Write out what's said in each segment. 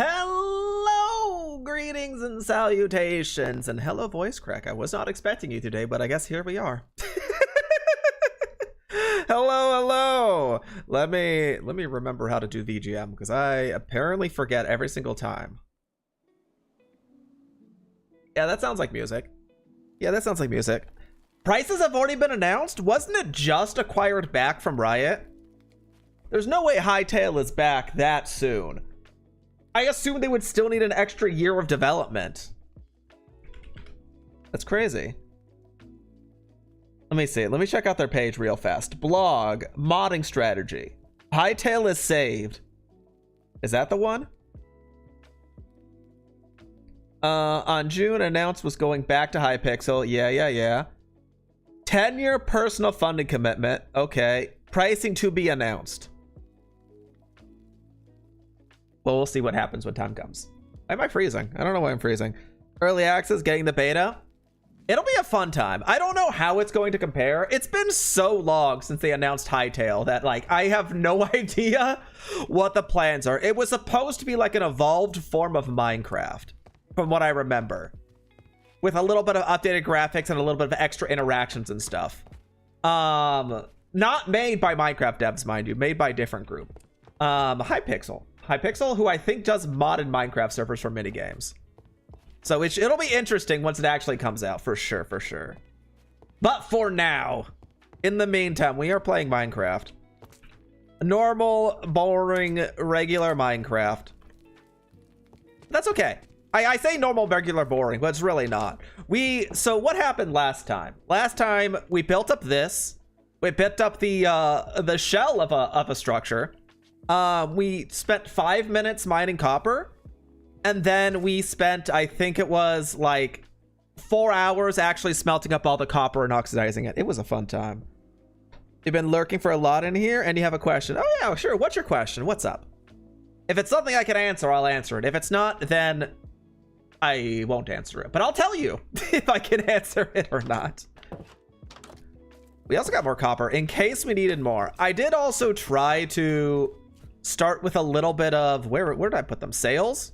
Hello, greetings and salutations, and hello voice crack. I was not expecting you today, but I guess here we are. Hello. Let me remember how to do VGM because I apparently forget every single time. Yeah, that sounds like music. Prices have already been announced. Wasn't it just acquired back from Riot? There's no way Hytale is back that soon. I assume they would still need an extra year of development. That's crazy. Let me see. Let me check out their page real fast. Blog, modding strategy. Hytale is saved. Is that the one? On June, announced was going back to Hypixel. Yeah. 10-year personal funding commitment. Okay. Pricing to be announced. Well, we'll see what happens when time comes. Why am I freezing? I don't know why I'm freezing. Early access, getting the beta. It'll be a fun time. I don't know how it's going to compare. It's been so long since they announced Hytale that, like, I have no idea what the plans are. It was supposed to be like an evolved form of Minecraft, from what I remember, with a little bit of updated graphics and a little bit of extra interactions and stuff. Not made by Minecraft devs, mind you, made by a different group. Hypixel, who I think does modded Minecraft servers for minigames. So it'll be interesting once it actually comes out, for sure. But for now, in the meantime, we are playing Minecraft. Normal, boring, regular Minecraft. That's okay. I say normal, regular, boring, but it's really not. So what happened last time? Last time we built up this. We picked up the shell of a structure. We spent 5 minutes mining copper. And then we spent, I think it was like 4 hours actually smelting up all the copper and oxidizing it. It was a fun time. You've been lurking for a lot in here and you have a question. Oh yeah, sure. What's your question? What's up? If it's something I can answer, I'll answer it. If it's not, then I won't answer it. But I'll tell you if I can answer it or not. We also got more copper in case we needed more. I did also try to start with a little bit of, where did I put them? Sails?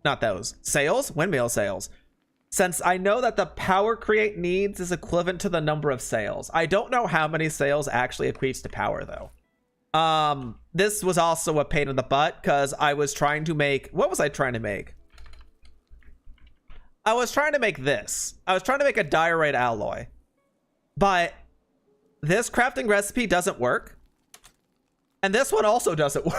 Not those. Sails? Windmill sails. Since I know that the power create needs is equivalent to the number of sails. I don't know how many sails actually equates to power, though. This was also a pain in the butt, because I was trying to make... What was I trying to make? I was trying to make this. I was trying to make a diorite alloy. But this crafting recipe doesn't work. And this one also doesn't work.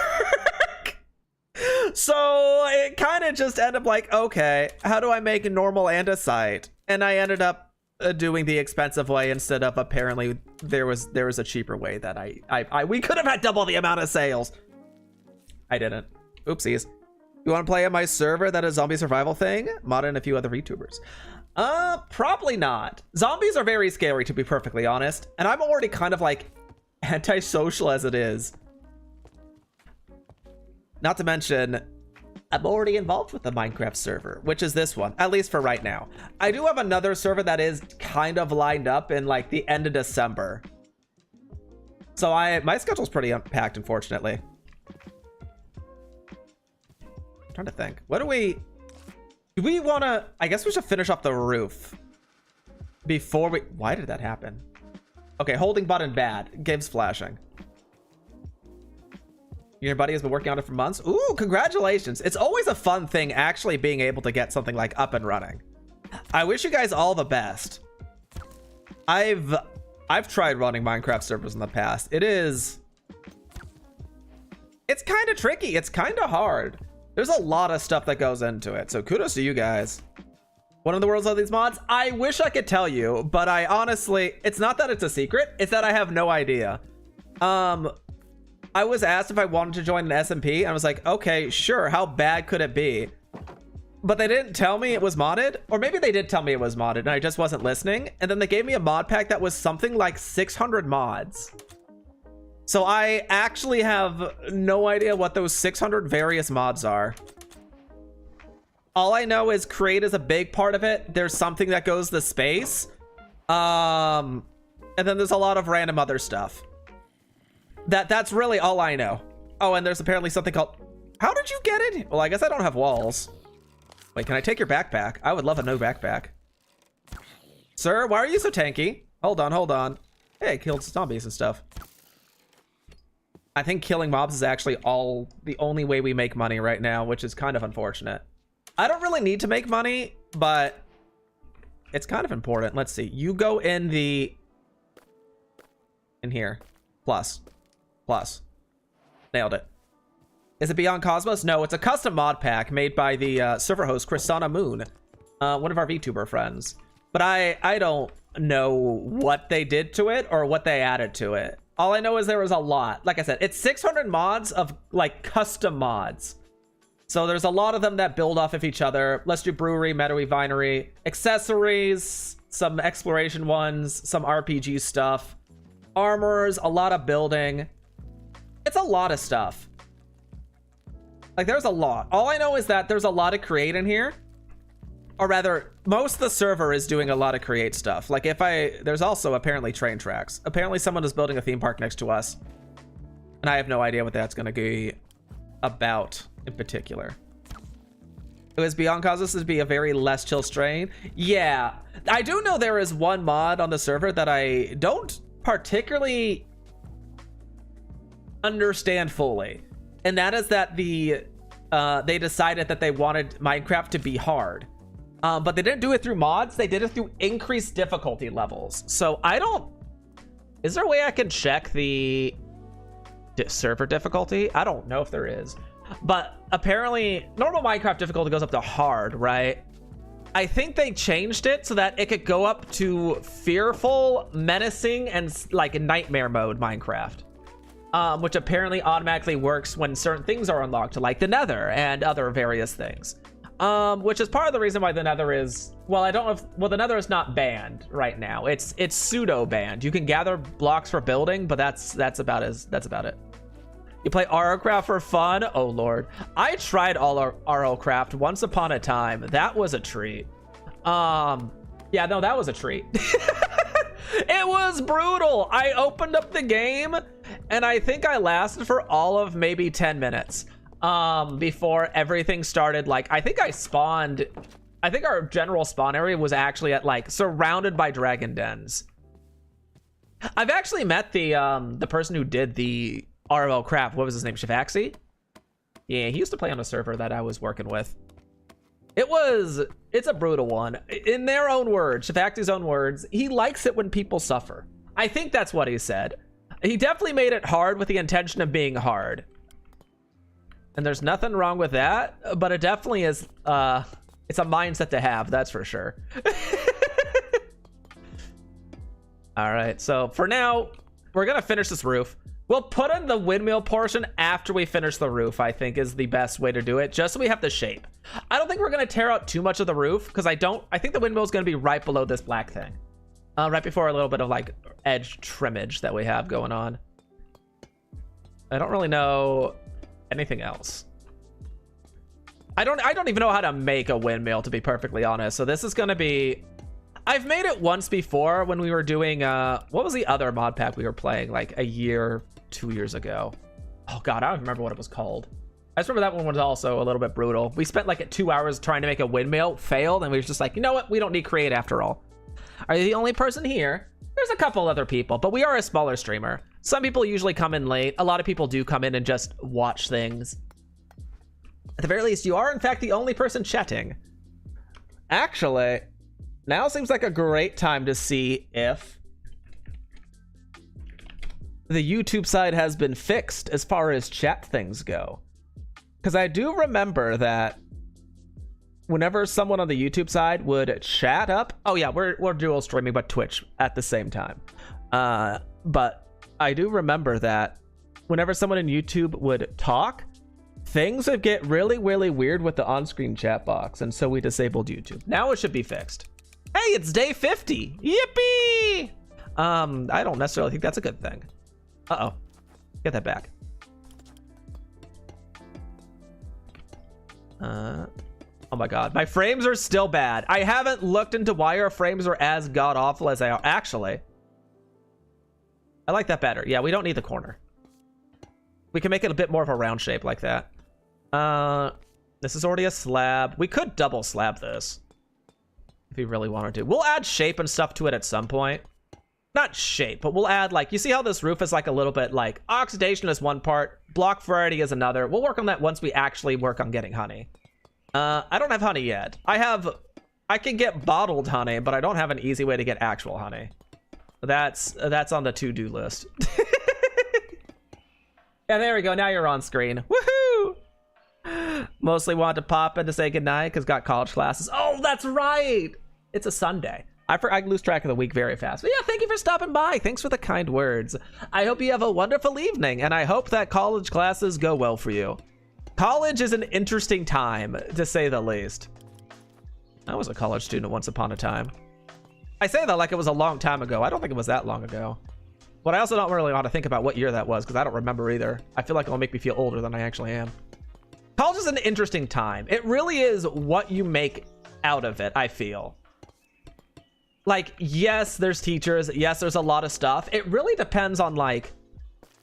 So it kind of just ended up like, okay, how do I make a normal andesite? And I ended up doing the expensive way instead of, apparently there was a cheaper way that we could have had double the amount of sales. I didn't. Oopsies. You want to play on my server that is zombie survival thing? Mod and a few other VTubers. Probably not. Zombies are very scary, to be perfectly honest. And I'm already kind of like antisocial as it is. Not to mention, I'm already involved with the Minecraft server, which is this one, at least for right now. I do have another server that is kind of lined up in like the end of December. So my schedule's pretty packed, unfortunately. I'm trying to think. Do we want to, I guess we should finish up the roof before why did that happen? Okay, holding button bad. Game's flashing. Your buddy has been working on it for months. Ooh, congratulations. It's always a fun thing actually being able to get something like up and running. I wish you guys all the best. I've tried running Minecraft servers in the past. It's kind of tricky. It's kind of hard. There's a lot of stuff that goes into it. So kudos to you guys. One of the world's of these mods? I wish I could tell you, but I honestly, it's not that it's a secret. It's that I have no idea. I was asked if I wanted to join an SMP, and I was like, okay, sure, how bad could it be? But they didn't tell me it was modded, or maybe they did tell me it was modded, and I just wasn't listening, and then they gave me a mod pack that was something like 600 mods. So I actually have no idea what those 600 various mods are. All I know is create is a big part of it. There's something that goes to space. And then there's a lot of random other stuff. That's really all I know. Oh, and there's apparently something called How did you get in? Well, I guess I don't have walls. Wait, can I take your backpack? I would love a no backpack. Sir, why are you so tanky? Hold on, hold on. Hey, I killed zombies and stuff. I think killing mobs is actually the only way we make money right now, which is kind of unfortunate. I don't really need to make money, but it's kind of important. Let's see. You go in here. Plus. Nailed it. Is it Beyond Cosmos? No, it's a custom mod pack made by the server host Chrisana Moon, one of our VTuber friends. But I don't know what they did to it or what they added to it. All I know is there was a lot. Like I said, it's 600 mods of like custom mods. So there's a lot of them that build off of each other. Let's do brewery, meadowy, vinery, accessories, some exploration ones, some RPG stuff, armors, a lot of building. It's a lot of stuff. Like there's a lot. All I know is that there's a lot of create in here. Or rather, most of the server is doing a lot of create stuff. Like there's also apparently train tracks. Apparently someone is building a theme park next to us. And I have no idea what that's going to be about in particular. It was Beyond Cosmos to be a very less chill strain. Yeah, I do know there is one mod on the server that I don't particularly understand fully. And that is that they decided that they wanted Minecraft to be hard. But they didn't do it through mods. They did it through increased difficulty levels. So is there a way I can check the server difficulty? I don't know if there is. But apparently normal Minecraft difficulty goes up to hard, right? I think they changed it so that it could go up to fearful, menacing, and like nightmare mode Minecraft. Which apparently automatically works when certain things are unlocked, like the Nether and other various things. Which is part of the reason why the Nether is, the Nether is not banned right now. It's pseudo banned. You can gather blocks for building, but that's about it. You play ROcraft for fun? Oh lord, I tried ROcraft once upon a time. That was a treat. Yeah, no, that was a treat. It was brutal. I opened up the game and I think I lasted for all of maybe 10 minutes before everything started. Like, I think our general spawn area was actually at like surrounded by dragon dens. I've actually met the person who did the ROcraft. What was his name? Shivaxi? Yeah, he used to play on a server that I was working with. It's a brutal one. In their own words, Shivaxi's own words, he likes it when people suffer. I think that's what he said. He definitely made it hard with the intention of being hard. And there's nothing wrong with that, but it definitely is, it's a mindset to have, that's for sure. All right, so for now, we're gonna finish this roof. We'll put in the windmill portion after we finish the roof, I think is the best way to do it, just so we have the shape. I don't think we're gonna tear out too much of the roof, because I think the windmill is gonna be right below this black thing. Right before a little bit of like edge trimmage that we have going on. I don't really know anything else. I don't even know how to make a windmill, to be perfectly honest. So this is gonna be, I've made it once before when we were doing what was the other mod pack we were playing like a year, 2 years ago? Oh god, I don't remember what it was called. I just remember that one was also a little bit brutal. We spent like 2 hours trying to make a windmill, failed, and we were just like, you know what, we don't need create after all. Are you the only person here? There's a couple other people, but we are a smaller streamer. Some people usually come in late. A lot of people do come in and just watch things. At the very least, you are in fact the only person chatting. Actually, now seems like a great time to see if the YouTube side has been fixed as far as chat things go. Because I do remember that whenever someone on the YouTube side would chat up, oh yeah, we're dual streaming, but Twitch at the same time. But I do remember that whenever someone in YouTube would talk, things would get really, really weird with the on-screen chat box, and so we disabled YouTube. Now it should be fixed. Hey, it's day 50. Yippee! I don't necessarily think that's a good thing. Uh-oh. Get that back. Oh my god, my frames are still bad. I haven't looked into why our frames are as god-awful as they are. Actually, I like that better. Yeah, we don't need the corner. We can make it a bit more of a round shape like that. This is already a slab. We could double slab this if we really wanted to. We'll add shape and stuff to it at some point. Not shape, but we'll add, like, you see how this roof is like a little bit like oxidation is one part, block variety is another. We'll work on that once we actually work on getting honey. I don't have honey yet. I can get bottled honey, but I don't have an easy way to get actual honey. That's on the to-do list. Yeah, there we go. Now you're on screen. Woohoo! Mostly wanted to pop in to say goodnight because got college classes. Oh, that's right. It's a Sunday. I lose track of the week very fast. But yeah, thank you for stopping by. Thanks for the kind words. I hope you have a wonderful evening, and I hope that college classes go well for you. College is an interesting time, to say the least. I was a college student once upon a time. I say that like it was a long time ago. I don't think it was that long ago. But I also don't really want to think about what year that was, because I don't remember either. I feel like it'll make me feel older than I actually am. College is an interesting time. It really is what you make out of it, I feel. Like, yes, there's teachers. Yes, there's a lot of stuff. It really depends on, like,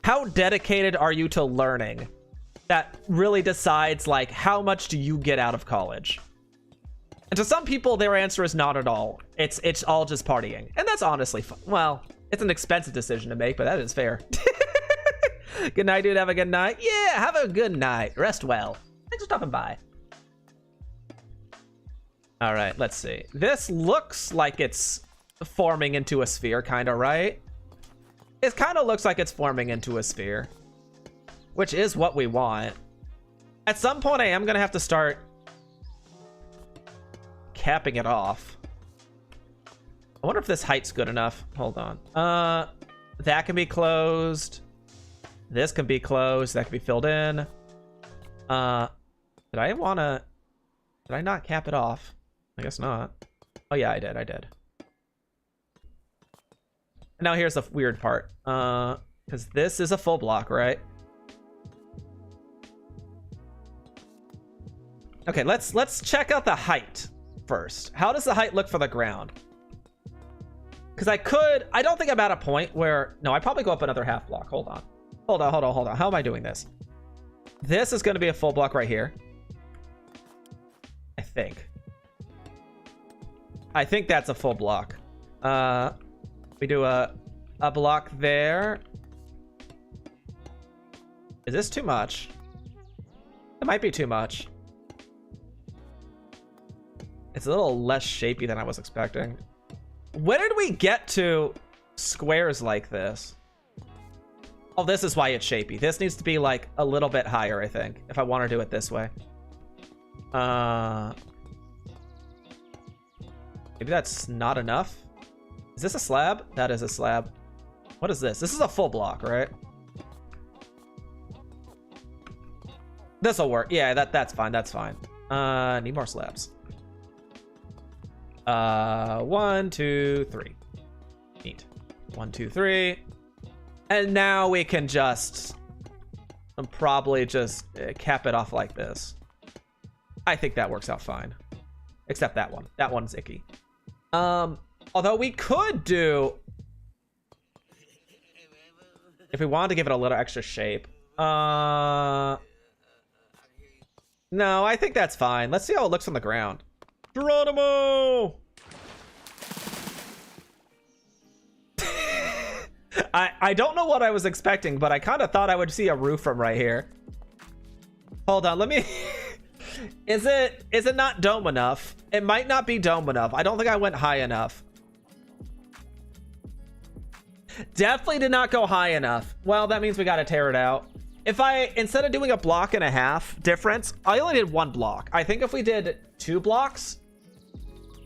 how dedicated are you to learning? That really decides, like, how much do you get out of college? And to some people, their answer is not at all. It's all just partying. And that's honestly fun. Well, it's an expensive decision to make, but that is fair. Good night, dude. Have a good night. Yeah, have a good night. Rest well. Thanks for stopping by. All right, let's see. This looks like it's forming into a sphere, kind of, right? It kind of looks like it's forming into a sphere, which is what we want. At some point, I am going to have to start capping it off. I wonder if this height's good enough. Hold on. That can be closed. This can be closed. That can be filled in. Did I not cap it off? I guess not. Oh yeah, I did. Now here's the weird part. Because this is a full block, right? Okay, let's check out the height first. How does the height look for the ground? Because I don't think I'm at a point where, no, I probably go up another half block. Hold on. How am I doing this? This is going to be a full block right here. I think that's a full block. We do a block there. Is this too much? It might be too much. It's a little less shapy than I was expecting. When did we get to squares like this? Oh, this is why it's shapy. This needs to be like a little bit higher, I think, if I want to do it this way. Maybe that's not enough. Is this a slab? That is a slab. What is this? This is a full block, right? This'll work. Yeah, that's fine. That's fine. Need more slabs. 1, 2, 3. Neat. 1, 2, 3. And now we can just probably just cap it off like this. I think that works out fine. Except that one. That one's icky. Although we could do, if we wanted to give it a little extra shape. No, I think that's fine. Let's see how it looks on the ground. Geronimo! I don't know what I was expecting, but I kind of thought I would see a roof from right here. Hold on, let me... Is it not dome enough? It might not be dome enough. I don't think I went high enough. Definitely did not go high enough. Well, that means we got to tear it out. If instead of doing a block and a half difference, I only did 1 block. I think if we did 2 blocks,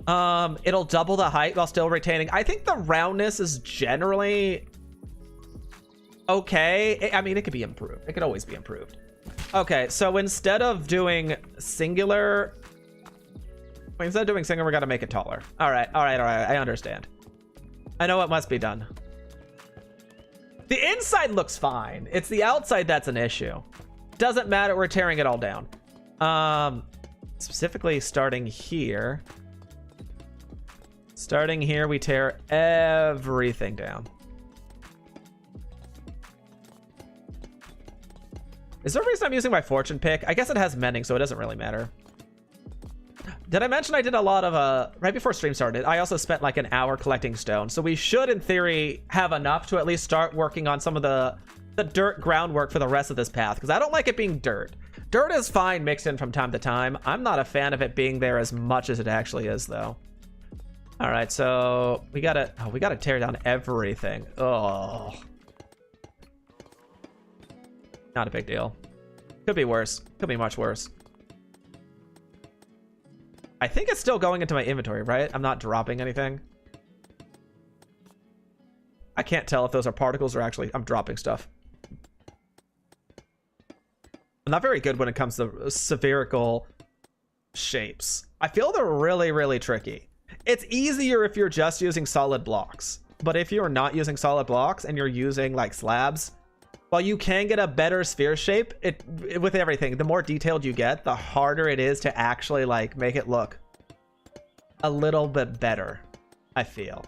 it'll double the height while still retaining. I think the roundness is generally okay. I mean, it could be improved. It could always be improved. Okay, so instead of doing singular, we got to make it taller. All right. I understand. I know what must be done. The inside looks fine. It's the outside that's an issue. Doesn't matter. We're tearing it all down. Specifically starting here. Starting here, we tear everything down. Is there a reason I'm using my fortune pick? I guess it has mending, so it doesn't really matter. Did I mention I did a lot of, right before stream started, I also spent like an hour collecting stone. So we should, in theory, have enough to at least start working on some of the dirt groundwork for the rest of this path. Because I don't like it being dirt. Dirt is fine mixed in from time to time. I'm not a fan of it being there as much as it actually is, though. All right, so we gotta tear down everything. Oh. Not a big deal. Could be worse. Could be much worse. I think it's still going into my inventory, right? I'm not dropping anything. I can't tell if those are particles or actually I'm dropping stuff. I'm not very good when it comes to spherical shapes. I feel they're really, really tricky. It's easier if you're just using solid blocks. But if you're not using solid blocks and you're using like slabs, while you can get a better sphere shape, with everything, the more detailed you get, the harder it is to actually like make it look a little bit better, I feel.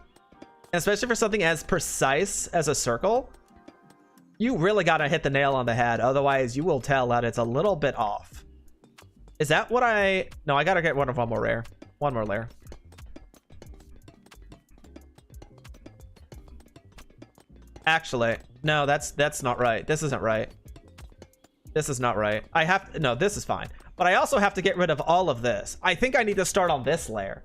And especially for something as precise as a circle, you really gotta hit the nail on the head. Otherwise, you will tell that it's a little bit off. Is that what No, I gotta get one more rare. One more layer. Actually, no, that's not right. This isn't right. This is not right. No, this is fine. But I also have to get rid of all of this. I think I need to start on this layer.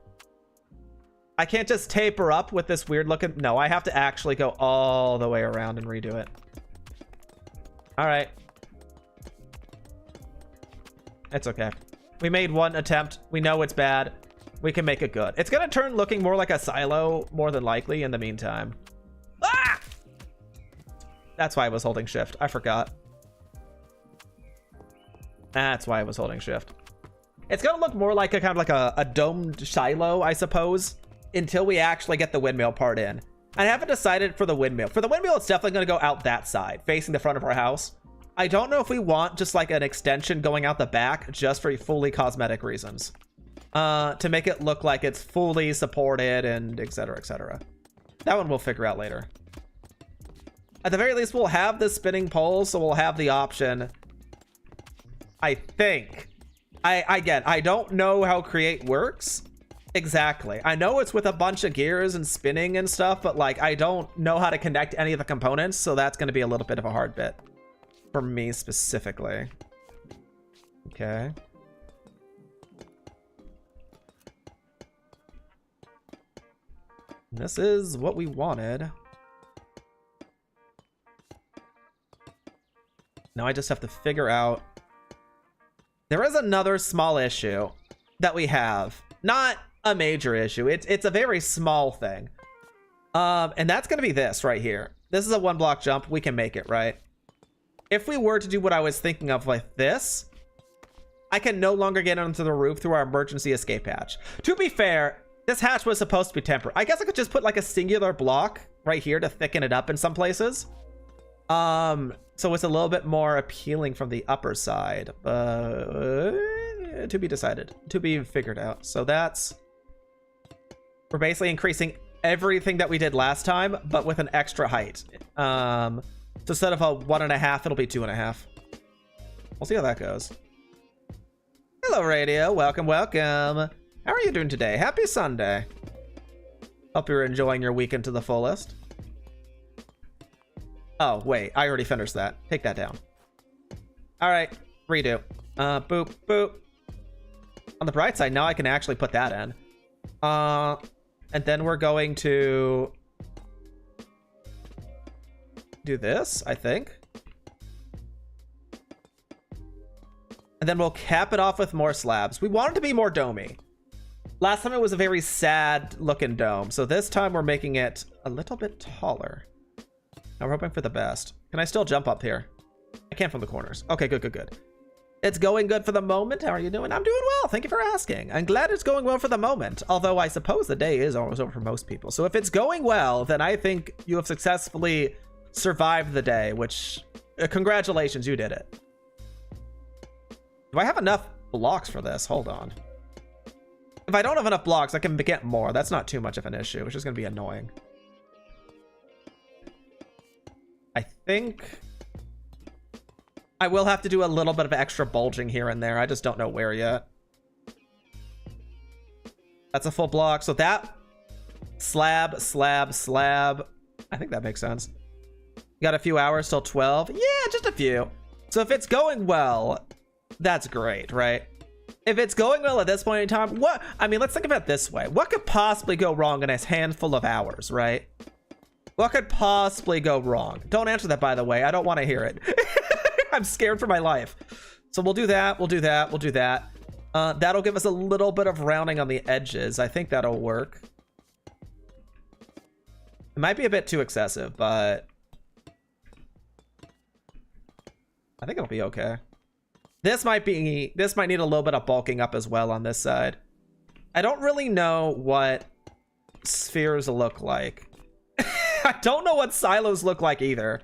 I can't just taper up with this weird looking... No, I have to actually go all the way around and redo it. All right. It's okay. We made one attempt. We know it's bad. We can make it good. It's going to turn looking more like a silo, more than likely, in the meantime. Ah! That's why I was holding shift. I forgot. That's why I was holding shift. It's going to look more like a kind of like a domed silo, I suppose, until we actually get the windmill part in. I haven't decided for the windmill. For the windmill, it's definitely going to go out that side, facing the front of our house. I don't know if we want just like an extension going out the back just for fully cosmetic reasons. To make it look like it's fully supported and etc, etc. That one we'll figure out later. At the very least, we'll have the spinning pole, so we'll have the option. I think. I don't know how create works exactly. I know it's with a bunch of gears and spinning and stuff, but like I don't know how to connect any of the components, so that's going to be a little bit of a hard bit for me specifically. Okay. This is what we wanted. Now I just have to figure out... There is another small issue that we have. Not a major issue. It's a very small thing. And that's going to be this right here. This is a 1 block jump. We can make it, right? If we were to do what I was thinking of like this, I can no longer get onto the roof through our emergency escape hatch. To be fair, this hatch was supposed to be temporary. I guess I could just put like a singular block right here to thicken it up in some places. So it's a little bit more appealing from the upper side. To be decided. To be figured out. So that's... We're basically increasing everything that we did last time, but with an extra height. So instead of a 1.5, it'll be 2.5. We'll see how that goes. Hello, radio. Welcome, welcome. How are you doing today? Happy Sunday. Hope you're enjoying your weekend to the fullest. Oh, wait. I already finished that. Take that down. All right. Redo. Boop, boop. On the bright side, now I can actually put that in. And then we're going to do this, I think. And then we'll cap it off with more slabs. We want it to be more domey. Last time it was a very sad looking dome. So this time we're making it a little bit taller. Now we're hoping for the best. Can I still jump up here? I can from the corners. Okay, good, good, good. It's going good for the moment. How are you doing? I'm doing well. Thank you for asking. I'm glad it's going well for the moment. Although I suppose the day is almost over for most people. So if it's going well, then I think you have successfully survived the day, which congratulations, you did it. Do I have enough blocks for this? Hold on. If I don't have enough blocks, I can get more. That's not too much of an issue, which is going to be annoying. I will have to do a little bit of extra bulging here and there. I just don't know where yet. That's a full block. So that slab, slab, slab. I think that makes sense. You got a few hours till 12. Yeah, just a few. So if it's going well, that's great, right? If it's going well at this point in time, I mean, let's think of it this way. What could possibly go wrong in a handful of hours, right? What could possibly go wrong? Don't answer that, by the way. I don't want to hear it. I'm scared for my life. So we'll do that. We'll do that. We'll do that. That'll give us a little bit of rounding on the edges. I think that'll work. It might be a bit too excessive, but I think it'll be okay. This might need a little bit of bulking up as well on this side. I don't really know what spheres look like. I don't know what silos look like either.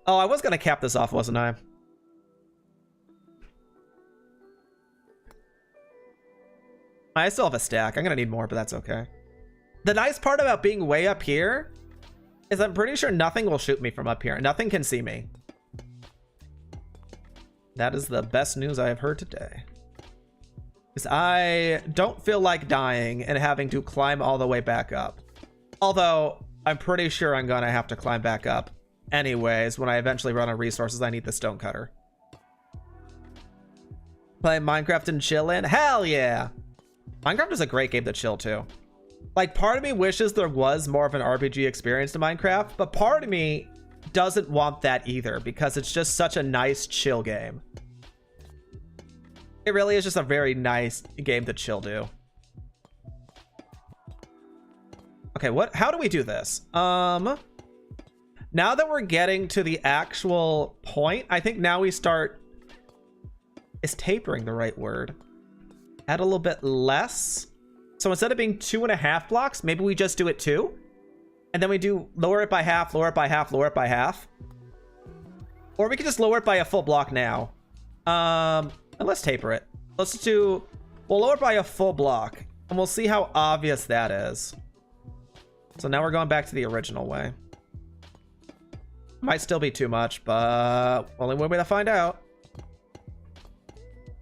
Oh, I was gonna cap this off, wasn't I? I still have a stack. I'm gonna need more, but that's okay. The nice part about being way up here is I'm pretty sure nothing will shoot me from up here. Nothing can see me. That is the best news I have heard today. Because I don't feel like dying and having to climb all the way back up. Although, I'm pretty sure I'm gonna have to climb back up anyways when I eventually run out of resources. I need the stone cutter. Play Minecraft and chill in? Hell yeah! Minecraft is a great game to chill to. Like, part of me wishes there was more of an RPG experience to Minecraft, but part of me doesn't want that either because it's just such a nice chill game. It really is just a very nice game to chill to. Okay, how do we do this? Now that we're getting to the actual point, I think now we start... Is tapering the right word? Add a little bit less. So instead of being 2.5 blocks, maybe we just do it 2. And then we do lower it by half, lower it by half, lower it by half. Or we could just lower it by a full block now. And let's taper it. We'll lower it by a full block. And we'll see how obvious that is. So now we're going back to the original way. Might still be too much, but only one way to find out.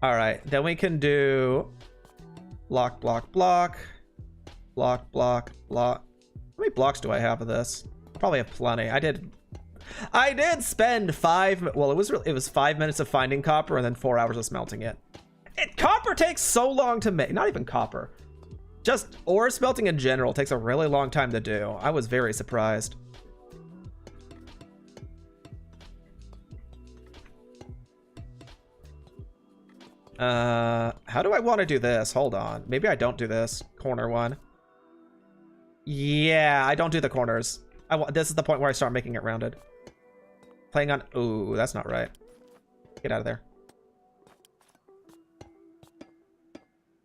All right, then we can do block, block, block, block, block, block. How many blocks do I have of this? Probably have plenty. I did spend it was 5 minutes of finding copper and then 4 hours of smelting it. Copper takes so long to make. Not even copper. Just ore smelting in general takes a really long time to do. I was very surprised. How do I want to do this? Hold on. Maybe I don't do this corner one. Yeah, I don't do the corners. This is the point where I start making it rounded. Playing on... Ooh, that's not right. Get out of there.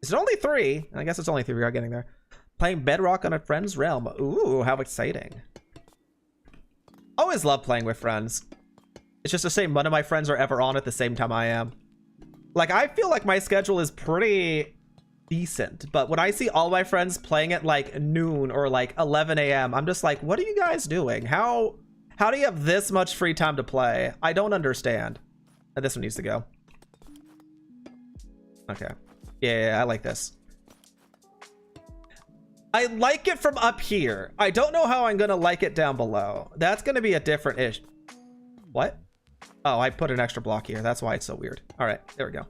Is it only 3? I guess it's only 3. We are getting there. Playing Bedrock on a friend's realm. Ooh, how exciting. Always love playing with friends. It's just a shame none of my friends are ever on at the same time I am. Like, I feel like my schedule is pretty decent, but when I see all my friends playing at like noon or like 11 a.m., I'm just like, what are you guys doing? How do you have this much free time to play? I don't understand. And this one needs to go. Okay. Yeah, I like this. I like it from up here. I don't know how I'm gonna like it down below. That's gonna be a different issue. What? Oh, I put an extra block here. That's why it's so weird. All right, there we go.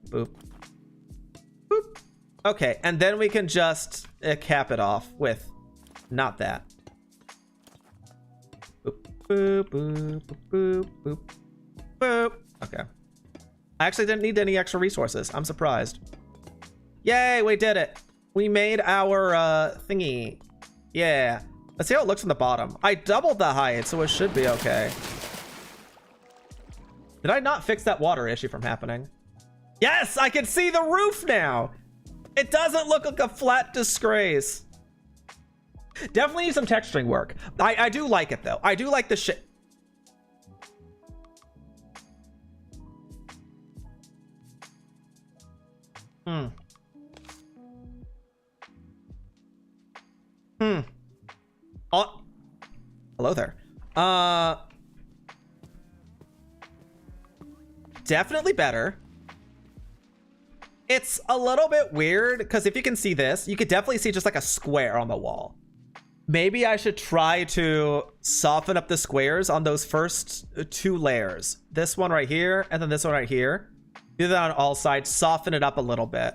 Boop. Boop. Okay, and then we can just cap it off with not that. Boop, boop, boop, boop, boop, boop. Okay. I actually didn't need any extra resources. I'm surprised. Yay, we did it. We made our thingy. Yeah. Let's see how it looks from the bottom. I doubled the height, so it should be okay. Did I not fix that water issue from happening? Yes, I can see the roof now. It doesn't look like a flat disgrace. Definitely need some texturing work. I do like it, though. I do like the shit. Oh, hello there. definitely better. It's a little bit weird because if you can see this, you could definitely see just like a square on the wall. Maybe I should try to soften up the squares on those first 2 layers. This one right here and then this one right here. Do that on all sides, soften it up a little bit.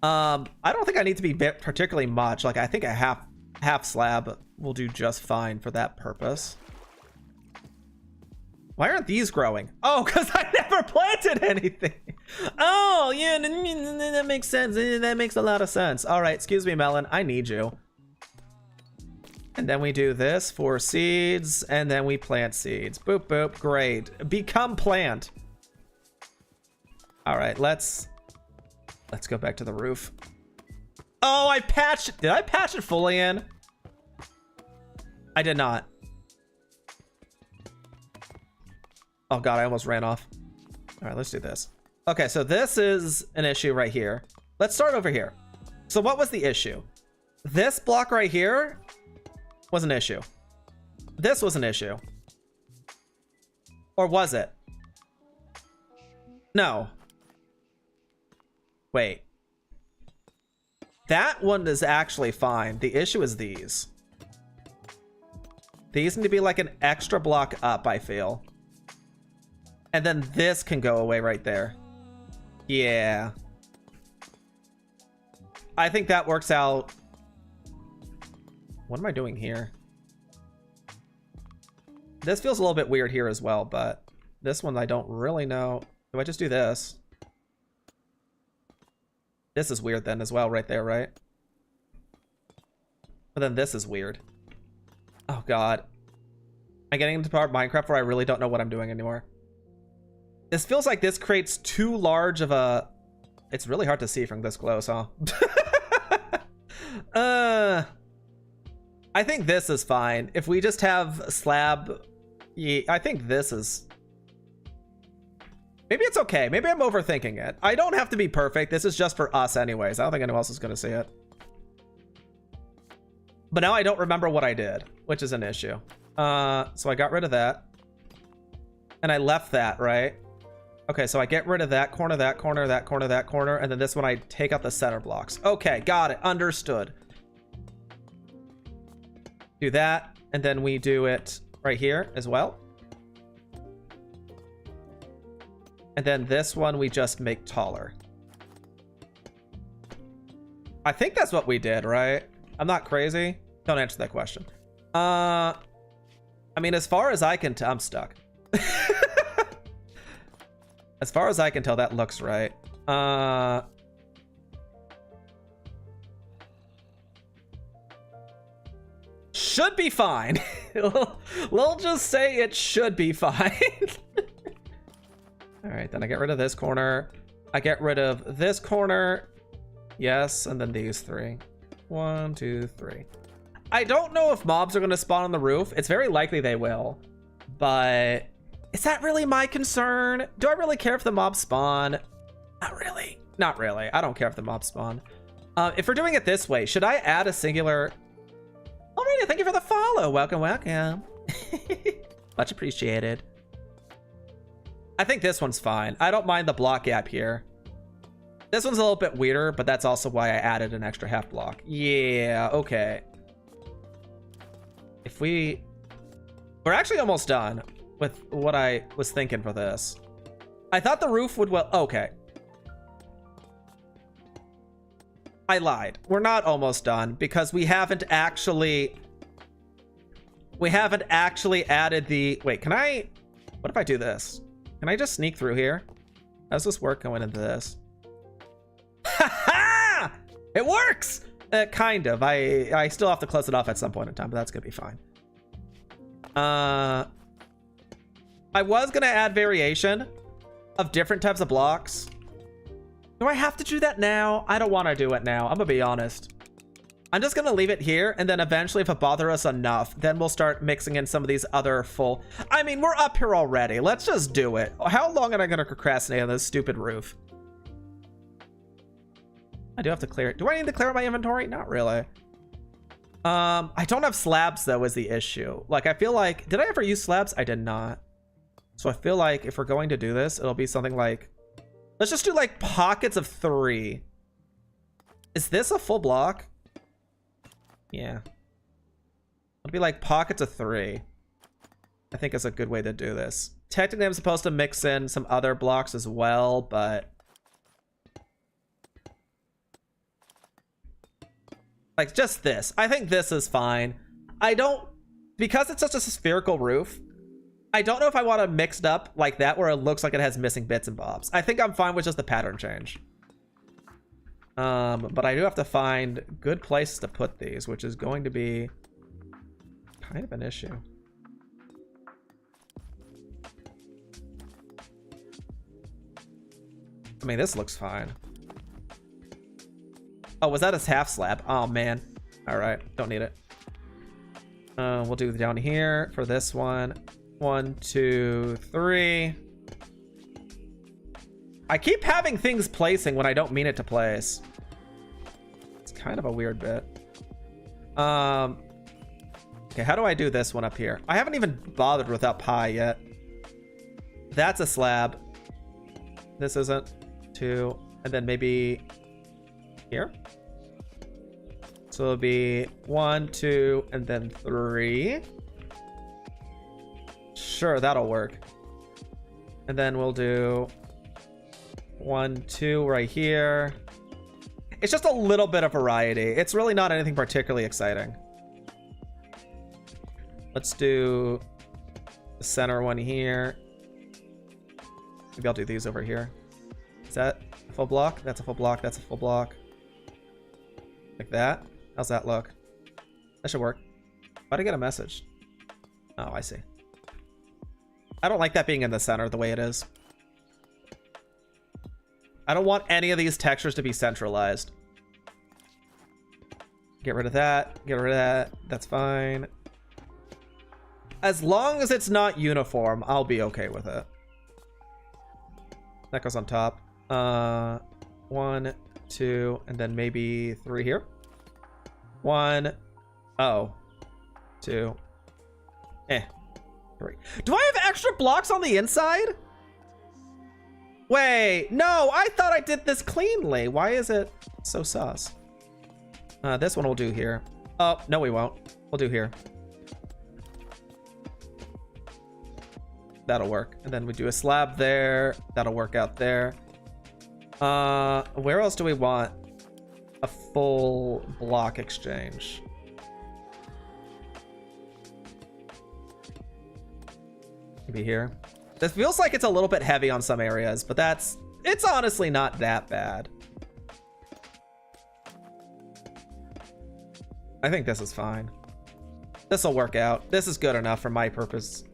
I don't think I need to be particularly much. Like I think a half slab will do just fine for that purpose. Why aren't these growing? Oh, because I never planted anything. Oh, yeah, that makes sense. That makes a lot of sense. All right, excuse me, Melon. I need you. And then we do this for seeds, and then we plant seeds. Boop, boop. Great. Become plant. All right, let's go back to the roof. Oh, I patched it. Did I patch it fully in? I did not. Oh god, I almost ran off. All right, let's do this. Okay, so this is an issue right here. Let's start over here. So what was the issue? This block right here was an issue. This was an issue. Or was it? No. Wait. That one is actually fine. The issue is these. These need to be like an extra block up, I feel. And then this can go away right there. Yeah. I think that works out. What am I doing here? This feels a little bit weird here as well, but this one I don't really know. Do I just do this? This is weird then as well right there, right? But then this is weird. Oh god. I'm getting into part of Minecraft where I really don't know what I'm doing anymore. This feels like this creates too large of a... It's really hard to see from this close, huh? I think this is fine. If we just have a slab... Yeah, I think this is... Maybe it's okay. Maybe I'm overthinking it. I don't have to be perfect. This is just for us anyways. I don't think anyone else is going to see it. But now I don't remember what I did, which is an issue. So I got rid of that. And I left that, right? Okay, so I get rid of that corner, that corner, that corner, that corner, and then this one I take out the center blocks. Okay, got it. Understood. Do that, and then we do it right here as well. And then this one we just make taller. I think that's what we did, right? I'm not crazy. Don't answer that question. I mean, as far as I can tell, I'm stuck. As far as I can tell, that looks right. Should be fine. We'll just say it should be fine. All right, then I get rid of this corner. I get rid of this corner. Yes, and then these 3. 1, 2, 3. I don't know if mobs are going to spawn on the roof. It's very likely they will, but is that really my concern? Do I really care if the mobs spawn? Not really. Not really. I don't care if the mobs spawn. If we're doing it this way, should I add a singular... Alrighty, thank you for the follow. Welcome, welcome. Much appreciated. I think this one's fine. I don't mind the block gap here. This one's a little bit weirder, but that's also why I added an extra half block. Yeah, okay. If we're actually almost done with what I was thinking for this. I thought the roof would okay. I lied. We're not almost done because we haven't actually added the... Wait, can I... What if I do this? Can I just sneak through here? How does this work going into this? Ha-ha! It works! Kind of. I still have to close it off at some point in time, but that's gonna be fine. I was gonna add variation of different types of blocks. Do I have to do that now? I don't want to do it now. I'm gonna be honest. I'm just gonna leave it here, and then eventually if it bothers us enough, then we'll start mixing in some of these other full... I mean, we're up here already. Let's just do it. How long am I gonna procrastinate on this stupid roof? I do have to clear it. Do I need to clear my inventory? Not really. I don't have slabs, though, is the issue. Like, I feel like... Did I ever use slabs? I did not. So I feel like if we're going to do this, it'll be something like, let's just do like pockets of 3. Is this a full block? Yeah. It'll be like pockets of 3. I think is a good way to do this. Technically, I'm supposed to mix in some other blocks as well, but like just this. I think this is fine. I don't, because it's such a spherical roof, I don't know if I want to mix it up like that where it looks like it has missing bits and bobs. I think I'm fine with just the pattern change. But I do have to find good places to put these, which is going to be kind of an issue. I mean, this looks fine. Oh, was that a half slab? Oh, man. All right. Don't need it. We'll do down here for this one. 1, 2, 3. I keep having things placing when I don't mean it to place. It's kind of a weird bit. Okay, how do I do this one up here? I haven't even bothered with up high yet. That's a slab. This isn't. 2, and then maybe here. So it'll be 1, 2, and then 3. Sure, that'll work. And then we'll do 1, 2 right here. It's just a little bit of variety. It's really not anything particularly exciting. Let's do the center one here. Maybe I'll do these over here. Is that a full block? That's a full block. That's a full block. Like that. How's that look? That should work. Why'd I get a message? Oh, I see. I don't like that being in the center the way it is. I don't want any of these textures to be centralized. Get rid of that. Get rid of that. That's fine. As long as it's not uniform, I'll be okay with it. That goes on top. 1, 2, and then maybe 3 here. 1, 2, 3. Do I have extra blocks on the inside? Wait, no, I thought I did this cleanly. Why is it so sus? This one we'll do here. Oh, no, we won't. We'll do here. That'll work. And then we do a slab there. That'll work out there. Where else do we want a full block exchange? Maybe here. This feels like it's a little bit heavy on some areas, but it's honestly not that bad. I think this is fine. This will work out. This is good enough for my purposes.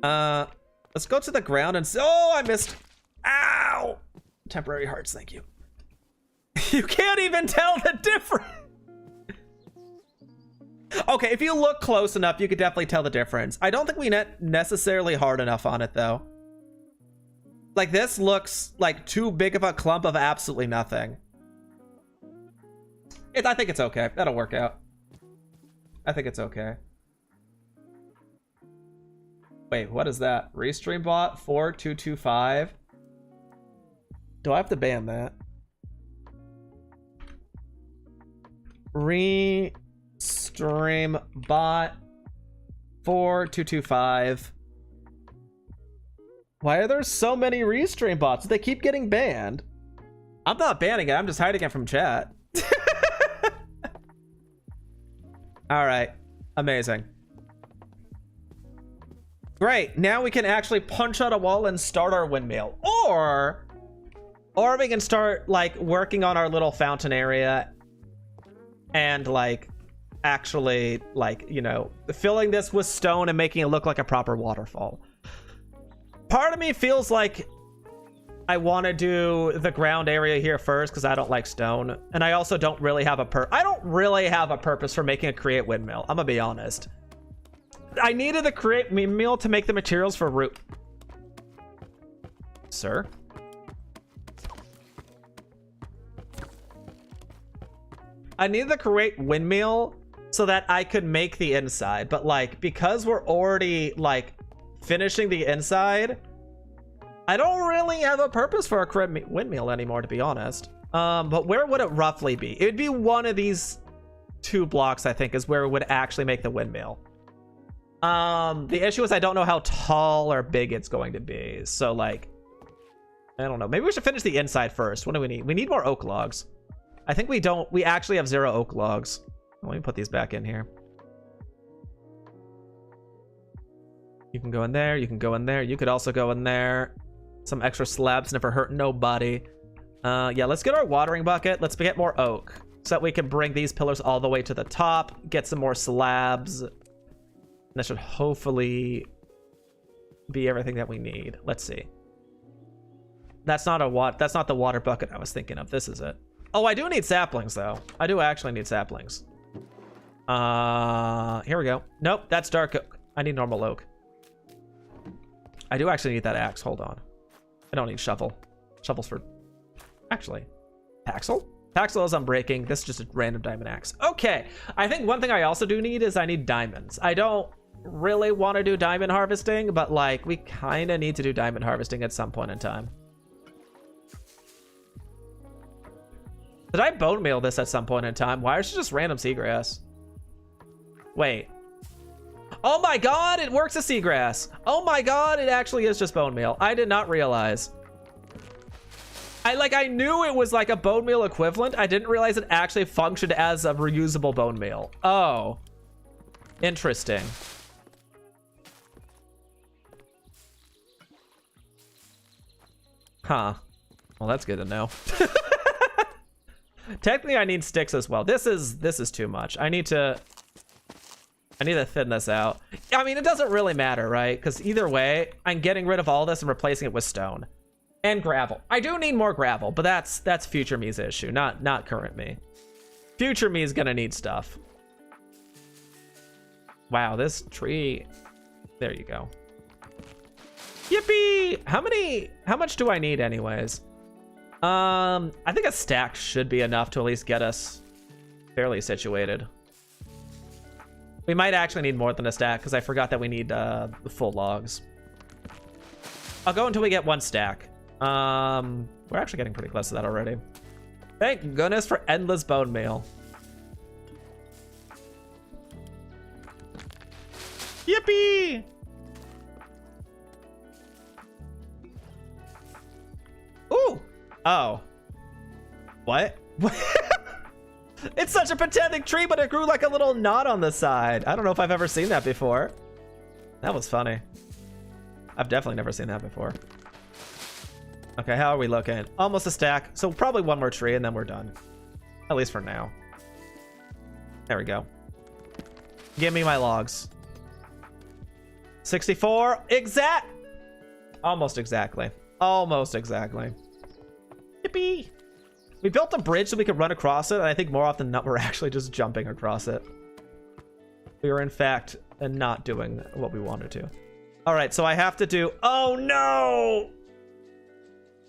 Let's go to the ground and oh, I missed. Ow! Temporary hearts, thank you. You can't even tell the difference. Okay, if you look close enough, you could definitely tell the difference. I don't think we necessarily hard enough on it, though. Like, this looks like too big of a clump of absolutely nothing. I think it's okay. That'll work out. I think it's okay. Wait, what is that? Restream bot 4225. Do I have to ban that? Restream bot 4225. Why are there so many restream bots? They keep getting banned. I'm not banning it. I'm just hiding it from chat. All right. Amazing. Great. Now we can actually punch out a wall and start our windmill. Or we can start like working on our little fountain area and like actually like, you know, filling this with stone and making it look like a proper waterfall. Part of me feels like I want to do the ground area here first because I don't like stone, and I also don't really have a purpose for making a create windmill. I'm gonna be honest. I needed the create windmill to make the materials for root. Sir? I needed the create windmill so that I could make the inside, but like because we're already like finishing the inside, I don't really have a purpose for a windmill anymore, to be honest. But where would it roughly be? It would be one of these 2 blocks, I think, is where it would actually make the windmill. The issue is I don't know how tall or big it's going to be. So, like, I don't know. Maybe we should finish the inside first. What do we need? We need more oak logs. I think we don't. We actually have 0 oak logs. Let me put these back in here. You can go in there. You can go in there. You could also go in there. Some extra slabs never hurt nobody. Yeah, let's get our watering bucket. Let's get more oak so that we can bring these pillars all the way to the top. Get some more slabs. And that should hopefully be everything that we need. Let's see. That's not the water bucket I was thinking of. This is it. Oh, I do need saplings though. I do actually need saplings. Here we go. Nope, that's dark oak. I need normal oak. I do actually need that axe. Hold on. I don't need shovel. Shovels for... Actually. Paxel? Paxel is unbreaking. This is just a random diamond axe. Okay. I think one thing I also do need is I need diamonds. I don't really want to do diamond harvesting, but like we kind of need to do diamond harvesting at some point in time. Did I bone meal this at some point in time? Why is it just random seagrass? Wait. Oh my god, it works as seagrass. Oh my god, it actually is just bone meal. I did not realize. I knew it was like a bone meal equivalent. I didn't realize it actually functioned as a reusable bone meal. Oh. Interesting. Huh. Well, that's good to know. Technically, I need sticks as well. This is too much. I need to thin this out. I mean, it doesn't really matter, right? Because either way, I'm getting rid of all this and replacing it with stone and gravel. I do need more gravel, but that's future me's issue, not current me. Future me is gonna need stuff. Wow, this tree. There you go. Yippee! How much do I need anyways? I think a stack should be enough to at least get us fairly situated. We might actually need more than a stack because I forgot that we need the full logs. I'll go until we get 1 stack. We're actually getting pretty close to that already. Thank goodness for endless bone meal. Yippee! Ooh! Oh. What? It's such a pathetic tree, but it grew like a little knot on the side. I don't know if I've ever seen that before. That was funny. I've definitely never seen that before. Okay, how are we looking? Almost a stack. So probably 1 more tree and then we're done. At least for now. There we go. Give me my logs. 64. Almost exactly. Almost exactly. Yippee! We built a bridge so we could run across it, and I think more often than not, we're actually just jumping across it. We were, in fact, not doing what we wanted to. All right, so I have to do... Oh, no!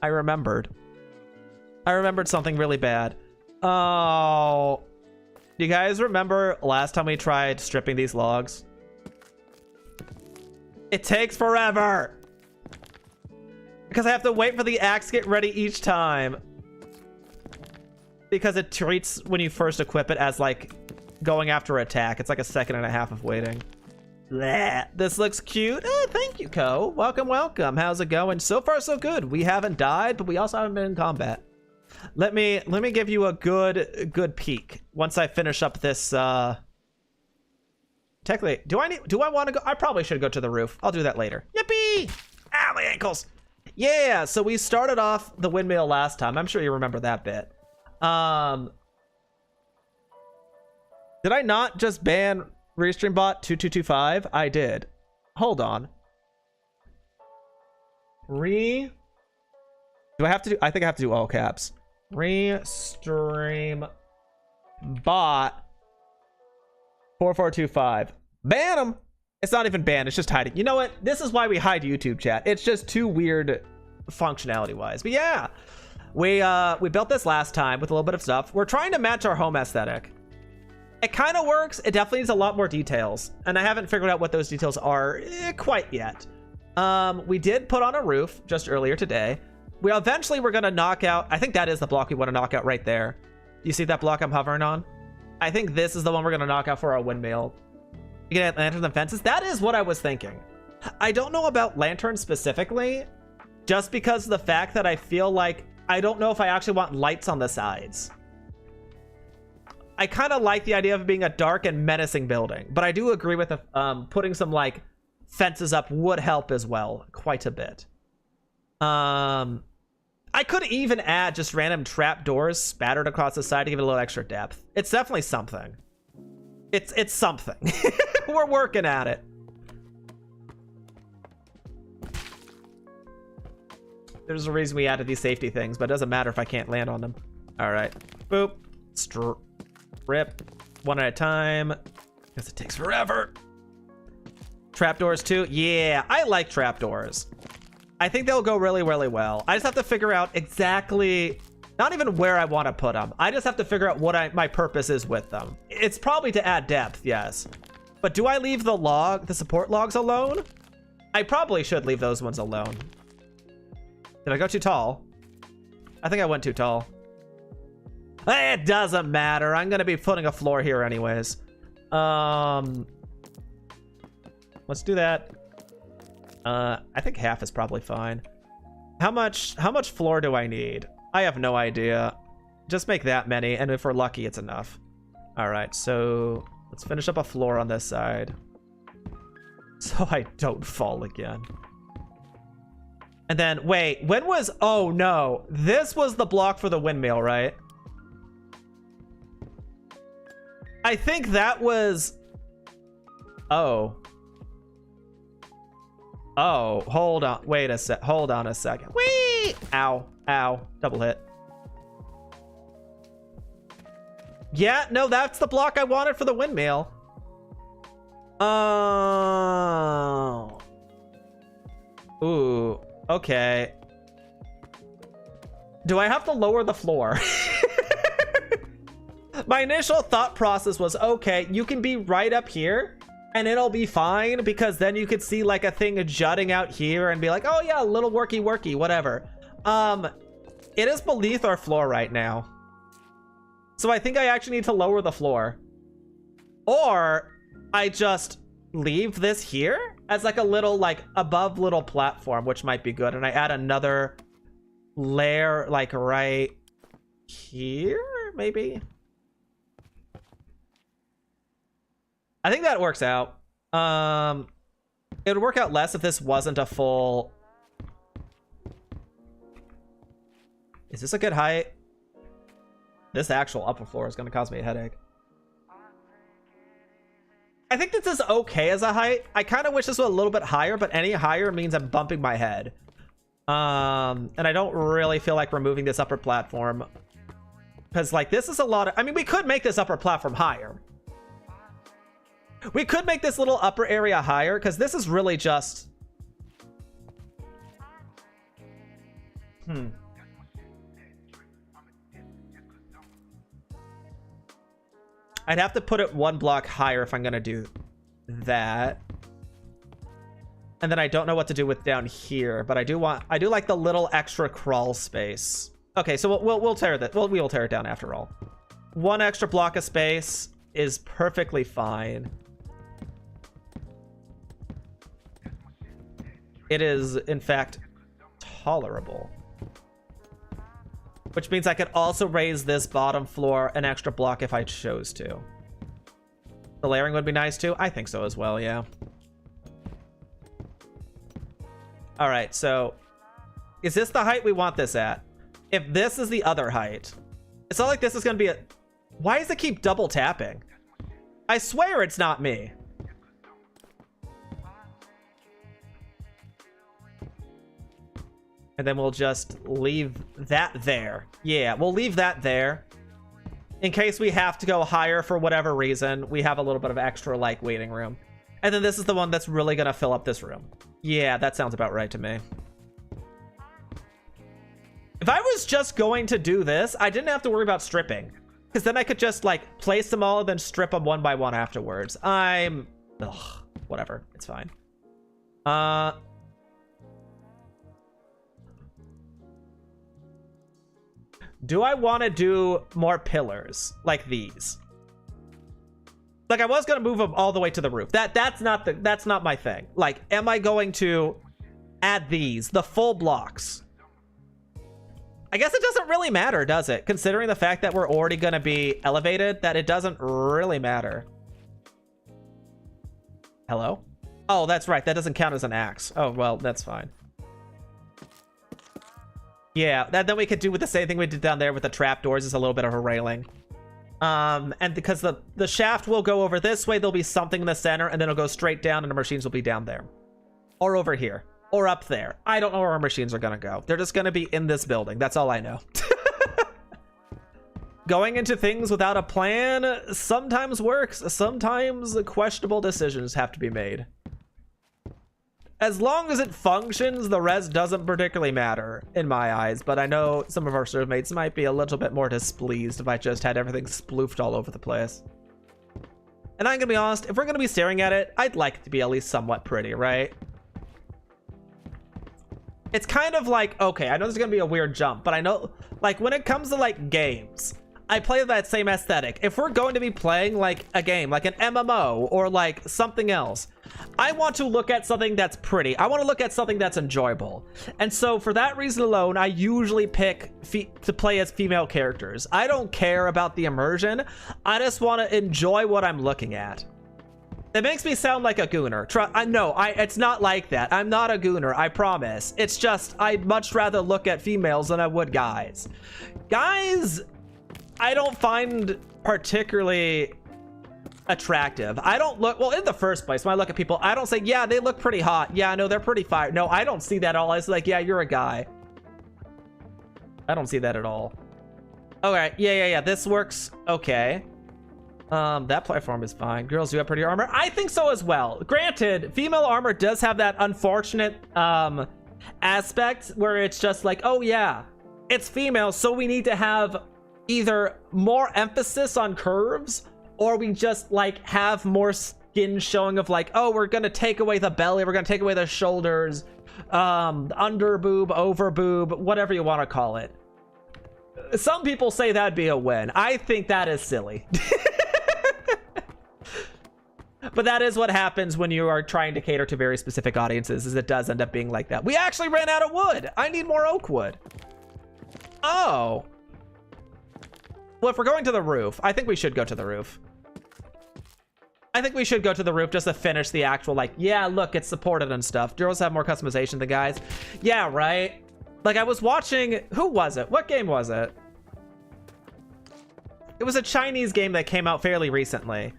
I remembered something really bad. Oh. Do you guys remember last time we tried stripping these logs? It takes forever! Because I have to wait for the axe to get ready each time. Because it treats when you first equip it as like going after attack. It's like a 1.5 seconds of waiting. Blech. This looks cute. Oh, thank you, Ko. Welcome, welcome. How's it going? So far, so good. We haven't died, but we also haven't been in combat. Let me give you a good peek once I finish up this. Technically, do I want to go? I probably should go to the roof. I'll do that later. Yippee! Ah, my ankles. Yeah. So we started off the windmill last time. I'm sure you remember that bit. Did I not just ban Restream bot 2225? I did. Hold on. Do I have to do... I think I have to do all caps. Restream bot 4425. Ban him. It's not even banned. It's just hiding. You know what? This is why we hide YouTube chat. It's just too weird functionality wise. But yeah. We built this last time with a little bit of stuff. We're trying to match our home aesthetic. It kind of works. It definitely needs a lot more details. And I haven't figured out what those details are quite yet. We did put on a roof just earlier today. We're gonna knock out, I think that is the block we want to knock out right there. You see that block I'm hovering on? I think this is the one we're gonna knock out for our windmill. You can add lanterns and fences. That is what I was thinking. I don't know about lanterns specifically, just because of the fact that I feel like I don't know if I actually want lights on the sides. I kind of like the idea of it being a dark and menacing building, but I do agree with putting some like fences up would help as well, quite a bit. I could even add just random trap doors spattered across the side to give it a little extra depth. It's definitely something. It's something. We're working at it. There's a reason we added these safety things, but it doesn't matter if I can't land on them. All right. Boop. Strip. One at a time. Because it takes forever. Trapdoors too? Yeah, I like trapdoors. I think they'll go really, really well. I just have to figure out exactly, not even where I want to put them. I just have to figure out what my purpose is with them. It's probably to add depth, yes. But do I leave the support logs alone? I probably should leave those ones alone. Did I go too tall? I think I went too tall. It doesn't matter. I'm going to be putting a floor here anyways. Let's do that. I think half is probably fine. How much floor do I need? I have no idea. Just make that many, and if we're lucky, it's enough. All right, so let's finish up a floor on this side. So I don't fall again. And then, wait, when was... Oh, no. This was the block for the windmill, right? I think that was... Oh. Oh, hold on. Wait a sec. Hold on a second. Whee! Ow. Ow. Double hit. Yeah, no, that's the block I wanted for the windmill. Oh. Ooh. Okay. Do I have to lower the floor? My initial thought process was, okay, you can be right up here and it'll be fine, because then you could see like a thing jutting out here and be like, oh yeah, a little worky, whatever. It is beneath our floor right now. So I think I actually need to lower the floor. Or I just leave this here as like a little like above little platform, which might be good. And I add another layer like right here, maybe. I think that works out. It would work out less if this wasn't a full... Is this a good height? This actual upper floor is going to cause me a headache. I think this is okay as a height. I kind of wish this was a little bit higher, but any higher means I'm bumping my head. And I don't really feel like removing this upper platform. Because, like, this is a lot of... I mean, we could make this upper platform higher. We could make this little upper area higher, because this is really just... I'd have to put it one block higher if I'm going to do that. And then I don't know what to do with down here, but I do like the little extra crawl space. Okay, so we'll tear that. Well, we'll tear it down after all. One extra block of space is perfectly fine. It is, in fact, tolerable. Which means I could also raise this bottom floor an extra block if I chose to. The layering would be nice too. I think so as well, yeah. All right, so is this the height we want this at? If this is the other height, it's not like this is going to be a... Why does it keep double tapping? I swear it's not me. And then we'll just leave that there. Yeah, we'll leave that there. In case we have to go higher for whatever reason, we have a little bit of extra, like, waiting room. And then this is the one that's really going to fill up this room. Yeah, that sounds about right to me. If I was just going to do this, I didn't have to worry about stripping. Because then I could just, like, place them all and then strip them one by one afterwards. Ugh, whatever. It's fine. Do I want to do more pillars like these? Like, I was going to move them all the way to the roof. That's not my thing. Like, am I going to add these, the full blocks? I guess it doesn't really matter, does it? Considering the fact that we're already going to be elevated, that it doesn't really matter. Hello? Oh, that's right. That doesn't count as an axe. Oh, well, that's fine. Yeah, then we could do with the same thing we did down there with the trapdoors, is a little bit of a railing. And because the shaft will go over this way, there'll be something in the center, and then it'll go straight down, and the machines will be down there. Or over here. Or up there. I don't know where our machines are gonna go. They're just gonna be in this building. That's all I know. Going into things without a plan sometimes works. Sometimes questionable decisions have to be made. As long as it functions, the rest doesn't particularly matter in my eyes, but I know some of our serve mates might be a little bit more displeased if I just had everything sploofed all over the place. And I'm gonna be honest, if we're gonna be staring at it, I'd like it to be at least somewhat pretty, right? It's kind of like, okay, I know this is gonna be a weird jump, but I know, like, when it comes to, like, games, I play that same aesthetic. If we're going to be playing, like, a game, like an MMO, or, like, something else, I want to look at something that's pretty. I want to look at something that's enjoyable. And so, for that reason alone, I usually pick to play as female characters. I don't care about the immersion. I just want to enjoy what I'm looking at. It makes me sound like a gooner. No, it's not like that. I'm not a gooner, I promise. It's just, I'd much rather look at females than I would guys. Guys, I don't find particularly attractive. I don't look, well, in the first place, when I look at people, I don't say, yeah, they look pretty hot. Yeah, no, they're pretty fire. No, I don't see that at all. It's like, yeah, you're a guy. I don't see that at all. Okay, yeah. This works okay. That platform is fine. Girls do have pretty armor. I think so as well. Granted, female armor does have that unfortunate aspect where it's just like, oh yeah, it's female, so we need to have either more emphasis on curves, or we just like have more skin showing of like, oh, we're gonna take away the belly, we're gonna take away the shoulders, under boob, over boob, whatever you want to call it. Some people say that'd be a win. I think that is silly. But that is what happens when you are trying to cater to very specific audiences, is it does end up being like that. We actually ran out of wood. I need more oak wood. Oh. Well, if we're going to the roof, I think we should go to the roof. I think we should go to the roof just to finish the actual, like, yeah, look, it's supported and stuff. Girls have more customization than guys. Yeah, right? Like, I was watching, who was it? What game was it? It was a Chinese game that came out fairly recently.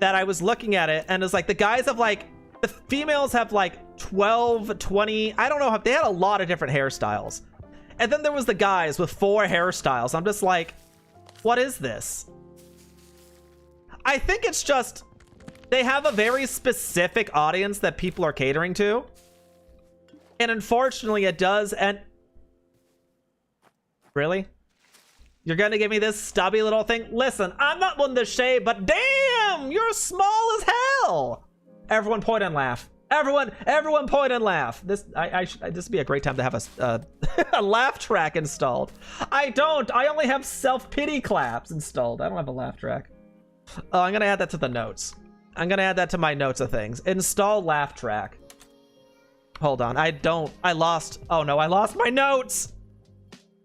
That I was looking at it, and it's like the guys have like, the females have like 12, 20, I don't know, they had a lot of different hairstyles. And then there was the guys with 4 hairstyles. I'm just like, what is this? I think it's just, they have a very specific audience that people are catering to. And unfortunately it does, and... Really? You're gonna give me this stubby little thing? Listen, I'm not one to shave, but damn, you're small as hell. Everyone point and laugh. Everyone point and laugh. This would be a great time to have a laugh track installed. I only have self-pity claps installed. I don't have a laugh track. Oh, I'm gonna add that to the notes. I'm gonna add that to my notes of things. Install laugh track. Hold on, I lost my notes.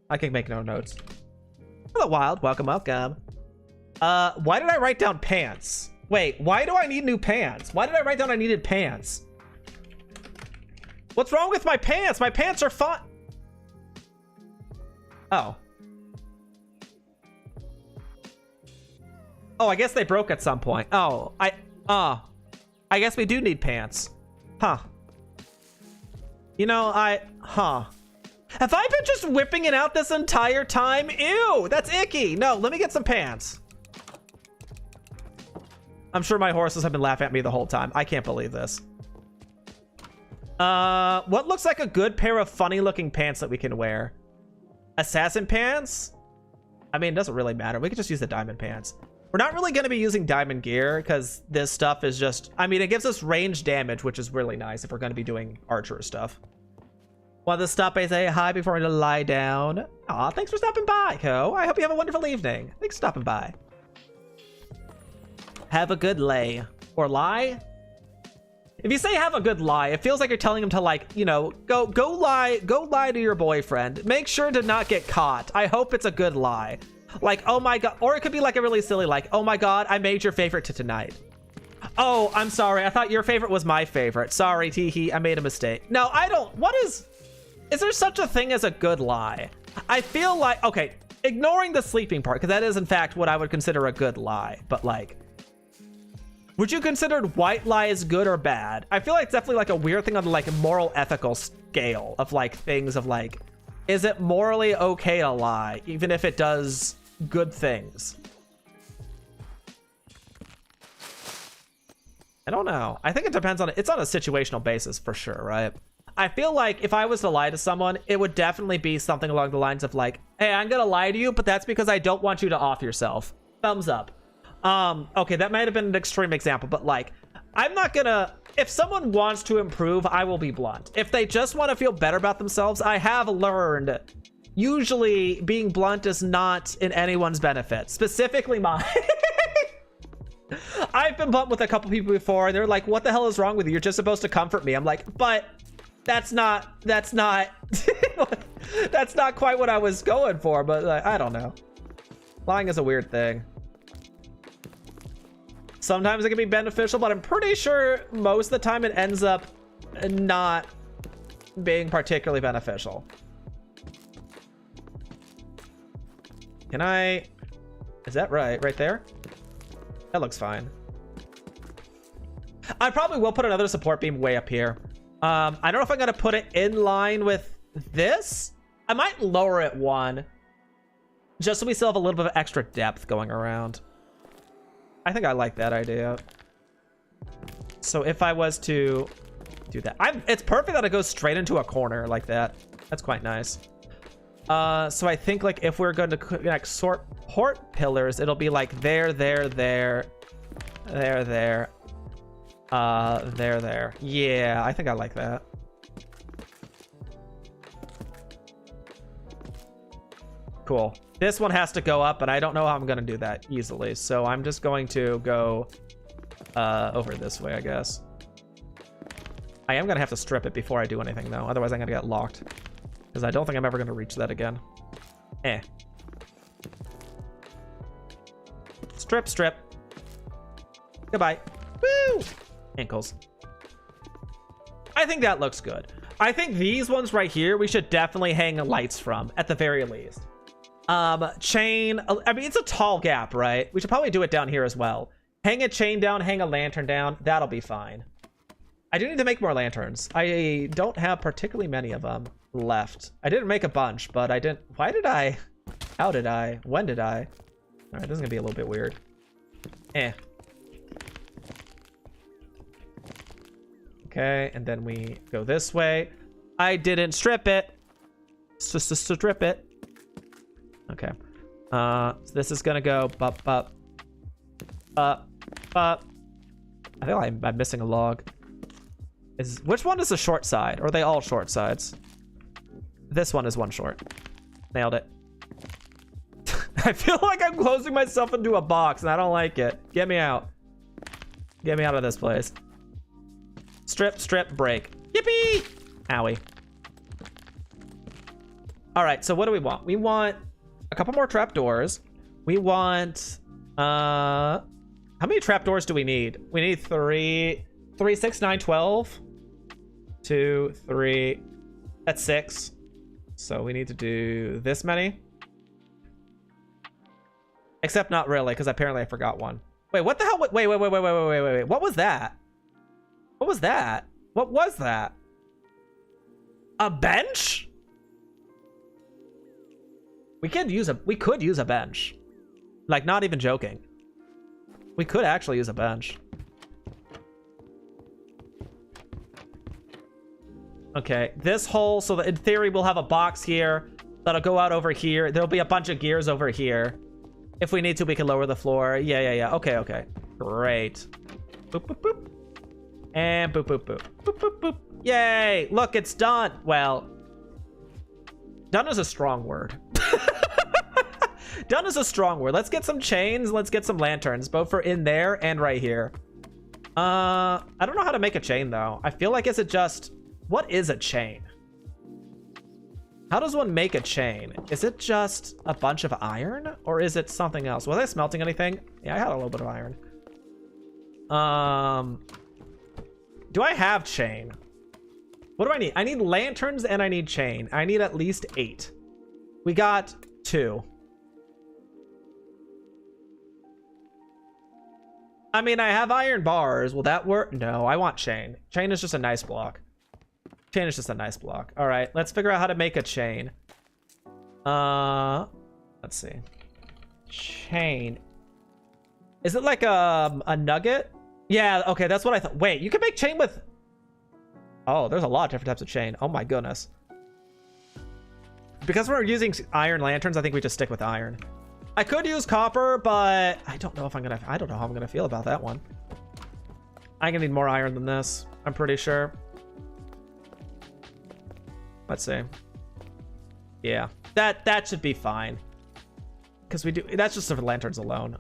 I can make no notes. Hello, Wild. Welcome. Why did I write down pants? Wait, why do I need new pants? Why did I write down I needed pants? What's wrong with my pants? My pants are fine. Oh. Oh, I guess they broke at some point. Oh, I guess we do need pants. Huh. You know, have I been just whipping it out this entire time? Ew, that's icky. No, let me get some pants. I'm sure my horses have been laughing at me the whole time. I can't believe this. What looks like a good pair of funny looking pants that we can wear? Assassin pants? I mean, it doesn't really matter. We could just use the diamond pants. We're not really going to be using diamond gear because this stuff is just, I mean, it gives us range damage, which is really nice if we're going to be doing archer stuff. Want to stop by say hi before I lie down? Aw, thanks for stopping by, Co. I hope you have a wonderful evening. Thanks for stopping by. Have a good lay. Or lie? If you say have a good lie, it feels like you're telling him to, like, you know, go lie to your boyfriend. Make sure to not get caught. I hope it's a good lie. Like, oh my god. Or it could be like a really silly, like, oh my god, I made your favorite to tonight. Oh, I'm sorry. I thought your favorite was my favorite. Sorry, teehee. I made a mistake. No, I don't. What is there such a thing as a good lie? I feel like, okay, ignoring the sleeping part, because that is in fact what I would consider a good lie. But like, would you consider white lies good or bad? I feel like it's definitely like a weird thing on the like moral ethical scale of like things of like, is it morally okay to lie, even if it does good things? I don't know. I think it depends on, it's on a situational basis for sure, right? I feel like if I was to lie to someone, it would definitely be something along the lines of like, hey, I'm gonna lie to you, but that's because I don't want you to off yourself. Thumbs up. Okay, that might have been an extreme example, but like, I'm not gonna, if someone wants to improve, I will be blunt. If they just want to feel better about themselves, I have learned usually being blunt is not in anyone's benefit, specifically mine. I've been blunt with a couple people before and they're like, what the hell is wrong with you? You're just supposed to comfort me. I'm like, but that's not that's not quite what I was going for, but like, I don't know. Lying is a weird thing. Sometimes it can be beneficial, but I'm pretty sure most of the time it ends up not being particularly beneficial. Can I, is that right there? That looks fine. I probably will put another support beam way up here. I don't know if I'm gonna put it in line with this. I might lower it one, just so we still have a little bit of extra depth going around. I think I like that idea. So if I was to do that, it's perfect that it goes straight into a corner like that. That's quite nice. So I think like if we're going to connect support pillars, it'll be like there. Yeah, I think I like that. Cool. This one has to go up, but I don't know how I'm gonna do that easily. So I'm just going to go over this way, I guess. I am gonna have to strip it before I do anything though. Otherwise I'm gonna get locked. Because I don't think I'm ever gonna reach that again. Strip. Goodbye. Woo! Ankles. I think that looks good. I think these ones right here, we should definitely hang lights from, at the very least. Chain, I mean, it's a tall gap, right? We should probably do it down here as well. Hang a chain down, hang a lantern down. That'll be fine. I do need to make more lanterns. I don't have particularly many of them left. I didn't make a bunch, but I didn't. Why did I? How did I? When did I? All right, this is gonna be a little bit weird. Okay, and then we go this way. I didn't strip it. Strip it. Okay. So this is gonna go up. I think I'm missing a log. Which one is the short side? Or are they all short sides? This one is one short. Nailed it. I feel like I'm closing myself into a box and I don't like it. Get me out. Get me out of this place. Strip, break. Yippee! Owie. All right, so what do we want? We want a couple more trapdoors. We want, how many trapdoors do we need? We need 3, 6, 9, 12. 2, 3, that's 6. So we need to do this many. Except not really, because apparently I forgot one. Wait, what the hell? Wait. What was that? What was that? What was that? A bench? We could use a bench. Like, not even joking. We could actually use a bench. Okay, this hole, so that in theory we'll have a box here that'll go out over here. There'll be a bunch of gears over here. If we need to, we can lower the floor. Yeah. Okay. Great. Boop, boop, boop. And boop, boop, boop. Boop, boop, boop. Yay! Look, it's done. Well, Done is a strong word. Done is a strong word. Let's get some chains. Let's get some lanterns, both for in there and right here. I don't know how to make a chain though. I feel like, is it just, what is a chain? How does one make a chain? Is it just a bunch of iron or is it something else? Was I smelting anything? Yeah, I had a little bit of iron. Do I have chain? What do I need? I need lanterns and I need chain. I need at least 8. We got 2. I mean, I have iron bars. Will that work? No, I want chain. Chain is just a nice block. Chain is just a nice block. All right, let's figure out how to make a chain. Let's see. Chain. Is it like a nugget? Yeah, okay, that's what I thought. Wait, you can make chain with... Oh, there's a lot of different types of chain. Oh my goodness. Because we're using iron lanterns, I think we just stick with iron. I could use copper, but I don't know if I don't know how I'm gonna feel about that one. I'm gonna need more iron than this, I'm pretty sure. Let's see. Yeah, that should be fine. Because that's just for lanterns alone.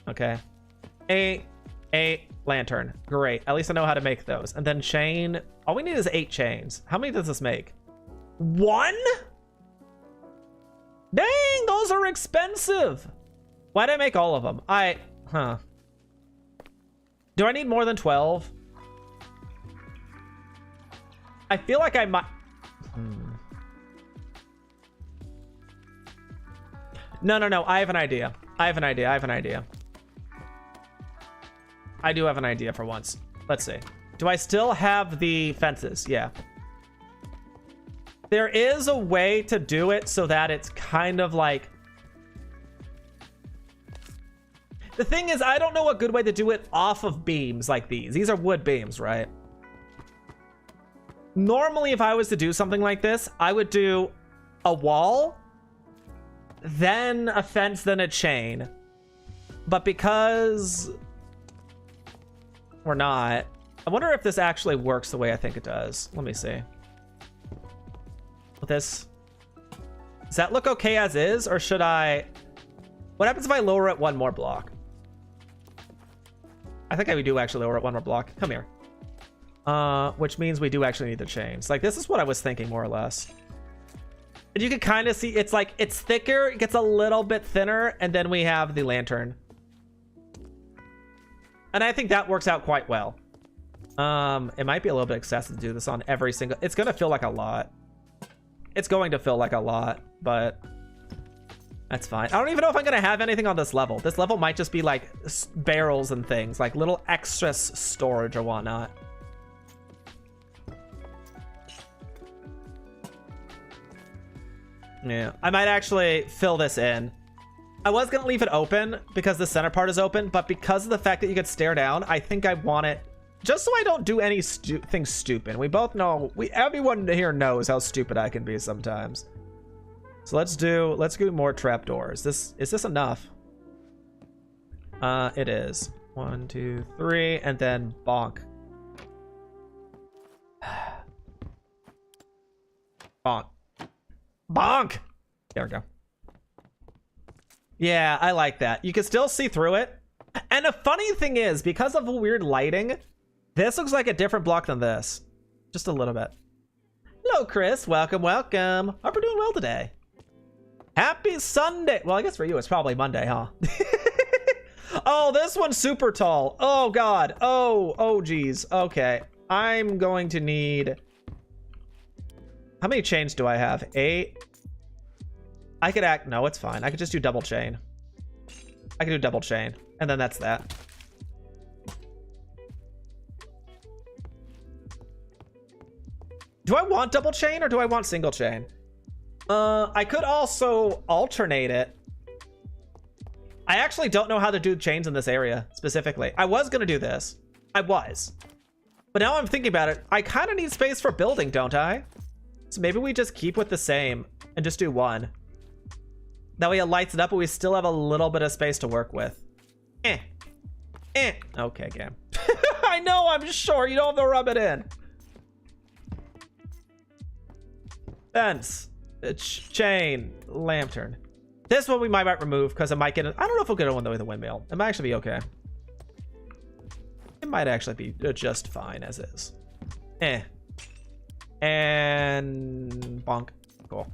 Okay. A lantern. Great. At least I know how to make those. And then chain. All we need is 8 chains. How many does this make? 1? Dang, those are expensive. Why did I make all of them? Do I need more than 12? I feel like I might... No. I have an idea. I do have an idea for once. Let's see. Do I still have the fences? Yeah. There is a way to do it so that it's kind of like... The thing is, I don't know a good way to do it off of beams like these. These are wood beams, right? Normally, if I was to do something like this, I would do a wall, then a fence, then a chain. But because we're not, I wonder if this actually works the way I think it does. Let me see. With this, does that look okay as is, or should I... What happens if I lower it 1 more block? I think I do actually lower it 1 more block. Come here. Which means we do actually need the chains. Like, this is what I was thinking, more or less. And you can kind of see, it's like, it's thicker, it gets a little bit thinner, and then we have the lantern. And I think that works out quite well. It might be a little bit excessive to do this on every single... It's going to feel like a lot. It's going to feel like a lot, but that's fine. I don't even know if I'm going to have anything on this level. This level might just be like barrels and things, like little extra storage or whatnot. Yeah, I might actually fill this in. I was going to leave it open because the center part is open, but because of the fact that you could stare down, I think I want it just so I don't do anything stupid. We both know, everyone here knows how stupid I can be sometimes. So let's do more trapdoors. Is this enough? It is. 1, 2, 3, and then bonk. Bonk. Bonk! There we go. Yeah, I like that. You can still see through it. And the funny thing is, because of the weird lighting, this looks like a different block than this. Just a little bit. Hello, Chris. Welcome, welcome. Hope you're doing well today. Happy Sunday. Well, I guess for you, it's probably Monday, huh? Oh, this one's super tall. Oh, God. Oh, geez. Okay. I'm going to need... How many chains do I have? 8. I could act... No, it's fine. I could just do double chain. I could do double chain. And then that's that. Do I want double chain or do I want single chain? I could also alternate it. I actually don't know how to do chains in this area specifically. I was going to do this. I was. But now I'm thinking about it. I kind of need space for building, don't I? So maybe we just keep with the same and just do 1. That way it lights it up, but we still have a little bit of space to work with. Okay, game. I know, I'm sure. You don't have to rub it in. Fence. Chain. Lantern. This one we might remove because it might get... I don't know if we'll get it on the way the windmill. It might actually be okay. It might actually be just fine as is. And... bonk. Cool.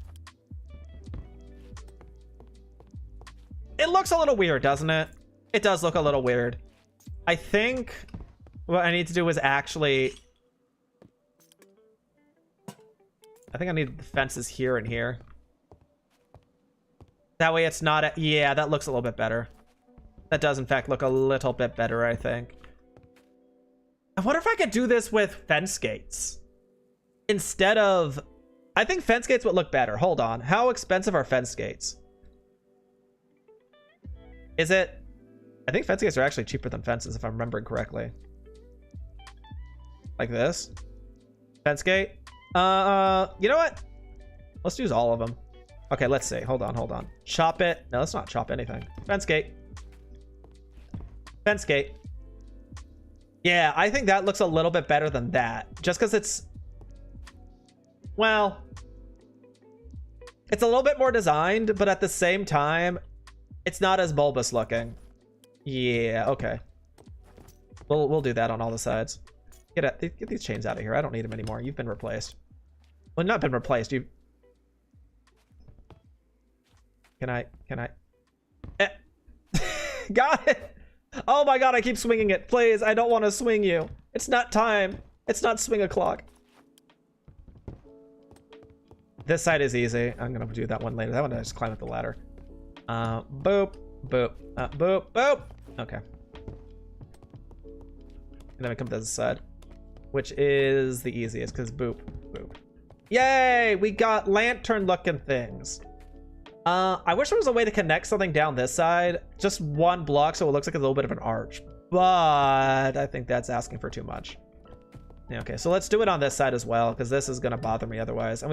It looks a little weird, doesn't it? It does look a little weird. I think what I need to do is actually... I think I need the fences here and here. That way it's not a... yeah, that looks a little bit better. That does, in fact, look a little bit better, I think. I wonder if I could do this with fence gates. Instead of... I think fence gates would look better. Hold on. How expensive are fence gates? Is it... I think fence gates are actually cheaper than fences, if I'm remembering correctly. Like this. Fence gate. You know what? Let's use all of them. Okay, let's see. Hold on. Chop it. No, let's not chop anything. Fence gate. Fence gate. Yeah, I think that looks a little bit better than that. Just because it's... well... it's a little bit more designed, but at the same time, it's not as bulbous looking. Yeah, okay. We'll do that on all the sides. Get these chains out of here. I don't need them anymore. You've been replaced. Well, not been replaced. You... Can I? Got it. Oh my god, I keep swinging it. Please, I don't want to swing you. It's not time. It's not swing o'clock. This side is easy. I'm gonna do that one later. That one I just climb up the ladder. Boop, boop, boop, boop. Okay. And then we come to this side, which is the easiest because boop, boop. Yay! We got lantern-looking things. I wish there was a way to connect something down this side. Just one block so it looks like a little bit of an arch. But I think that's asking for too much. Yeah, okay, so let's do it on this side as well, because this is going to bother me otherwise. And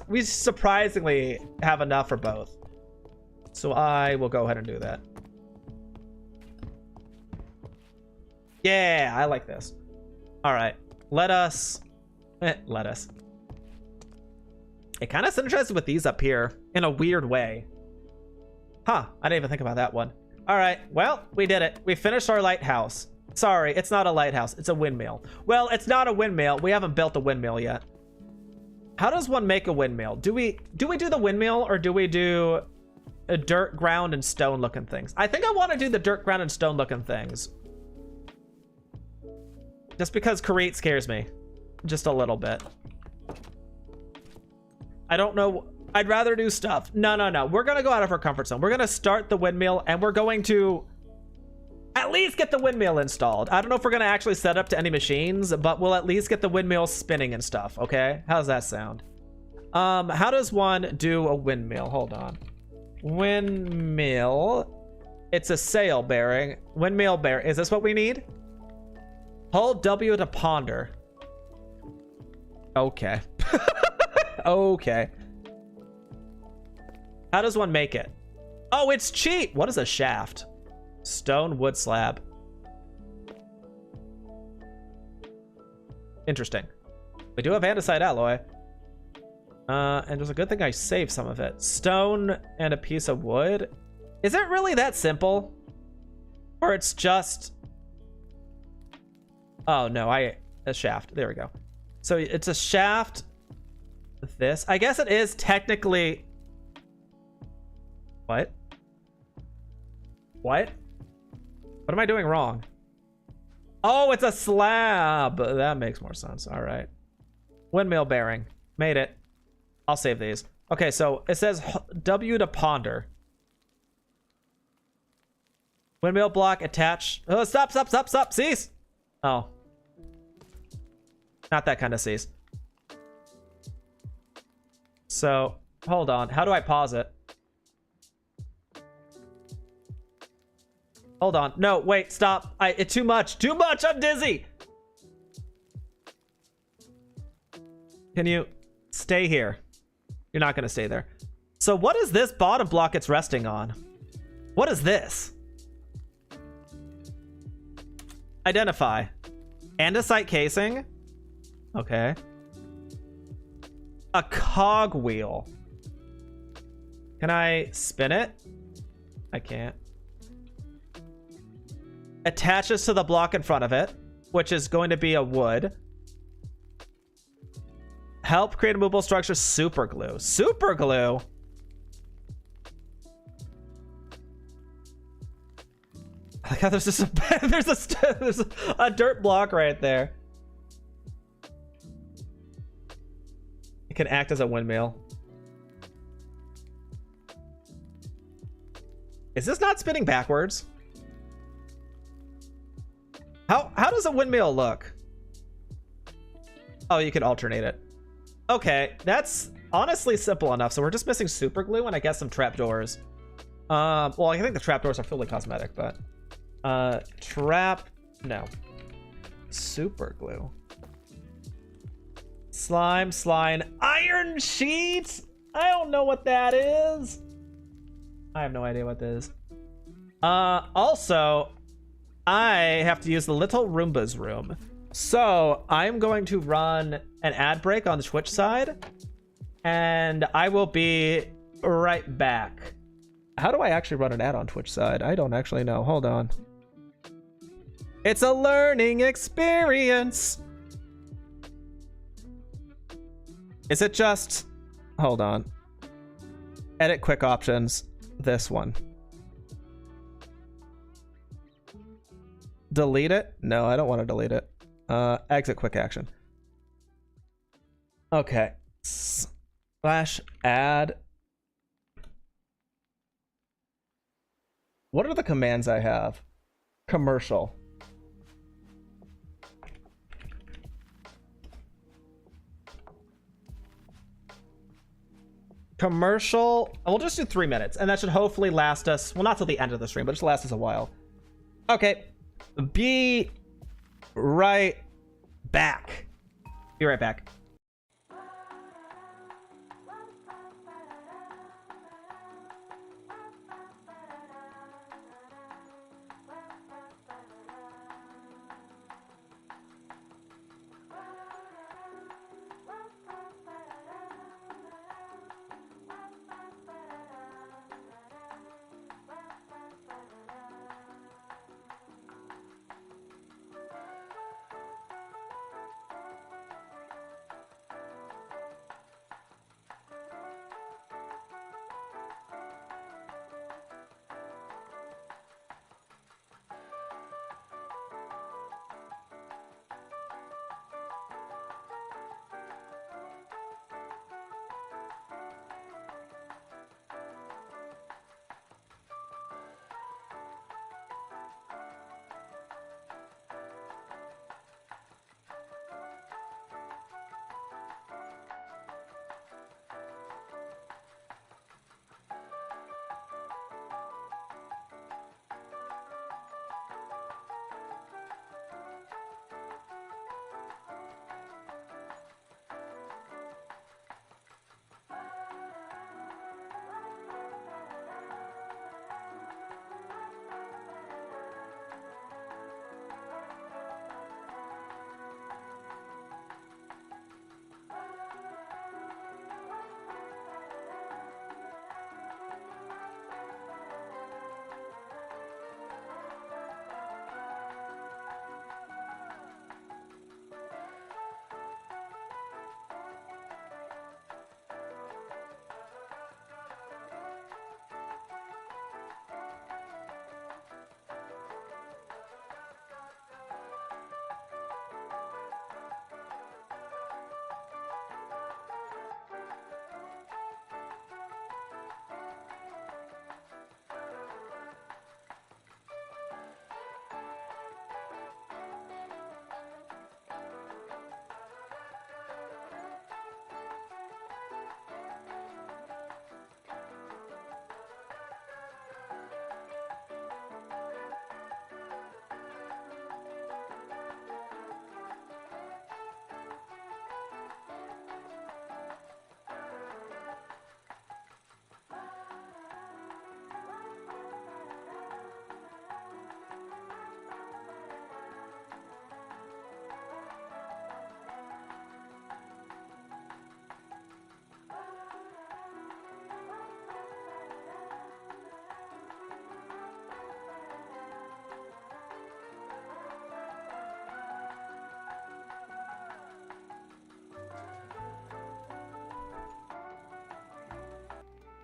we surprisingly have enough for both. So I will go ahead and do that. Yeah, I like this. All right, let us. It kind of synergizes with these up here in a weird way. Huh, I didn't even think about that one. All right, well, we did it. We finished our lighthouse. Sorry, it's not a lighthouse. It's a windmill. Well, it's not a windmill. We haven't built a windmill yet. How does one make a windmill? Do we do the windmill or do we do a dirt, ground, and stone looking things? I think I want to do the dirt, ground, and stone looking things. Just because Crete scares me. Just a little bit. I don't know. I'd rather do stuff. No. We're going to go out of our comfort zone. We're going to start the windmill and we're going to at least get the windmill installed. I don't know if we're going to actually set up to any machines, but we'll at least get the windmill spinning and stuff. Okay. How's that sound? How does one do a windmill? Hold on. Windmill. It's a sail bearing. Windmill bearing. Is this what we need? Hold W to ponder. Okay. Okay. How does one make it? Oh, it's cheap. What is a shaft? Stone, wood, slab. Interesting. We do have andesite alloy. And there's a good thing I saved some of it. Stone and a piece of wood. Is it really that simple? Or it's just... oh, no, a shaft. There we go. So it's a shaft with this. I guess it is technically... what? What? What am I doing wrong? Oh, it's a slab. That makes more sense. All right. Windmill bearing. Made it. I'll save these. Okay, so it says W to ponder. Windmill block attached. Oh, stop. Cease. Oh. Not that kind of cease. So, hold on. How do I pause it? Hold on. No, wait, stop. It's too much. Too much. I'm dizzy. Can you stay here? You're not going to stay there. So what is this bottom block it's resting on? What is this? Identify. Andesite casing. Okay. A cogwheel. Can I spin it? I can't. Attaches to the block in front of it, which is going to be a wood. Help create a movable structure. Super glue. Super glue. I like how there's just there's a dirt block right there. It can act as a windmill. Is this not spinning backwards? How does a windmill look? Oh, you can alternate it. Okay, that's honestly simple enough. So we're just missing super glue and I guess some trapdoors. Well, I think the trapdoors are fully cosmetic, but no. Super glue. Slime, iron sheet. I don't know what that is. I have no idea what this is. Also, I have to use the little Roomba's room. So I'm going to run an ad break on the Twitch side, and I will be right back. How do I actually run an ad on Twitch side? I don't actually know. Hold on. It's a learning experience. Is it just... Hold on. Edit quick options. This one. Delete it? No, I don't want to delete it. Exit quick action. Okay. Slash add. What are the commands I have? Commercial. Commercial. We'll just do 3 minutes, and that should hopefully last us, well, not till the end of the stream, but just last us a while. Okay. Be right back. Be right back.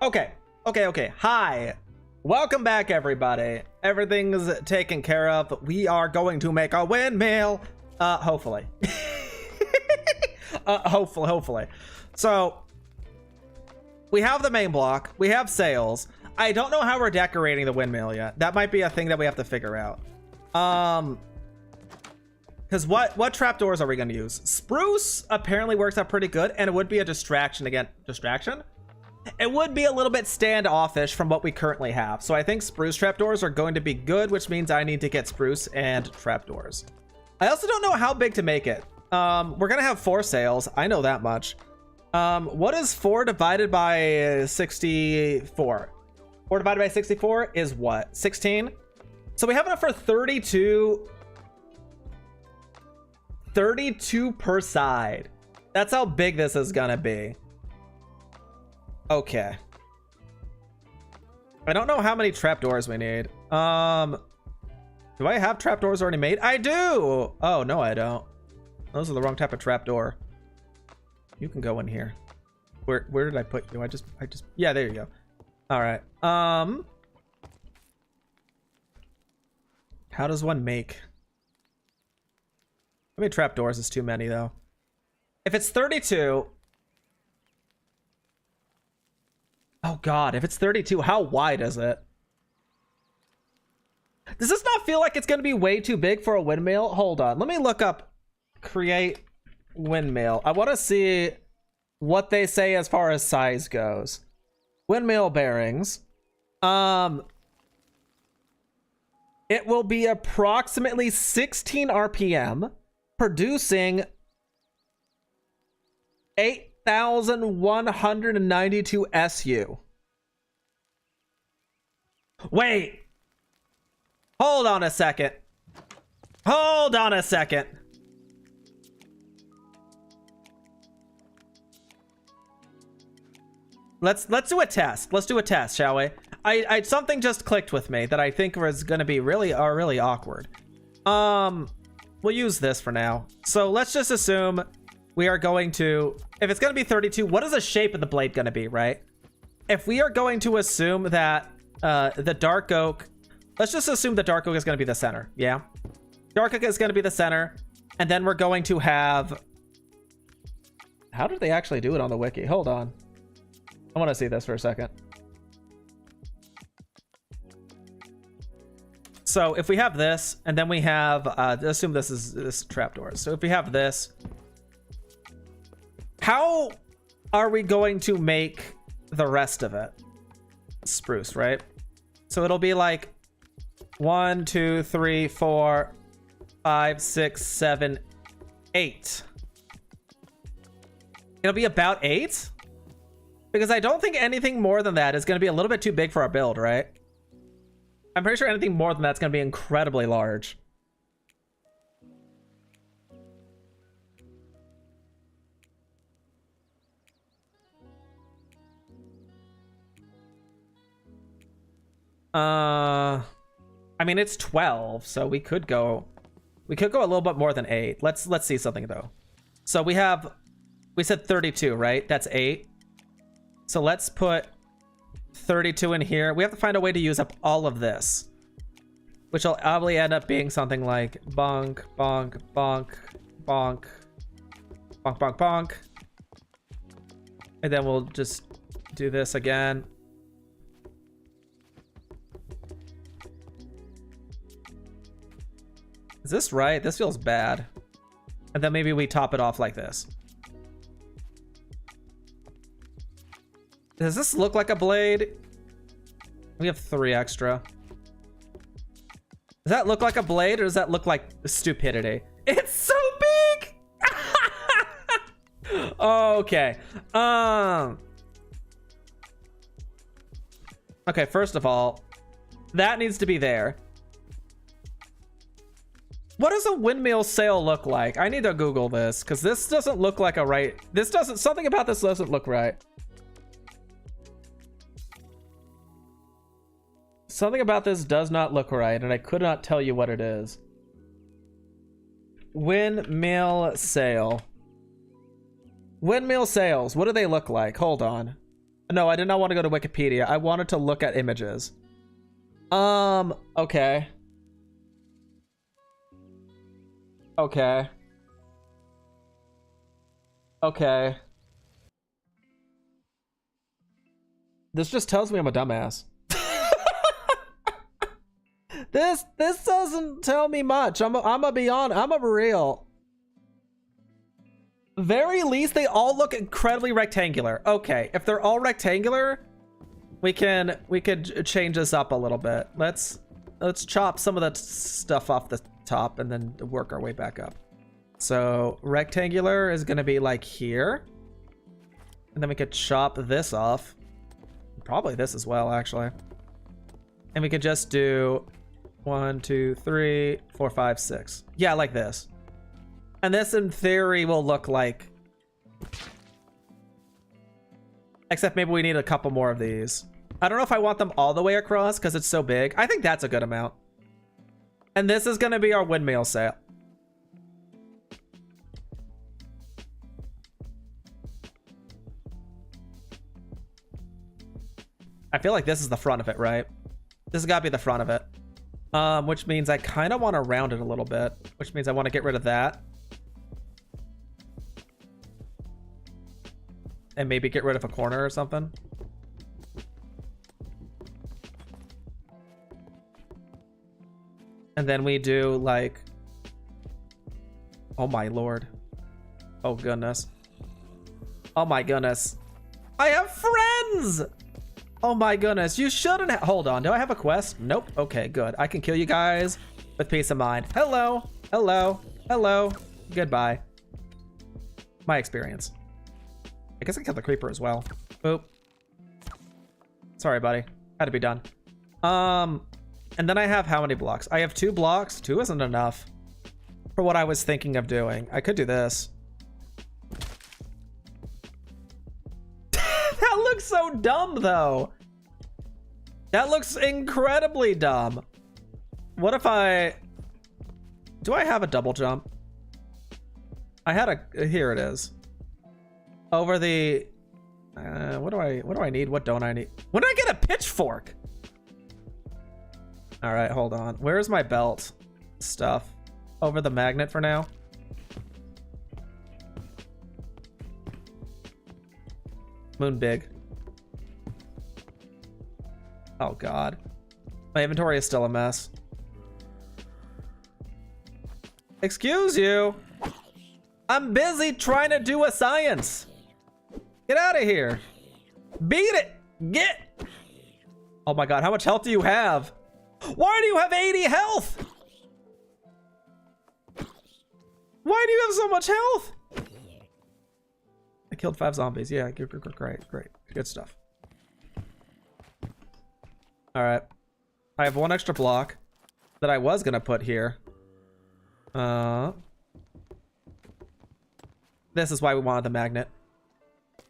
Okay. Hi. Welcome back, everybody. Everything's taken care of. We are going to make a windmill. Hopefully. Hopefully. So, we have the main block. We have sails. I don't know how we're decorating the windmill yet. That might be a thing that we have to figure out. Because what trapdoors are we going to use? Spruce apparently works out pretty good, and it would be a distraction again. Distraction? It would be a little bit standoffish from what we currently have. So I think spruce trapdoors are going to be good, which means I need to get spruce and trapdoors. I also don't know how big to make it. We're going to have 4 sails. I know that much. What is 4 divided by 64? 4 divided by 64 is what? 16? So we have enough for 32 per side. That's how big this is gonna be. Okay. I don't know how many trapdoors we need. Do I have trapdoors already made? I do! Oh, no, I don't. Those are the wrong type of trapdoor. You can go in here. Where did I put you? I just yeah, there you go. All right. How does one make? How many trapdoors is too many, though? If it's 32... Oh, God. If it's 32, how wide is it? Does this not feel like it's going to be way too big for a windmill? Hold on. Let me look up create windmill. I want to see what they say as far as size goes. Windmill bearings. It will be approximately 16 RPM, producing 8,192 SU. Wait. Hold on a second. Hold on a second. Let's do a test. Let's do a test, shall we? I something just clicked with me that I think was going to be really awkward. We'll use this for now. So let's just assume we are going to, if it's going to be 32, what is the shape of the blade going to be, right? If we are going to assume that the dark oak, let's just assume the dark oak is going to be the center. Yeah. Dark oak is going to be the center. And then we're going to have, how did they actually do it on the wiki? Hold on. I want to see this for a second. So if we have this, and then we have, assume this is this trapdoor. So if we have this, how are we going to make the rest of it? Spruce, right? So it'll be like 1, 2, 3, 4, 5, 6, 7, 8. It'll be about 8? Because I don't think anything more than that is going to be a little bit too big for our build, right? I'm pretty sure anything more than that's going to be incredibly large. I mean, it's 12, so we could go a little bit more than 8. Let's see something though. So we said 32, right? That's 8. So let's put 32 in here. We have to find a way to use up all of this, which will probably end up being something like bonk, bonk, bonk, bonk, bonk, bonk, bonk. And then we'll just do this again. Is this right? This feels bad. And then maybe we top it off like this. Does this look like a blade? We have 3 extra. Does that look like a blade or does that look like stupidity? It's so big! Okay. Okay, first of all, that needs to be there. What does a windmill sail look like? I need to Google this because this doesn't look like a right. Something about this doesn't look right. Something about this does not look right, and I could not tell you what it is. Windmill sail. Windmill sails. What do they look like? Hold on. No, I did not want to go to Wikipedia. I wanted to look at images. Okay. Okay. Okay. This just tells me I'm a dumbass. This doesn't tell me much. I'm a be honest. I'm a real. Very least, they all look incredibly rectangular. Okay, if they're all rectangular, we could change this up a little bit. Let's chop some of that stuff off the top and then work our way back up. So rectangular is gonna be like here, and then we could chop this off. Probably this as well, actually. And we could just do 1, 2, 3, 4, 5, 6. Yeah, like this. And this, in theory, will look like... Except maybe we need a couple more of these. I don't know if I want them all the way across because it's so big. I think that's a good amount. And this is going to be our windmill sail. I feel like this is the front of it, right? This has got to be the front of it. Which means I kind of want to round it a little bit. Which means I want to get rid of that. And maybe get rid of a corner or something. And then we do like... Oh my lord. Oh goodness. Oh my goodness. I have friends! Oh my goodness, you shouldn't hold on, do I have a quest? Nope. Okay, good. I can kill you guys with peace of mind. Hello, hello, hello, goodbye. My experience. I guess I killed the creeper as well. Boop. Sorry, buddy. Had to be done. And then I have how many blocks? I have 2 blocks. 2 isn't enough for what I was thinking of doing. I could do this. That looks so dumb, though. That looks incredibly dumb. What if I... Do I have a double jump? I had a... Here it is. Over the... What do I need? What don't I need? When did I get a pitchfork? All right, hold on. Where's my belt stuff? Over the magnet for now. Moon big. Oh god. My inventory is still a mess. Excuse you. I'm busy trying to do a science. Get out of here. Beat it. Get. Oh my god, how much health do you have? Why do you have 80 health? Why do you have so much health? I killed 5 zombies. Yeah, great. Good stuff. All right. I have 1 extra block that I was gonna put here. This is why we wanted the magnet.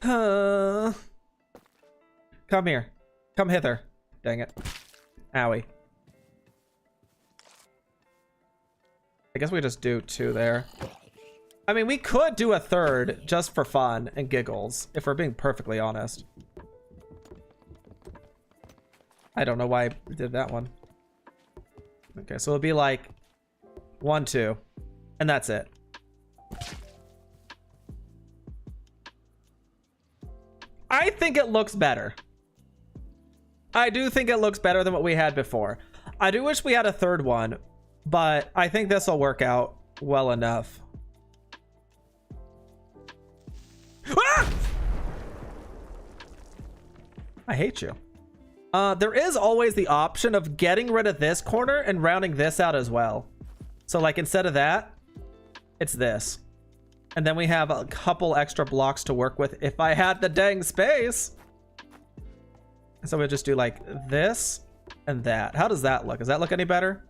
Come here. Come hither. Dang it. Owie. I guess we just do 2 there. I mean, we could do a 3rd just for fun and giggles, if we're being perfectly honest. I don't know why I did that one. Okay, so it'll be like 1, 2, and that's it. I think it looks better. I do think it looks better than what we had before. I do wish we had a 3rd one, but I think this will work out well enough. Ah! I hate you. There is always the option of getting rid of this corner and rounding this out as well. So like instead of that, it's this. And then we have a couple extra blocks to work with if I had the dang space. So we'll just do like this and that. How does that look? Does that look any better?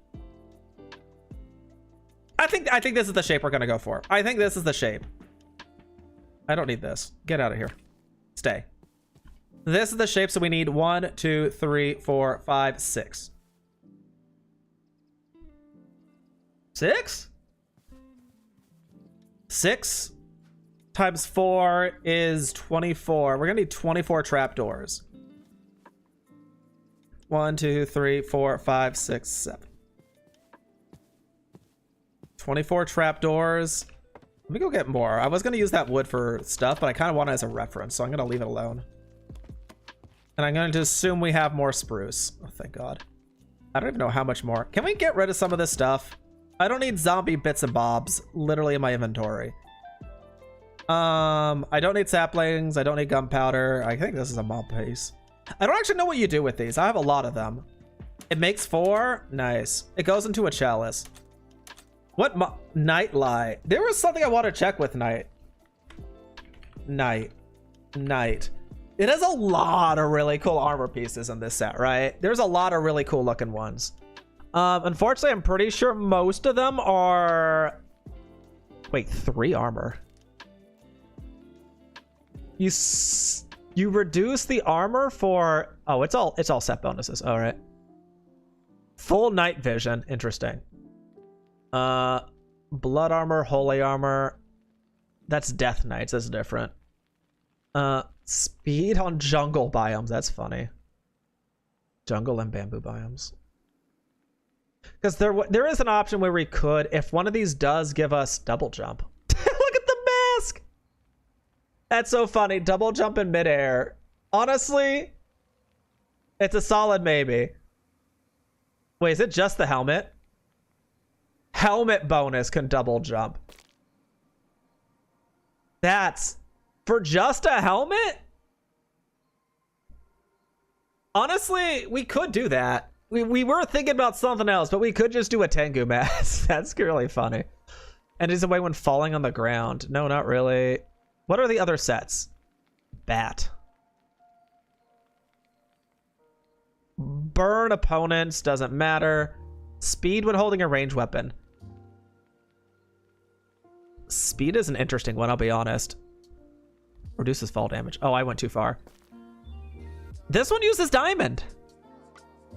I think this is the shape we're gonna go for. I think this is the shape. I don't need this. Get out of here. Stay. This is the shape, so we need 1, 2, 3, 4, 5, 6. 6? 6 times 4 is 24. We're gonna need 24 trapdoors. 1, 2, 3, 4, 5, 6, 7. 24 trapdoors. Let me go get more. I was gonna use that wood for stuff, but I kind of want it as a reference, so I'm gonna leave it alone. And I'm going to assume we have more spruce. Oh, thank God. I don't even know how much more. Can we get rid of some of this stuff? I don't need zombie bits and bobs literally in my inventory. I don't need saplings. I don't need gunpowder. I think this is a mob piece. I don't actually know what you do with these. I have a lot of them. It makes 4. Nice. It goes into a chalice. What night lie? There was something I want to check with night. Night. It has a lot of really cool armor pieces in this set, right? There's a lot of really cool looking ones. Unfortunately, I'm pretty sure most of them are... Wait, 3 armor. You reduce the armor for... Oh, it's all set bonuses. All right. Full night vision. Interesting. Blood armor, holy armor. That's death knights. That's different. Speed on jungle biomes. That's funny. Jungle and bamboo biomes. Because there is an option where we could, if one of these does give us double jump. Look at the mask. That's so funny. Double jump in midair. Honestly, it's a solid maybe. Wait, is it just the helmet? Helmet bonus can double jump. That's for just a helmet? Honestly, we could do that. We were thinking about something else, but we could just do a Tengu mask. That's really funny. And is a way when falling on the ground. No, not really. What are the other sets? Bat. Burn opponents, doesn't matter. Speed when holding a ranged weapon. Speed is an interesting one, I'll be honest. Reduces fall damage. Oh, I went too far. This one uses diamond.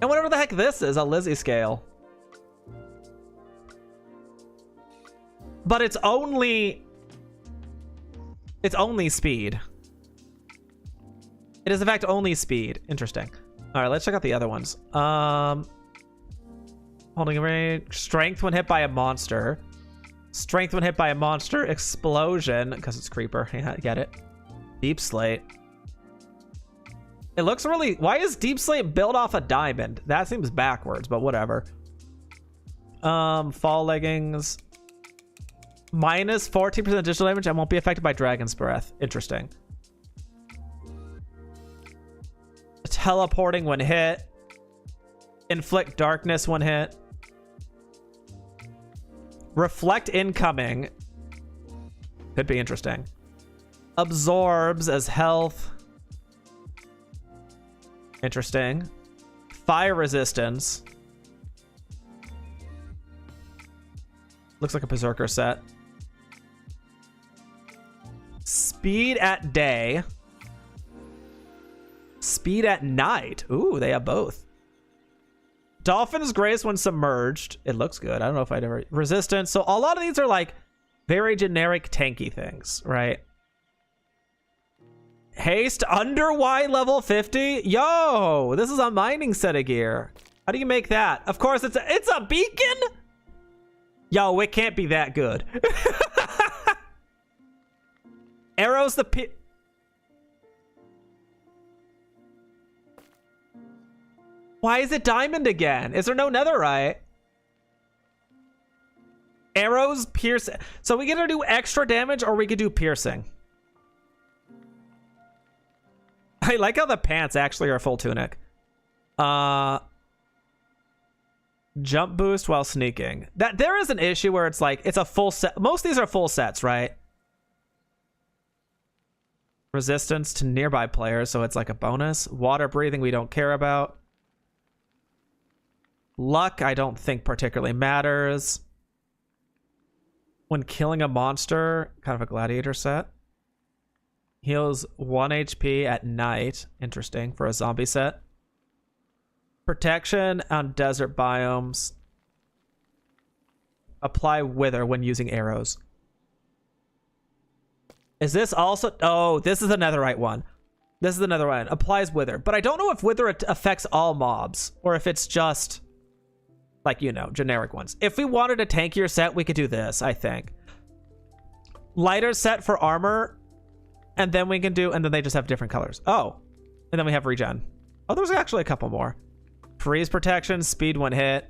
And whatever the heck this is, a Lizzie scale. But it's only speed. It is in fact only speed. Interesting. All right, let's check out the other ones. Holding a range. Strength when hit by a monster. Strength when hit by a monster. Explosion, because it's creeper. Yeah, get it. Deep slate. It looks really... Why is deep slate built off a diamond? That seems backwards, but whatever. Fall leggings. Minus 14% additional damage and won't be affected by dragon's breath. Interesting. Teleporting when hit. Inflict darkness when hit. Reflect incoming. Could be interesting. Absorbs as health. Interesting. Fire resistance. Looks like a berserker set. Speed at day. Speed at night. Ooh, they have both. Dolphin's grace when submerged. It looks good. I don't know if I'd ever... Resistance. So a lot of these are like very generic tanky things, right? Haste under Y level 50. Yo, this is a mining set of gear. How do you make that? Of course, it's a beacon. Yo, it can't be that good. Arrows the pit. Why is it diamond again? Is there no netherite? Arrows pierce. So we get to do extra damage or we could do piercing. I like how the pants actually are full tunic. Jump boost while sneaking. That there is an issue where it's like it's a full set. Most of these are full sets, right? Resistance to nearby players, so it's like a bonus. Water breathing we don't care about. Luck I don't think particularly matters. When killing a monster, kind of a gladiator set. Heals 1 HP at night. Interesting for a zombie set. Protection on desert biomes. Apply wither when using arrows. Is this also... Oh, this is the netherite one. This is the netherite one. Applies wither. But I don't know if wither affects all mobs, or if it's just, like, you know, generic ones. If we wanted a tankier set, we could do this, I think. Lighter set for armor, and then we can do... And then they just have different colors. Oh. And then we have regen. Oh, there's actually a couple more. Freeze protection, speed when hit.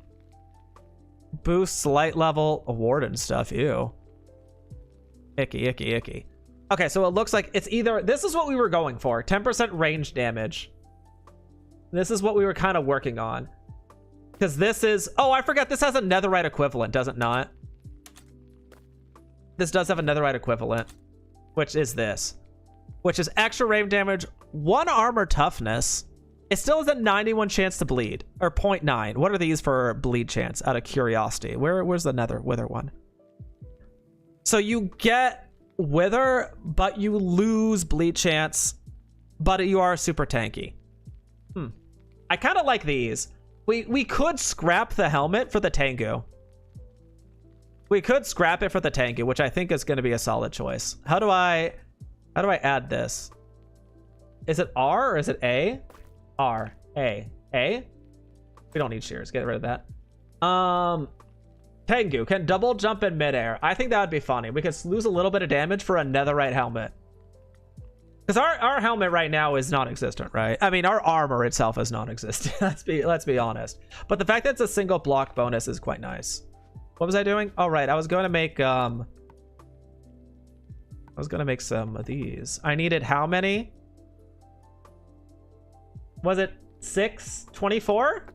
Boosts light level, award and stuff. Ew. Icky, icky, icky. Okay, so it looks like it's either... This is what we were going for. 10% range damage. This is what we were kind of working on. Because this is... Oh, I forgot. This has a netherite equivalent, does it not? This does have a netherite equivalent. Which is this. Which is extra range damage, 1 armor toughness. It still has a 91 chance to bleed. Or 0.9. What are these for bleed chance? Out of curiosity. Where's the wither one? So you get wither, but you lose bleed chance. But you are super tanky. I kind of like these. We could scrap the helmet for the Tengu. We could scrap it for the Tengu, which I think is going to be a solid choice. How do I add this? Is it R or is it A? R. A. A? We don't need shears. Get rid of that. Tengu can double jump in midair. I think that would be funny. We could lose a little bit of damage for a netherite helmet. Because our helmet right now is non-existent, right? I mean, our armor itself is non-existent. let's be honest. But the fact that it's a single block bonus is quite nice. What was I doing? Oh, right. I was going to make some of these. I needed how many? Was it 6? 24?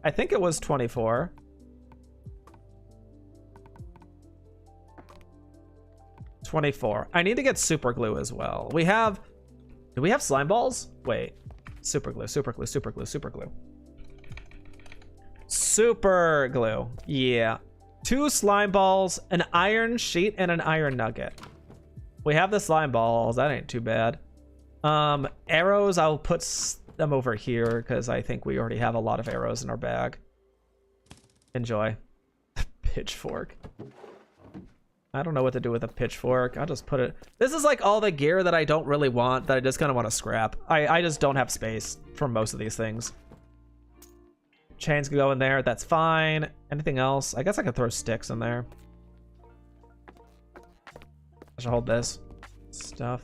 I think it was 24. I need to get super glue as well. Do we have slime balls? Wait. Super glue. Super glue. Yeah. 2 slime balls, an iron sheet, and an iron nugget. We have the slime balls. That ain't too bad. Arrows, I'll put them over here because I think we already have a lot of arrows in our bag. Enjoy. Pitchfork. I don't know what to do with a pitchfork. I'll just put it... This is like all the gear that I don't really want, that I just kind of want to scrap. I just don't have space for most of these things. Chains can go in there. That's fine. Anything else? I guess I could throw sticks in there. I should hold this stuff.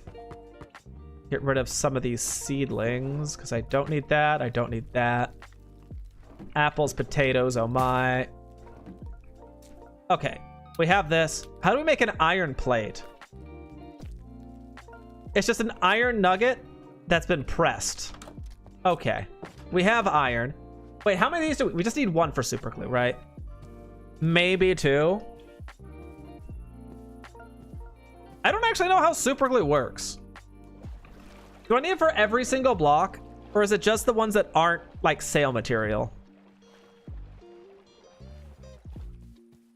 Get rid of some of these seedlings because I don't need that. I don't need that. Apples, potatoes, oh my. Okay, we have this. How do we make an iron plate? It's just an iron nugget that's been pressed. Okay, we have iron. Wait, how many of these do we just need 1 for super glue, right? Maybe 2. I don't actually know how super glue works. Do I need it for every single block? Or is it just the ones that aren't like sale material?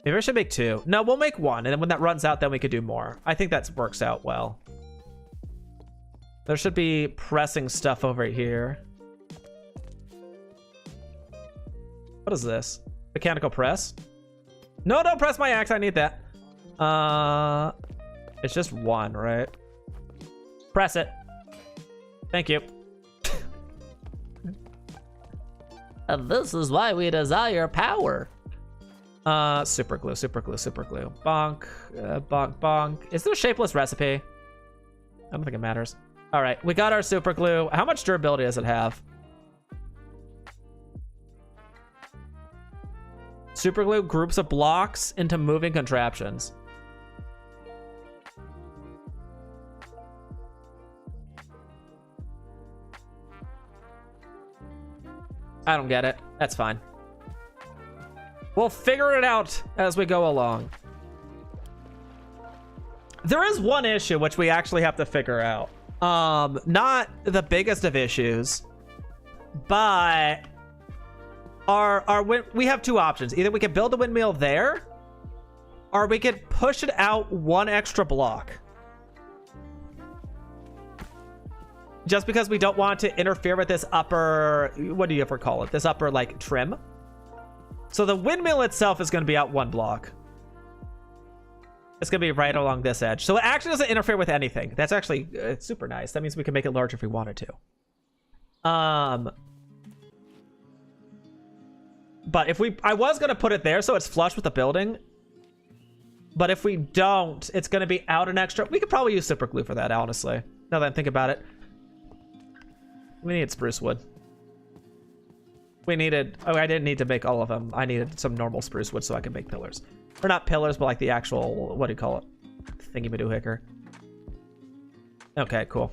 Maybe I should make 2. No, we'll make 1. And then when that runs out, then we could do more. I think that works out well. There should be pressing stuff over here. What is this? Mechanical press? No, don't press my axe. I need that. It's just 1, right? Press it. Thank you. And this is why we desire power. Super glue. Bonk. Bonk, bonk. Is there a shapeless recipe? I don't think it matters. All right, we got our super glue. How much durability does it have? Super glue groups of blocks into moving contraptions. I don't get it. That's fine. We'll figure it out as we go along. There is one issue which we actually have to figure out. Not the biggest of issues, but we have 2 options. Either we could build a windmill there, or we could push it out 1 extra block. Just because we don't want to interfere with this upper, what do you ever call it? This upper, like, trim. So the windmill itself is going to be out 1 block. It's gonna be right along this edge. So it actually doesn't interfere with anything. That's actually it's super nice. That means we can make it larger if we wanted to. But if I was gonna put it there so it's flush with the building. But if we don't, it's gonna be out an extra. We could probably use super glue for that, honestly. Now that I think about it. We need spruce wood. We needed, oh, I didn't need to make all of them. I needed some normal spruce wood so I could make pillars. Or not pillars, but like the actual, what do you call it? Thingy-madoohicker. Okay, cool.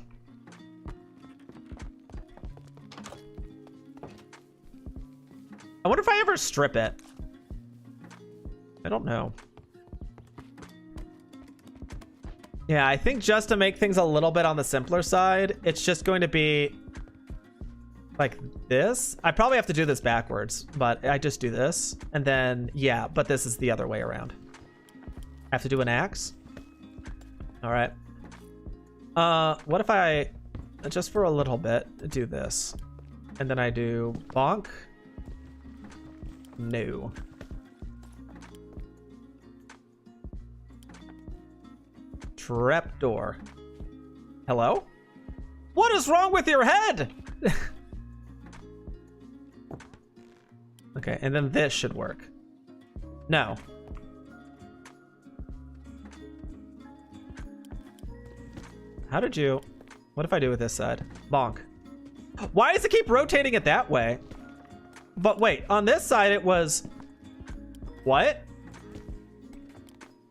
I wonder if I ever strip it. I don't know. Yeah, I think just to make things a little bit on the simpler side, it's just going to be like this. I probably have to do this backwards, but I just do this. And then, yeah, but this is the other way around. I have to do an axe. All right. What if I, just for a little bit, do this? And then I do bonk. No. Trapdoor. Hello? What is wrong with your head? Okay, and then this should work. No. How did you... What if I do with this side? Bonk. Why does it keep rotating it that way? But wait, on this side it was... What?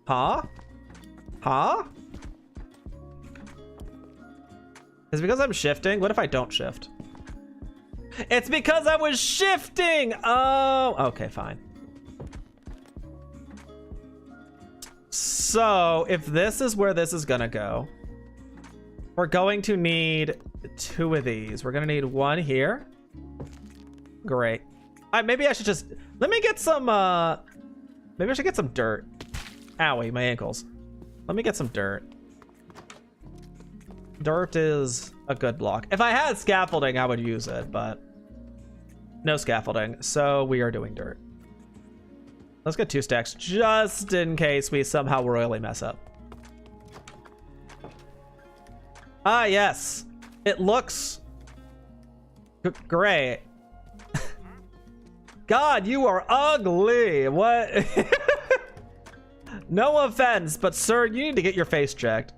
Huh? Huh? Is it because I'm shifting? What if I don't shift? It's because I was shifting! Oh, okay, fine. So, if this is where this is gonna go, we're going to need 2 of these. We're gonna need 1 here. Great. Maybe I should just... Let me get some, maybe I should get some dirt. Owie, my ankles. Let me get some dirt. Dirt is a good block. If I had scaffolding, I would use it, but no scaffolding, so we are doing dirt. Let's get 2 stacks just in case we somehow royally mess up. Ah, yes. It looks great. God, you are ugly. What? No offense, but sir, you need to get your face checked.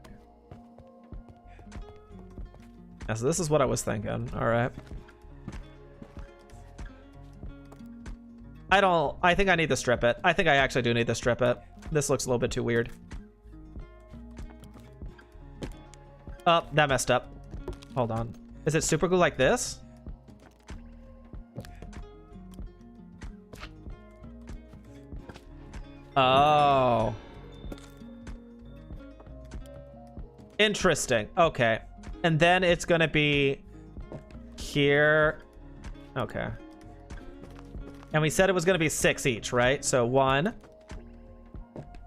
Yeah, so this is what I was thinking. All right. I think I need to strip it. I think I actually do need to strip it. This looks a little bit too weird. Oh, that messed up. Hold on. Is it super glue like this? Oh. Interesting. Okay. And then it's gonna be here. Okay. And we said it was gonna be 6 each, right? So 1,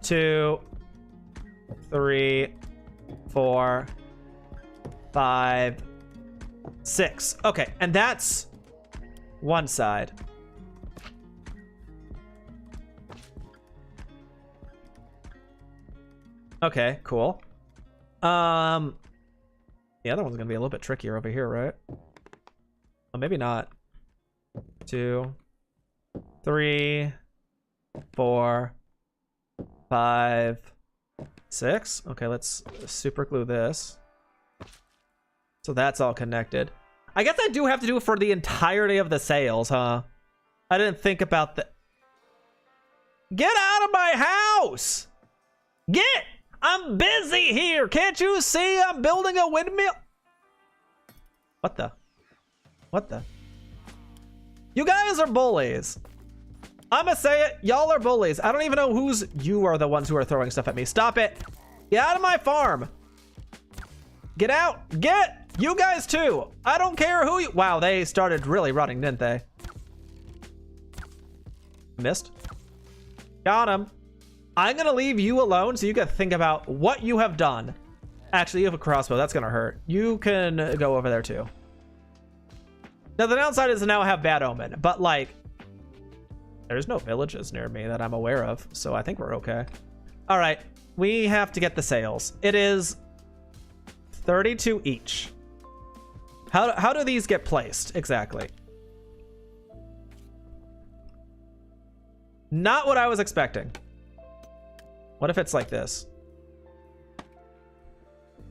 2, 3, 4, 5, 6. Okay, and that's one side. Okay, cool. The other one's gonna be a little bit trickier over here, right? Well, maybe not. 2, 3, 4, 5, 6. Okay, let's super glue this. So that's all connected. I guess I do have to do it for the entirety of the sails, huh? I didn't think about that. Get out of my house! Get! I'm busy here! Can't you see I'm building a windmill? What the? What the? You guys are bullies. I'ma say it. Y'all are bullies. I don't even know who's... You are the ones who are throwing stuff at me. Stop it. Get out of my farm. Get out. Get! You guys too. I don't care who you... Wow, they started really running, didn't they? Missed. Got him. I'm gonna leave you alone so you can think about what you have done. Actually, you have a crossbow. That's gonna hurt. You can go over there too. Now, the downside is to now have bad omen, but like, there's no villages near me that I'm aware of, so I think we're okay. All right, we have to get the sails. It is 32 each. How do these get placed exactly? Not what I was expecting. What if it's like this?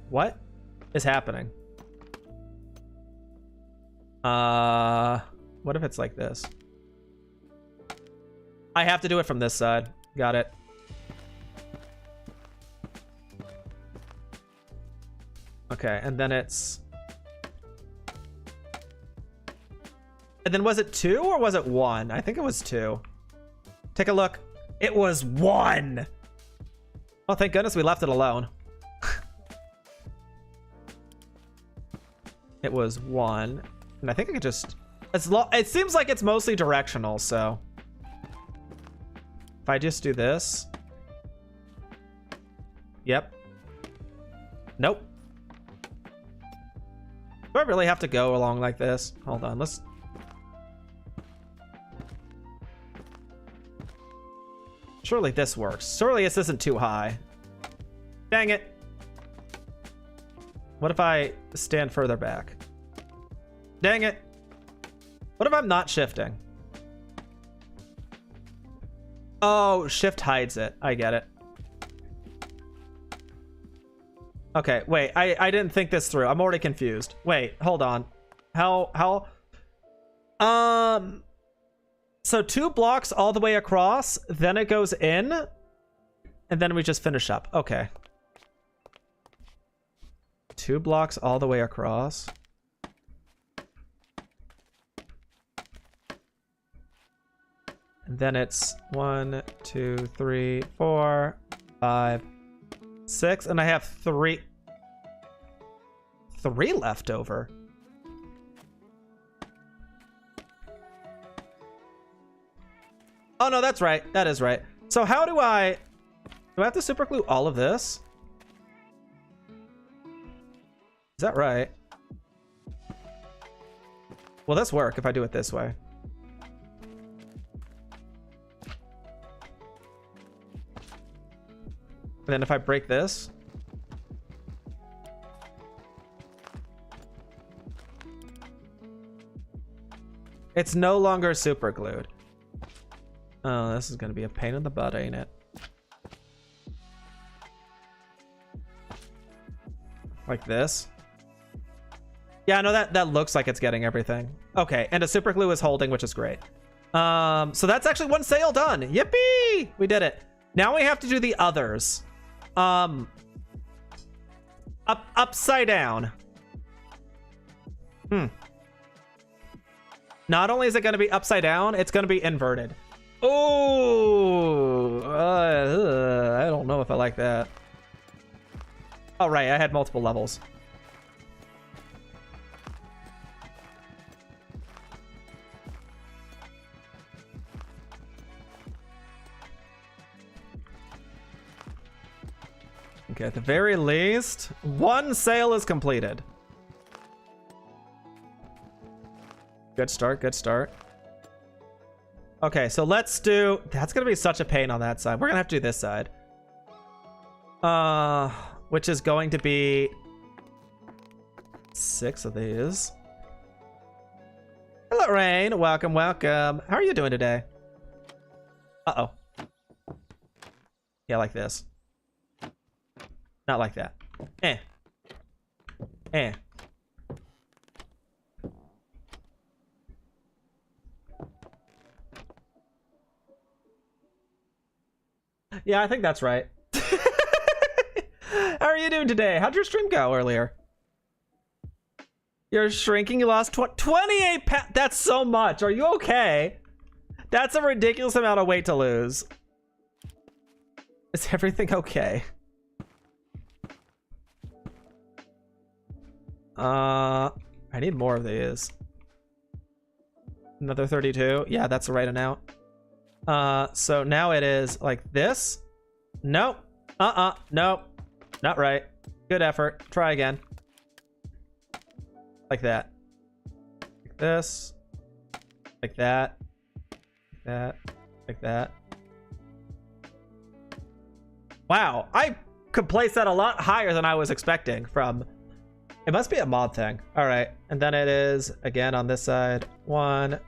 What is happening? What if it's like this? I have to do it from this side. Got it. Okay, and then it's... And then was it 2 or was it 1? I think it was 2. Take a look. It was 1! Oh, thank goodness we left it alone. It was 1. And I think I could just... It seems like it's mostly directional, so... If I just do this... Yep. Nope. Do I really have to go along like this? Hold on, let's... Surely this works. Surely this isn't too high. Dang it. What if I stand further back? Dang it. What if I'm not shifting? Oh, shift hides it. I get it. Okay, wait. I didn't think this through. I'm already confused. Wait, hold on. How? So 2 blocks all the way across, then it goes in, and then we just finish up. Okay. 2 blocks all the way across. And then it's 1, 2, 3, 4, 5, 6, and I have 3 left over. Oh no, that's right. That is right. So how do I have to super glue all of this? Is that right? Will this work if I do it this way? And then if I break this? It's no longer super glued. Oh, this is gonna be a pain in the butt, ain't it? Like this? Yeah, no, that looks like it's getting everything. Okay, and a super glue is holding, which is great. So that's actually 1 sail done. Yippee! We did it. Now we have to do the others. Upside down. Not only is it gonna be upside down, it's gonna be inverted. Oh, I don't know if I like that. Oh, right, I had multiple levels. Okay, at the very least, 1 sail is completed. Good start, good start. Okay, so let's do... That's going to be such a pain on that side. We're going to have to do this side. Which is going to be 6 of these. Hello, Rain. Welcome, welcome. How are you doing today? Uh-oh. Yeah, like this. Not like that. Eh. Eh. Yeah, I think that's right. How are you doing today? How'd your stream go earlier? You're shrinking. You lost 28 pounds. That's so much. Are you okay? That's a ridiculous amount of weight to lose. Is everything okay? I need more of these. Another 32. Yeah, that's the right amount. So now it is like this. Nope. Nope. Not right. Good effort. Try again. Like that. Like this. Like that. Like that. Like that. Wow, I could place that a lot higher than I was expecting from... It must be a mod thing. All right, and then it is, again, on this side. 1,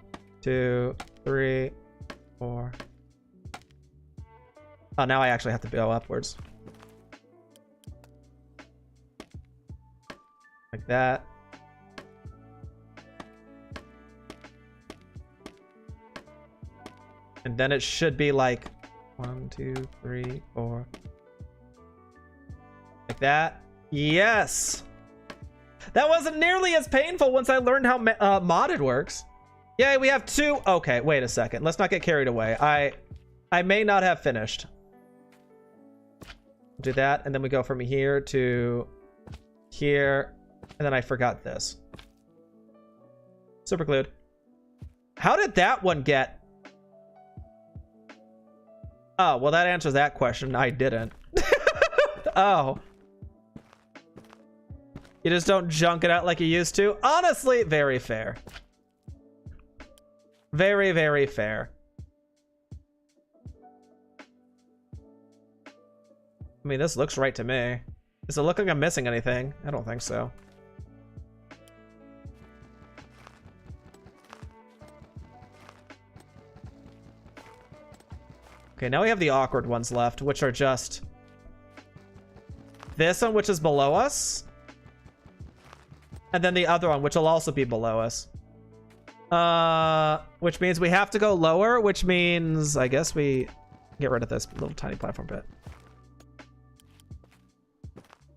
2, 3, 4. Oh, now I actually have to go upwards. Like that. And then it should be like 1, 2, 3, 4. Like that. Yes! That wasn't nearly as painful once I learned how modded works. Yay, we have 2. Okay, wait a second. Let's not get carried away. I may not have finished. Do that, and then we go from here to here, and then I forgot this. Super glued. How did that one get? Oh, well, that answers that question. I didn't. Oh. You just don't junk it out like you used to? Honestly, very fair. Very, very fair. I mean, this looks right to me. Does it look like I'm missing anything? I don't think so. Okay, now we have the awkward ones left, which are just this one, which is below us, and then the other one, which will also be below us. Which means we have to go lower, which means I guess we get rid of this little tiny platform bit.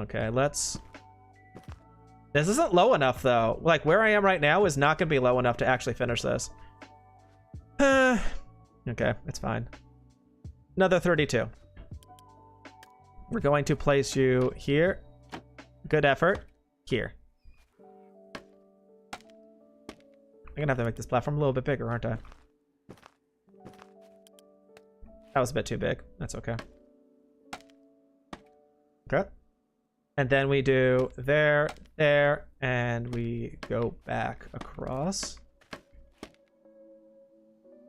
Okay, let's... This isn't low enough, though. Like, where I am right now is not going to be low enough to actually finish this. Okay, it's fine. Another 32. We're going to place you here. Good effort. Here. I'm going to have to make this platform a little bit bigger, aren't I? That was a bit too big. That's okay. Okay. And then we do there, there, and we go back across.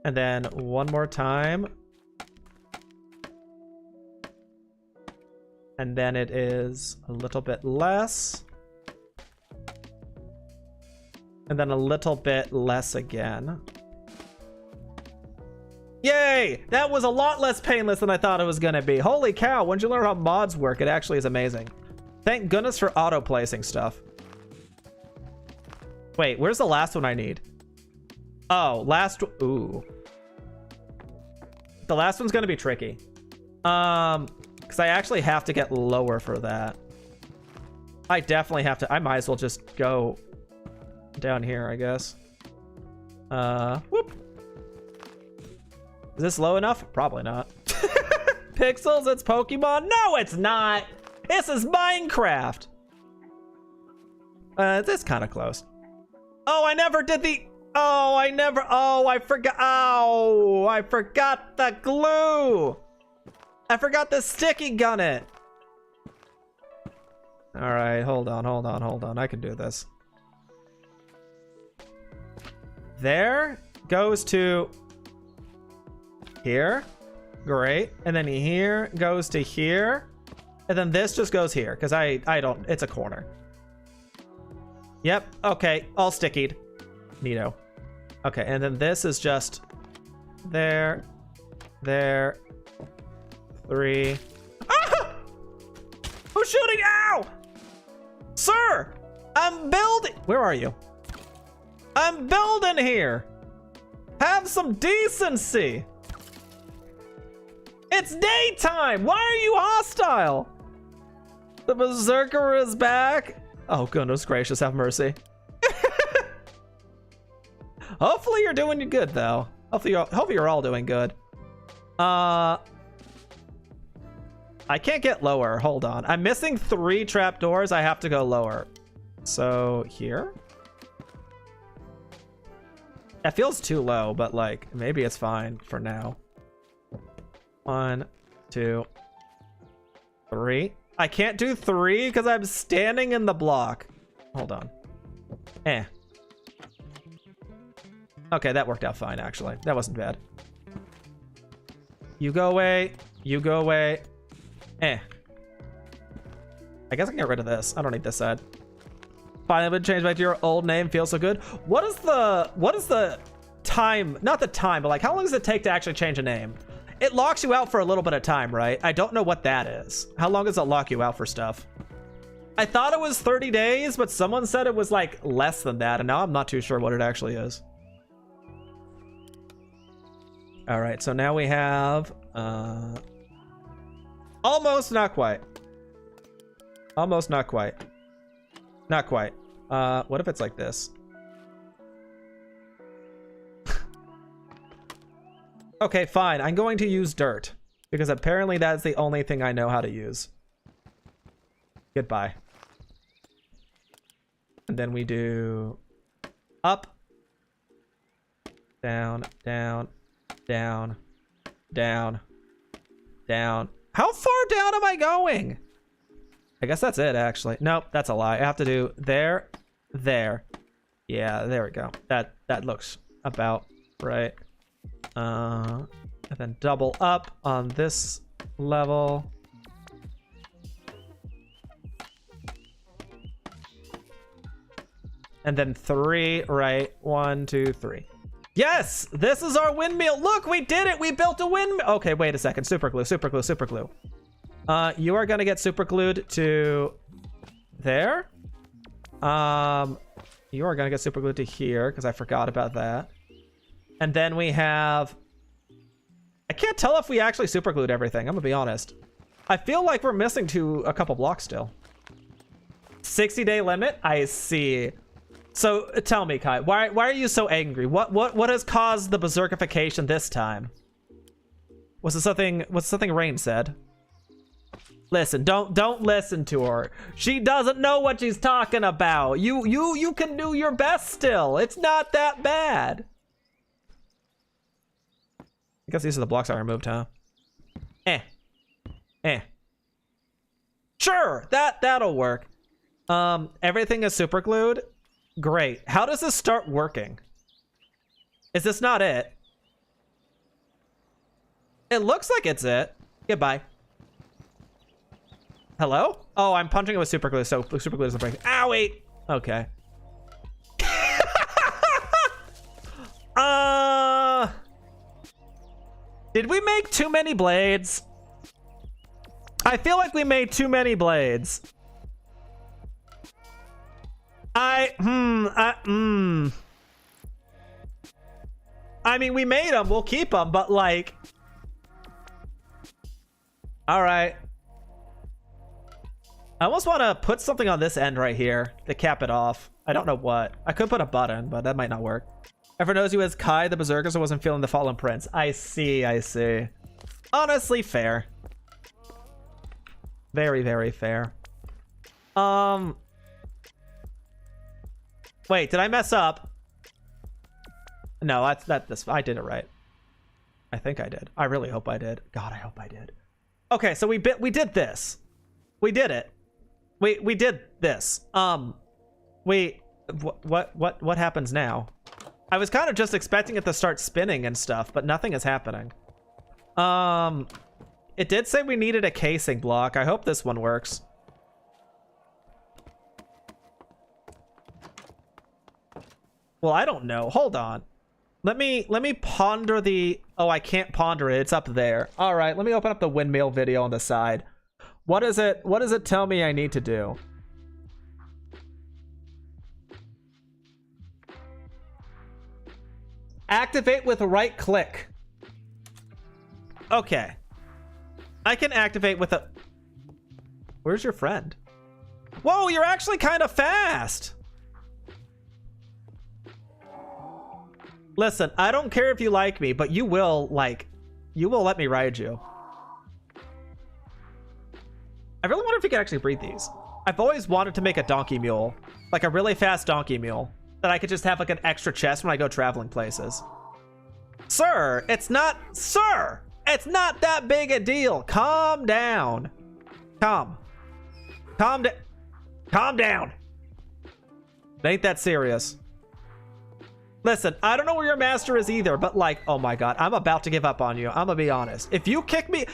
And then one more time. And then it is a little bit less. And then a little bit less again. Yay! That was a lot less painless than I thought it was going to be. Holy cow, once you learn how mods work, it actually is amazing. Thank goodness for auto-placing stuff. Wait, where's the last one I need? Oh, last... Ooh. The last one's going to be tricky. Because I actually have to get lower for that. I definitely have to... I might as well just go down here, I guess. Whoop. Is this low enough? Probably not. Pixels, it's Pokemon? No, it's not! This is Minecraft! It's kind of close. Oh, I never did the... Oh, I never... Oh, I forgot... Oh, I forgot the glue! I forgot the sticky gun it! Alright, hold on, hold on, hold on. I can do this. There goes to... here. Great. And then here goes to here. And then this just goes here, because I don't... It's a corner. Yep. Okay. All stickied. Neato. Okay. And then this is just... there. There. 3. Ah! Who's shooting? Ow! Sir! I'm building... Where are you? I'm building here! Have some decency! It's daytime! Why are you hostile? The Berserker is back. Oh, goodness gracious, have mercy. Hopefully you're doing good, though. Hopefully you're all doing good. I can't get lower. Hold on. I'm missing 3 trapdoors. I have to go lower. So, here? That feels too low, but, like, maybe it's fine for now. 1, 2, 3. I can't do 3 because I'm standing in the block. Hold on. Okay, that worked out fine, actually. That wasn't bad. You go away. You go away. Eh. I guess I can get rid of this. I don't need this side. Finally been changed back to your old name. Feels so good. What is the time? Not the time, but like how long does it take to actually change a name? It locks you out for a little bit of time, right? I don't know what that is. How long does it lock you out for stuff? I thought it was 30 days, but someone said it was like less than that, and now I'm not too sure what it actually is. All right, so now we have almost, not quite. Almost, not quite. Not quite. What if it's like this? Okay, fine. I'm going to use dirt because apparently that's the only thing I know how to use. Goodbye. And then we do up, down, down, down, down, down. How far down am I going? I guess that's it, actually. Nope, that's a lie. I have to do there, there. Yeah, there we go. That looks about right. And then double up on this level. And then 3, right? 1, 2, 3. Yes! This is our windmill! Look, we did it! We built a windmill! Okay, wait a second. Super glue, super glue, super glue. You are gonna get super glued to there. You are gonna get super glued to here, because I forgot about that. And then we have... I can't tell if we actually super glued everything, I'm gonna be honest. I feel like we're missing a couple blocks still. 60-day limit? I see. So tell me, Kai, why are you so angry? What has caused the berserkification this time? Was it something Rain said? Listen, don't listen to her. She doesn't know what she's talking about. You can do your best still. It's not that bad. I guess these are the blocks I removed, huh? Sure, that'll work. Everything is super glued. Great. How does this start working? Is this not it? It looks like it's it. Goodbye. Hello? Oh, I'm punching it with super glue, so super glue doesn't break. Ow, wait. Okay. Did we make too many blades? I feel like we made too many blades. I mean, we made them. We'll keep them, but like... All right. I almost want to put something on this end right here to cap it off. I don't know what. I could put a button, but that might not work. Everyone knows you as Kai the Berserker, so I wasn't feeling the Fallen Prince. I see, I see. Honestly, fair. Very, very fair. Wait, did I mess up? No, I did it right. I think I did. I really hope I did. God, I hope I did. Okay, so we did this. We did it. We did this. What happens now? I was kind of just expecting it to start spinning and stuff, but nothing is happening. It did say we needed a casing block. I hope this one works. Well, I don't know. Hold on. Let me ponder the... Oh, I can't ponder it. It's up there. All right, let me open up the windmill video on the side. What does it tell me I need to do? Activate with right click. Okay. I can activate with a... Where's your friend? Whoa, you're actually kind of fast. Listen, I don't care if you like me, but you will let me ride you. I really wonder if you can actually breed these. I've always wanted to make a donkey mule, like a really fast donkey mule, that I could just have like an extra chest when I go traveling places. Sir, it's not that big a deal. Calm down. Calm down. It ain't that serious. Listen, I don't know where your master is either, but like, oh my god, I'm about to give up on you. I'm gonna be honest. If you kick me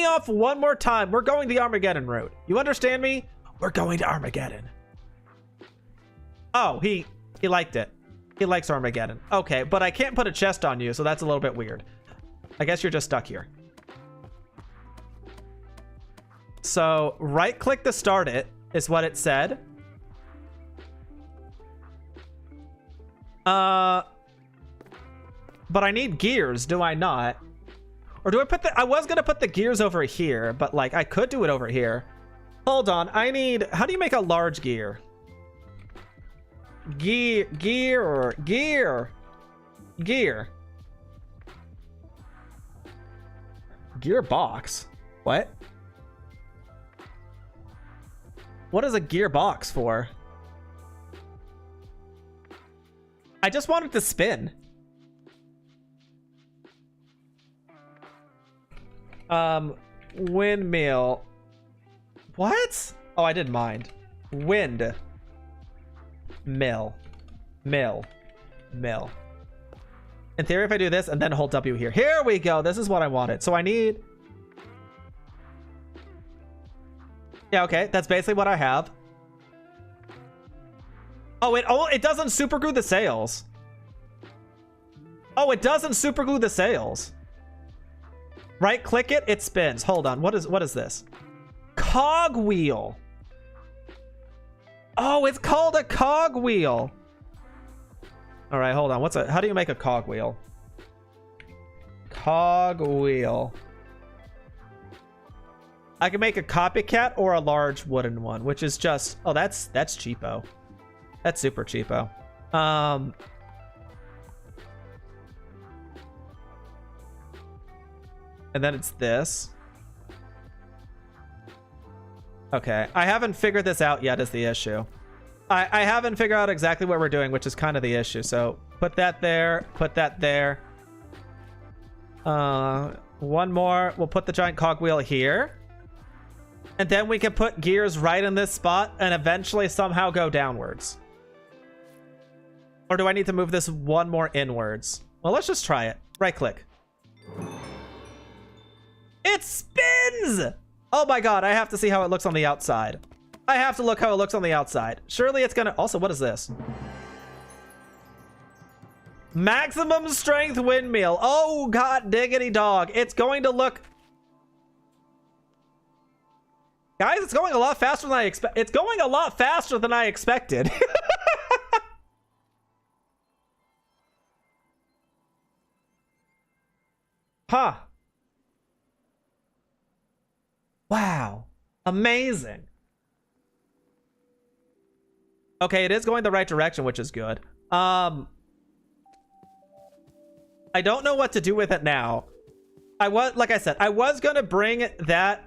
off one more time, we're going the Armageddon route. You understand me? We're going to Armageddon. Oh, he liked it. He likes Armageddon. Okay, but I can't put a chest on you, so that's a little bit weird. I guess you're just stuck here. So, right-click to start it is what it said. But I need gears, do I not? Or do I put I was gonna put the gears over here, but like I could do it over here. Hold on, I need, how do you make a large gear? Gear. Gearbox? What? What is a gearbox for? I just wanted to spin. Windmill. What? Oh, I didn't mind. Wind. Mill. In theory, if I do this and then hold W here. Here we go. This is what I wanted. So I need... Yeah, okay. That's basically what I have. Oh, it doesn't super glue the sails. Oh, it doesn't super glue the sails. Right click it, it spins. Hold on. What is this? Cogwheel. Oh, it's called a cogwheel. All right, hold on. How do you make a cogwheel? Cogwheel. I can make a copycat or a large wooden one, which is just, oh, that's cheapo. That's super cheapo. And then it's this. Okay, I haven't figured this out yet is the issue. I haven't figured out exactly what we're doing, which is kind of the issue. So put that there, put that there. One more. We'll put the giant cogwheel here. And then we can put gears right in this spot and eventually somehow go downwards. Or do I need to move this one more inwards? Well, let's just try it. Right click. It spins! Oh my god, I have to see how it looks on the outside. I have to look how it looks on the outside. Surely it's gonna... Also, what is this? Maximum strength windmill. Oh, god diggity dog. It's going to look... Guys, it's going a lot faster than I expect. It's going a lot faster than I expected. Huh. Wow. Amazing. Okay, it is going the right direction, which is good. I don't know what to do with it now. Like I said, I was gonna bring that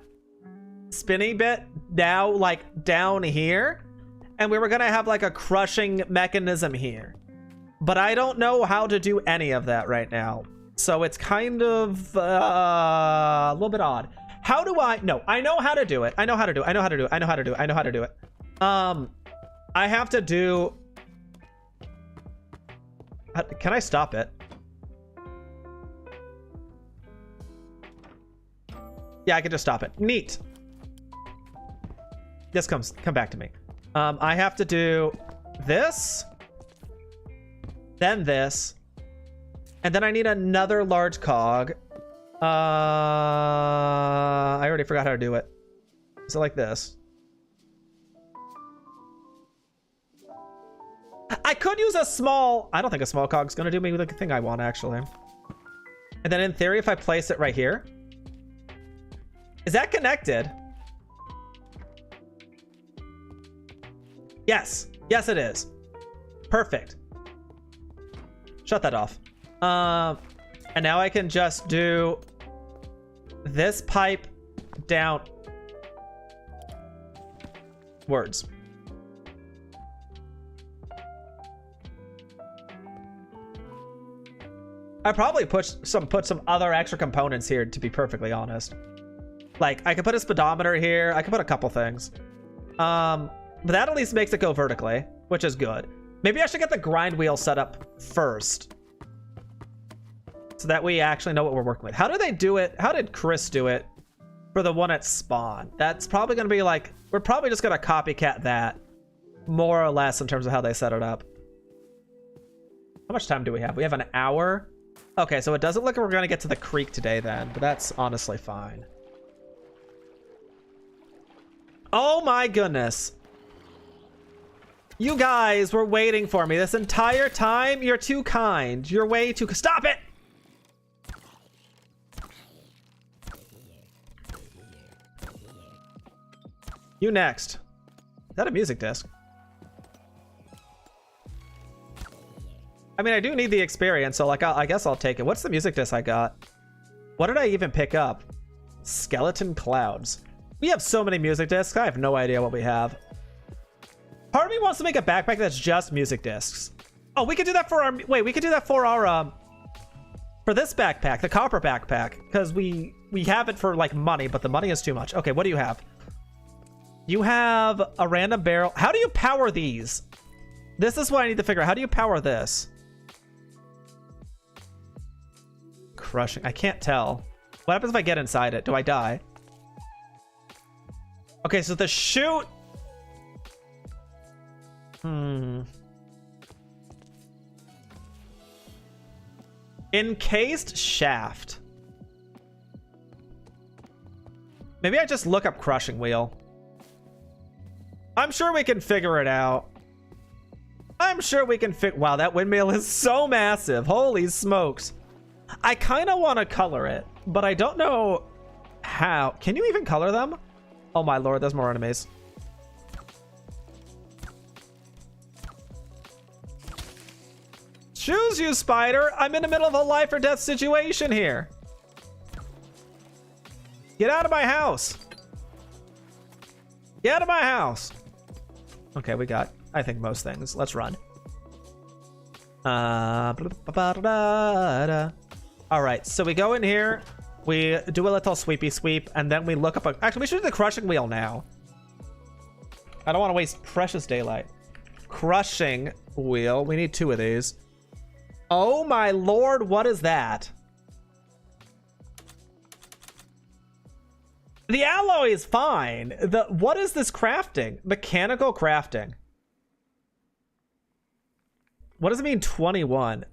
spinning bit now, like, down here, and we were gonna have like a crushing mechanism here. But I don't know how to do any of that right now. So it's kind of a little bit odd. How do I... No, I know how to do it. I know how to do it. I have to do... Can I stop it? Yeah, I can just stop it. Neat. This come back to me. I have to do this, then this, and then I need another large cog. I already forgot how to do it. Is it like this? I could use a small... I don't think a small cog's gonna do me the thing I want, actually. And then in theory, if I place it right here... Is that connected? Yes. Yes, it is. Perfect. Shut that off. And now I can just do this pipe down. Words. I probably put some other extra components here, to be perfectly honest. Like, I could put a speedometer here. I could put a couple things. But that at least makes it go vertically, which is good. Maybe I should get the grind wheel set up first, so that we actually know what we're working with. How do they do it? How did Chris do it for the one at spawn? That's probably going to be like, we're probably just going to copycat that more or less in terms of how they set it up. How much time do we have? We have an hour. Okay, so it doesn't look like we're going to get to the creek today then, but that's honestly fine. Oh my goodness. You guys were waiting for me this entire time. You're too kind. You're way too... Stop it! You next. Is that a music disc? I mean, I do need the experience, so like, I guess I'll take it. What's the music disc I got? What did I even pick up? Skeleton Clouds. We have so many music discs. I have no idea what we have. Part of me wants to make a backpack that's just music discs. Oh, we could do that for our... Wait, we could do that for our... for this backpack, the copper backpack. Because we have it for, like, money, but the money is too much. Okay, what do you have? You have a random barrel. How do you power these? This is what I need to figure out. How do you power this? Crushing. I can't tell. What happens if I get inside it? Do I die? Okay, so the chute... Encased shaft. Maybe I just look up crushing wheel. I'm sure we can figure it out. I'm sure we can Wow, that windmill is so massive. Holy smokes. I kind of want to color it, but I don't know how. Can you even color them? Oh my lord, there's more enemies. Choose you, spider. I'm in the middle of a life or death situation here. Get out of my house. Get out of my house. Okay, we got, I think, most things. Let's run. All right, so we go in here, we do a little sweepy sweep, and then we look up a... Actually, we should do the crushing wheel now. I don't want to waste precious daylight. Crushing wheel. We need 2 of these. Oh my lord, what is that? The alloy is fine. What is this crafting? Mechanical crafting. What does it mean, 21?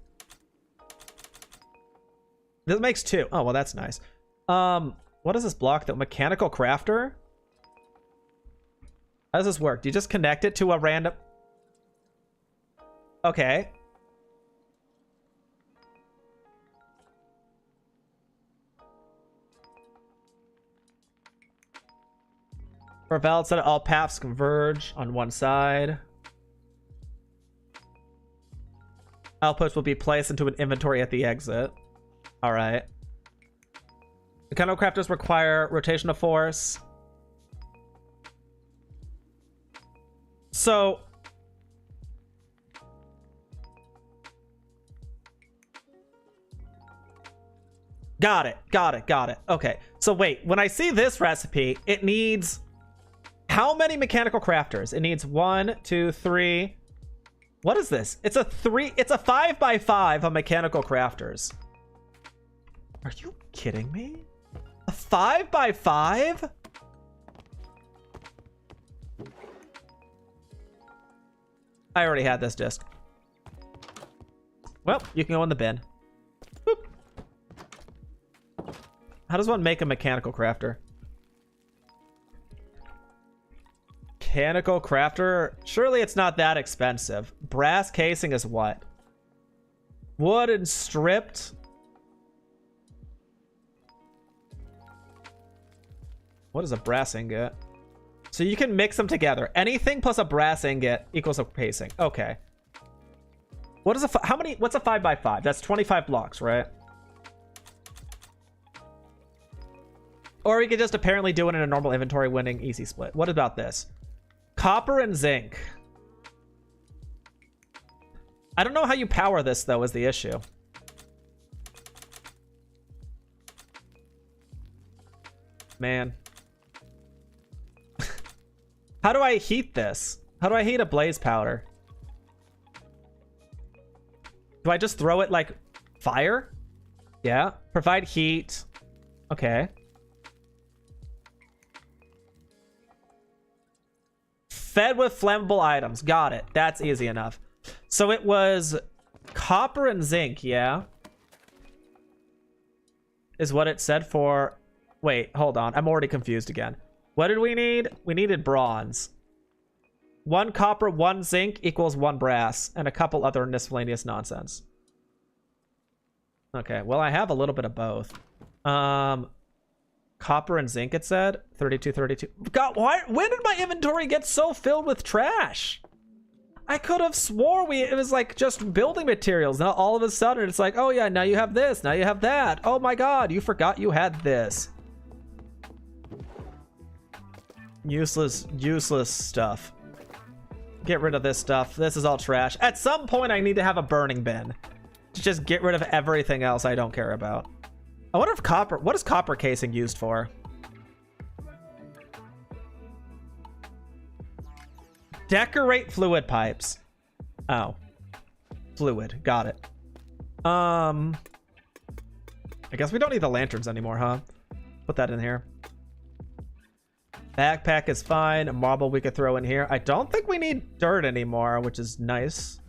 This makes 2. Oh, well, that's nice. What does this block, though? Mechanical crafter? How does this work? Do you just connect it to a random... Okay. For valid set, all paths converge on one side. Outputs will be placed into an inventory at the exit. All right. Mechanical crafters require rotational force. So... Got it. Okay. So wait, when I see this recipe, it needs... How many mechanical crafters? It needs 1, 2, 3... What is this? It's a 5x5 of mechanical crafters. Are you kidding me? A 5x5? I already had this disc. Well, you can go in the bin. Boop. How does one make a mechanical crafter? Mechanical crafter? Surely it's not that expensive. Brass casing is what? Wooden stripped? What is a brass ingot? So you can mix them together. Anything plus a brass ingot equals a casing. Okay. What is what's a 5x5? That's 25 blocks, right? Or we could just apparently do it in a normal inventory winning easy split. What about this? Copper and zinc. I don't know how you power this, though, is the issue. Man. How do I heat this? How do I heat a blaze powder? Do I just throw it like fire? Yeah. Provide heat. Okay. Fed with flammable items. Got it. That's easy enough. So it was copper and zinc, yeah? Is what it said for... Wait, hold on. I'm already confused again. What did we need? We needed bronze. 1 copper, 1 zinc equals 1 brass, and a couple other miscellaneous nonsense. Okay, well, I have a little bit of both. Copper and zinc, it said. 32, 32. God, why? When did my inventory get so filled with trash? I could have swore it was like just building materials. Now all of a sudden it's like, oh yeah, now you have this, now you have that. Oh my god, you forgot you had this. Useless stuff. Get rid of this stuff. This is all trash. At some point I need to have a burning bin to just get rid of everything else I don't care about. I wonder if copper, what is copper casing used for? Decorate fluid pipes. Oh. Fluid. Got it. I guess we don't need the lanterns anymore, huh? Put that in here. Backpack is fine. A marble we could throw in here. I don't think we need dirt anymore, which is nice.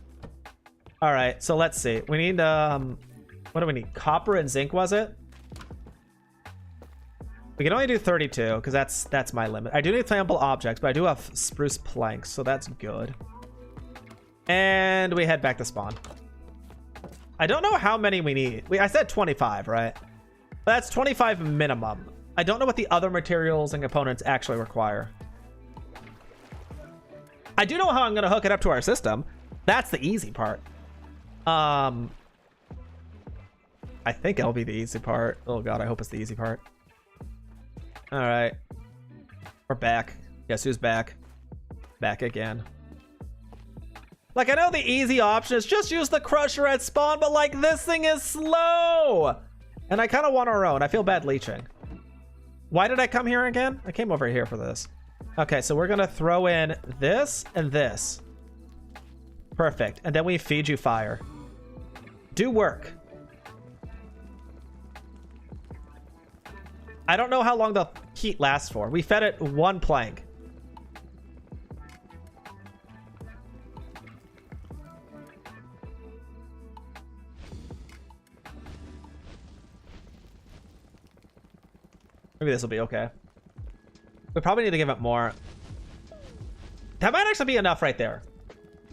All right, so let's see. We need, what do we need? Copper and zinc, was it? We can only do 32 because that's my limit. I do need flammable objects, but I do have spruce planks, so that's good. And we head back to spawn. I don't know how many we need. I said 25, right? That's 25 minimum. I don't know what the other materials and components actually require. I do know how I'm going to hook it up to our system. That's the easy part. I think it'll be the easy part. Oh god, I hope it's the easy part. All right, we're back. Guess who's back? Back again. Like, I know the easy option is just use the crusher at spawn, but like this thing is slow, and I kind of want our own. I feel bad leeching. Why did I come here again? I came over here for this. Okay, so we're gonna throw in this and this. Perfect, and then we feed you fire. Do work. I don't know how long the heat lasts for. We fed it 1 plank. Maybe this will be okay. We probably need to give it more. That might actually be enough right there.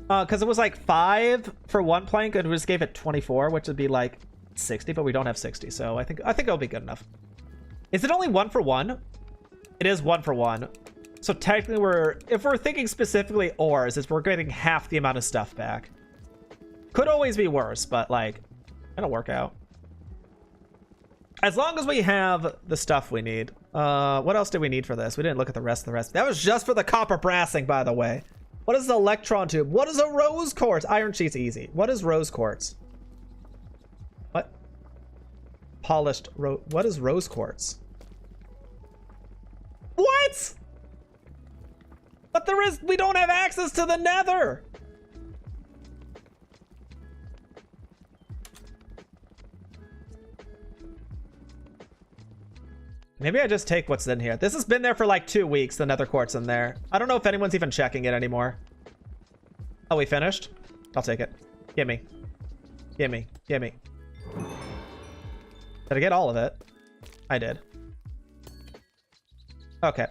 Because it was like 5 for 1 plank, and we just gave it 24, which would be like 60, but we don't have 60, so I think it'll be good enough. Is it only 1 for 1? It is 1 for 1. So technically if we're thinking specifically ores, we're getting half the amount of stuff back. Could always be worse, but like, it'll work out. As long as we have the stuff we need. What else did we need for this? We didn't look at the rest of the rest. That was just for the copper brassing, by the way. What is the electron tube? What is a rose quartz? Iron sheet's easy. What is rose quartz? What? Polished what is rose quartz? What? But we don't have access to the nether. Maybe I just take what's in here. This has been there for like 2 weeks, the nether quartz in there. I don't know if anyone's even checking it anymore. Oh, we finished? I'll take it. Gimme. Gimme. Gimme. Did I get all of it? I did. Okay.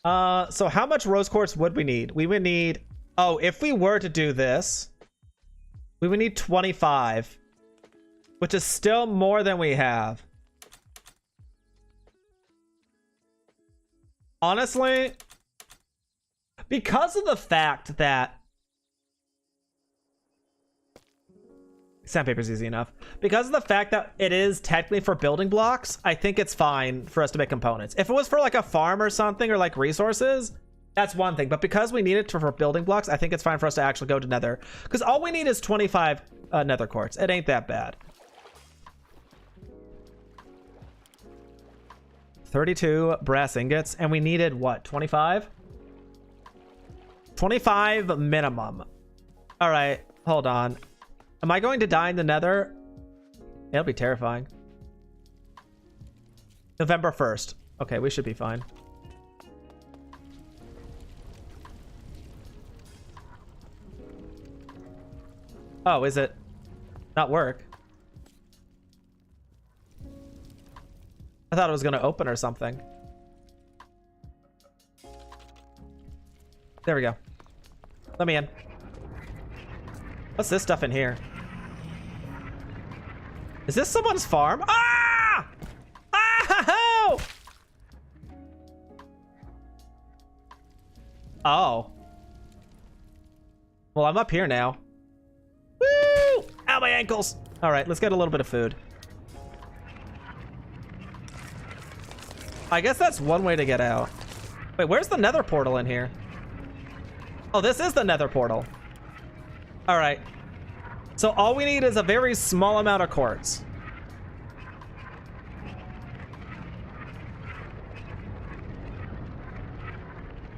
So how much rose quartz would we need? We would need... Oh, if we were to do this, we would need 25. Which is still more than we have. Honestly, because of the fact that sandpaper's easy enough, because of the fact that it is technically for building blocks, I think it's fine for us to make components. If it was for like a farm or something, or like resources, that's one thing. But because we need it for building blocks, I think it's fine for us to actually go to nether, because all we need is 25 nether quartz. It ain't that bad. 32 brass ingots, and we needed what, 25? 25 minimum. All right, hold on. Am I going to die in the nether? It'll be terrifying. November 1st. Okay, we should be fine. Oh, is it not work? I thought it was going to open or something. There we go. Let me in. What's this stuff in here? Is this someone's farm? Ah! Ah! Oh. Well, I'm up here now. Woo! Ow, my ankles. All right, let's get a little bit of food. I guess that's one way to get out. Wait, where's the nether portal in here? Oh, this is the nether portal. All right. So all we need is a very small amount of quartz.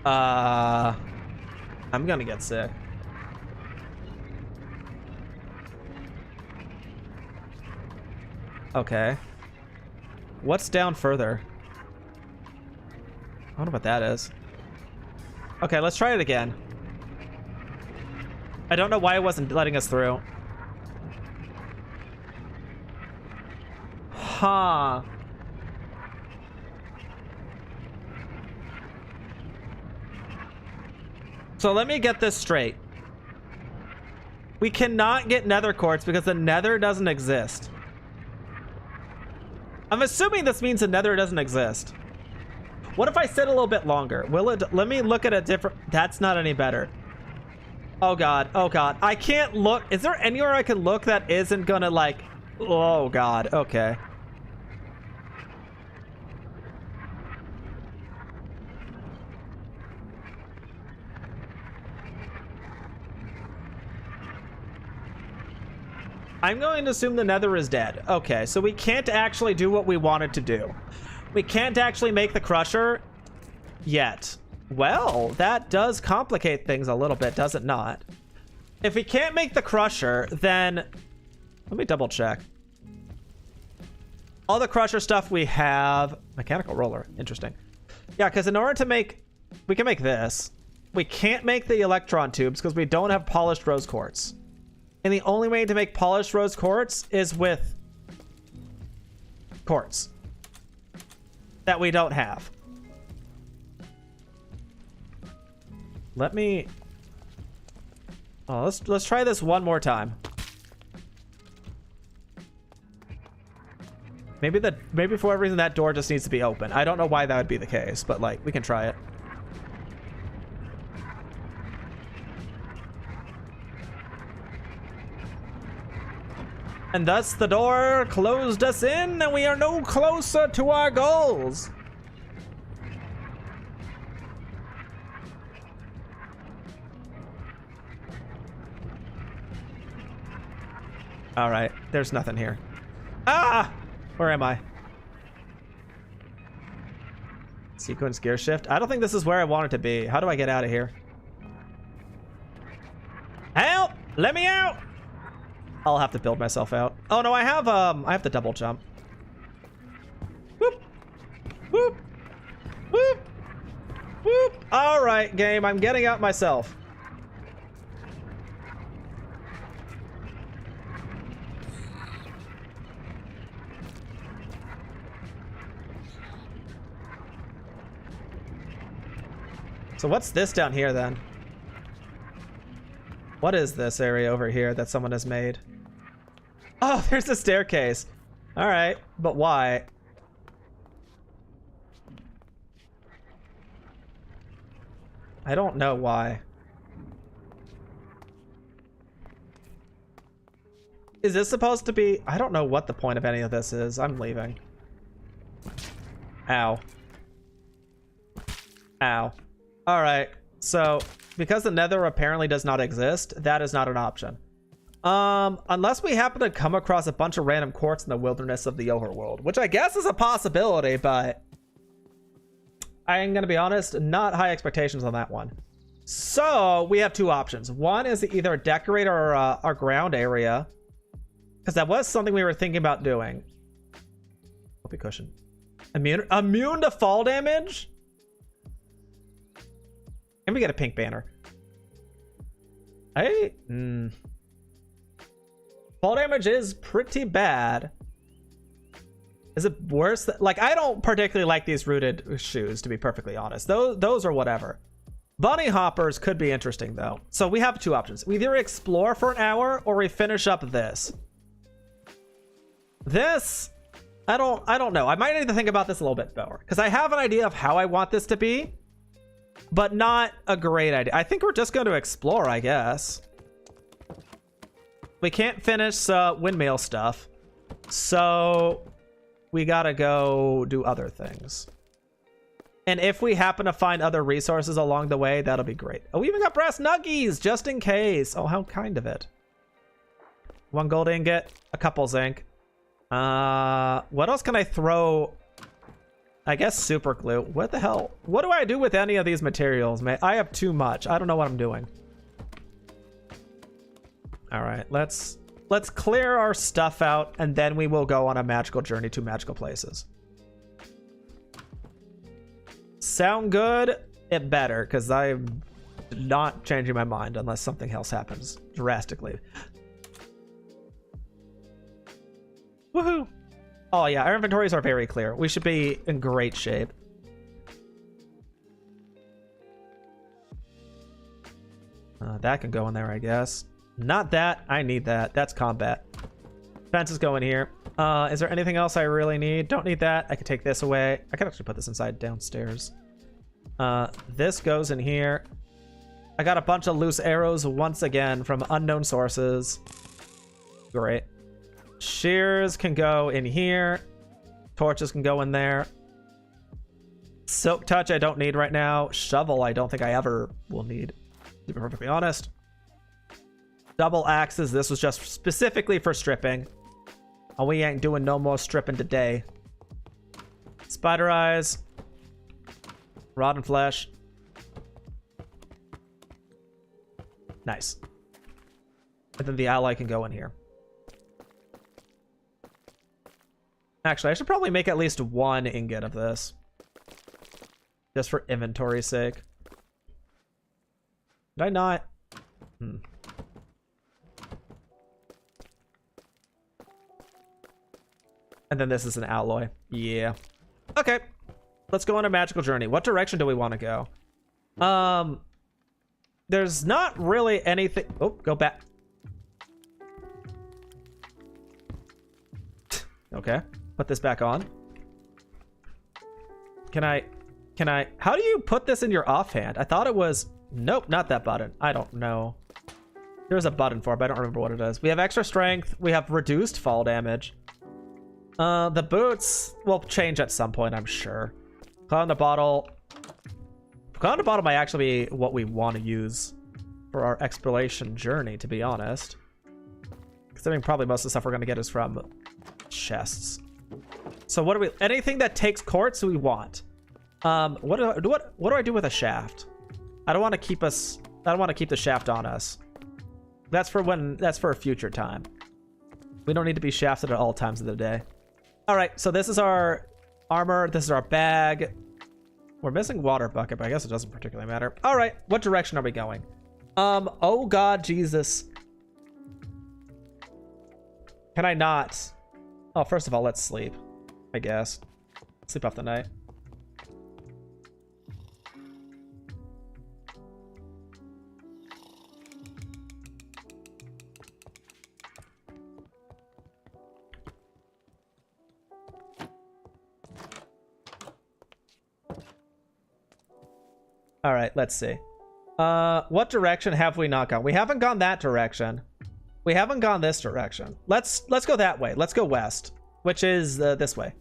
I'm gonna get sick. Okay. What's down further? I wonder what that is. Okay, let's try it again. I don't know why it wasn't letting us through. Huh. So let me get this straight. We cannot get nether quartz because the nether doesn't exist. I'm assuming this means the nether doesn't exist. What if I sit a little bit longer? Will it? Let me look at a different... That's not any better. Oh god, oh god. I can't look. Is there anywhere I can look that isn't gonna like... Oh god, okay. I'm going to assume the nether is dead. Okay, so we can't actually do what we wanted to do. We can't actually make the crusher yet. Well, that does complicate things a little bit, does it not? If we can't make the crusher, then... Let me double check. All the crusher stuff we have... Mechanical roller. Interesting. Yeah, because in order to make... We can make this. We can't make the electron tubes because we don't have polished rose quartz. And the only way to make polished rose quartz is with quartz that we don't have. Let me... Oh, let's try this one more time. Maybe for whatever reason that door just needs to be open. I don't know why that would be the case, but like we can try it. And thus the door closed us in, and we are no closer to our goals. All right, there's nothing here. Ah! Where am I? Sequence gear shift. I don't think this is where I want it to be. How do I get out of here? Help! Let me out! I'll have to build myself out. Oh no, I have the double jump. Whoop! Whoop! Whoop! Whoop! All right, game, I'm getting out myself. So what's this down here then? What is this area over here that someone has made? Oh, there's a staircase. All right, but why? I don't know why. Is this supposed to be... I don't know what the point of any of this is. I'm leaving. Ow. Ow. All right, so because the nether apparently does not exist, that is not an option. Unless we happen to come across a bunch of random quartz in the wilderness of the overworld, which I guess is a possibility, but I'm gonna be honest, not high expectations on that one. So we have two options. One is either decorate our ground area, because that was something we were thinking about doing. Whoopee cushion. Immune to fall damage? And we get a pink banner. Fall damage is pretty bad. Is it worse? Like, I don't particularly like these rooted shoes, to be perfectly honest. Those are whatever. Bunny hoppers could be interesting, though. So we have two options. We either explore for an hour or we finish up this. This, I don't know. I might need to think about this a little bit more, because I have an idea of how I want this to be, but not a great idea. I think we're just going to explore, I guess. We can't finish windmill stuff, so we gotta go do other things. And if we happen to find other resources along the way, that'll be great. Oh, we even got brass nuggies, just in case. Oh, how kind of it. 1 gold ingot, a couple zinc. What else can I throw? I guess super glue. What the hell? What do I do with any of these materials, man? I have too much. I don't know what I'm doing. All right, let's clear our stuff out, and then we will go on a magical journey to magical places. Sound good? It better, because I'm not changing my mind unless something else happens drastically. Woohoo! Oh yeah, our inventories are very clear. We should be in great shape. That can go in there, I guess. Not that. I need that. That's combat. Fences go in here. Is there anything else I really need? Don't need that. I could take this away. I could actually put this inside downstairs. This goes in here. I got a bunch of loose arrows once again from unknown sources. Great. Shears can go in here. Torches can go in there. Silk touch I don't need right now. Shovel I don't think I ever will need, to be perfectly honest. Double axes. This was just specifically for stripping. And we ain't doing no more stripping today. Spider eyes. Rotten flesh. Nice. And then the ally can go in here. Actually, I should probably make at least 1 ingot of this. Just for inventory's sake. Did I not? And then this is an alloy. Yeah. Okay. Let's go on a magical journey. What direction do we want to go? There's not really anything. Oh, go back. Okay. Put this back on. Can I, how do you put this in your offhand? I thought it was, nope, not that button. I don't know. There's a button for it, but I don't remember what it is. We have extra strength. We have reduced fall damage. The boots will change at some point, I'm sure. Cloud in the bottle. Cloud in the bottle might actually be what we want to use for our exploration journey, to be honest. Considering probably most of the stuff we're going to get is from chests. So what do we, anything that takes quartz we want. What do I do with a shaft? I don't want to keep the shaft on us. That's for a future time. We don't need to be shafted at all times of the day. All right, so this is our armor. This is our bag. We're missing water bucket, but I guess it doesn't particularly matter. All right, what direction are we going? Oh God, Jesus. Can I not? Oh, first of all, let's sleep, I guess. Sleep off the night. All right, let's see. What direction have we not gone? We haven't gone that direction. We haven't gone this direction. Let's go that way. Let's go west, which is this way.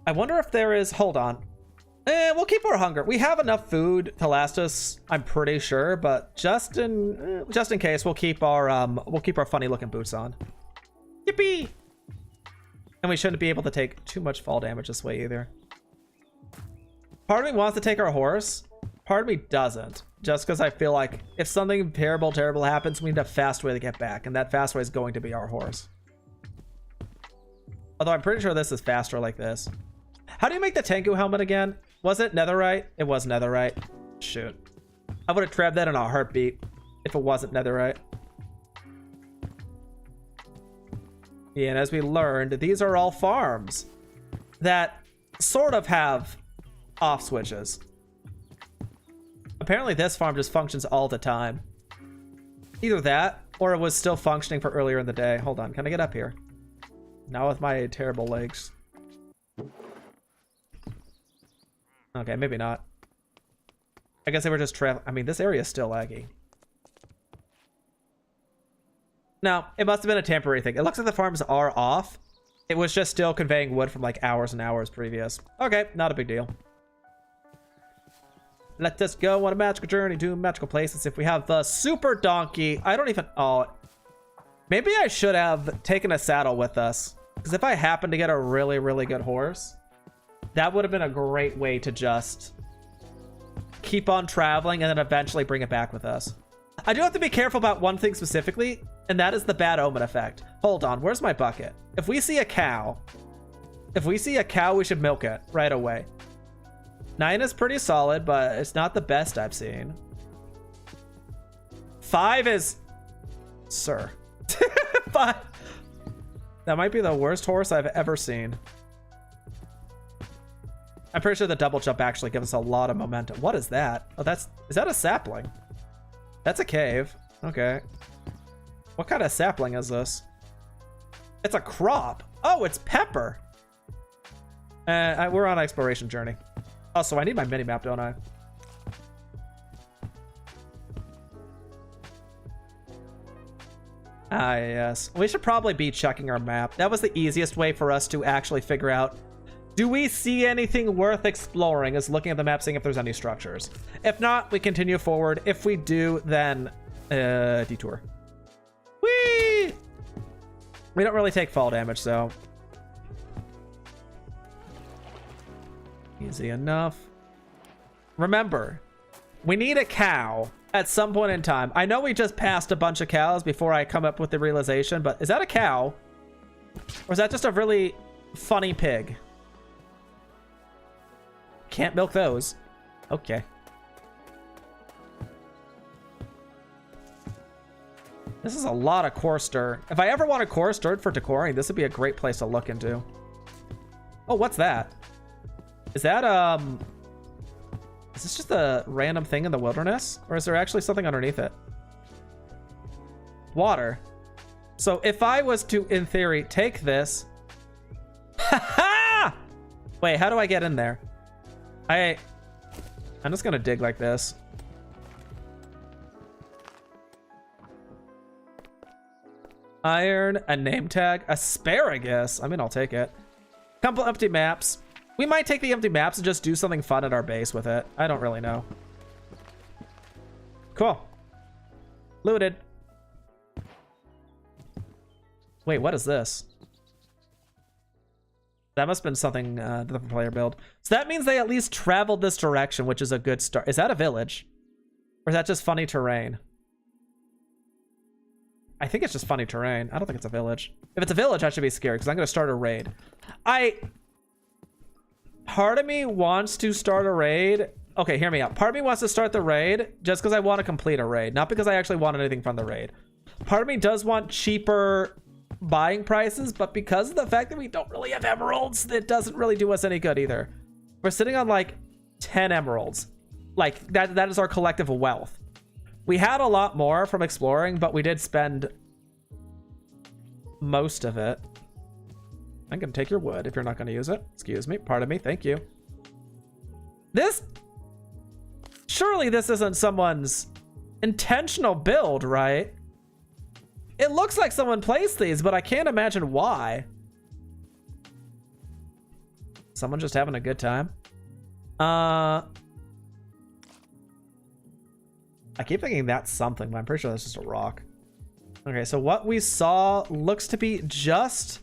I wonder if there is, hold on. We'll keep our hunger. We have enough food to last us, I'm pretty sure, but just in case, we'll keep our funny looking boots on. Yippee! And we shouldn't be able to take too much fall damage this way either. Part of me wants to take our horse. Part of me doesn't. just because I feel like if something terrible happens, we need a fast way to get back, and that fast way is going to be our horse. Although I'm pretty sure this is faster like this. How do you make the Tengu helmet again? Was it netherite? It was netherite. Shoot. I would have grabbed that in a heartbeat if it wasn't netherite. Yeah, and as we learned, these are all farms that sort of have off switches. Apparently this farm just functions all the time. Either that, or it was still functioning for earlier in the day. Hold on, can I get up here? Now with my terrible legs. Okay, maybe not. I guess they were just traveling. I mean, this area is still laggy. No, it must have been a temporary thing. It looks like the farms are off. It was just still conveying wood from like hours and hours previous. Okay, not a big deal. Let us go on a magical journey to magical places. If we have the super donkey, I don't even... Oh, maybe I should have taken a saddle with us. Because if I happen to get a really, really good horse, that would have been a great way to just keep on traveling and then eventually bring it back with us. I do have to be careful about one thing specifically, and that is the bad omen effect. Hold on, where's my bucket? If we see a cow, we should milk it right away. 9 is pretty solid, but it's not the best I've seen. 5 is... Sir. 5. That might be the worst horse I've ever seen. I'm pretty sure the double jump actually gives us a lot of momentum. What is that? Oh, is that a sapling? That's a cave. Okay. What kind of sapling is this? It's a crop. Oh, it's pepper. We're on an exploration journey. Oh, so I need my mini-map, don't I? Ah, yes. We should probably be checking our map. That was the easiest way for us to actually figure out, do we see anything worth exploring, is looking at the map, seeing if there's any structures. If not, we continue forward. If we do, then detour. Whee! We don't really take fall damage, so... Easy enough. Remember, we need a cow at some point in time. I know we just passed a bunch of cows before I come up with the realization, but is that a cow? Or is that just a really funny pig? Can't milk those. Okay. This is a lot of coarse dirt. If I ever want a coarse dirt for decoring, this would be a great place to look into. Oh, what's that? Is that, is this just a random thing in the wilderness? Or is there actually something underneath it? Water. So if I was to, in theory, take this... Ha-ha! Wait, how do I get in there? I'm just gonna dig like this. Iron, a name tag, asparagus. I mean, I'll take it. Couple empty maps. We might take the empty maps and just do something fun at our base with it. I don't really know. Cool. Looted. Wait, what is this? That must have been something different player build. So that means they at least traveled this direction, which is a good start. Is that a village? Or is that just funny terrain? I think it's just funny terrain. I don't think it's a village. If it's a village, I should be scared because I'm going to start a raid. Part of me wants to start a raid. Okay, hear me out. Part of me wants to start the raid just because I want to complete a raid. Not because I actually want anything from the raid. Part of me does want cheaper buying prices, but because of the fact that we don't really have emeralds, it doesn't really do us any good either. We're sitting on like 10 emeralds. Like that is our collective wealth. We had a lot more from exploring, but we did spend most of it. I'm gonna take your wood if you're not gonna use it. Excuse me, pardon me, thank you. Surely this isn't someone's intentional build, right? It looks like someone placed these, but I can't imagine why. Someone just having a good time. I keep thinking that's something, but I'm pretty sure that's just a rock. Okay, so what we saw looks to be just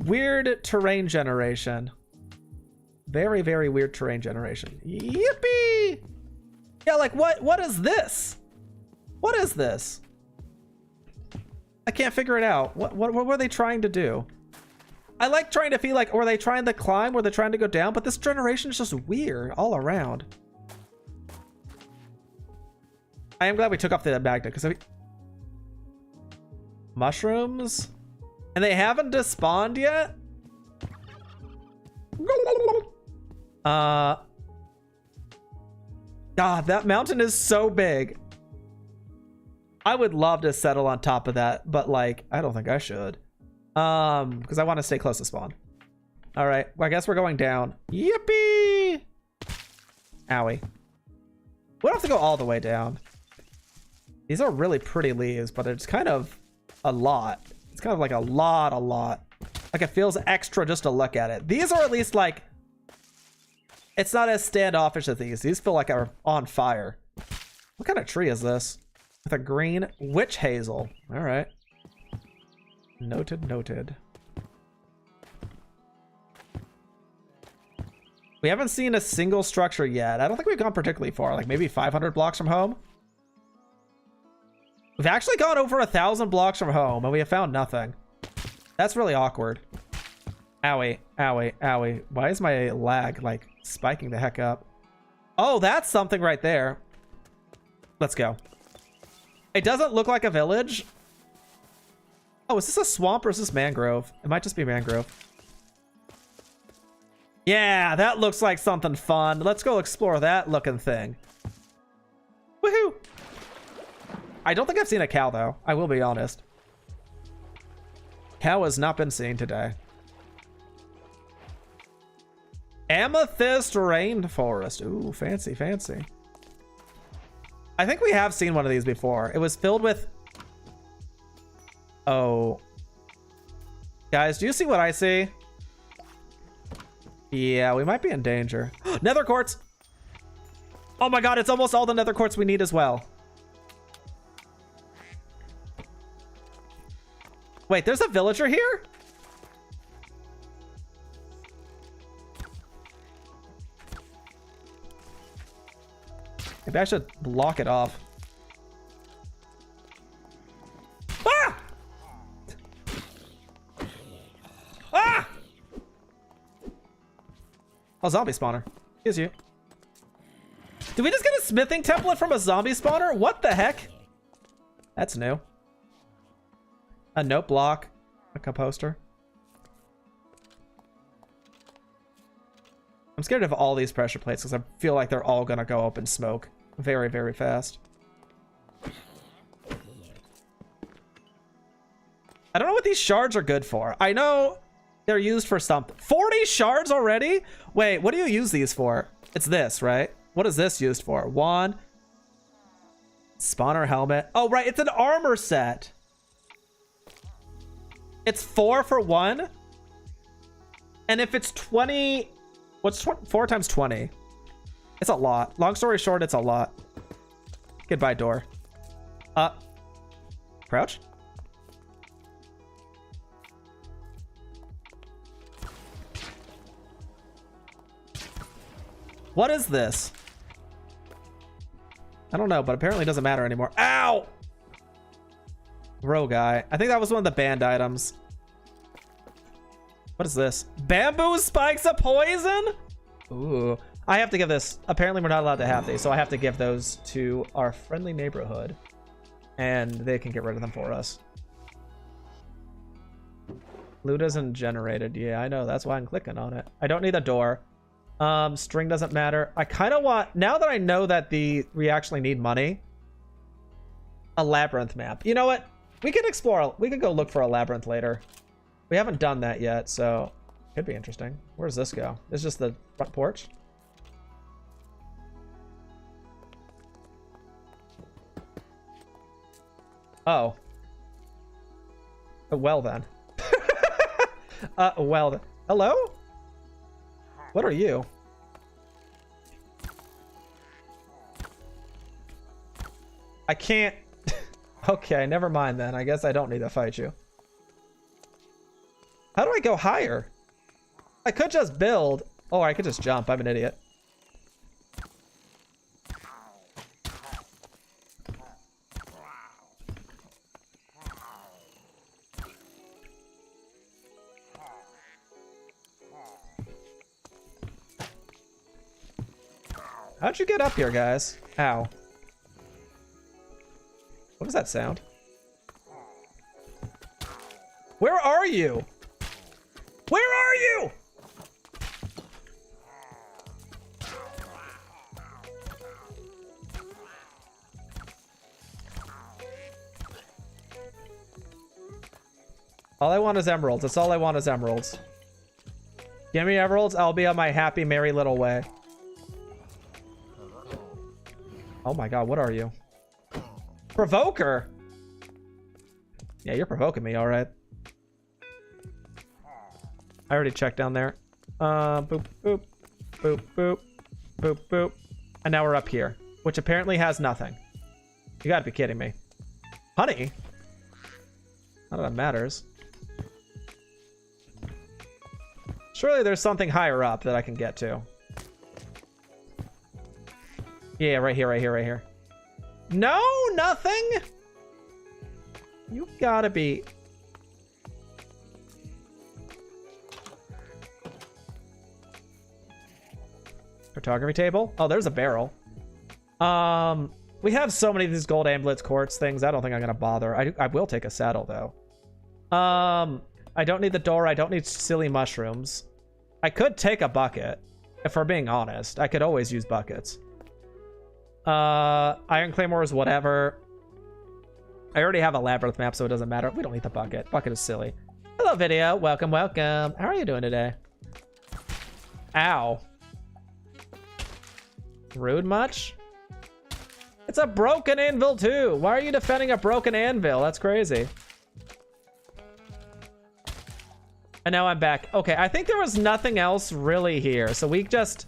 weird terrain generation. Very, very weird terrain generation. Yippee! Yeah, like what is this? What is this? I can't figure it out. What were they trying to do? I like trying to feel like, were they trying to climb? Were they trying to go down? But this generation is just weird all around. I am glad we took off the magnet because mushrooms, and they haven't despawned yet. God, that mountain is so big. I would love to settle on top of that, but like, I don't think I should. Because I want to stay close to spawn. All right, well, I guess we're going down. Yippee! Owie. We don't have to go all the way down. These are really pretty leaves, but it's kind of a lot. It's kind of like a lot. Like it feels extra just to look at it. These are at least like, it's not as standoffish as these. These feel like are on fire. What kind of tree is this? With a green witch hazel. All right. Noted. We haven't seen a single structure yet. I don't think we've gone particularly far. Like maybe 500 blocks from home. We've actually gone over 1,000 blocks from home and we have found nothing. That's really awkward. Owie. Why is my lag like spiking the heck up? Oh, that's something right there. Let's go. It doesn't look like a village. Oh, is this a swamp or is this mangrove? It might just be mangrove. Yeah, that looks like something fun. Let's go explore that looking thing. Woohoo! I don't think I've seen a cow, though. I will be honest. Cow has not been seen today. Amethyst rainforest. Ooh, fancy. I think we have seen one of these before. It was filled with... Oh. Guys, do you see what I see? Yeah, we might be in danger. Nether quartz! Oh my god, it's almost all the nether quartz we need as well. Wait, there's a villager here? Maybe I should block it off. Ah! Ah! Oh, zombie spawner. Here's you. Did we just get a smithing template from a zombie spawner? What the heck? That's new. A note block. A composter. I'm scared of all these pressure plates because I feel like they're all gonna go up in smoke very, very fast. I don't know what these shards are good for. I know they're used for something. 40 shards already? Wait, what do you use these for? It's this, right? What is this used for? One. Spawner helmet. Oh, right. It's an armor set. It's 4 for 1. And if it's 20... What's 4 times 20? It's a lot. Long story short, it's a lot. Goodbye, door. Crouch? What is this? I don't know, but apparently it doesn't matter anymore. Ow! Row guy. I think that was one of the banned items. What is this? Bamboo spikes of poison? Ooh. I have to give this. Apparently we're not allowed to have these, so I have to give those to our friendly neighborhood. And they can get rid of them for us. Loot isn't generated. Yeah, I know. That's why I'm clicking on it. I don't need a door. String doesn't matter. I kind of want... Now that I know that we actually need money, a labyrinth map. You know what? We can explore. We can go look for a labyrinth later. We haven't done that yet, so could be interesting. Where does this go? It's just the front porch. Oh. Well then. Well then. Hello? What are you? I can't. Okay, never mind then. I guess I don't need to fight you. How do I go higher? I could just build. Oh, I could just jump. I'm an idiot. How'd you get up here, guys? Ow. What was that sound? Where are you? Where are you? All I want is emeralds. That's all I want is emeralds. Give me emeralds, I'll be on my happy, merry little way. Oh my god, what are you? Provoker? Yeah, you're provoking me, alright. I already checked down there. Boop, boop, boop, boop, boop, boop. And now we're up here, which apparently has nothing. You gotta be kidding me. Honey? None of that matters. Surely there's something higher up that I can get to. Yeah, right here, right here, right here. No, nothing? You gotta be... Photography table? Oh, there's a barrel. We have so many of these gold amulets, quartz things. I don't think I'm gonna bother. I will take a saddle, though. I don't need the door. I don't need silly mushrooms. I could take a bucket. If we're being honest, I could always use buckets. Iron claymores, whatever. I already have a labyrinth map, so it doesn't matter. We don't need the bucket. Bucket is silly. Hello, video. Welcome, welcome. How are you doing today? Ow. Rude much? It's a broken anvil, too. Why are you defending a broken anvil? That's crazy. And now I'm back. Okay, I think there was nothing else really here. So we just...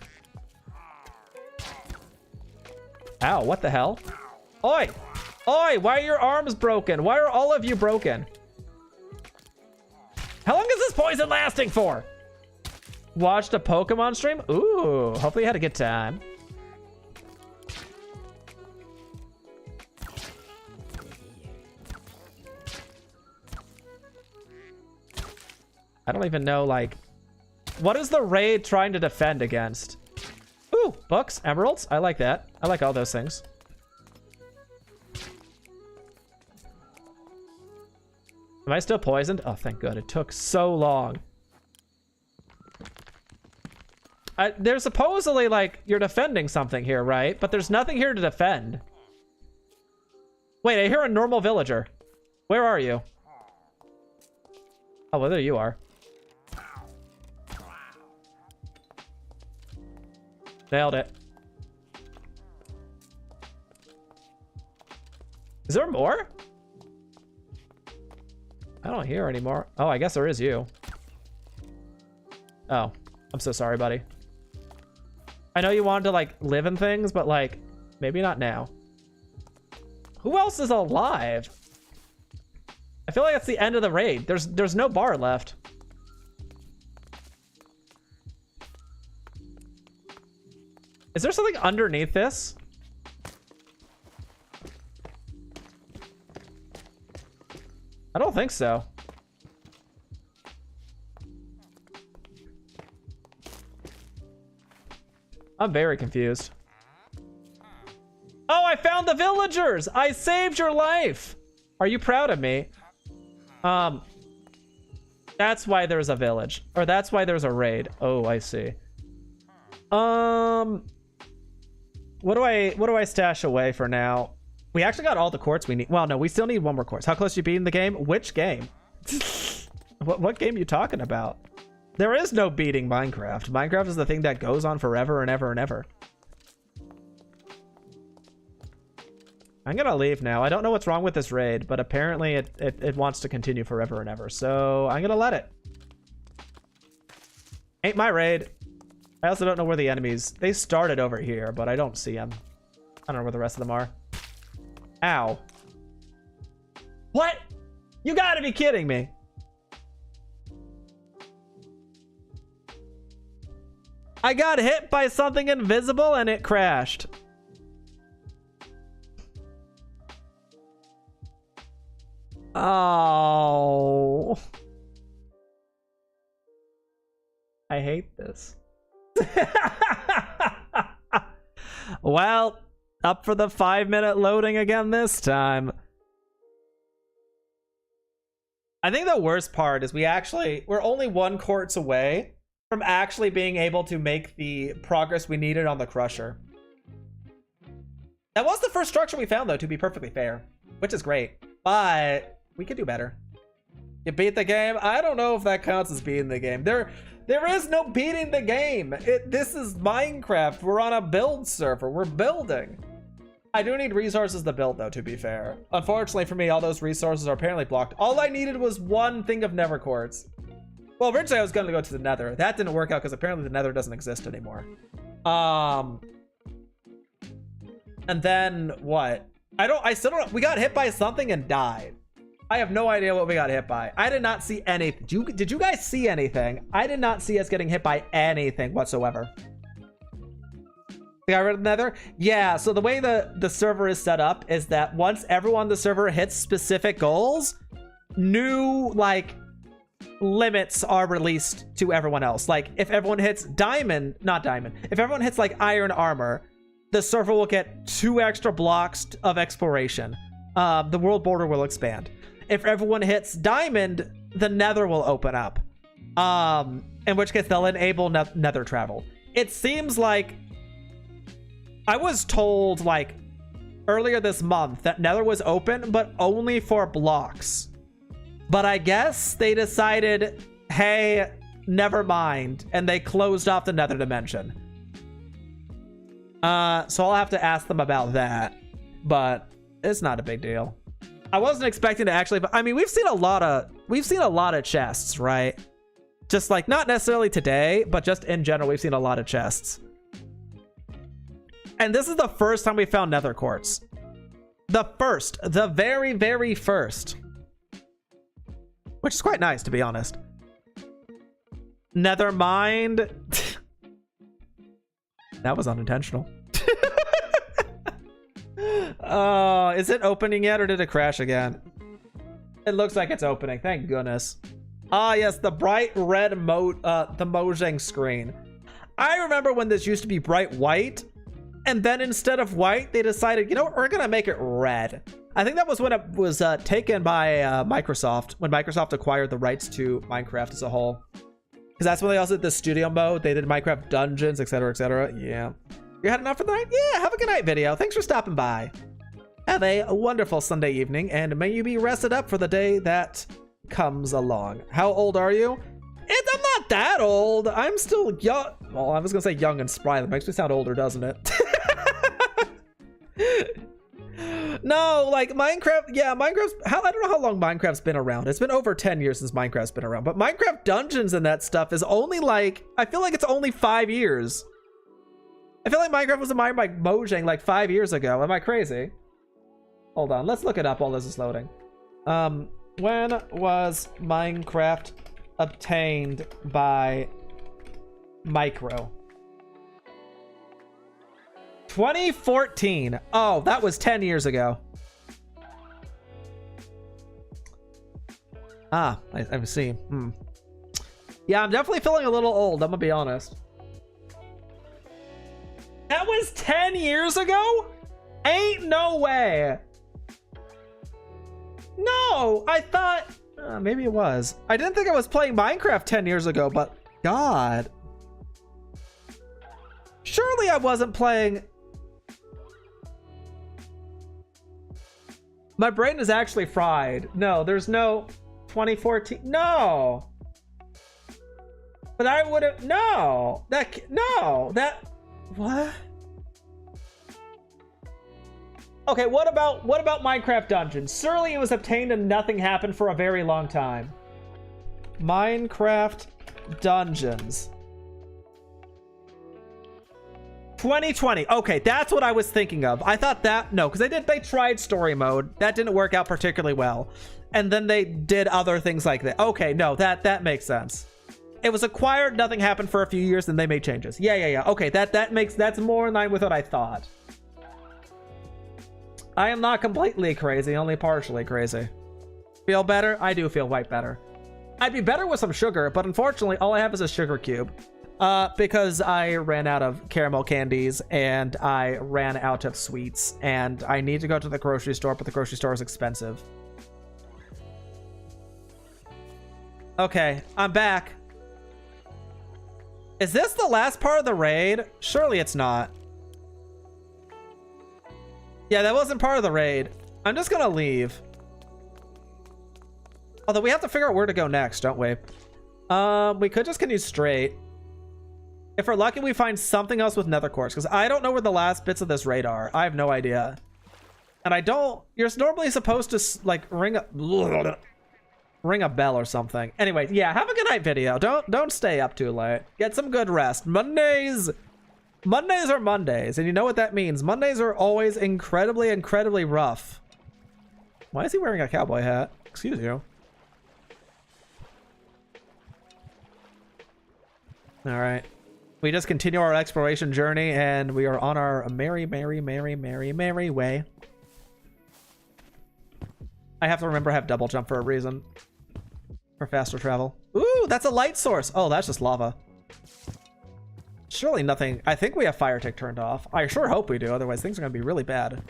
Ow, what the hell? Oi! Oi, why are your arms broken? Why are all of you broken? How long is this poison lasting for? Watched a Pokemon stream? Ooh, hopefully you had a good time. I don't even know, like... What is the raid trying to defend against? Ooh, books, emeralds. I like that. I like all those things. Am I still poisoned? Oh, thank God. It took so long. There's supposedly, like, you're defending something here, right? But there's nothing here to defend. Wait, I hear a normal villager. Where are you? Oh, well, there you are. Nailed it. Is there more? I don't hear anymore. Oh, I guess there is you. Oh, I'm so sorry, buddy. I know you wanted to, like, live in things, but, like, maybe not now. Who else is alive? I feel like that's the end of the raid. There's no bar left. Is there something underneath this? I don't think so. I'm very confused. Oh, I found the villagers! I saved your life! Are you proud of me? That's why there's a village. Or that's why there's a raid. Oh, I see. What do I stash away for now? We actually got all the quartz we need. Well, no, we still need one more quartz. How close you beating the game? Which game? What game are you talking about? There is no beating Minecraft. Minecraft is the thing that goes on forever and ever and ever. I'm gonna leave now. I don't know what's wrong with this raid, but apparently it wants to continue forever and ever. So I'm gonna let it. Ain't my raid. I also don't know where the enemies... They started over here, but I don't see them. I don't know where the rest of them are. Ow. What? You gotta be kidding me. I got hit by something invisible and it crashed. Oh. I hate this. Well, up for the 5-minute loading again this time. I think the worst part is we're only 1 quartz away from actually being able to make the progress we needed on the crusher. That was the first structure we found, though, to be perfectly fair, which is great, but we could do better. You beat the game? I don't know if that counts as beating the game. There is no beating the game. This is Minecraft. We're on a build server. We're building. I do need resources to build, though, to be fair. Unfortunately for me, all those resources are apparently blocked. All I needed was 1 thing of nether quartz. Well, originally I was going to go to the nether. That didn't work out because apparently the nether doesn't exist anymore. And then what? I still don't know. We got hit by something and died. I have no idea what we got hit by. I did not see anything. Did you guys see anything? I did not see us getting hit by anything whatsoever. Got rid of the nether? Yeah, so the way the server is set up is that once everyone on the server hits specific goals, new, like, limits are released to everyone else. Like, if everyone hits if everyone hits, like, iron armor, the server will get 2 extra blocks of exploration. The world border will expand. If everyone hits diamond, the nether will open up. In which case they'll enable nether travel. It seems like I was told, like, earlier this month that nether was open, but only for blocks. But I guess they decided, hey, never mind, and they closed off the nether dimension. So I'll have to ask them about that, but it's not a big deal. I wasn't expecting to actually, but I mean, we've seen a lot of chests, right? Just like, not necessarily today, but just in general, we've seen a lot of chests. And this is the first time we found nether quartz. The very, very first. Which is quite nice, to be honest. Nether mind. That was unintentional. Oh, is it opening yet or did it crash again? It looks like it's opening. Thank goodness. Ah, yes, the bright red the Mojang screen. I remember when this used to be bright white, and then instead of white, they decided, you know what, we're gonna make it red. I think that was when it was taken by Microsoft, when Microsoft acquired the rights to Minecraft as a whole. Because that's when they also did the studio mode. They did Minecraft Dungeons, etc., etc. Yeah. You had enough for the night? Yeah, have a good night, video. Thanks for stopping by. Have a wonderful Sunday evening, and may you be rested up for the day that comes along. How old are you? I'm not that old. I'm still young. Well, I was gonna say young and spry. That makes me sound older, doesn't it? No, like Minecraft. Yeah, Minecraft's. I don't know how long Minecraft's been around. It's been over 10 years since Minecraft's been around. But Minecraft Dungeons and that stuff is only like, I feel like it's only 5 years. I feel like Minecraft was acquired by Mojang like 5 years ago. Am I crazy? Hold on, let's look it up while this is loading. When was Minecraft obtained by Micro? 2014. Oh, that was 10 years ago. Ah, I see. Yeah, I'm definitely feeling a little old, I'm gonna be honest. That was 10 years ago? Ain't no way. No, I thought maybe it was. I didn't think I was playing Minecraft 10 years ago, but God. Surely I wasn't playing. My brain is actually fried. No, there's no 2014. No. But I would have. No. What? Okay, what about Minecraft Dungeons? Surely it was obtained and nothing happened for a very long time. Minecraft Dungeons. 2020. Okay, that's what I was thinking of. I thought that, no, because they tried story mode. That didn't work out particularly well. And then they did other things like that. Okay, no, that makes sense. It was acquired, nothing happened for a few years, then they made changes. Yeah. Okay, that's more in line with what I thought. I am not completely crazy, only partially crazy. Feel better? I do feel quite better. I'd be better with some sugar, but unfortunately, all I have is a sugar cube. Because I ran out of caramel candies and I ran out of sweets and I need to go to the grocery store, but the grocery store is expensive. Okay, I'm back. Is this the last part of the raid? Surely it's not. Yeah, that wasn't part of the raid. I'm just gonna leave. Although we have to figure out where to go next, don't we? We could just continue straight. If we're lucky, we find something else with nether quartz, because I don't know where the last bits of this raid are. I have no idea. And I don't... You're normally supposed to, like, ring a bell or something. Anyway, yeah, have a good night, video. Don't stay up too late. Get some good rest. Mondays are Mondays, and you know what that means. Mondays are always incredibly, incredibly rough. Why is he wearing a cowboy hat? Excuse you. All right. We just continue our exploration journey, and we are on our merry way. I have to remember I have double jump for a reason. For faster travel. Ooh, that's a light source. Oh, that's just lava. Surely nothing. I think we have fire tick turned off. I sure hope we do, otherwise things are going to be really bad.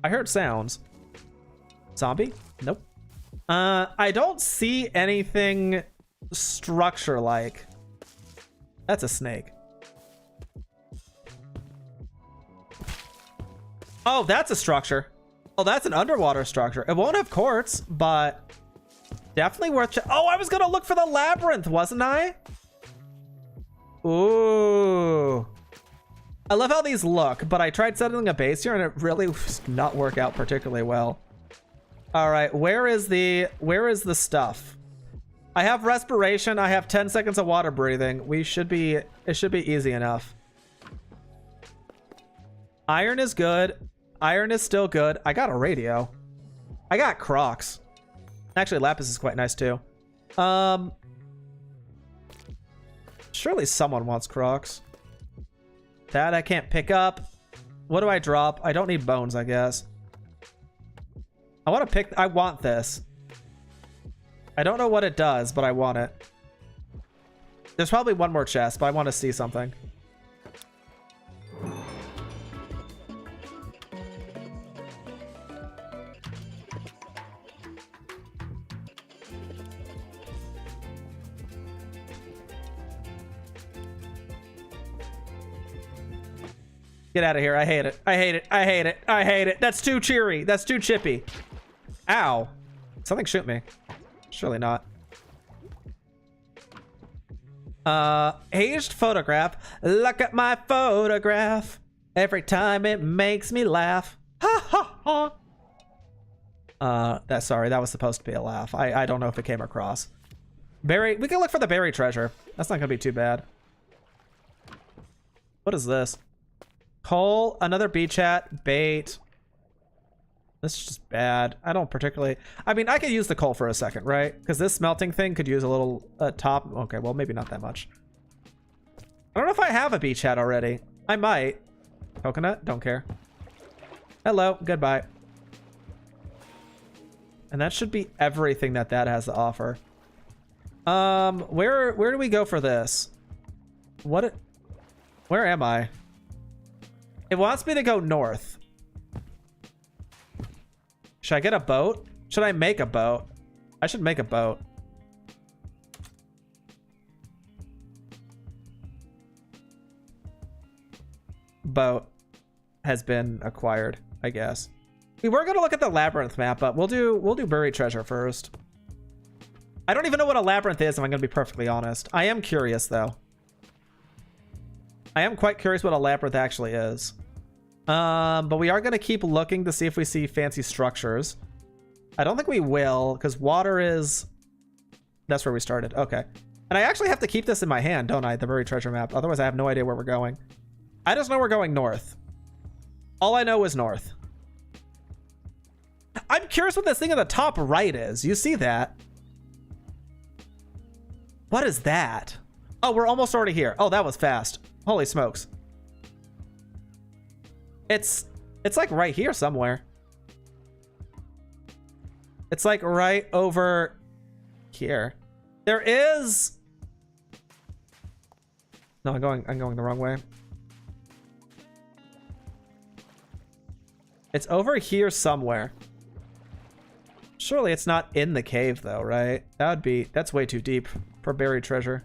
I heard sounds. Zombie? Nope. I don't see anything structure-like. That's a snake. Oh, that's a structure. Oh, that's an underwater structure. It won't have quartz, but definitely worth oh, I was gonna look for the labyrinth, wasn't I? Ooh. I love how these look, but I tried settling a base here and it really does not work out particularly well. All right, where is the stuff? I have respiration. I have 10 seconds of water breathing. It should be easy enough. Iron is good. Iron is still good. I got a radio. I got Crocs. Actually, lapis is quite nice too. Surely someone wants Crocs. That I can't pick up. What do I drop? I don't need bones, I guess. I want this. I don't know what it does, but I want it. There's probably one more chest, but I want to see something. Get out of here. I hate it. I hate it. I hate it. I hate it. That's too cheery. That's too chippy. Ow. Something shoot me. Surely not. Aged photograph. Look at my photograph. Every time it makes me laugh. Ha ha ha. Sorry, that was supposed to be a laugh. I don't know if it came across. Berry. We can look for the berry treasure. That's not gonna be too bad. What is this? Coal, another beach hat, bait. This is just bad. I don't particularly... I mean, I could use the coal for a second, right? Because this smelting thing could use a little top... Okay, well, maybe not that much. I don't know if I have a beach hat already. I might. Coconut? Don't care. Hello. Goodbye. And that should be everything that has to offer. Where do we go for this? Where am I? It wants me to go north. Should I get a boat? Should I make a boat? I should make a boat. Boat has been acquired, I guess. We were gonna look at the labyrinth map, but we'll do buried treasure first. I don't even know what a labyrinth is, if I'm gonna be perfectly honest. I am curious though. I am quite curious what a labyrinth actually is. But we are going to keep looking to see if we see fancy structures. I don't think we will, because water is... That's where we started. Okay. And I actually have to keep this in my hand, don't I? The buried treasure map. Otherwise, I have no idea where we're going. I just know we're going north. All I know is north. I'm curious what this thing in the top right is. You see that? What is that? Oh, we're almost already here. Oh, that was fast. Holy smokes. It's like right here somewhere. It's like right over here. There is... No, I'm going the wrong way. It's over here somewhere. Surely it's not in the cave though, right? That's way too deep for buried treasure.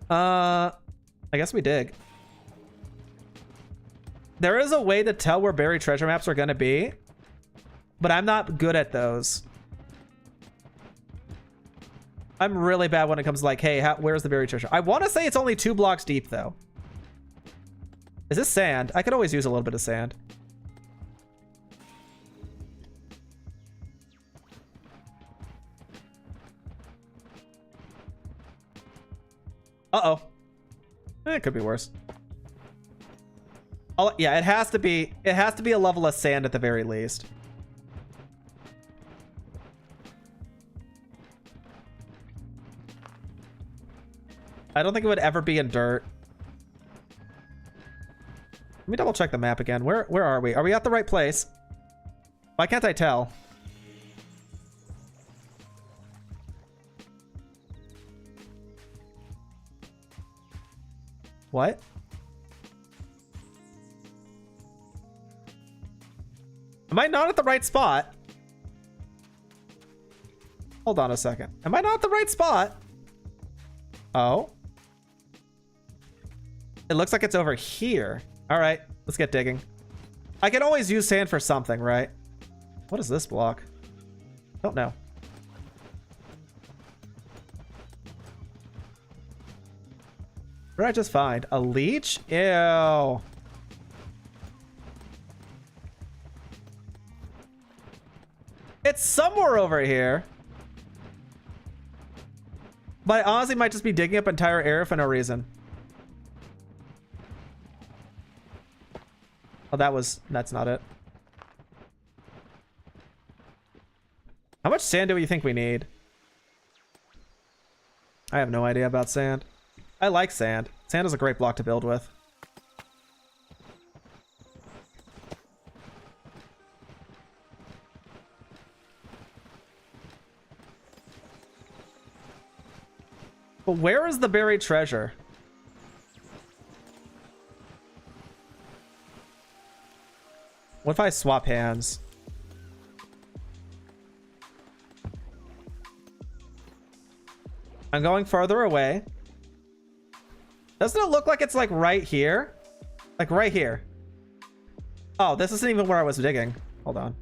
I guess we dig. There is a way to tell where buried treasure maps are gonna be, but I'm not good at those. I'm really bad when it comes to like, hey, where's the buried treasure? I want to say it's only 2 blocks deep though. Is this sand? I could always use a little bit of sand. Uh-oh. It could be worse. Oh, yeah, it has to be a level of sand at the very least. I don't think it would ever be in dirt. Let me double check the map again. Where are we? Are we at the right place? Why can't I tell? What? Am I not at the right spot? Hold on a second. Am I not at the right spot? Oh. It looks like it's over here. All right, let's get digging. I can always use sand for something, right? What is this block? Don't know. What did I just find? A leech? Ew. It's somewhere over here. But I honestly might just be digging up an entire area for no reason. Oh, that's not it. How much sand do you think we need? I have no idea about sand. I like sand. Sand is a great block to build with. But where is the buried treasure? What if I swap hands? I'm going farther away. Doesn't it look like it's like right here? Like right here. Oh, this isn't even where I was digging. Hold on.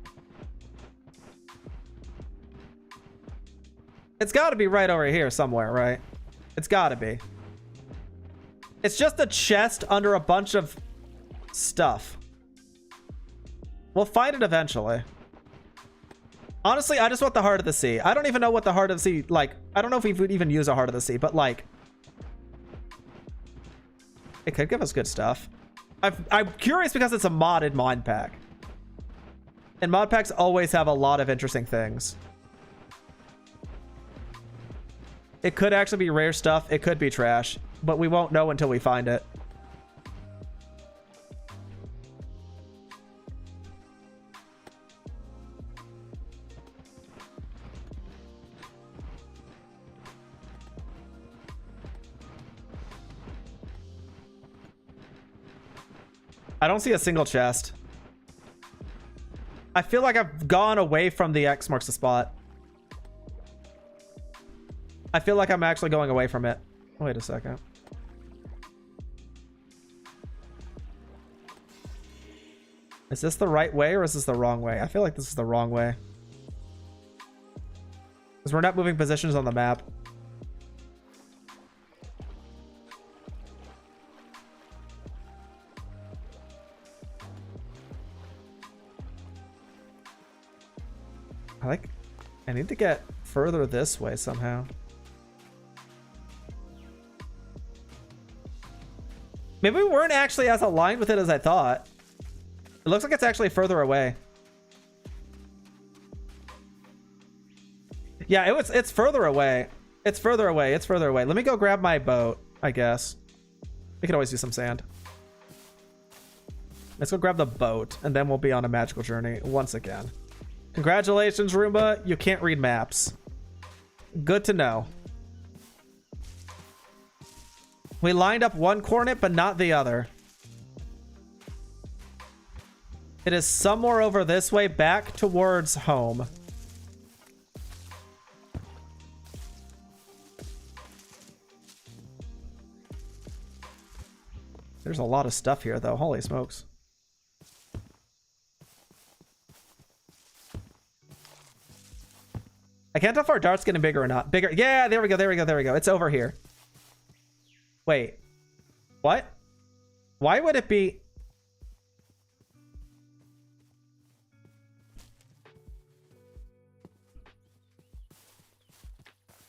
It's got to be right over here somewhere, right? It's got to be. It's just a chest under a bunch of stuff. We'll find it eventually. Honestly, I just want the heart of the sea. I don't even know what the heart of the sea, like, I don't know if we would even use a heart of the sea, but like, it could give us good stuff. I'm curious because it's a modded mod pack. And mod packs always have a lot of interesting things. It could actually be rare stuff. It could be trash, but we won't know until we find it. I don't see a single chest. I feel like I've gone away from the X marks the spot. I feel like I'm actually going away from it. Wait a second. Is this the right way or is this the wrong way? I feel like this is the wrong way. Because we're not moving positions on the map. I need to get further this way somehow. Maybe we weren't actually as aligned with it as I thought. It looks like it's actually further away. Yeah, it's further away. It's further away. It's further away. Let me go grab my boat, I guess. We could always do some sand. Let's go grab the boat, and then we'll be on a magical journey once again. Congratulations, Roomba. You can't read maps. Good to know. We lined up one coordinate, but not the other. It is somewhere over this way, back towards home. There's a lot of stuff here, though. Holy smokes. I can't tell if our dart's getting bigger or not. Bigger. Yeah, there we go, there we go, there we go. It's over here. Wait. What? Why would it be...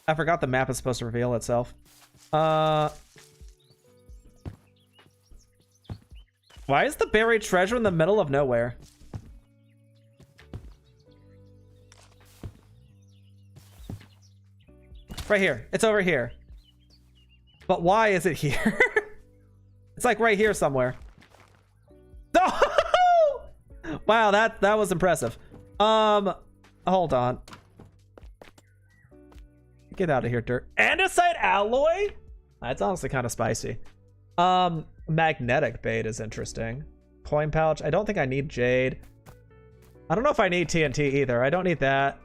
I forgot the map is supposed to reveal itself. Why is the buried treasure in the middle of nowhere? Right here. It's over here. But why is it here? It's like right here somewhere. Oh! Wow, that was impressive. Hold on. Get out of here, dirt. Andesite alloy? That's honestly kind of spicy. Magnetic bait is interesting. Coin pouch. I don't think I need jade. I don't know if I need TNT either. I don't need that.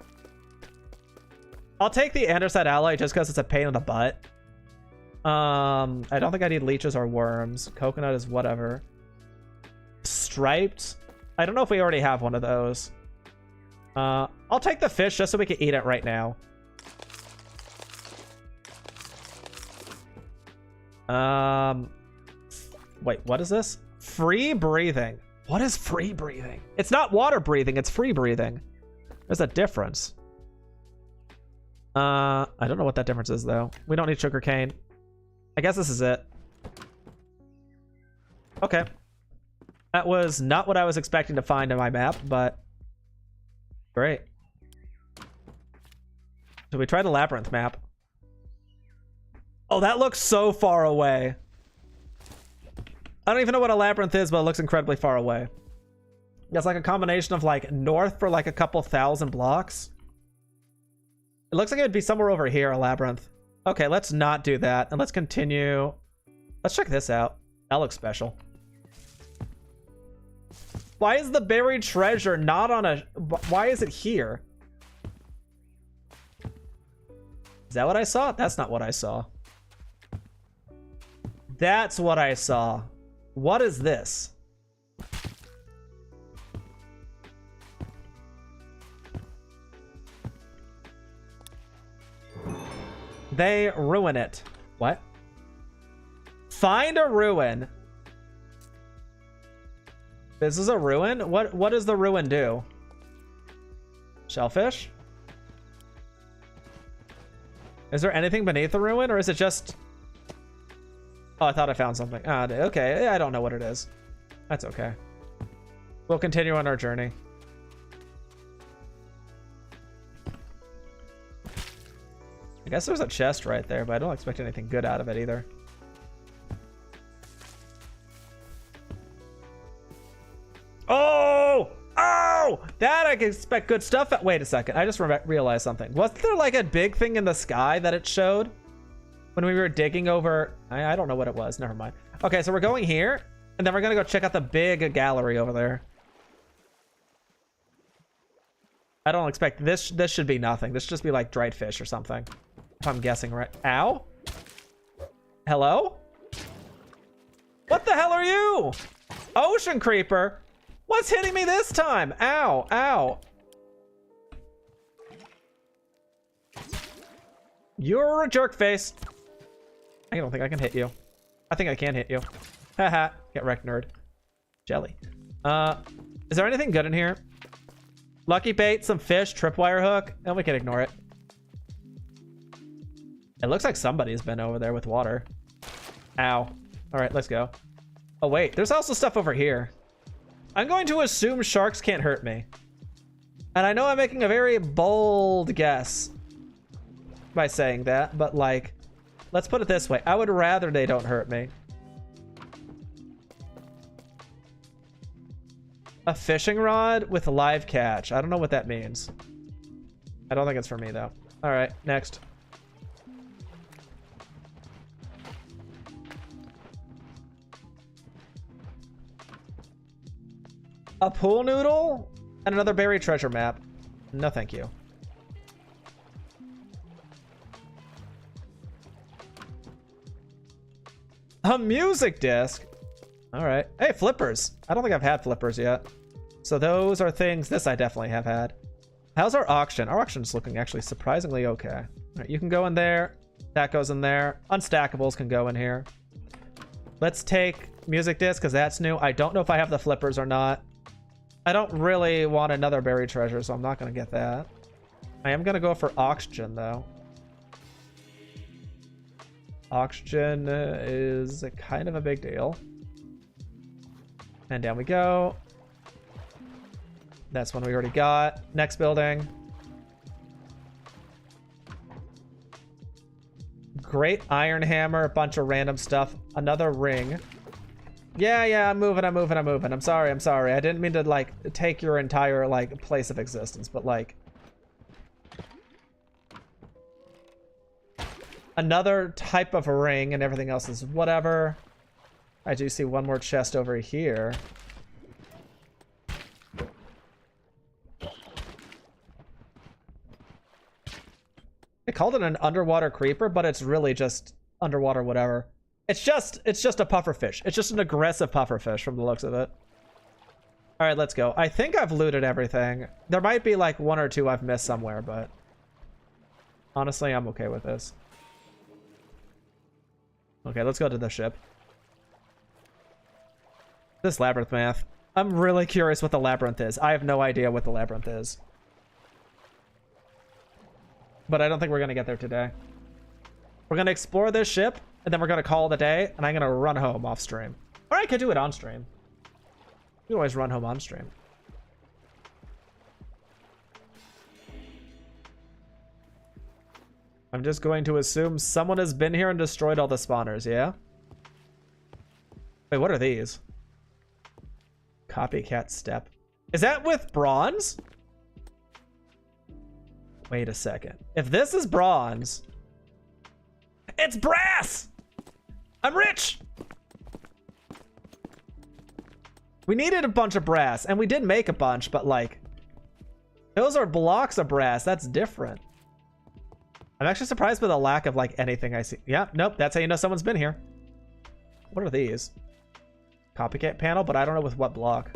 I'll take the andesite alloy just because it's a pain in the butt. I don't think I need leeches or worms. Coconut is whatever. Striped. I don't know if we already have one of those. I'll take the fish just so we can eat it right now. Wait, what is this? Free breathing. What is free breathing? It's not water breathing, it's free breathing. There's a difference. I don't know what that difference is though. We don't need sugar cane. I guess this is it. Okay. That was not what I was expecting to find in my map, but great. So we try the labyrinth map. Oh, that looks so far away. I don't even know what a labyrinth is, but it looks incredibly far away. It's like a combination of like north for like a couple thousand blocks. It looks like it would be somewhere over here, a labyrinth. Okay, let's not do that. And let's continue. Let's check this out. That looks special. Why is the buried treasure not on a... Why is it here? Is that what I saw? That's not what I saw. That's what I saw. What is this? They ruin it. What? Find a ruin. This is a ruin? What does the ruin do? Shellfish? Is there anything beneath the ruin, or is it just... Oh, I thought I found something. Ah, okay, I don't know what it is. That's okay. We'll continue on our journey. I guess there's a chest right there, but I don't expect anything good out of it either. Oh! Oh! That I can expect good stuff at. Wait a second. I just realized something. Wasn't there like a big thing in the sky that it showed? When we were digging over... I don't know what it was. Never mind. Okay, so we're going here. And then we're going to go check out the big gallery over there. I don't expect... This should be nothing. This should just be like dried fish or something. If I'm guessing right. Ow? Hello? What the hell are you? Ocean creeper? What's hitting me this time? Ow. Ow. You're a jerk face. I don't think I can hit you. I think I can hit you. Haha. Get wrecked, nerd. Jelly. Is there anything good in here? Lucky bait, some fish, tripwire hook, and we can ignore it. It looks like somebody's been over there with water. Ow. All right, let's go. Oh, wait. There's also stuff over here. I'm going to assume sharks can't hurt me. And I know I'm making a very bold guess by saying that, but like, let's put it this way. I would rather they don't hurt me. A fishing rod with a live catch. I don't know what that means. I don't think it's for me, though. All right, next. A pool noodle and another buried treasure map. No, thank you. A music disc. All right. Hey, flippers. I don't think I've had flippers yet. So those are things this I definitely have had. How's our auction? Our auction's looking actually surprisingly okay. All right, you can go in there. That goes in there. Unstackables can go in here. Let's take music disc because that's new. I don't know if I have the flippers or not. I don't really want another buried treasure, so I'm not going to get that. I am going to go for oxygen, though. Oxygen is kind of a big deal. And down we go. That's one we already got. Next building. Great iron hammer, a bunch of random stuff. Another ring. Yeah, I'm moving. I'm sorry. I didn't mean to, like, take your entire, like, place of existence, but, like... Another type of ring, and everything else is whatever. I do see one more chest over here. They called it an underwater creeper, but it's really just underwater whatever. It's just a puffer fish. It's just an aggressive puffer fish from the looks of it. All right, let's go. I think I've looted everything. There might be like one or two I've missed somewhere, but honestly, I'm okay with this. Okay, let's go to the ship. This labyrinth math. I'm really curious what the labyrinth is. I have no idea what the labyrinth is. But I don't think we're going to get there today. We're going to explore this ship, and then we're going to call it a day, and I'm going to run home off stream. Or I could do it on stream. You always run home on stream. I'm just going to assume someone has been here and destroyed all the spawners, yeah? Wait, what are these? Copycat step. Is that with bronze? Wait a second. If this is bronze, it's brass! I'm rich! We needed a bunch of brass, and we did make a bunch, but like, those are blocks of brass. That's different. I'm actually surprised by the lack of like anything I see. Yeah, nope, that's how you know someone's been here. What are these? Copycat panel, but I don't know with what block.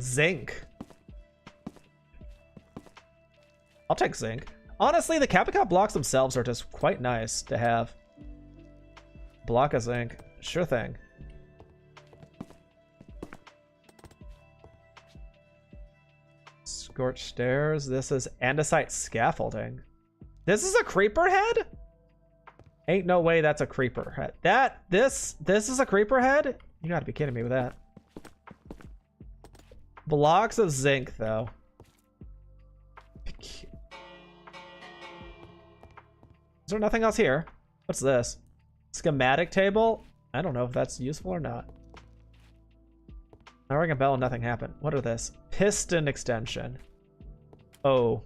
Zinc. I'll take zinc. Honestly, the copycat blocks themselves are just quite nice to have. Block of zinc. Sure thing. Scorched stairs. This is andesite scaffolding. This is a creeper head? Ain't no way that's a creeper head. This is a creeper head? You gotta be kidding me with that. Blocks of zinc, though. Is there nothing else here? What's this? Schematic table? I don't know if that's useful or not. I rang a bell and nothing happened. What are this? Piston extension. Oh.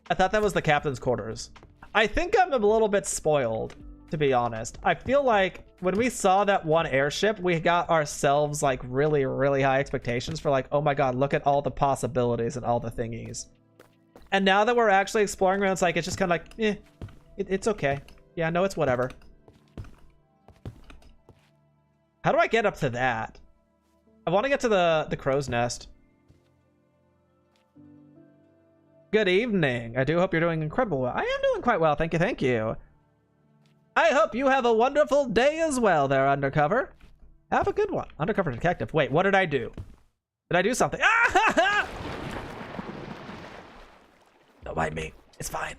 I thought that was the captain's quarters. I think I'm a little bit spoiled, to be honest. I feel like when we saw that one airship, we got ourselves like really, really high expectations for like, oh my god, look at all the possibilities and all the thingies. And now that we're actually exploring around, it's like, it's just kind of like, eh, it's okay. Yeah, no, it's whatever. How do I get up to that? I want to get to the crow's nest. Good evening. I do hope you're doing incredible well. I am doing quite well. Thank you. Thank you. I hope you have a wonderful day as well there, Undercover. Have a good one. Undercover Detective. Wait, what did I do? Did I do something? Ah! Don't mind me. It's fine.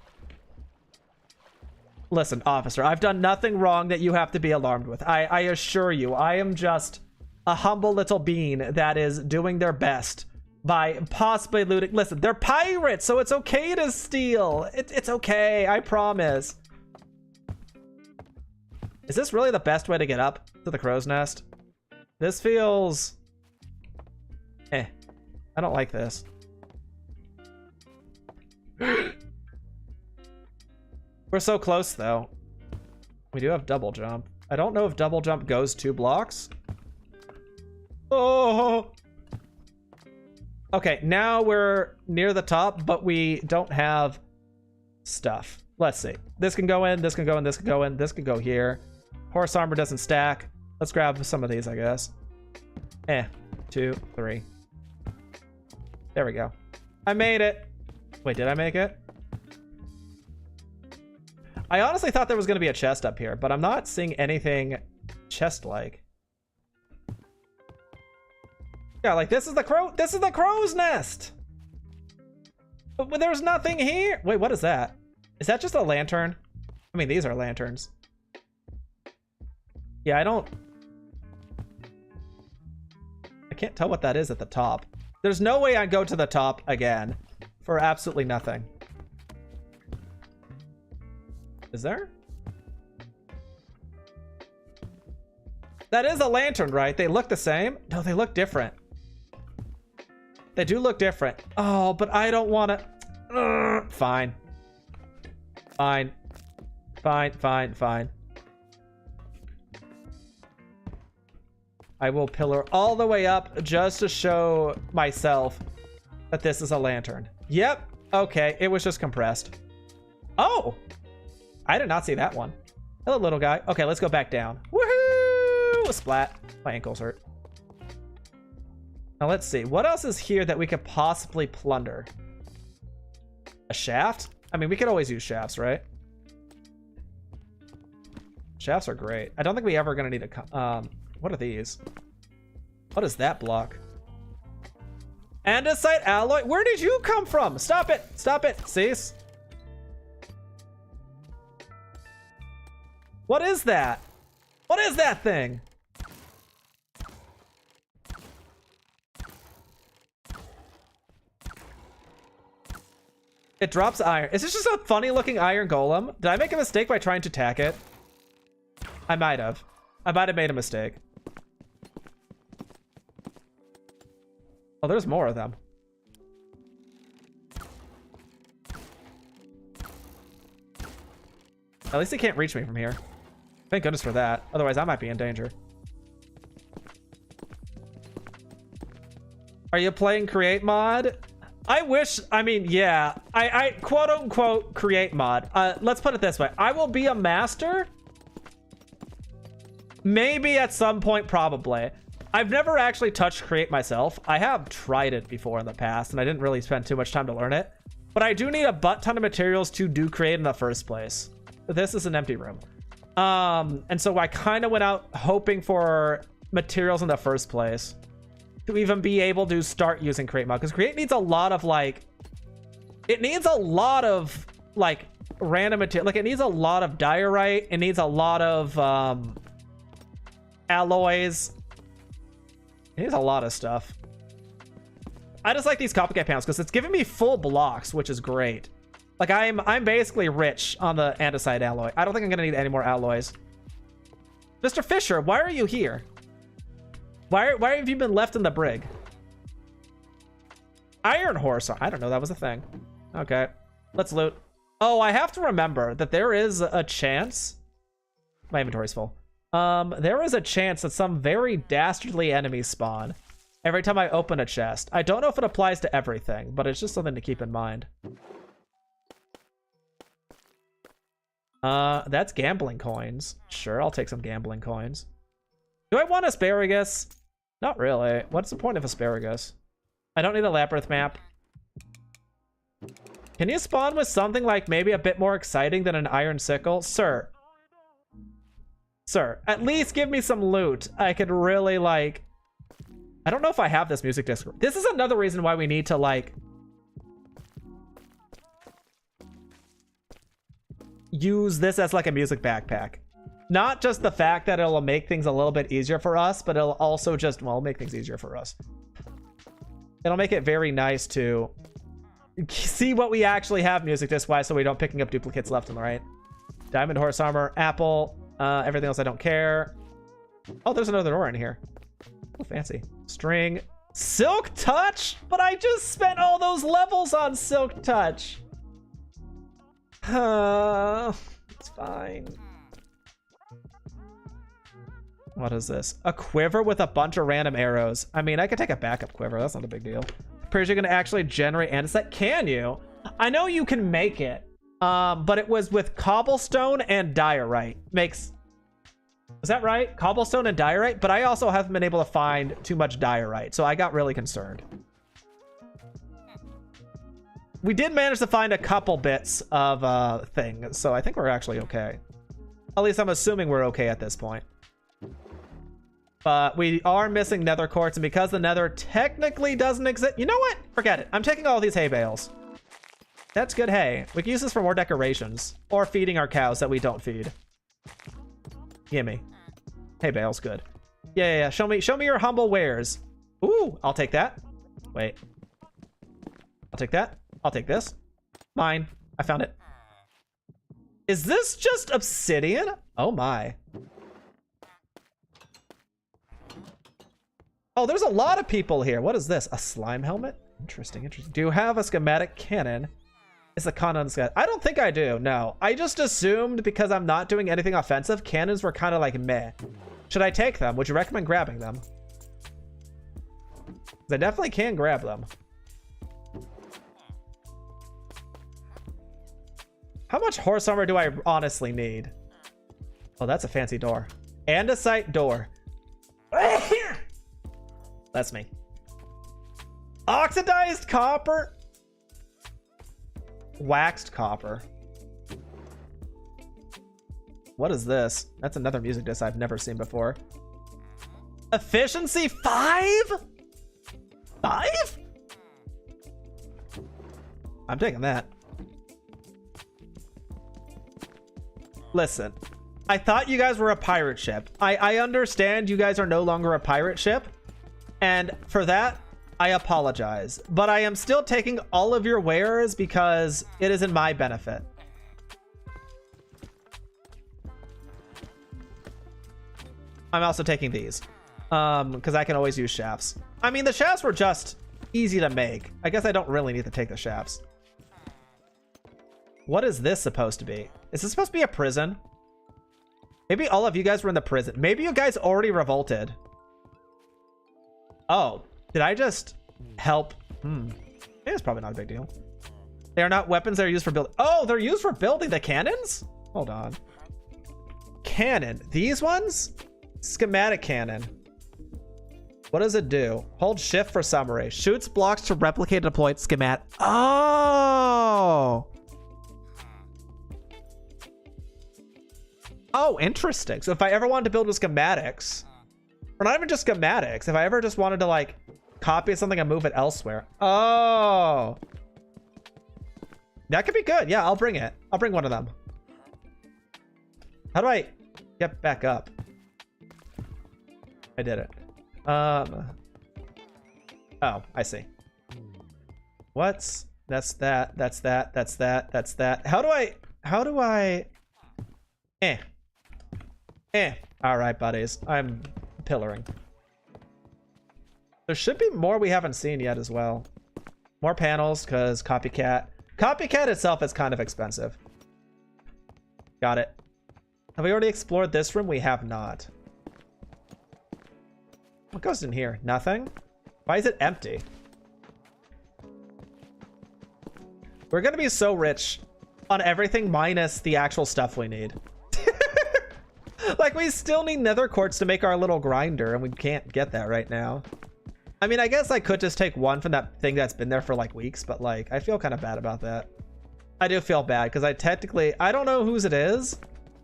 Listen, officer, I've done nothing wrong that you have to be alarmed with. I assure you, I am just a humble little bean that is doing their best by possibly looting. Listen, they're pirates, so it's okay to steal. It's okay, I promise. Is this really the best way to get up to the crow's nest? This feels... eh. I don't like this. We're so close, though. We do have double jump. I don't know if double jump goes 2 blocks. Oh! Okay, now we're near the top, but we don't have stuff. Let's see. This can go in, this can go in, this can go in, this can go here. Horse armor doesn't stack. Let's grab some of these, I guess. 2, 3. There we go. I made it. Wait, did I make it? I honestly thought there was going to be a chest up here, but I'm not seeing anything chest-like. Yeah, like this is the crow's nest. But there's nothing here. Wait, what is that? Is that just a lantern? I mean, these are lanterns. Yeah, I can't tell what that is at the top. There's no way I go to the top again for absolutely nothing. Is there? That is a lantern, right? They look the same? No, they look different. They do look different. Oh, but I don't want to... Fine. Fine. Fine, fine, fine. I will pillar all the way up just to show myself that this is a lantern. Yep. Okay, it was just compressed. Oh! I did not see that one. Hello, little guy. Okay, let's go back down. Woohoo! Splat. My ankles hurt. Now let's see. What else is here that we could possibly plunder? A shaft? I mean, we could always use shafts, right? Shafts are great. I don't think we ever gonna need a... what are these? What is that block? Andesite alloy? Where did you come from? Stop it! Stop it! Cease. What is that? What is that thing? It drops iron. Is this just a funny looking iron golem? Did I make a mistake by trying to tack it? I might have. I might have made a mistake. Oh, there's more of them. At least he can't reach me from here. Thank goodness for that. Otherwise, I might be in danger. Are you playing create mod? I wish, I mean, yeah. I quote unquote create mod. Let's put it this way. I will be a master. Maybe at some point, probably. I've never actually touched create myself. I have tried it before in the past, and I didn't really spend too much time to learn it. But I do need a butt ton of materials to do create in the first place. This is an empty room. And so I kind of went out hoping for materials in the first place to even be able to start using create mod, because create needs a lot of like, it needs a lot of like random material. Like it needs a lot of diorite. It needs a lot of alloys. It needs a lot of stuff. I just like these copycat panels because it's giving me full blocks, which is great. Like I'm basically rich on the andesite alloy. I don't think I'm gonna need any more alloys. Mr. Fisher, why are you here? Why have you been left in the brig? Iron horse. I don't know that was a thing. Okay, let's loot. Oh, I have to remember that there is a chance. My inventory's full. There is a chance that some very dastardly enemies spawn every time I open a chest. I don't know if it applies to everything, but it's just something to keep in mind. That's gambling coins. Sure, I'll take some gambling coins. Do I want asparagus? Not really. What's the point of asparagus? I don't need a labyrinth map. Can you spawn with something like maybe a bit more exciting than an iron sickle? Sir. Sir, at least give me some loot. I could really like... I don't know if I have this music disc. This is another reason why we need to like... use this as like a music backpack. Not just the fact that it'll make things a little bit easier for us, but it'll also just, well, make things easier for us. It'll make it very nice to see what we actually have music disc-wise so we don't picking up duplicates left and right. Diamond horse armor, apple, everything else I don't care. Oh, there's another door in here. Oh, fancy. String. Silk Touch? But I just spent all those levels on Silk Touch. It's fine. What is this? A quiver with a bunch of random arrows. I mean, I could take a backup quiver. That's not a big deal. Pretty sure you're gonna actually generate andesite. Can you? I know you can make it. But it was with cobblestone and diorite. Is that right? Cobblestone and diorite? But I also haven't been able to find too much diorite, so I got really concerned. We did manage to find a couple bits of things, so I think we're actually okay. At least I'm assuming we're okay at this point. But we are missing nether quartz, and because the nether technically doesn't exist... You know what? Forget it. I'm taking all these hay bales. That's good hay. We can use this for more decorations. Or feeding our cows that we don't feed. Gimme. Hay bales, good. Yeah. Show me your humble wares. Ooh, I'll take that. Wait. I'll take that. I'll take this. Mine. I found it. Is this just obsidian? Oh my. Oh, there's a lot of people here. What is this? A slime helmet? Interesting. Do you have a schematic cannon? It's the con on the sky. I don't think I do. No. I just assumed because I'm not doing anything offensive, cannons were kind of like meh. Should I take them? Would you recommend grabbing them? I definitely can grab them. How much horse armor do I honestly need? Oh, that's a fancy door. Andesite door. That's me. Oxidized copper. Waxed copper. What is this? That's another music disc I've never seen before. Efficiency 5? 5? I'm taking that. Listen, I thought you guys were a pirate ship. I understand you guys are no longer a pirate ship. And for that, I apologize. But I am still taking all of your wares because it is in my benefit. I'm also taking these. Because I can always use shafts. I mean, the shafts were just easy to make. I guess I don't really need to take the shafts. What is this supposed to be? Is this supposed to be a prison? Maybe all of you guys were in the prison. Maybe you guys already revolted. Oh, did I just help? It's probably not a big deal. They are not weapons that are used for building. Oh, they're used for building the cannons? Hold on. Cannon. These ones? Schematic cannon. What does it do? Hold shift for summary. Shoots blocks to replicate a deployed schematic. Oh. Oh, interesting. So if I ever wanted to build with schematics, or not even just schematics, if I ever just wanted to like copy something and move it elsewhere. Oh. That could be good. Yeah, I'll bring it. I'll bring one of them. How do I get back up? I did it. Oh, I see. What's that's that, that's that, that's that, that's that. How do I all right, buddies, I'm pillaring. There should be more we haven't seen yet as well. More panels, because copycat itself is kind of expensive. Got it. Have we already explored this room? We have not. What goes in here? Nothing? Why is it empty? We're gonna be so rich on everything minus the actual stuff we need. Like, we still need nether quartz to make our little grinder, and we can't get that right now. I mean, I guess I could just take one from that thing that's been there for like weeks, but like, I feel kind of bad about that. I do feel bad because I don't know whose it is.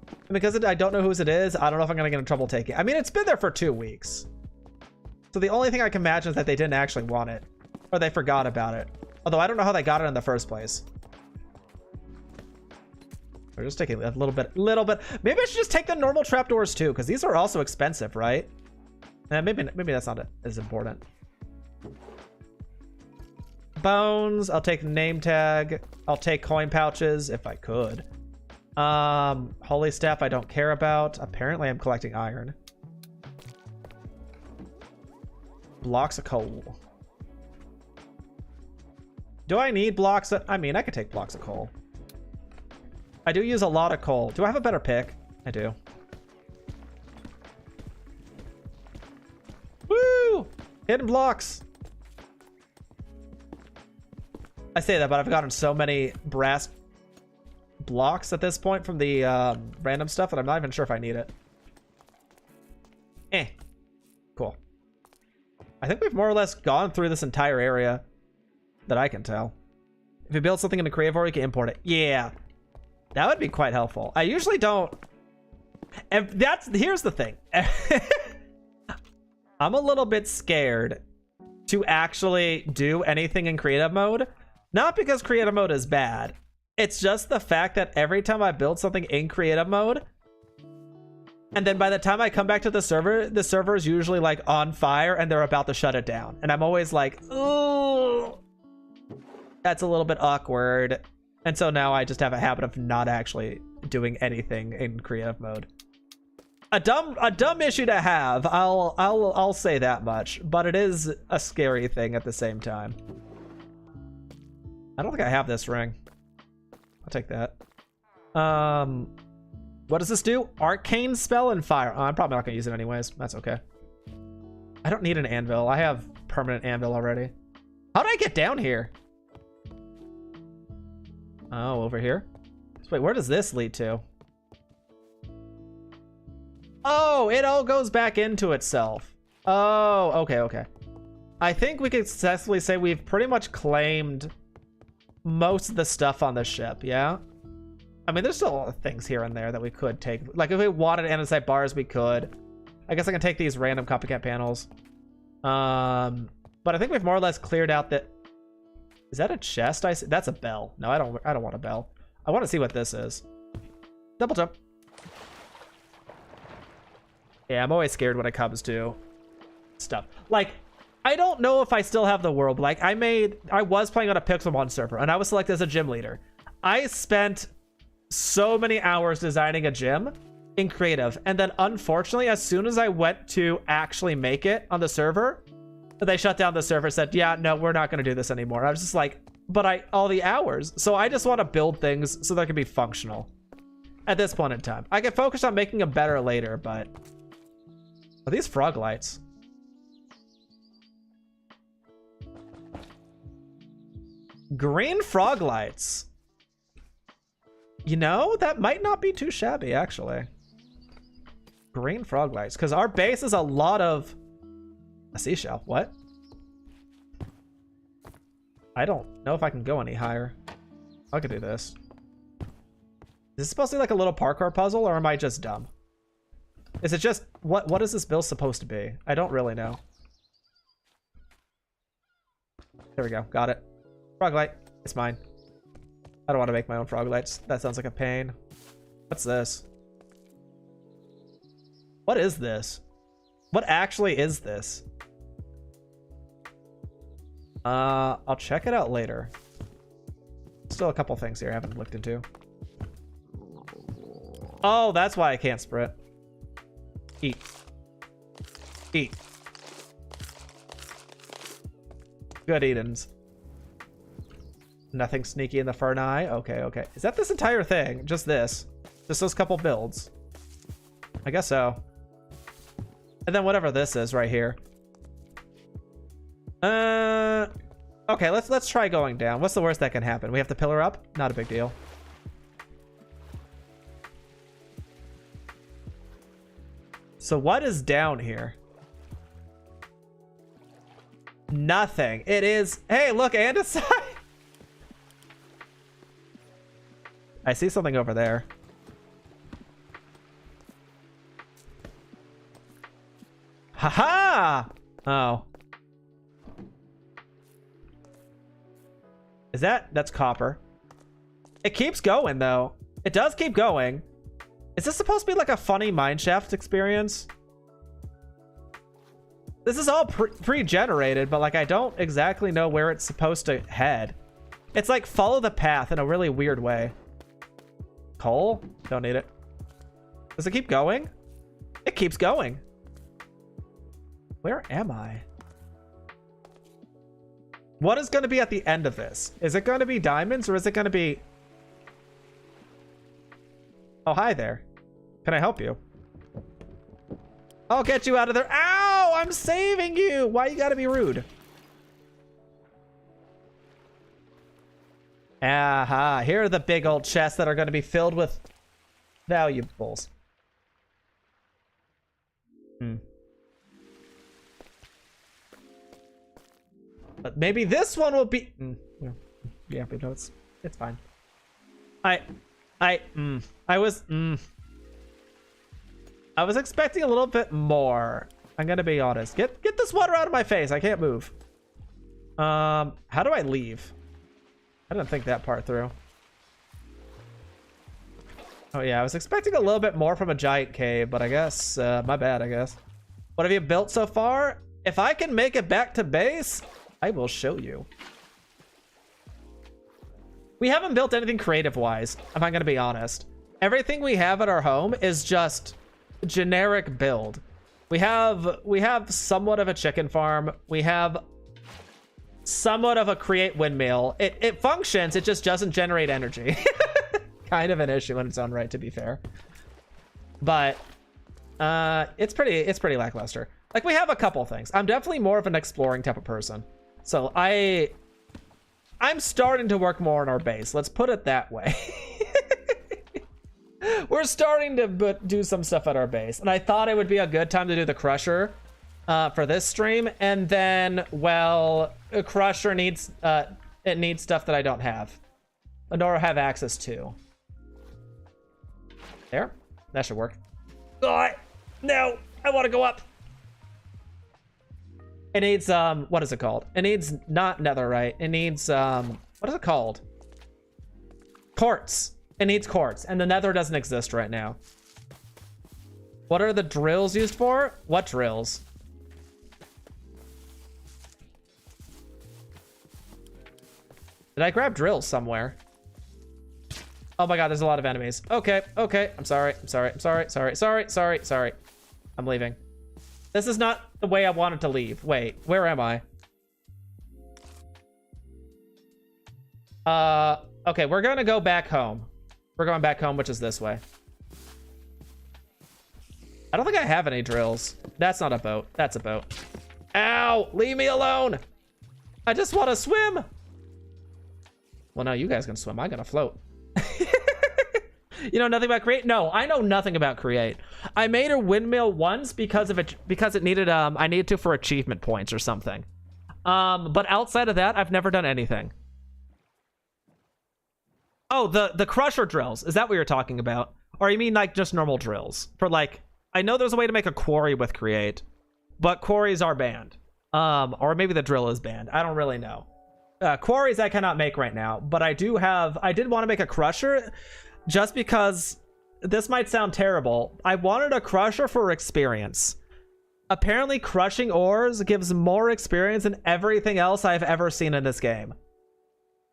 And because I don't know whose it is, I don't know if I'm gonna get in trouble taking it. I mean, it's been there for 2 weeks. So the only thing I can imagine is that they didn't actually want it, or they forgot about it. Although I don't know how they got it in the first place. We're just taking a little bit. Maybe I should just take the normal trapdoors too, because these are also expensive, right? Maybe that's not as important. Bones. I'll take name tag. I'll take coin pouches if I could. Holy staff I don't care about. Apparently I'm collecting iron. Blocks of coal. Do I need blocks? I mean, I could take blocks of coal. I do use a lot of coal. Do I have a better pick? I do. Woo! Hidden blocks. I say that, but I've gotten so many brass blocks at this point from the random stuff that I'm not even sure if I need it. Cool. I think we've more or less gone through this entire area that I can tell. If you build something in the creative area, you can import it. Yeah, that would be quite helpful. I usually don't. And here's the thing. I'm a little bit scared to actually do anything in creative mode. Not because creative mode is bad. It's just the fact that every time I build something in creative mode, and then by the time I come back to the server is usually like on fire and they're about to shut it down. And I'm always like, oh, that's a little bit awkward. And so now I just have a habit of not actually doing anything in creative mode. A dumb issue to have, I'll say that much, but it is a scary thing at the same time. I don't think I have this ring. I'll take that. What does this do? Arcane spell and fire. Oh, I'm probably not gonna use it anyways. That's okay. I don't need an anvil. I have permanent anvil already. How did I get down here? Oh, over here. Wait, where does this lead to? Oh, it all goes back into itself. Oh, okay. I think we could successfully say we've pretty much claimed most of the stuff on the ship, yeah? I mean, there's still things here and there that we could take. Like, if we wanted andesite bars, we could. I guess I can take these random copycat panels. But I think we've more or less cleared out that... Is that a chest? That's a bell. No, I don't want a bell. I want to see what this is. Double jump. Yeah, I'm always scared when it comes to stuff. Like, I don't know if I still have the world. Like, I was playing on a Pixelmon server, and I was selected as a gym leader. I spent so many hours designing a gym in creative, and then unfortunately, as soon as I went to actually make it on the server, they shut down the server, said, yeah, no, we're not going to do this anymore. I was just like, but all the hours. So I just want to build things so they can be functional at this point in time. I can focus on making them better later, but... Are these frog lights? Green frog lights. You know, that might not be too shabby, actually. Green frog lights. Because our base is a lot of... A seashell. What? I don't know if I can go any higher. I could do this. Is this supposed to be like a little parkour puzzle, or am I just dumb? Is it just... What is this build supposed to be? I don't really know. There we go. Got it. Frog light. It's mine. I don't want to make my own frog lights. That sounds like a pain. What's this? What is this? What actually is this? I'll check it out later. Still a couple things here I haven't looked into. Oh, that's why I can't sprint. Eat. Eat. Good eatins. Nothing sneaky in the Fernai. Okay. Is that this entire thing? Just this? Just those couple builds? I guess so. And then whatever this is right here. Okay, let's try going down. What's the worst that can happen? We have to pillar up? Not a big deal. So what is down here? Nothing. It is... Hey, look, andesite! I see something over there. Haha! Oh. Is that's copper? It keeps going, though. It does keep going. Is this supposed to be like a funny mineshaft experience? This is all pre-generated, but like I don't exactly know where it's supposed to head. It's like follow the path in a really weird way. Coal? Don't need it. Does it keep going? It keeps going. Where am I? What is going to be at the end of this? Is it going to be diamonds or is it going to be... Oh, hi there. Can I help you? I'll get you out of there. Ow! I'm saving you! Why you gotta be rude? Aha, here are the big old chests that are going to be filled with valuables. But maybe this one will be... Yeah, but no, it's fine. I was expecting a little bit more. I'm gonna be honest. Get this water out of my face. I can't move. How do I leave? I didn't think that part through. Oh yeah, I was expecting a little bit more from a giant cave, but I guess, my bad, I guess. What have you built so far? If I can make it back to base, I will show you. We haven't built anything creative-wise, if I'm gonna be honest. Everything we have at our home is just generic build. We have somewhat of a chicken farm. We have somewhat of a create windmill. It functions, it just doesn't generate energy. Kind of an issue in its own right, to be fair. But it's pretty lackluster. Like, we have a couple things. I'm definitely more of an exploring type of person. So I'm starting to work more on our base. Let's put it that way. We're starting to do some stuff at our base. And I thought it would be a good time to do the Crusher for this stream. And then, well, a Crusher needs, it needs stuff that I don't have. Nor have access to. There. That should work. Oh, no, I want to go up. It needs, what is it called? It needs not netherite. It needs, what is it called? Quartz. It needs quartz, and the nether doesn't exist right now. What are the drills used for? What drills? Did I grab drills somewhere? Oh my god, there's a lot of enemies. Okay, okay. I'm sorry. I'm leaving. This is not the way I wanted to leave. Wait, where am I? Okay, we're gonna go back home. We're going back home, which is this way. I don't think I have any drills. That's not a boat. That's a boat. Ow! Leave me alone! I just want to swim! Well, no, you guys can swim. I'm gonna float. You know nothing about create? No, I know nothing about create. I made a windmill once because it needed I needed to for achievement points or something. But outside of that, I've never done anything. Oh, the crusher drills. Is that what you're talking about? Or you mean like just normal drills? For like, I know there's a way to make a quarry with create, but quarries are banned. Or maybe the drill is banned. I don't really know. Quarries I cannot make right now, but I did want to make a crusher just because this might sound terrible. I wanted a crusher for experience. Apparently crushing ores gives more experience than everything else I've ever seen in this game.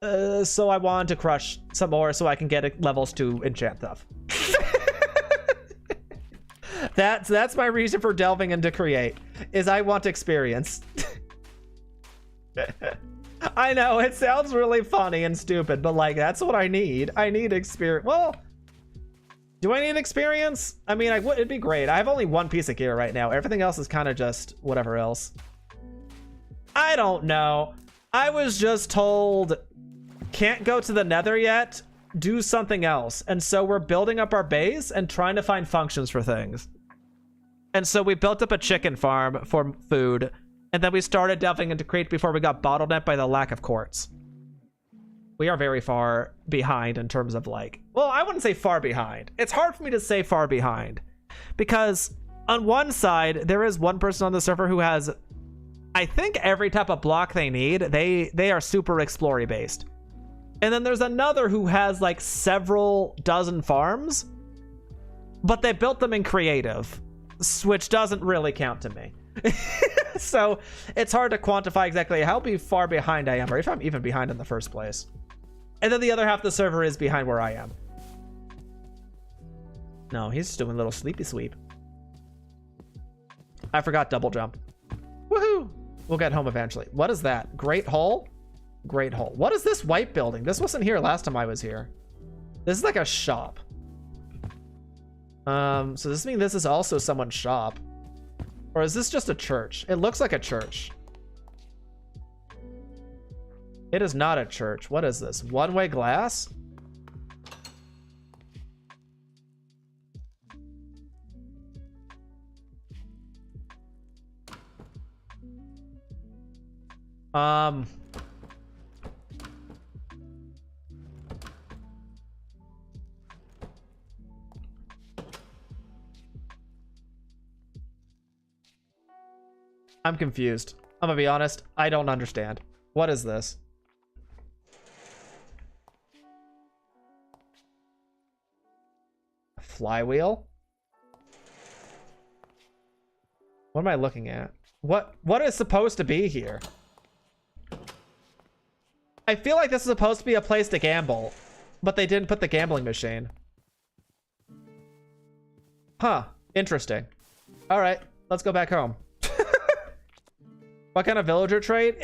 So I wanted to crush some ore so I can get levels to enchant stuff. That's my reason for delving into create, is I want experience. I know, it sounds really funny and stupid, but like, that's what I need. I need experience. Well, do I need experience? I mean, it'd be great. I have only one piece of gear right now. Everything else is kind of just whatever else. I don't know. I was just told, can't go to the nether yet, do something else. And so we're building up our base and trying to find functions for things. And so we built up a chicken farm for food. And then we started delving into create before we got bottlenecked by the lack of quartz. We are very far behind in terms of like, well, I wouldn't say far behind. It's hard for me to say far behind because on one side, there is one person on the server who has, I think, every type of block they need. They are super explory based. And then there's another who has like several dozen farms, but they built them in creative, which doesn't really count to me. So it's hard to quantify exactly how far behind I am, or if I'm even behind in the first place. And then the other half of the server is behind where I am. No, he's just doing a little sleepy sweep. I forgot double jump. Woohoo! We'll get home eventually. What is that? Great hole? Great hole. What is this white building? This wasn't here last time I was here. This is like a shop. So does this mean this is also someone's shop? Or is this just a church? It looks like a church. It is not a church. What is this? One-way glass? I'm confused. I'm gonna be honest. I don't understand. What is this? Flywheel? What am I looking at? What is supposed to be here? I feel like this is supposed to be a place to gamble, but they didn't put the gambling machine. Huh. Interesting. All right, let's go back home. What kind of villager trade?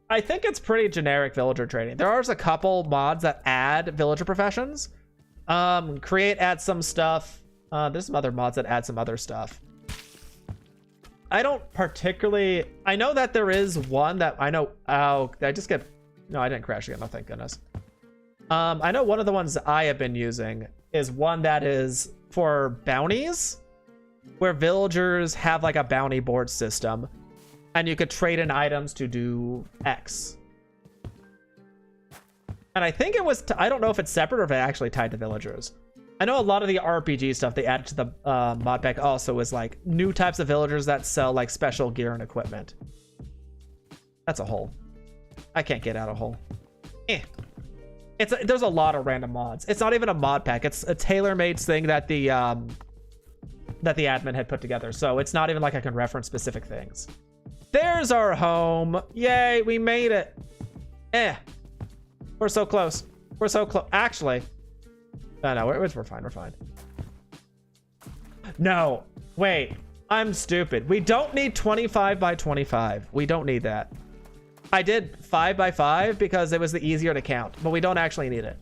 I think it's pretty generic villager trading. There are a couple mods that add villager professions. Add some stuff. There's some other mods that add some other stuff. I don't particularly... I know that there is one that I know... Oh, I just get... No, I didn't crash again. Oh, thank goodness. I know one of the ones I have been using is one that is for bounties, where villagers have like a bounty board system, and you could trade in items to do X. And I think it was... I don't know if it's separate or if it actually tied to villagers. I know a lot of the RPG stuff they added to the mod pack also was like new types of villagers that sell like special gear and equipment. That's a hole. I can't get out a hole. There's a lot of random mods. It's not even a mod pack. It's a tailor-made thing that the admin had put together. So it's not even like I can reference specific things. There's our home. Yay, we made it. We're so close. We're so close. Actually, no, we're fine. We're fine. No, wait. I'm stupid. We don't need 25 by 25. We don't need that. I did 5 by 5 because it was the easier to count, but we don't actually need it.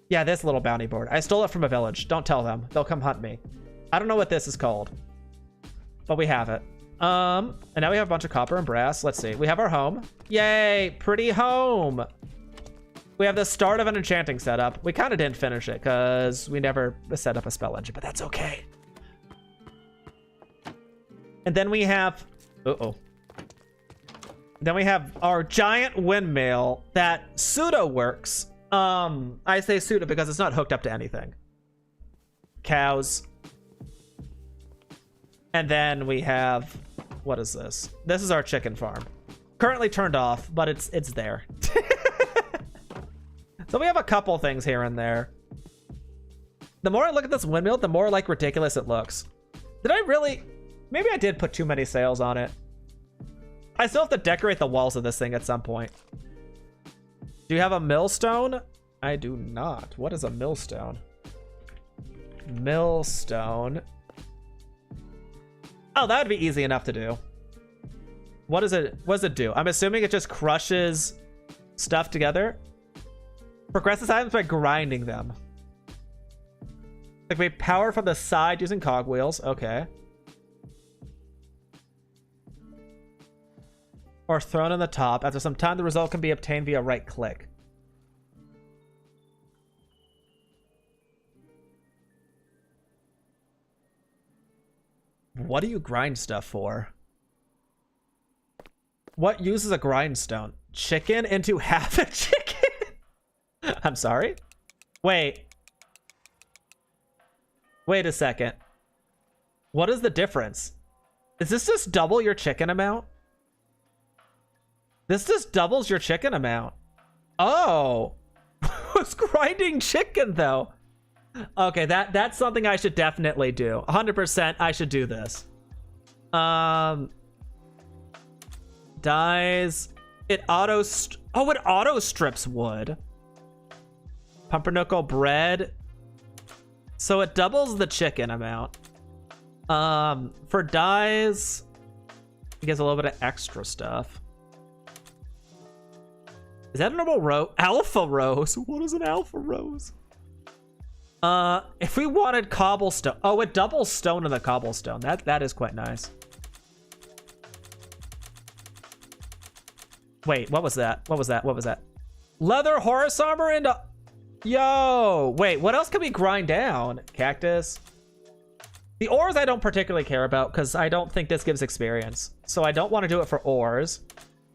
Yeah, this little bounty board. I stole it from a village. Don't tell them. They'll come hunt me. I don't know what this is called, but we have it. And now we have a bunch of copper and brass. Let's see. We have our home. Yay, pretty home. We have the start of an enchanting setup. We kind of didn't finish it because we never set up a spell engine, but that's okay. And then we have... Then we have our giant windmill that pseudo works. I say pseudo because it's not hooked up to anything. Cows. And then we have... What is this? This is our chicken farm. Currently turned off, but it's there. So we have a couple things here and there. The more I look at this windmill, the more like ridiculous it looks. Did I really... Maybe I did put too many sails on it. I still have to decorate the walls of this thing at some point. Do you have a millstone? I do not. What is a millstone? Millstone. Oh, that would be easy enough to do. What does it do? I'm assuming it just crushes stuff together. Progresses items by grinding them. Like we power from the side using cogwheels. Okay. Or thrown on the top. After some time, the result can be obtained via right click. What do you grind stuff for? What uses a grindstone? Chicken into half a chicken? I'm sorry? Wait. Wait a second. What is the difference? Is this just double your chicken amount? This just doubles your chicken amount. Oh. Who's grinding chicken, though? Okay, that's something I should definitely do. 100% I should do this. Dies. It auto strips wood. Pumpernickel bread. So it doubles the chicken amount. For dyes, it gets a little bit of extra stuff. Is that a normal rose? Alpha rose? What is an alpha rose? If we wanted cobblestone. Oh, it doubles stone in the cobblestone. That is quite nice. Wait, what was that? What was that? What was that? Leather horse armor and... Yo! Wait, what else can we grind down? Cactus. The ores I don't particularly care about because I don't think this gives experience. So I don't want to do it for ores.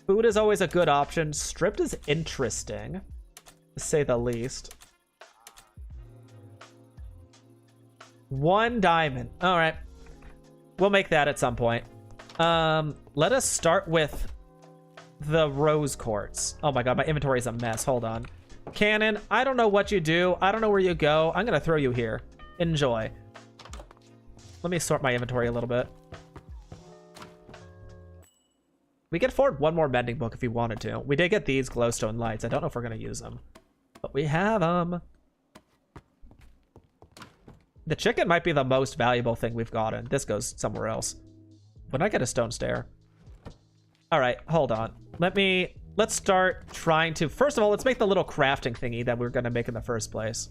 Food is always a good option. Stripped is interesting, to say the least. 1 diamond. All right. We'll make that at some point. Let us start with the rose quartz. Oh my god, my inventory is a mess. Hold on. Cannon, I don't know what you do. I don't know where you go. I'm going to throw you here. Enjoy. Let me sort my inventory a little bit. We can afford 1 more mending book if we wanted to. We did get these glowstone lights. I don't know if we're going to use them, but we have them. The chicken might be the most valuable thing we've gotten. This goes somewhere else. When I get a stone stair. All right, hold on. Let's start trying to... First of all, let's make the little crafting thingy that we were going to make in the first place.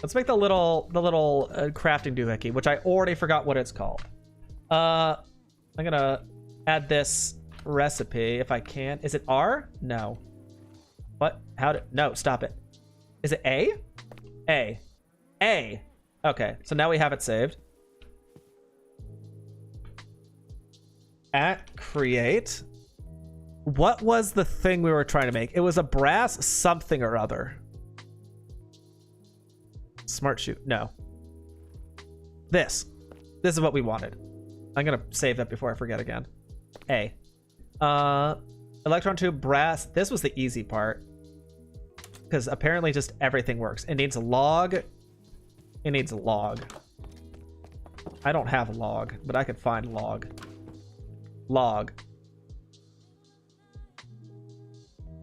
Let's make the little crafting doohickey, which I already forgot what it's called. I'm going to add this recipe if I can. Is it R? No. What? No, stop it. Is it A? A. A. Okay, so now we have it saved. At create. What was the thing we were trying to make? It was a brass something or other. Smart shoot. No. This is what we wanted. I'm gonna save that before I forget again. A. Electron tube, brass. This was the easy part. Because apparently just everything works. It needs a log. It needs a log. I don't have a log, but I could find log. Log.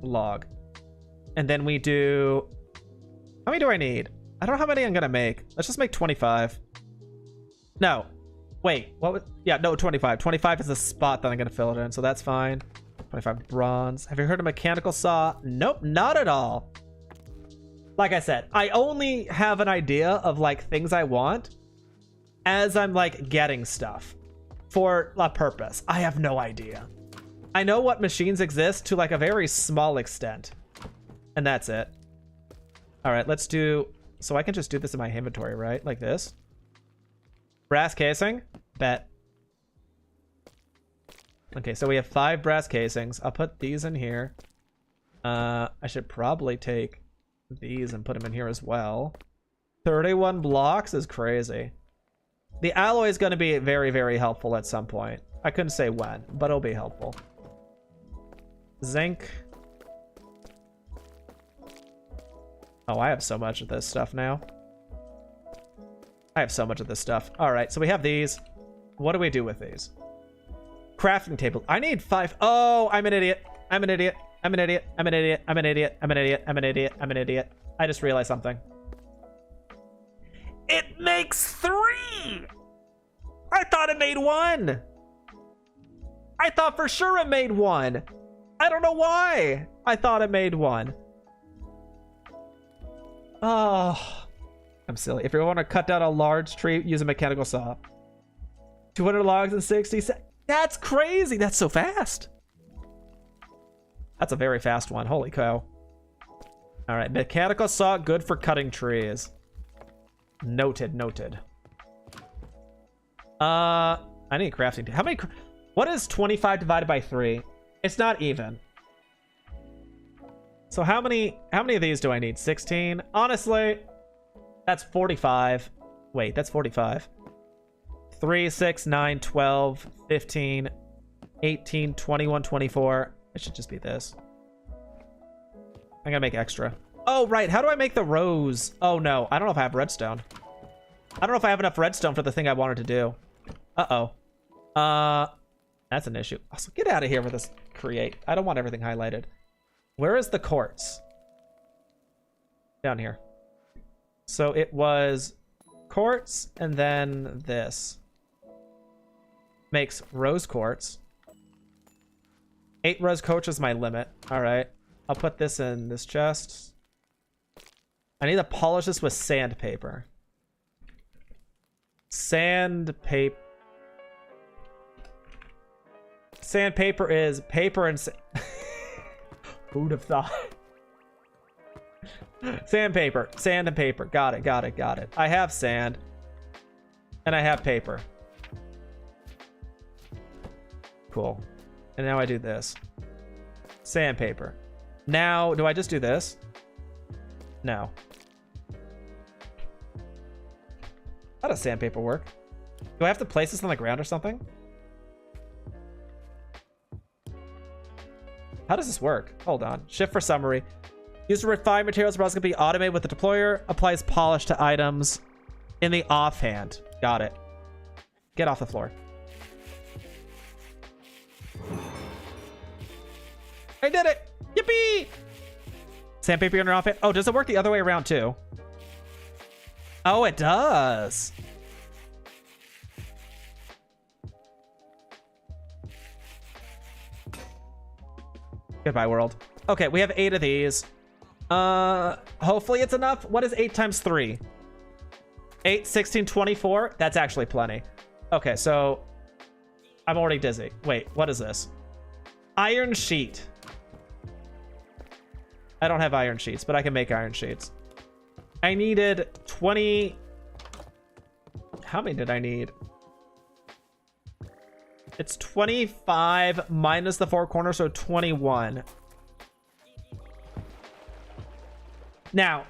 Log. And then we do... How many do I need? I don't know how many I'm gonna make. Let's just make 25. No. Wait, what was... Yeah, no, 25. 25 is the spot that I'm gonna fill it in, so that's fine. 25 bronze. Have you heard of mechanical saw? Nope, not at all. Like I said, I only have an idea of, like, things I want as I'm, like, getting stuff for a purpose. I have no idea. I know what machines exist to, like, a very small extent. And that's it. All right, let's do... So I can just do this in my inventory, right? Like this. Brass casing. Bet. Okay, so we have 5 brass casings. I'll put these in here. I should probably take these and put them in here as well. 31 blocks is crazy. The alloy is going to be very, very helpful at some point. I couldn't say when, but it'll be helpful. Zinc. Oh, I have so much of this stuff now. I have so much of this stuff. All right, so we have these. What do we do with these? Crafting table. I need 5. Oh, I'm an idiot. I'm an idiot. I'm an idiot. I'm an idiot. I'm an idiot. I'm an idiot. I'm an idiot. I'm an idiot. I just realized something. It makes 3! I thought it made 1. I thought for sure it made 1. I don't know why. I thought it made 1. Oh, I'm silly. If you want to cut down a large tree, use a mechanical saw. 200 logs in 60 seconds. That's crazy. That's so fast. That's a very fast one. Holy cow. All right, mechanical saw, good for cutting trees. Noted, noted. I need crafting. How many? What is 25 divided by 3? It's not even. So how many of these do I need? 16? Honestly, that's 45. Wait, that's 45. 3, 6, 9, 12, 15, 18, 21, 24. It should just be this. I'm gonna make extra. Oh, right. How do I make the rose? Oh, no. I don't know if I have redstone. I don't know if I have enough redstone for the thing I wanted to do. Uh-oh. That's an issue. Also, get out of here with this create. I don't want everything highlighted. Where is the quartz? Down here. So it was quartz and then this. Makes rose quartz. 8 rose coach is my limit. All right. I'll put this in this chest. I need to polish this with sandpaper. Sandpaper. Sandpaper is paper and who'd have thought? Sandpaper. Sand and paper. Got it, got it, got it. I have sand. And I have paper. Cool. And now I do this. Sandpaper. Now, do I just do this? No. How does sandpaper work? Do I have to place this on the ground or something? How does this work? Hold on. Shift for summary. Use refined materials browser can be automated with the deployer. Applies polish to items in the offhand. Got it. Get off the floor. I did it! Yippee! Sandpaper under offhand. Oh, does it work the other way around too? Oh, it does. Goodbye, world. Okay, we have 8 of these. Hopefully it's enough. What is 8 times 3? 8, 16, 24? That's actually plenty. Okay, so I'm already dizzy. Wait, what is this? Iron sheet. I don't have iron sheets, but I can make iron sheets. I needed 20... How many did I need? It's 25 minus the 4 corners, so 21. Now,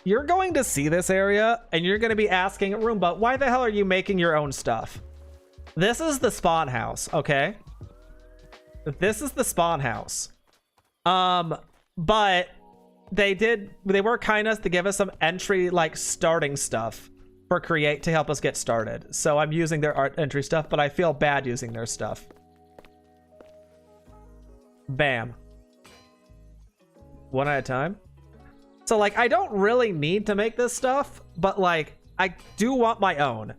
you're going to see this area, and you're going to be asking, Roomba, why the hell are you making your own stuff? This is the spawn house, okay? This is the spawn house. But they were kind enough to give us some entry, like, starting stuff for Create to help us get started. So I'm using their art entry stuff, but I feel bad using their stuff. Bam. One at a time. So, like, I don't really need to make this stuff, but, like, I do want my own.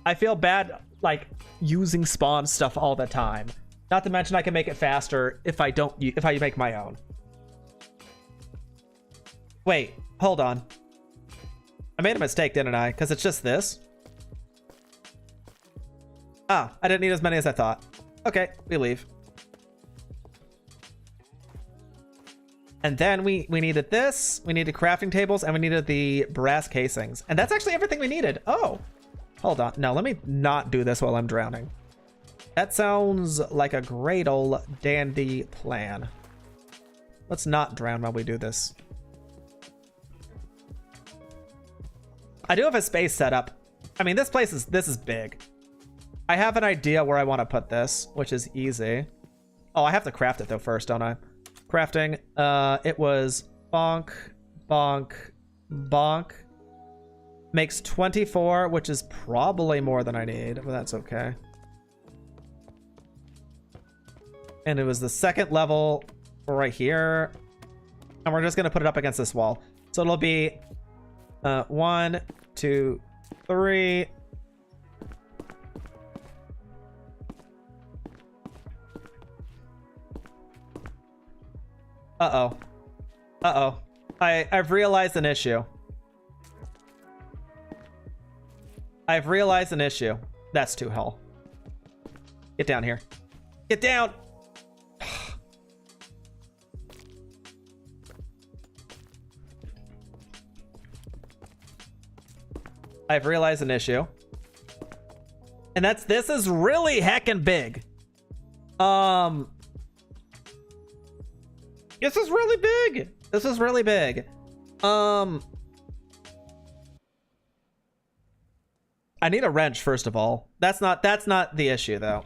I feel bad, like, using spawn stuff all the time. Not to mention I can make it faster if I make my own. Wait, hold on. I made a mistake, didn't I? Because it's just this. Ah, I didn't need as many as I thought. Okay, we leave. And then we needed this. We needed crafting tables, and we needed the brass casings. And that's actually everything we needed. Oh, hold on. No, let me not do this while I'm drowning. That sounds like a great old dandy plan. Let's not drown while we do this. I do have a space set up. I mean, this is big. I have an idea where I want to put this, which is easy. Oh, I have to craft it though first, don't I? Crafting. It was bonk, bonk, bonk. Makes 24, which is probably more than I need, but that's okay. And it was the second level right here. And we're just going to put it up against this wall. So it'll be 1, 2, 3. Uh-oh. Uh-oh. I've realized an issue. I've realized an issue. That's too hell. Get down here. Get down! I've realized an issue. And this is really heckin' big. This is really big. This is really big. I need a wrench first of all. That's not the issue though.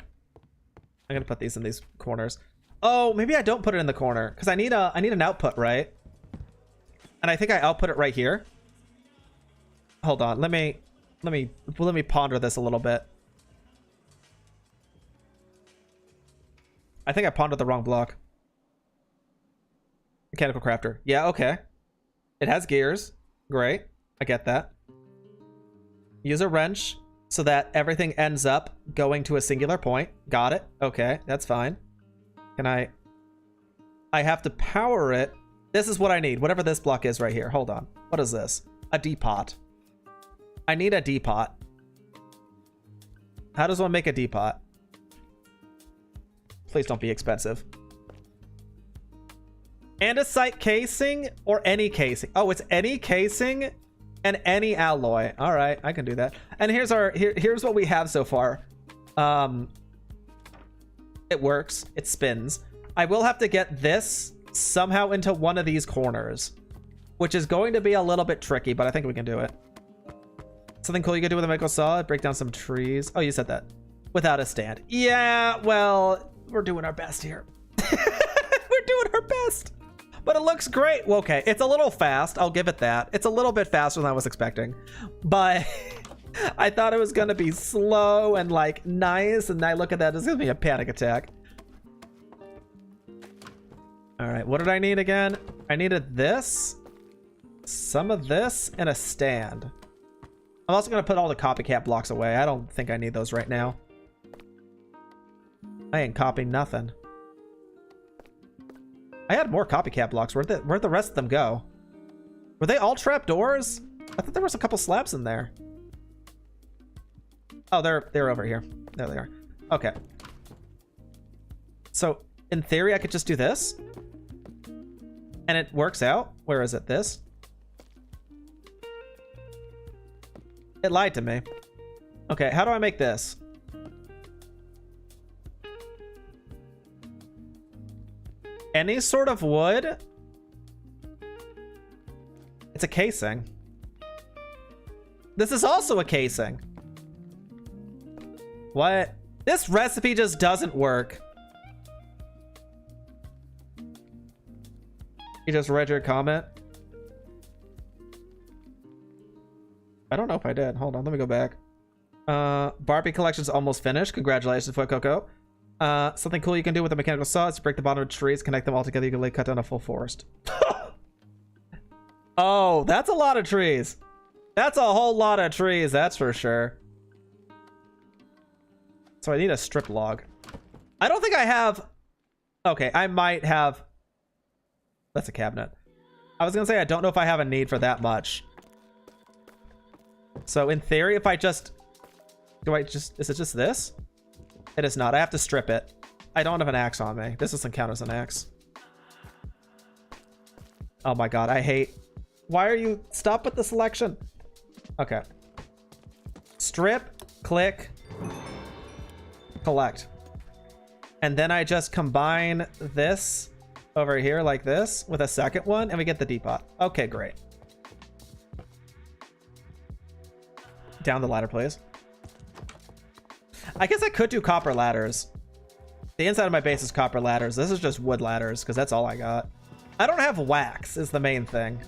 I'm gonna put these in these corners. Oh, maybe I don't put it in the corner because I need an output, right? And I think I output it right here. Hold on, let me ponder this a little bit. I think I pondered the wrong block. Mechanical crafter. Yeah, okay. It has gears. Great. I get that. Use a wrench so that everything ends up going to a singular point. Got it. Okay, that's fine. Can I have to power it. This is what I need. Whatever this block is right here. Hold on. What is this? A depot. I need a depot. How does one make a depot? Please don't be expensive. Andesite casing or any casing? Oh, it's any casing and any alloy. All right, I can do that. And here's here's what we have so far. It works. It spins. I will have to get this somehow into one of these corners, which is going to be a little bit tricky, but I think we can do it. Something cool you could do with a mechanical saw? Break down some trees. Oh, you said that. Without a stand. Yeah, well, we're doing our best here. We're doing our best. But it looks great. Well, okay, it's a little fast. I'll give it that. It's a little bit faster than I was expecting. But I thought it was going to be slow and like nice. And I look at that, it's going to be a panic attack. All right, what did I need again? I needed this, some of this, and a stand. I'm also going to put all the copycat blocks away. I don't think I need those right now. I ain't copying nothing. I had more copycat blocks. Where'd the rest of them go? Were they all trapdoors? I thought there was a couple slabs in there. Oh, they're over here. There they are. Okay. So, in theory, I could just do this. And it works out. Where is it? This? It lied to me. Okay, how do I make this? Any sort of wood? It's a casing. This is also a casing. What? This recipe just doesn't work. You just read your comment? I don't know if I did. Hold on, let me go back. Barbie collection's almost finished. Congratulations, Foot Coco. Something cool you can do with a mechanical saw is to break the bottom of trees, connect them all together. You can cut down a full forest. Oh, that's a lot of trees. That's a whole lot of trees, that's for sure. So I need a strip log. I don't think I have... Okay, I might have... That's a cabinet. I was gonna say I don't know if I have a need for that much. So in theory, if I just... Is it just this? It is not. I have to strip it. I don't have an axe on me. This doesn't count as an axe. Oh my god, I hate... Why are you... Stop with the selection. Okay. Strip, click, collect. And then I just combine this over here like this with a second one, and we get the depot. Okay, great. Down the ladder, please. I guess I could do copper ladders. The inside of my base is copper ladders. This is just wood ladders, because that's all I got. I don't have wax, is the main thing.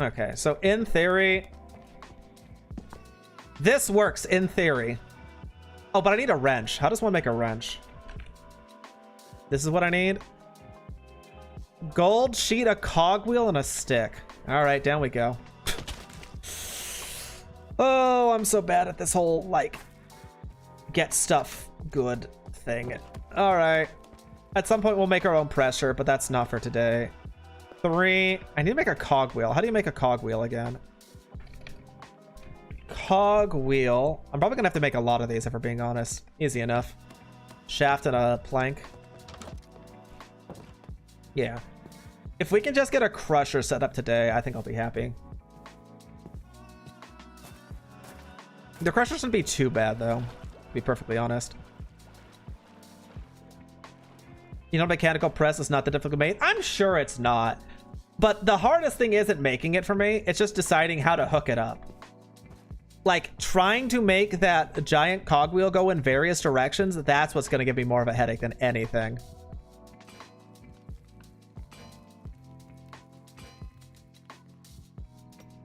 Okay, so in theory... This works, in theory. Oh, but I need a wrench. How does one make a wrench? This is what I need. Gold sheet, a cogwheel, and a stick. All right, down we go. Oh, I'm so bad at this whole, like, get stuff good thing. All right. At some point, we'll make our own pressure, but that's not for today. 3. I need to make a cogwheel. How do you make a cogwheel again? Cogwheel. I'm probably going to have to make a lot of these, if we're being honest. Easy enough. Shaft and a plank. Yeah. If we can just get a crusher set up today, I think I'll be happy. The crusher shouldn't be too bad, though, to be perfectly honest. You know, mechanical press is not the difficult mate. I'm sure it's not. But the hardest thing isn't making it for me. It's just deciding how to hook it up. Like, trying to make that giant cogwheel go in various directions, that's what's going to give me more of a headache than anything.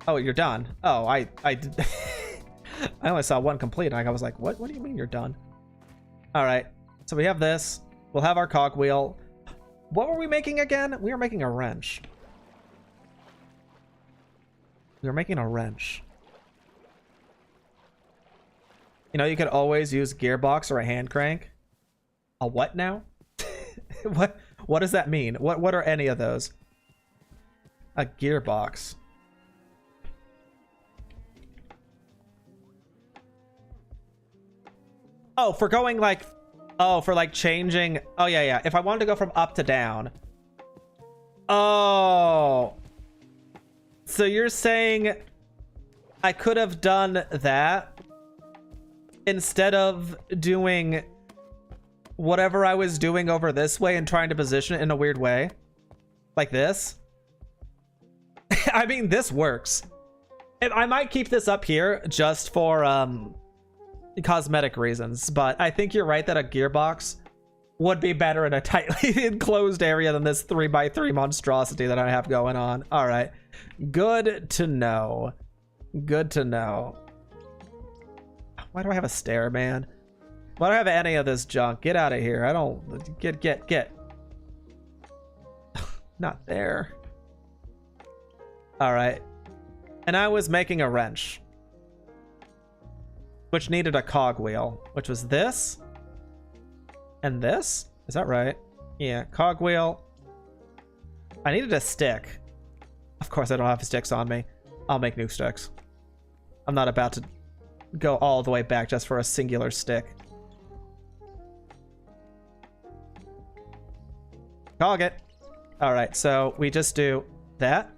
Oh, you're done. Oh, I did... I only saw one complete, and I was like, what do you mean you're done? All right, so we have this. We'll have our cogwheel. What were we making again? We were making a wrench. We were making a wrench. You know, you could always use gearbox or a hand crank. A what now? What does that mean? What are any of those? A gearbox. Oh, for going like, oh, for like changing. Oh yeah, yeah. If I wanted to go from up to down. Oh. So you're saying I could have done that instead of doing whatever I was doing over this way and trying to position it in a weird way? Like this? I mean, this works. And I might keep this up here just for cosmetic reasons, but I think you're right that a gearbox would be better in a tightly enclosed area than this 3x3 monstrosity that I have going on. All right. Good to know. Good to know. Why do I have a stair, man? Why do I have any of this junk? Get out of here. I don't... Get. Not there. All right. And I was making a wrench, which needed a cogwheel, which was this and this. Is that right? Yeah, cogwheel. I needed a stick. Of course, I don't have sticks on me. I'll make new sticks. I'm not about to go all the way back just for a singular stick. Cog it. All right, so we just do that.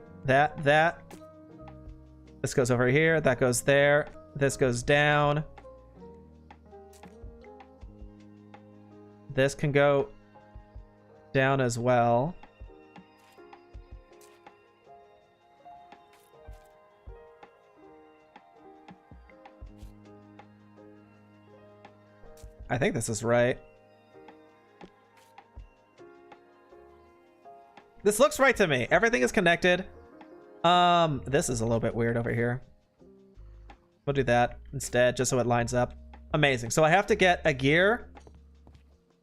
This goes over here. That goes there. This goes down. This can go down as well. I think this is right. This looks right to me. Everything is connected. This is a little bit weird over here. We'll do that instead, just so it lines up. Amazing. So I have to get a gear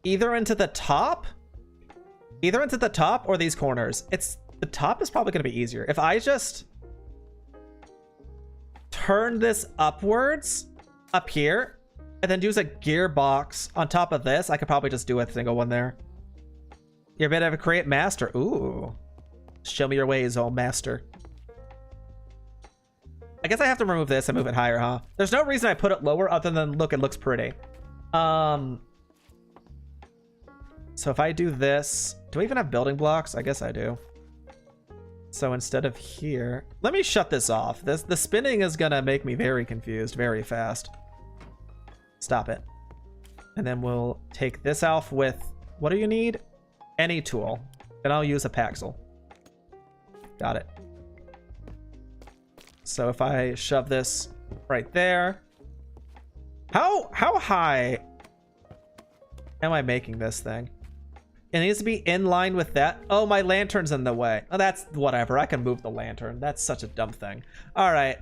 either into the top or these corners. The top is probably going to be easier. If I just turn this upwards up here and then use a gearbox on top of this, I could probably just do a single one there. You're a bit of a create master. Ooh. Show me your ways, oh master. I guess I have to remove this and move it higher, huh? There's no reason I put it lower other than look, it looks pretty. So if I do this, do I even have building blocks? I guess I do. So instead of here, let me shut this off. The spinning is gonna make me very confused very fast. Stop it. And then we'll take this off with, what do you need? Any tool. Then I'll use a paxel. Got it. So if I shove this right there, how high am I making this thing? It needs to be in line with that. Oh, my lantern's in the way. Oh, that's whatever. I can move the lantern. That's such a dumb thing. All right.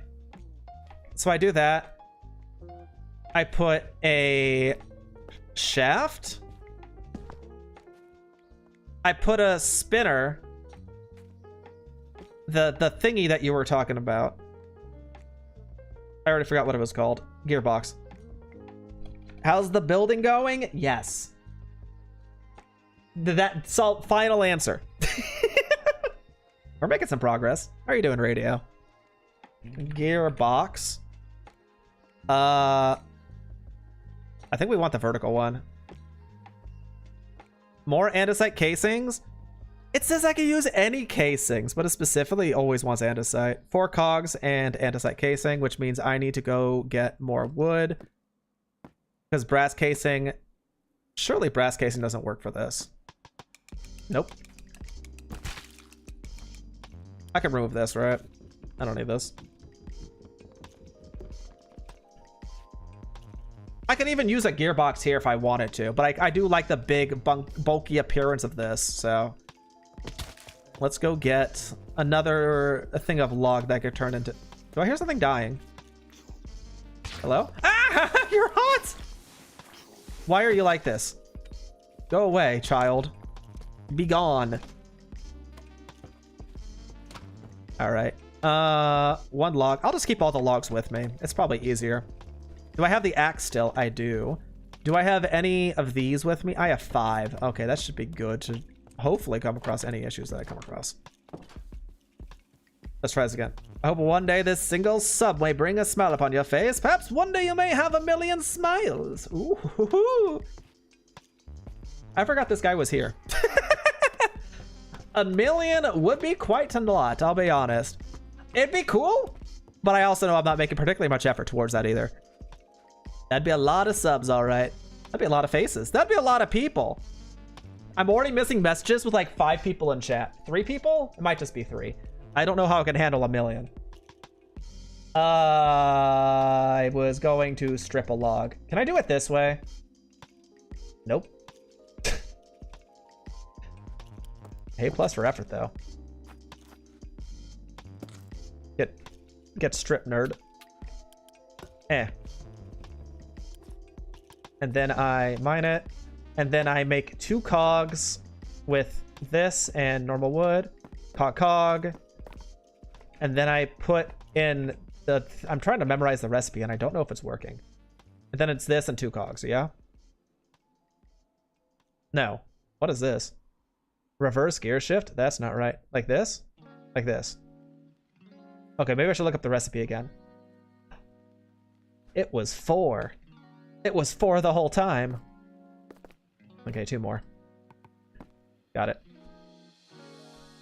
So I do that. I put a shaft. I put a spinner. The thingy that you were talking about. I already forgot what it was called. Gearbox. How's the building going? Yes. That's all. Final answer. We're making some progress. How are you doing, radio? Gearbox. I think we want the vertical one. More andesite casings. It says I can use any casings, but it specifically always wants andesite. 4 cogs and andesite casing, which means I need to go get more wood. Because brass casing... Surely brass casing doesn't work for this. Nope. I can remove this, right? I don't need this. I can even use a gearbox here if I wanted to, but I do like the big, bulky appearance of this, so... Let's go get another thing of log that could turn into... Do I hear something dying? Hello? Ah! You're hot! Why are you like this? Go away, child. Be gone. All right. 1 log. I'll just keep all the logs with me. It's probably easier. Do I have the axe still? I do. Do I have any of these with me? I have 5. Okay, that should be good to hopefully come across any issues that I come across. Let's try this again. I hope one day this single sub may bring a smile upon your face. Perhaps one day you may have a million smiles. Ooh, hoo, hoo. I forgot this guy was here. A million would be quite a lot, I'll be honest. It'd be cool, but I also know I'm not making particularly much effort towards that either. That'd be a lot of subs, all right. That'd be a lot of faces. That'd be a lot of people. I'm already missing messages with like 5 people in chat. 3 people? It might just be 3. I don't know how I can handle a million. I was going to strip a log. Can I do it this way? Nope. A+ for effort, though. Get stripped, nerd. Eh. And then I mine it. And then I make 2 cogs with this and normal wood. Cog. And then I put in the... I'm trying to memorize the recipe, and I don't know if it's working. And then it's this and 2 cogs, yeah? No. What is this? Reverse gear shift? That's not right. Like this? Like this. Okay, maybe I should look up the recipe again. It was 4. It was 4 the whole time. Okay, 2 more. Got it.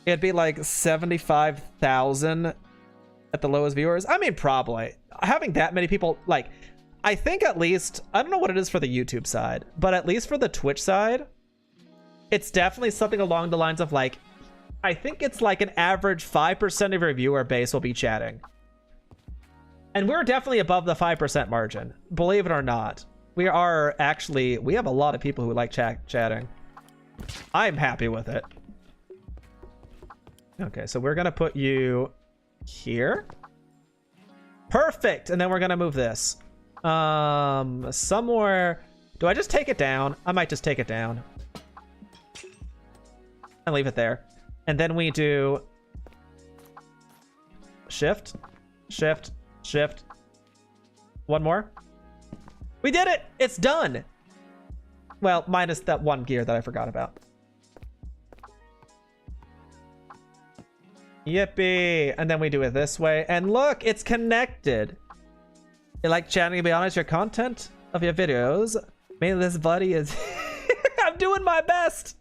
It'd be like 75,000 at the lowest viewers. I mean, probably. Having that many people, like, I think at least, I don't know what it is for the YouTube side, but at least for the Twitch side, it's definitely something along the lines of like, I think it's like an average 5% of your viewer base will be chatting. And we're definitely above the 5% margin, believe it or not. We are actually, we have a lot of people who like chatting. I'm happy with it. Okay, so we're gonna put you here. Perfect, and then we're gonna move this. Somewhere, do I just take it down? I might just take it down. And leave it there. And then we do shift, shift, shift. One more. We did it! It's done! Well, minus that 1 gear that I forgot about. Yippee! And then we do it this way. And look, it's connected. You like chatting, to be honest, your content of your videos. Mainly this buddy is... I'm doing my best!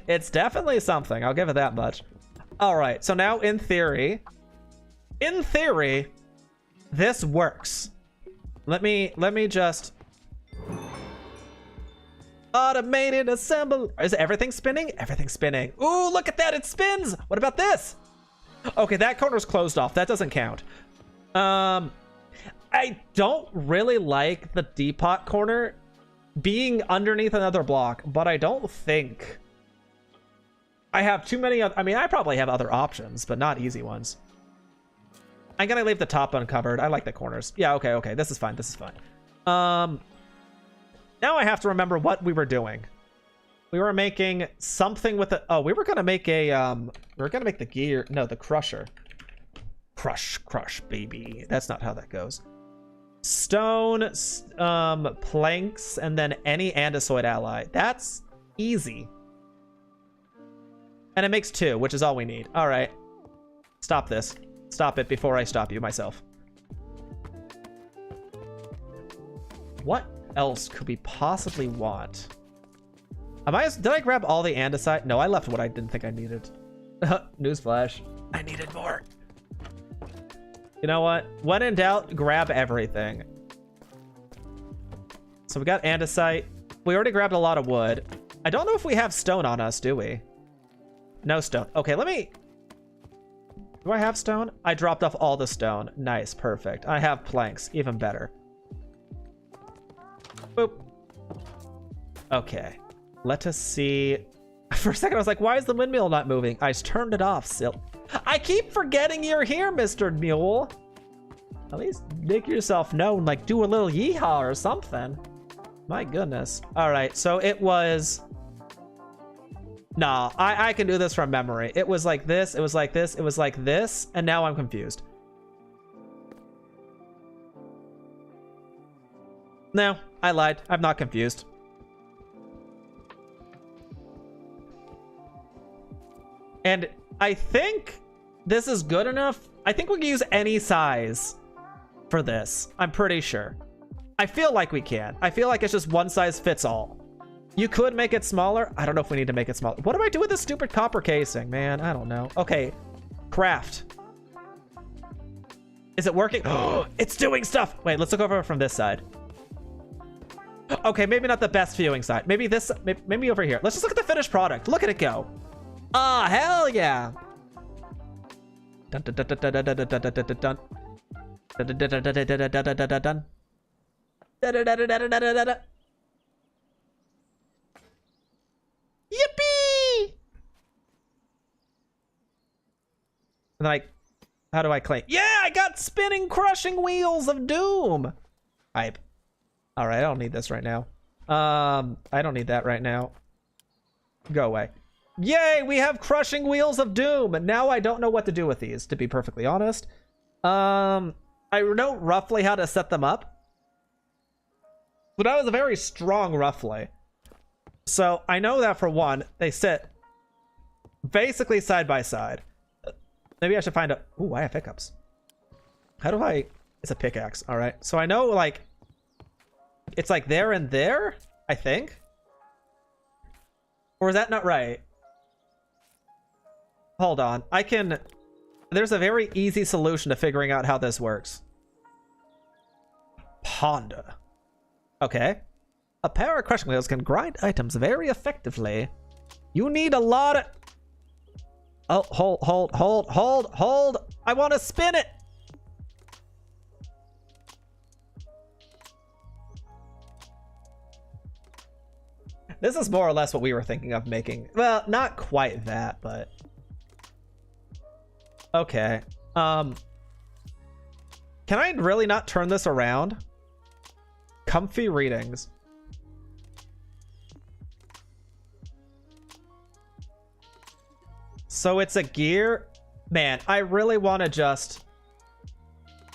It's definitely something. I'll give it that much. All right. So now in theory, this works. Let me just automated assemble. Is everything spinning? Everything's spinning. Ooh, look at that. It spins. What about this? Okay. That corner's closed off. That doesn't count. I don't really like the depot corner being underneath another block, but I don't think I have too many. I mean, I probably have other options, but not easy ones. I'm gonna leave the top uncovered. I like the corners. Yeah, okay. This is fine. This is fine. Now I have to remember what we were doing. We were making something with the... Oh, we were gonna make a... we were gonna make the gear... No, the crusher. Crush, baby. That's not how that goes. Stone, planks, and then any andesite ally. That's easy. And it makes 2, which is all we need. All right. Stop this. Stop it before I stop you myself. What else could we possibly want? Did I grab all the andesite? No, I left what I didn't think I needed. Newsflash. I needed more. You know what? When in doubt, grab everything. So we got andesite. We already grabbed a lot of wood. I don't know if we have stone on us, do we? No stone. Okay, let me... Do I have stone? I dropped off all the stone. Nice, perfect. I have planks. Even better. Boop. Okay. Let us see. For a second, I was like, why is the windmill not moving? I just turned it off, I keep forgetting you're here, Mr. Mule. At least make yourself known, like do a little yeehaw or something. My goodness. All right, so it was... Nah, I can do this from memory. It was like this, it was like this, it was like this, and now I'm confused. No, I lied. I'm not confused. And I think this is good enough. I think we can use any size for this. I'm pretty sure. I feel like we can. I feel like it's just one size fits all. You could make it smaller. I don't know if we need to make it smaller. What do I do with this stupid copper casing, man? I don't know. Okay, craft. Is it working? Oh, it's doing stuff. Wait, let's look over from this side. Okay, maybe not the best viewing side. Maybe this, maybe over here. Let's just look at the finished product. Look at it go. Ah, hell yeah. Dun dun dun dun dun dun dun dun dun dun dun. Dun dun dun dun dun dun dun dun dun dun dun. Yippee! And like, how do I claim? Yeah, I got spinning, crushing wheels of doom. Hype. All right, I don't need this right now. I don't need that right now. Go away. Yay, we have crushing wheels of doom. And now I don't know what to do with these, to be perfectly honest. I know roughly how to set them up. But I was very strong roughly. So I know that for one, they sit basically side by side. Maybe I should find a... Ooh, I have hiccups. How do I... It's a pickaxe. All right. So I know, like... It's like there and there, I think. Or is that not right? Hold on. I can... There's a very easy solution to figuring out how this works. Ponder. Okay. A pair of crushing wheels can grind items very effectively. You need a lot of... Oh, hold. I want to spin it. This is more or less what we were thinking of making. Well, not quite that, but... Okay. Can I really not turn this around? Comfy readings. So it's a gear. Man, I really want to just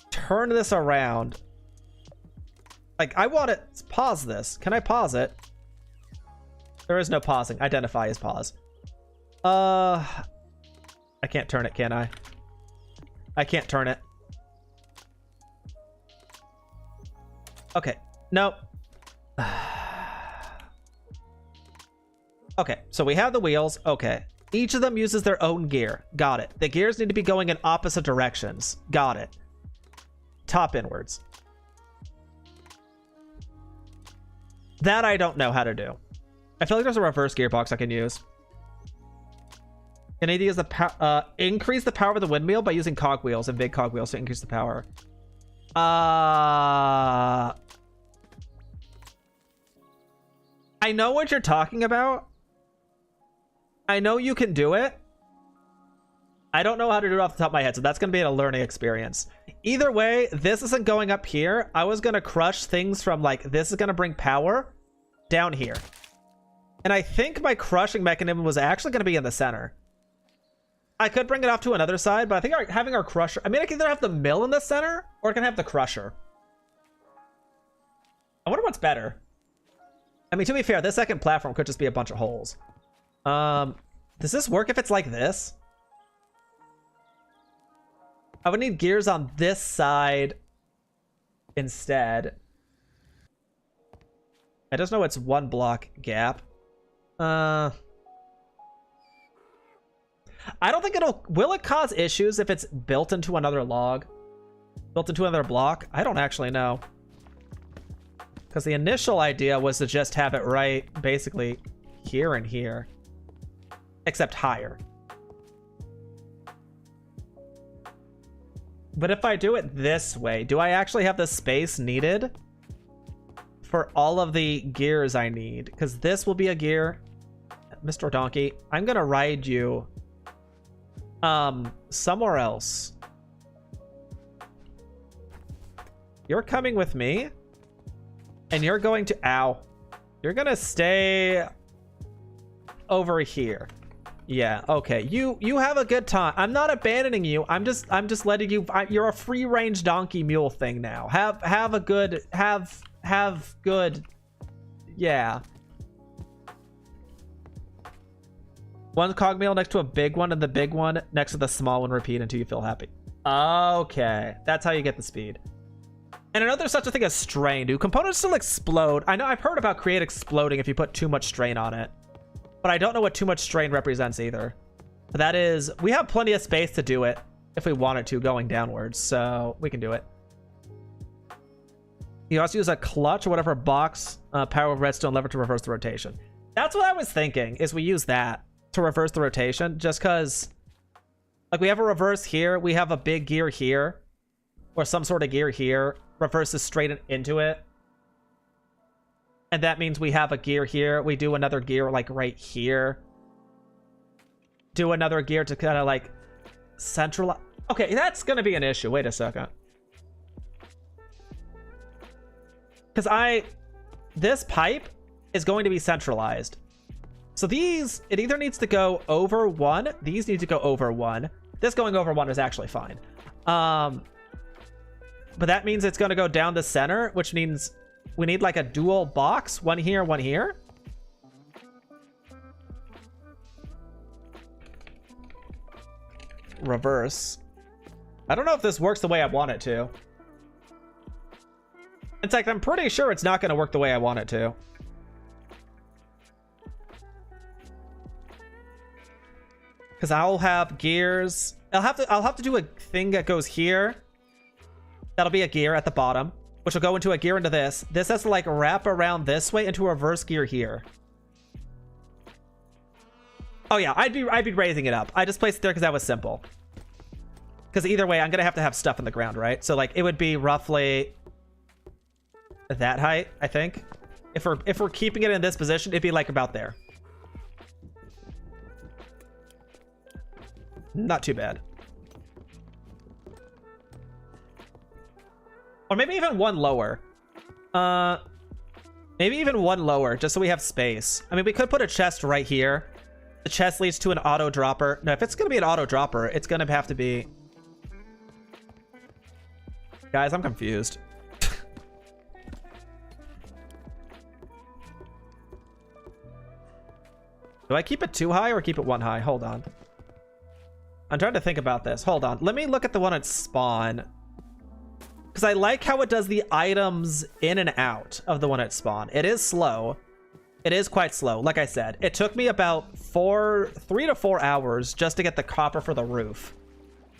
turn this around. Like, I want to pause this. Can I pause it? There is no pausing. Identify as pause. I can't turn it, can I? I can't turn it. Okay. Nope. Okay, so we have the wheels. Okay. Each of them uses their own gear. Got it. The gears need to be going in opposite directions. Got it. Top inwards. That I don't know how to do. I feel like there's a reverse gearbox I can use. Can I use the increase the power of the windmill by using cogwheels and big cogwheels to increase the power? I know what you're talking about. I know you can do it. I don't know how to do it off the top of my head, so that's going to be a learning experience. Either way, this isn't going up here. I was going to crush things from, like, this is going to bring power down here. And I think my crushing mechanism was actually going to be in the center. I could bring it off to another side, but I think having our crusher... I mean, I can either have the mill in the center, or I can have the crusher. I wonder what's better. I mean, to be fair, this second platform could just be a bunch of holes. Does this work if it's like this? I would need gears on this side instead. I just know it's one block gap. I don't think it'll... Will it cause issues if it's built into another log? Built into another block? I don't actually know. Because the initial idea was to just have it right basically here and here. Except higher. But if I do it this way, do I actually have the space needed for all of the gears I need? Because this will be a gear. Mr. Donkey, I'm going to ride you somewhere else. You're coming with me. And you're going to... Ow. You're going to stay over here. Yeah, okay. You have a good time. I'm not abandoning you. I'm just letting you... You're a free-range donkey mule thing now. Have a good... Have have good... Yeah. One cogmeal next to a big one, and the big one next to the small one. Repeat until you feel happy. Okay. That's how you get the speed. And I know there's such a thing as strain. Do components still explode? I know I've heard about create exploding if you put too much strain on it. But I don't know what too much strain represents either. But that is... We have plenty of space to do it if we wanted to going downwards. So we can do it. You also use a clutch or whatever box power of redstone lever to reverse the rotation. That's what I was thinking, is we use that to reverse the rotation. Just because, like, we have a reverse here. We have a big gear here. Or some sort of gear here. Reverses straight into it. And that means we have a gear here. We do another gear, like, right here. Do another gear to kind of, like, centralize. Okay, that's going to be an issue. Wait a second. Because this pipe is going to be centralized. So these, it either needs to go over one. These need to go over one. This going over one is actually fine. But that means it's going to go down the center, which means we need like a dual box. One here, one here. Reverse. I don't know if this works the way I want it to. In fact, I'm pretty sure it's not going to work the way I want it to. Because I'll have gears. I'll have to do a thing that goes here. That'll be a gear at the bottom, which will go into a gear into this. This has to like wrap around this way into a reverse gear here. Oh yeah, I'd be raising it up. I just placed it there because that was simple. Because either way, I'm gonna have to have stuff in the ground, right? So like it would be roughly that height, I think. If we're keeping it in this position, it'd be like about there. Not too bad. Or maybe even one lower. Maybe even one lower, just so we have space. I mean, we could put a chest right here. The chest leads to an auto dropper. No, if it's gonna be an auto dropper, it's gonna have to be... Guys, I'm confused. Do I keep it 2 high or keep it 1 high? Hold on. I'm trying to think about this. Hold on. Let me look at the one at spawn. Because I like how it does the items in and out of the one at spawn. It is slow. It is quite slow. Like I said, it took me about 3 to 4 hours just to get the copper for the roof.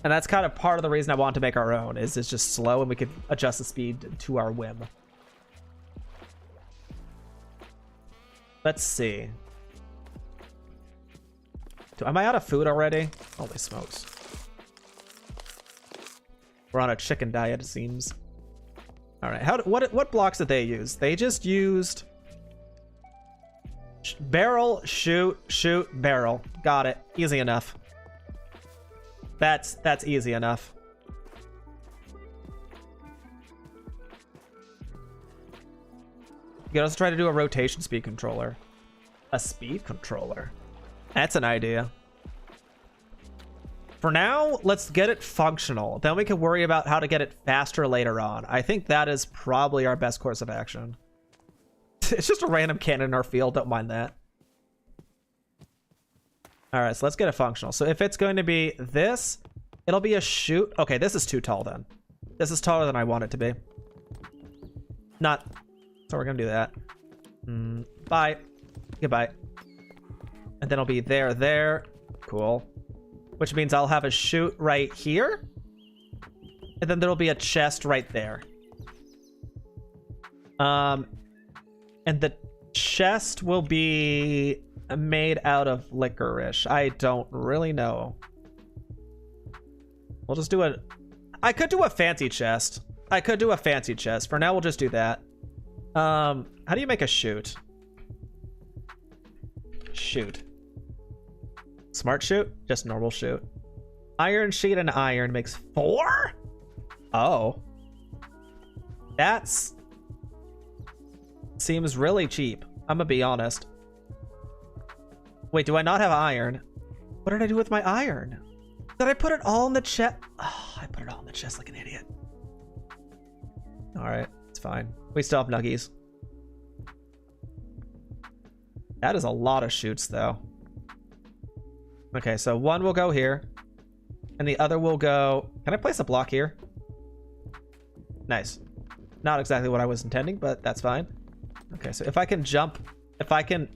And that's kind of part of the reason I want to make our own, is it's just slow and we could adjust the speed to our whim. Let's see. Am I out of food already? Holy smokes. We're on a chicken diet, it seems. All right, what blocks did they use? They just used barrel, shoot, barrel. Got it. Easy enough. That's easy enough. You can also try to do a rotation speed controller. A speed controller. That's an idea. For now, let's get it functional. Then we can worry about how to get it faster later on. I think that is probably our best course of action. It's just a random cannon in our field. Don't mind that. All right, so let's get it functional. So if it's going to be this, it'll be a chute. Okay, this is too tall then. This is taller than I want it to be. Not. So we're going to do that. Bye. Goodbye. And then it'll be there. Cool. Which means I'll have a chute right here. And then there'll be a chest right there. And the chest will be made out of licorice. I don't really know. We'll just do I could do a fancy chest. For now, we'll just do that. How do you make a chute? Chute. Smart chute? Just normal chute. Iron sheet and iron makes 4? Oh. That's... seems really cheap. I'm gonna be honest. Wait, do I not have iron? What did I do with my iron? Did I put it all in the chest? Oh, I put it all in the chest like an idiot. Alright, it's fine. We still have nuggies. That is a lot of shoots, though. Okay, so one will go here. And the other will go... Can I place a block here? Nice. Not exactly what I was intending, but that's fine. Okay, so if I can jump... If I can...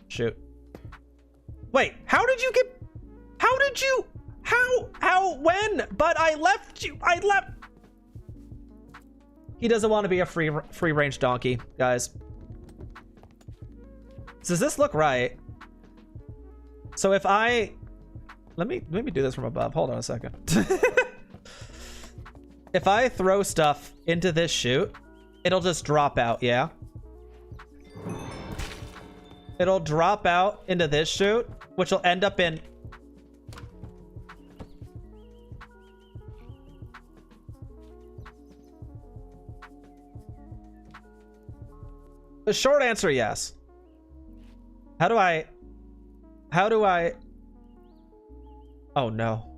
Shoot. Wait, how did you get... How did you... How, when? But I left you. I left... He doesn't want to be a free range donkey, guys. Does this look right? So if I... Let me do this from above. Hold on a second. If I throw stuff into this chute, it'll just drop out, yeah? It'll drop out into this chute, which will end up in... The short answer, yes. How do I... Oh no.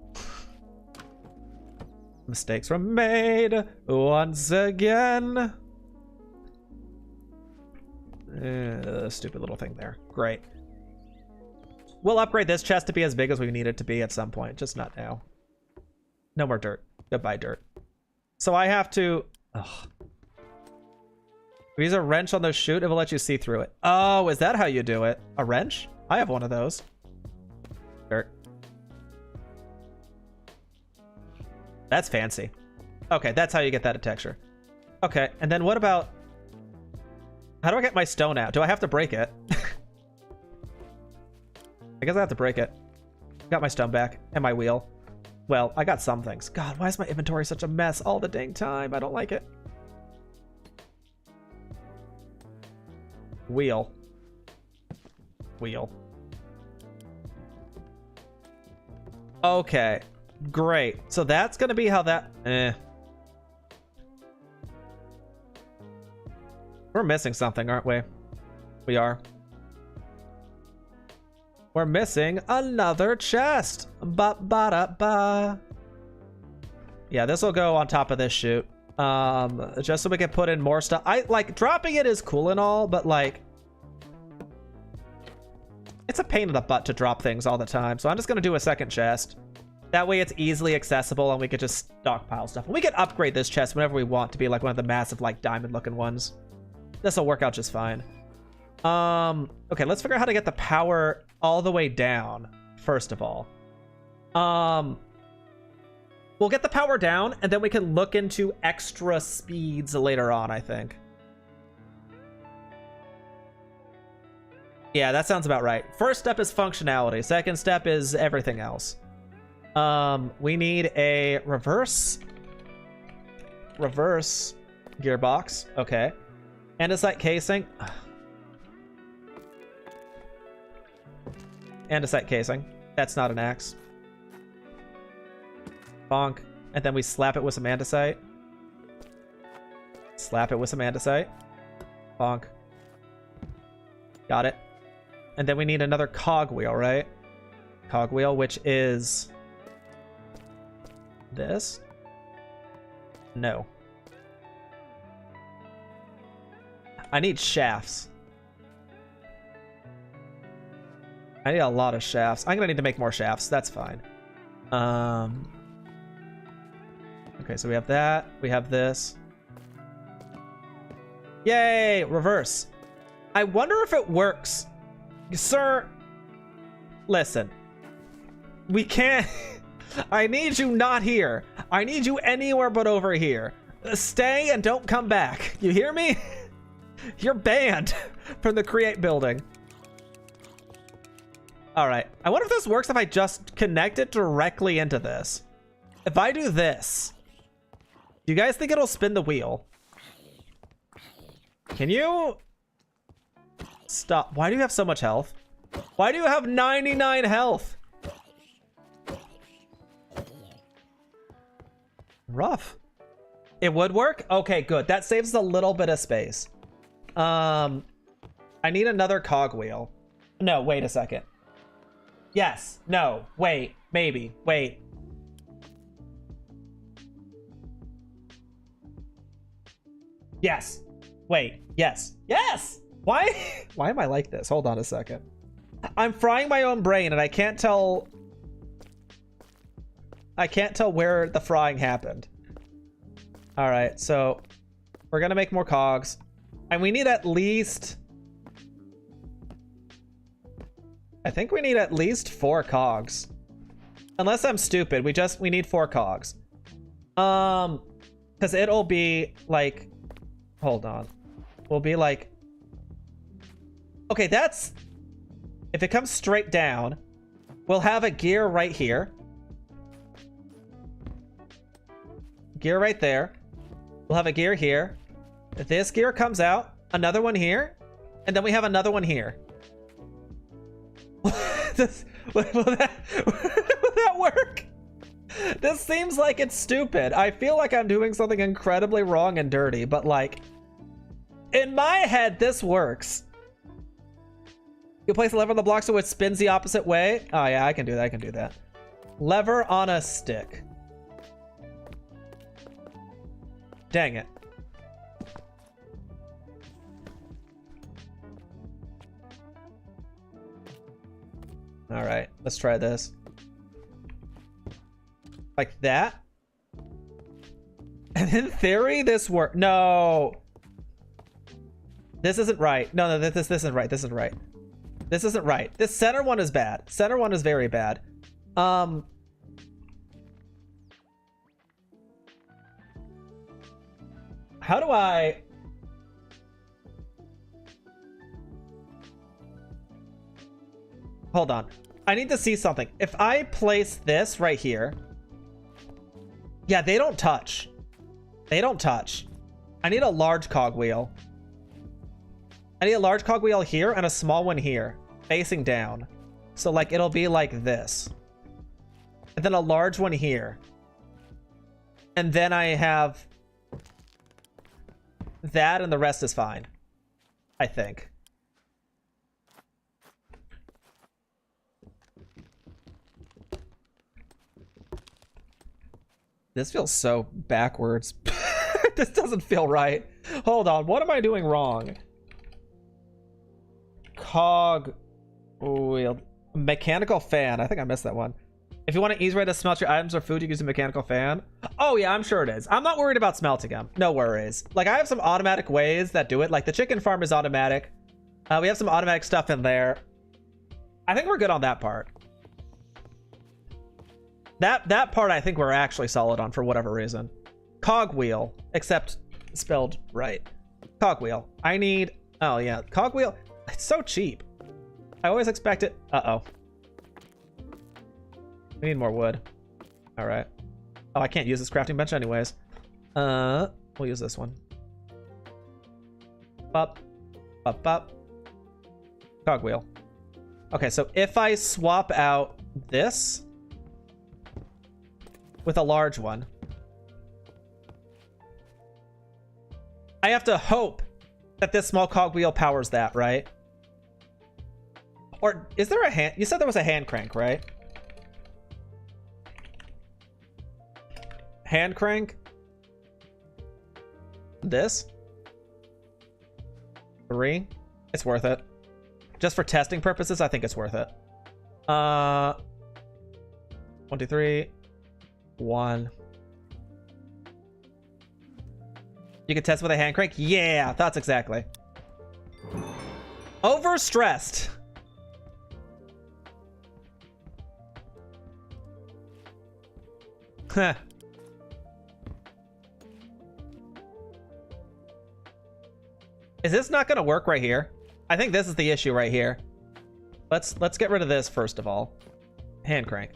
Mistakes were made once again. Stupid little thing there. Great. We'll upgrade this chest to be as big as we need it to be at some point, just not now. No more dirt. Goodbye, dirt. So I have to... Ugh. Use a wrench on the chute, it will let you see through it. Oh, is that how you do it? A wrench? I have one of those. Dirt. That's fancy. Okay, that's how you get that texture. Okay, and then what about... How do I get my stone out? Do I have to break it? I guess I have to break it. Got my stone back and my wheel. Well, I got some things. God, why is my inventory such a mess all the dang time? I don't like it. Wheel. Wheel. Okay. Great. So that's going to be how that... We're missing something, aren't we? We are. We're missing another chest. Ba-ba-da-ba. Yeah, this will go on top of this chute. Just so we can put in more stuff. Dropping it is cool and all, but like... It's a pain in the butt to drop things all the time. So I'm just going to do a second chest. That way it's easily accessible and we could just stockpile stuff. We can upgrade this chest whenever we want to be like one of the massive like diamond looking ones. This will work out just fine. Okay, let's figure out how to get the power all the way down, first of all. We'll get the power down, and then we can look into extra speeds later on, I think. Yeah, that sounds about right. First step is functionality. Second step is everything else. We need a reverse gearbox. Okay. Andesite casing. Andesite casing. That's not an axe. Bonk. And then we slap it with some andesite. Slap it with some andesite. Bonk. Got it. And then we need another cogwheel, right? Cogwheel, which is... this? No. I need shafts. I need a lot of shafts. I'm gonna need to make more shafts. That's fine. Okay, so we have that. We have this. Yay! Reverse. I wonder if it works. Sir, listen. We can't... I need you not here. I need you anywhere but over here. Stay and don't come back. You hear me? You're banned from the Create building. All right. I wonder if this works if I just connect it directly into this. If I do this, do you guys think it'll spin the wheel? Can you... Stop. Why do you have so much health? Why do you have 99 health? Rough. It would work? Okay, good. That saves a little bit of space. I need another cogwheel. No, wait a second. Yes. No. Wait. Maybe. Wait. Yes. Wait. Yes. Yes. Why? Why am I like this? Hold on a second. I'm frying my own brain and I can't tell where the frying happened. All right, so we're gonna make more cogs, and we need at least, I think we need at least 4 cogs. Unless I'm stupid, we need 4 cogs. Because it'll be like, hold on, we'll be like, okay, that's, if it comes straight down, we'll have a gear right here. Gear right there. We'll have a gear here. If this gear comes out, another one here, and then we have another one here. Will that work? This seems like it's stupid. I feel like I'm doing something incredibly wrong and dirty, but like, in my head, this works. You place a lever on the block so it spins the opposite way. Oh yeah, I can do that. I can do that. Lever on a stick. Dang it. All right, let's try this. Like that. And in theory, this works. No. This isn't right. No, this isn't right. This isn't right. This isn't right. This center one is bad. Center one is very bad. How do I... Hold on. I need to see something. If I place this right here... Yeah, they don't touch. They don't touch. I need a large cogwheel. I need a large cogwheel here and a small one here, facing down. So, like, it'll be like this. And then a large one here. And then I have... that, and the rest is fine. I think. This feels so backwards. This doesn't feel right. Hold on, what am I doing wrong? Cog wheel. Mechanical fan. I think I missed that one. If you want an easy way to smelt your items or food, you can use a mechanical fan. Oh yeah, I'm sure it is. I'm not worried about smelting them. No worries. Like, I have some automatic ways that do it. Like, the chicken farm is automatic. We have some automatic stuff in there. I think we're good on that part. That part I think we're actually solid on for whatever reason. Cogwheel, except spelled right. Cogwheel. I need... Oh yeah, cogwheel. It's so cheap. I always expect it... Uh-oh. We need more wood. All right. Oh, I can't use this crafting bench anyways. We'll use this one. Up. Up, up. Cogwheel. Okay, so if I swap out this with a large one, I have to hope that this small cogwheel powers that, right? Or is there a hand? You said there was a hand crank, right? Hand crank. This. 3. It's worth it. Just for testing purposes, I think it's worth it. 1, 2, 3. 1. You can test with a hand crank? Yeah, that's exactly. Overstressed. Huh. Is this not going to work right here? I think this is the issue right here. Let's get rid of this first of all. Hand crank.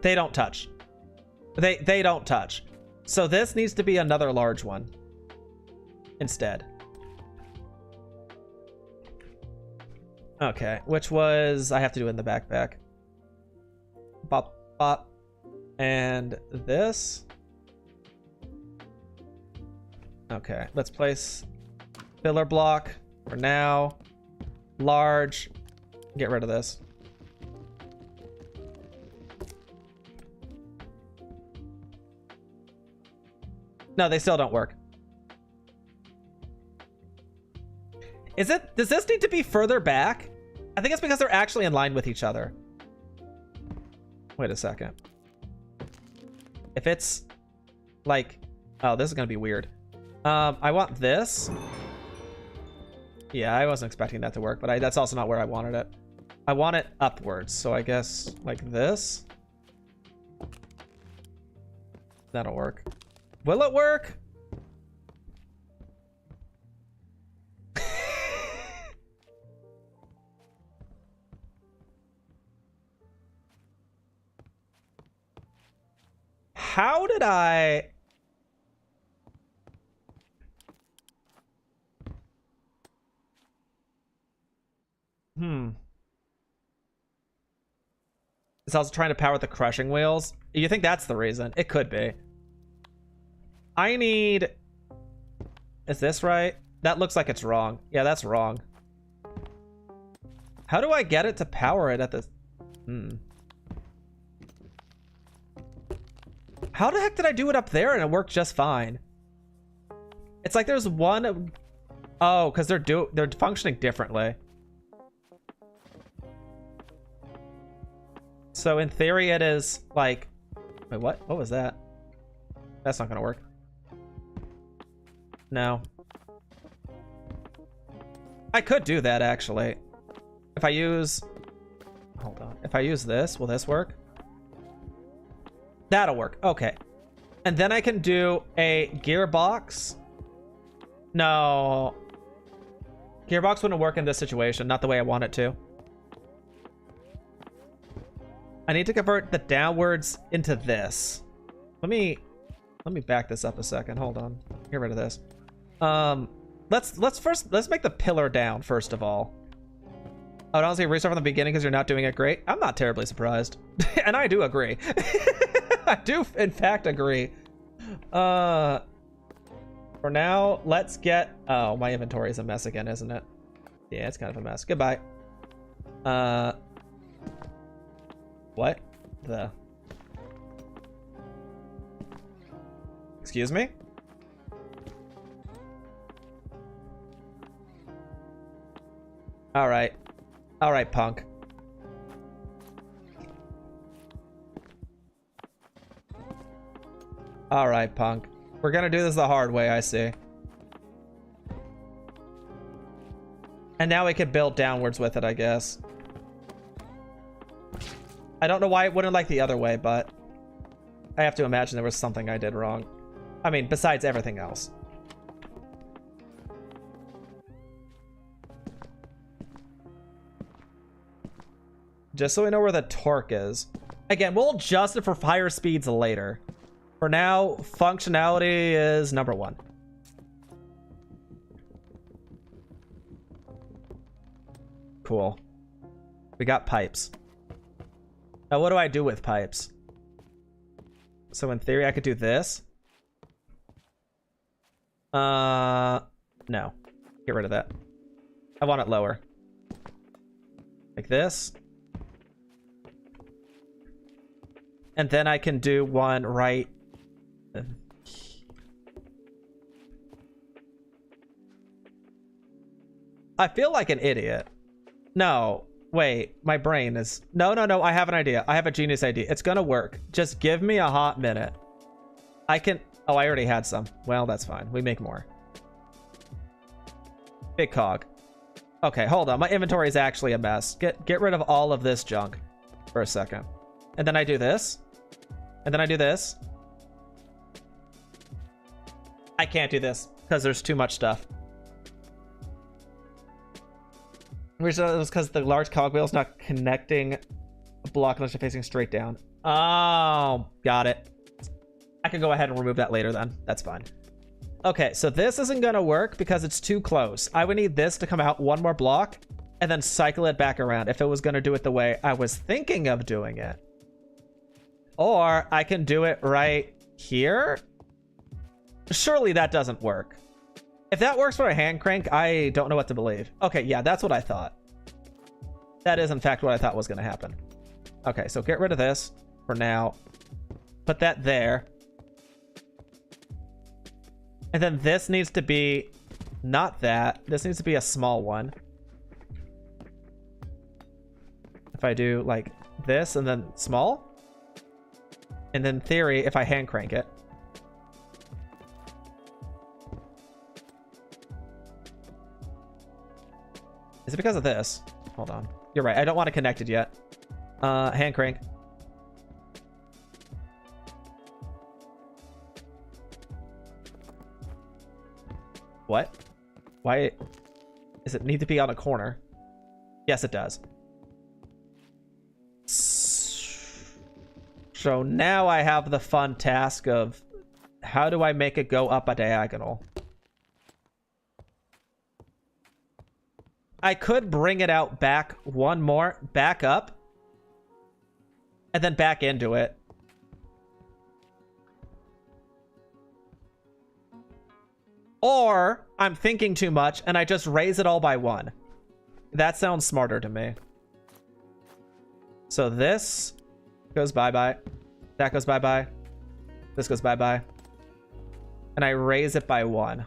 They don't touch. They don't touch. So this needs to be another large one instead. Okay, which was I have to do in the backpack. Bop bop. And this. Okay, let's place filler block for now. Large. Get rid of this. No, they still don't work. Does this need to be further back? I think it's because they're actually in line with each other. Wait a second. If it's like, oh, this is gonna be weird. I want this. Yeah, I wasn't expecting that to work, but that's also not where I wanted it. I want it upwards, so I guess like this. That'll work. Will it work? How did I... It's also trying to power the crushing wheels. You think that's the reason? It could be. I need... Is this right? That looks like it's wrong. Yeah, that's wrong. How do I get it to power it at this? How the heck did I do it up there and it worked just fine? It's like there's one... Oh, because they're functioning differently. So in theory it is like... Wait, what? What was that? That's not gonna work. No. I could do that actually. If I use... Hold on. If I use this, will this work? That'll work. Okay. And then I can do a gearbox. No. Gearbox wouldn't work in this situation. Not the way I want it to. I need to convert the downwards into this. Let me back this up a second. Hold on. Get rid of this. Let's make the pillar down first of all. I would honestly restart from the beginning because you're not doing it great. I'm not terribly surprised. And I do agree. I do, in fact, agree. For now, let's get... Oh, my inventory is a mess again, isn't it? Yeah, it's kind of a mess. Goodbye. What? The... Excuse me? Alright. Alright, punk. Alright, punk. We're gonna do this the hard way, I see. And now we could build downwards with it, I guess. I don't know why it wouldn't like the other way, but... I have to imagine there was something I did wrong. I mean, besides everything else. Just so we know where the torque is. Again, we'll adjust it for higher speeds later. For now, functionality is number one. Cool. We got pipes. Now, what do I do with pipes? So in theory, I could do this. No. Get rid of that. I want it lower. Like this. And then I can do one right... I feel like an idiot. No, wait, my brain is... No, I have an idea. I have a genius idea. It's gonna work. Just give me a hot minute. I can... Oh, I already had some. Well, that's fine. We make more. Big cog. Okay, hold on. My inventory is actually a mess. Get rid of all of this junk for a second. And then I do this. And then I do this. I can't do this because there's too much stuff. It was because the large cogwheel is not connecting a block unless you're facing straight down. Oh, got it. I can go ahead and remove that later then. That's fine. Okay, so this isn't going to work because it's too close. I would need this to come out one more block and then cycle it back around if it was going to do it the way I was thinking of doing it. Or I can do it right here. Surely that doesn't work. If that works for a hand crank, I don't know what to believe. Okay, yeah, that's what I thought. That is, in fact, what I thought was going to happen. Okay, so get rid of this for now. Put that there. And then this needs to be Not that. This needs to be a small one. If I do like this and then small. And then in theory, if I hand crank it. Is it because of this? Hold on. You're right. I don't want to connect it yet. Hand crank. What? Why? Does it need to be on a corner? Yes, it does. So now I have the fun task of how do I make it go up a diagonal? I could bring it out back one more, back up, and then back into it. Or I'm thinking too much and I just raise it all by one. That sounds smarter to me. So this goes bye-bye. That goes bye-bye. This goes bye-bye. And I raise it by one.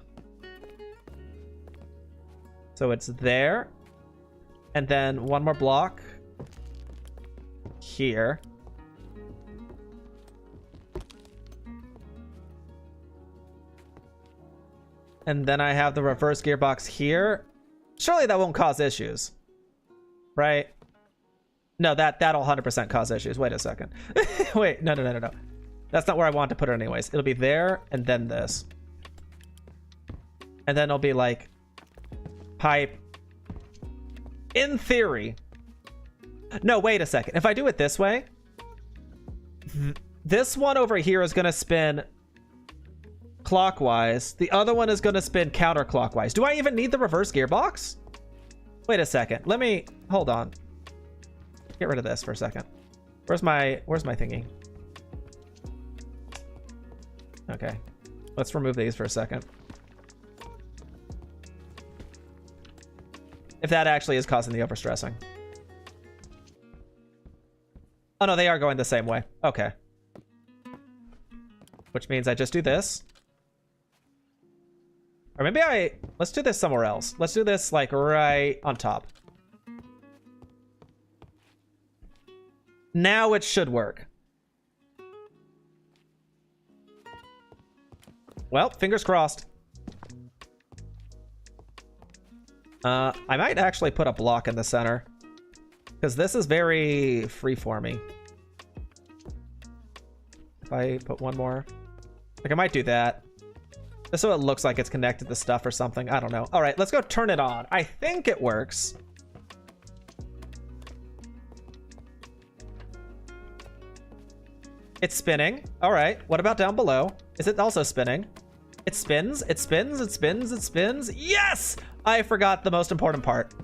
So it's there. And then one more block. Here. And then I have the reverse gearbox here. Surely that won't cause issues. Right? No, that'll 100% cause issues. Wait a second. Wait, no. That's not where I want to put it anyways. It'll be there and then this. And then it'll be like pipe. In theory. No, wait a second. If I do it this way, this one over here is going to spin clockwise. The other one is going to spin counterclockwise. Do I even need the reverse gearbox? Wait a second. Let me hold on. Get rid of this for a second. Where's my thingy? Okay. Let's remove these for a second. If that actually is causing the overstressing. Oh no, they are going the same way. Okay. Which means I just do this. Or maybe let's do this somewhere else. Let's do this like right on top. Now it should work. Well, fingers crossed. I might actually put a block in the center. Because this is very freeformy. If I put one more. Like, I might do that. Just so it looks like it's connected to stuff or something. I don't know. All right, let's go turn it on. I think it works. It's spinning. All right. What about down below? Is it also spinning? It spins. It spins. It spins. It spins. Yes! I forgot the most important part.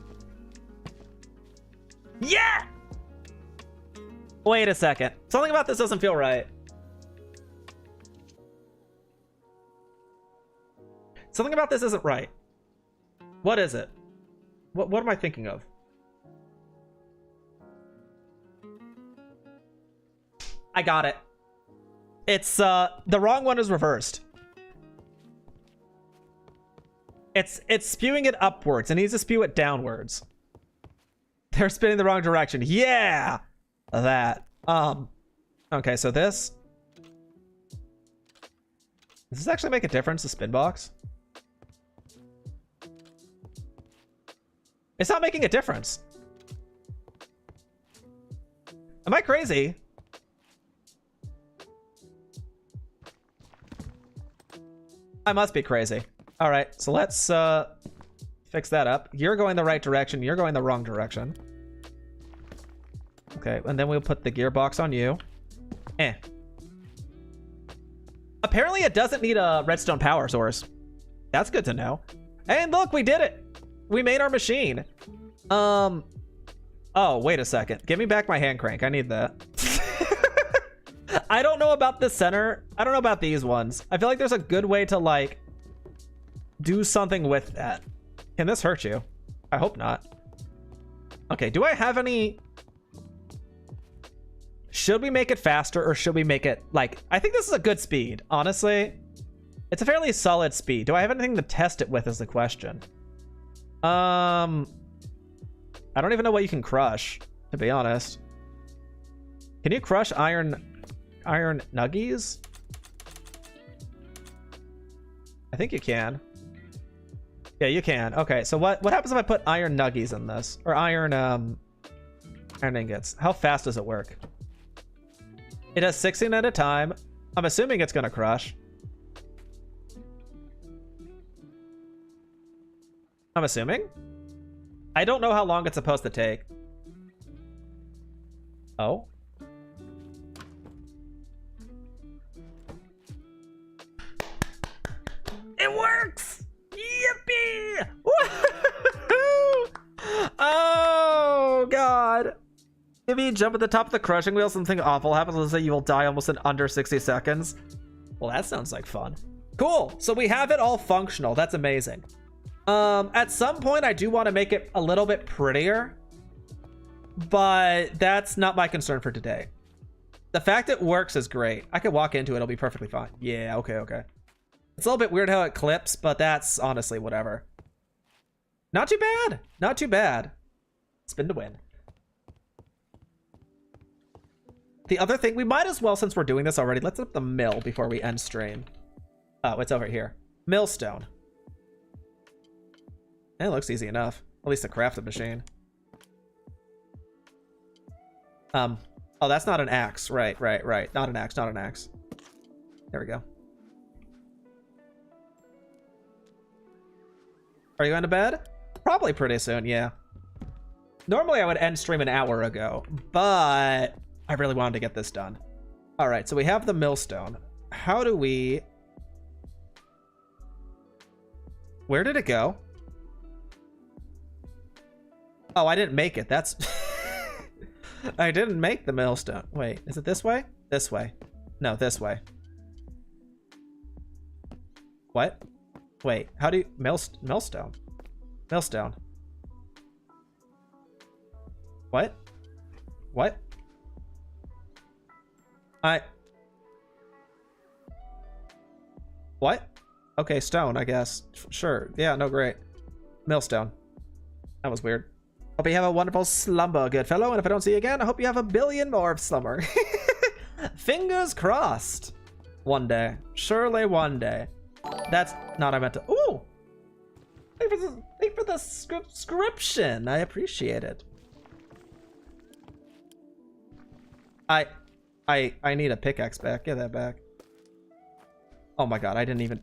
Yeah! Wait a second. Something about this doesn't feel right. Something about this isn't right. What is it? What am I thinking of? I got it. It's the wrong one is reversed. It's spewing it upwards. It needs to spew it downwards. They're spinning the wrong direction. Yeah! That. Okay, so this. Does this actually make a difference, the spin box? It's not making a difference. Am I crazy? I must be crazy. All right, so let's fix that up. You're going the right direction. You're going the wrong direction. Okay, and then we'll put the gearbox on you. Apparently it doesn't need a redstone power source. That's good to know. And look, we did it. We made our machine. Oh, wait a second. Give me back my hand crank. I need that. I don't know about the center. I don't know about these ones. I feel like there's a good way to like do something with that. Can this hurt you? I hope not. Okay, do I have any... Should we make it faster or should we make it like... I think this is a good speed, honestly. It's a fairly solid speed. Do I have anything to test it with is the question. I don't even know what you can crush, to be honest. Can you crush iron nuggies? I think you can. Yeah, you can. Okay, so what happens if I put iron nuggies in this? Or iron ingots? How fast does it work? It does 16 at a time. I'm assuming it's gonna crush. I'm assuming. I don't know how long it's supposed to take. Oh. It works! Yippee! Woohoo! Oh, God. If you jump at the top of the crushing wheel, something awful happens. Let's say you will die almost in under 60 seconds. Well, that sounds like fun. Cool. So we have it all functional. That's amazing. At some point, I do want to make it a little bit prettier, but that's not my concern for today. The fact it works is great. I could walk into it. It'll be perfectly fine. Yeah, okay. It's a little bit weird how it clips, but that's honestly whatever. Not too bad. Not too bad. Spin to win. The other thing, we might as well, since we're doing this already, let's up the mill before we end stream. Oh, it's over here. Millstone. It looks easy enough. At least to craft the machine. Oh, that's not an axe. Right. Not an axe. There we go. Are you going to bed? Probably pretty soon, yeah. Normally I would end stream an hour ago, but I really wanted to get this done. All right, so we have the millstone. How do we... Where did it go? Oh, I didn't make it. That's... I didn't make the millstone. Wait, is it this way? This way. No, this way. What? Wait, how do you... Millstone. Millstone. What? What? What? Okay, stone, I guess. Sure. Yeah, no, great. Millstone. That was weird. Hope you have a wonderful slumber, good fellow. And if I don't see you again, I hope you have a billion more of slumber. Fingers crossed. One day. Surely one day. That's not what I meant to... Ooh! Thank you for the subscription. I appreciate it. I need a pickaxe back. Get that back. Oh my god, I didn't even...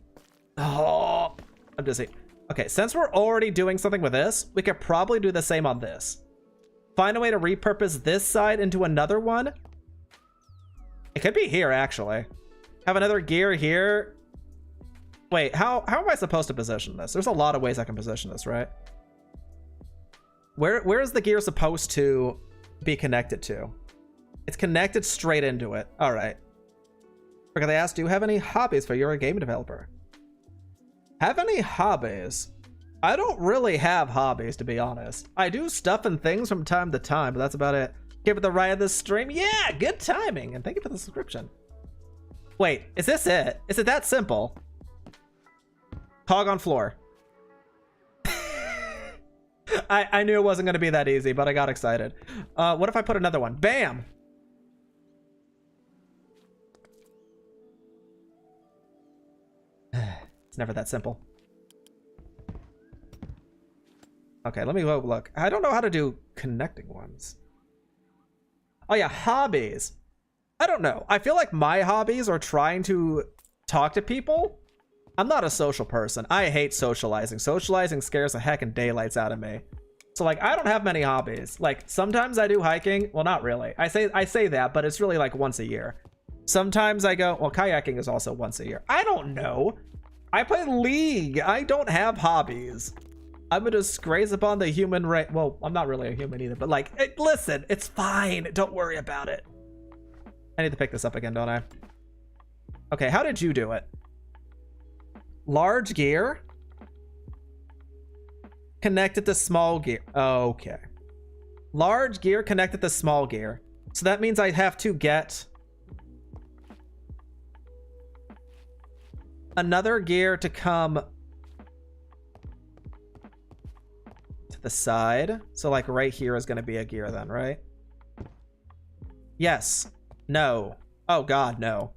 Oh! I'm dizzy. Okay, since we're already doing something with this, we could probably do the same on this. Find a way to repurpose this side into another one. It could be here, actually. Have another gear here. Wait, how am I supposed to position this? There's a lot of ways I can position this, right? Where is the gear supposed to be connected to? It's connected straight into it. All right. Because they asked, do you have any hobbies for you're a game developer? Have any hobbies? I don't really have hobbies, to be honest. I do stuff and things from time to time, but that's about it. Give it the ride of this stream. Yeah, good timing. And thank you for the subscription. Wait, is this it? Is it that simple? Hog on floor. I knew it wasn't going to be that easy, but I got excited. What if I put another one? Bam! It's never that simple. Okay, let me go look. I don't know how to do connecting ones. Oh yeah, hobbies. I don't know. I feel like my hobbies are trying to talk to people. I'm not a social person. I hate socializing. Socializing scares the heckin' daylights out of me. So like, I don't have many hobbies. Like, sometimes I do hiking. Well, not really. I say that, but it's really like once a year. Sometimes I go, well, kayaking is also once a year. I don't know. I play League. I don't have hobbies. I'm a disgrace upon the human race. Well, I'm not really a human either, but like, listen, it's fine. Don't worry about it. I need to pick this up again, don't I? Okay, how did you do it? Large gear connected to small gear. Okay. Large gear connected to small gear. So that means I have to get... another gear to come to the side. So like right here is going to be a gear then, right? Yes. No. Oh God, no.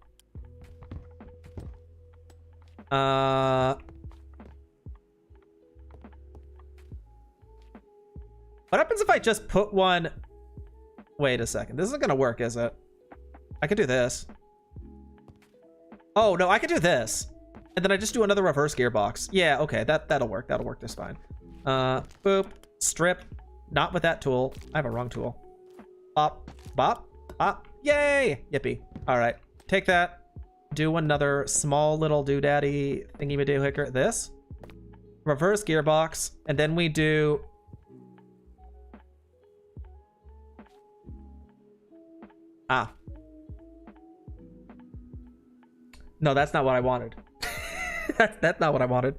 What happens if I just put one? Wait a second. This isn't gonna work, is it? I could do this. Oh no, I could do this, and then I just do another reverse gearbox. Yeah, okay, that'll work. That'll work just fine. Boop. Strip. Not with that tool. I have a wrong tool. Bop. Bop. Bop. Yay! Yippee. All right. Take that. Do another small little doodaddy thingy-ma-doohicker. This. Reverse gearbox. And then we do... Ah. No, that's not what I wanted. That's not what I wanted.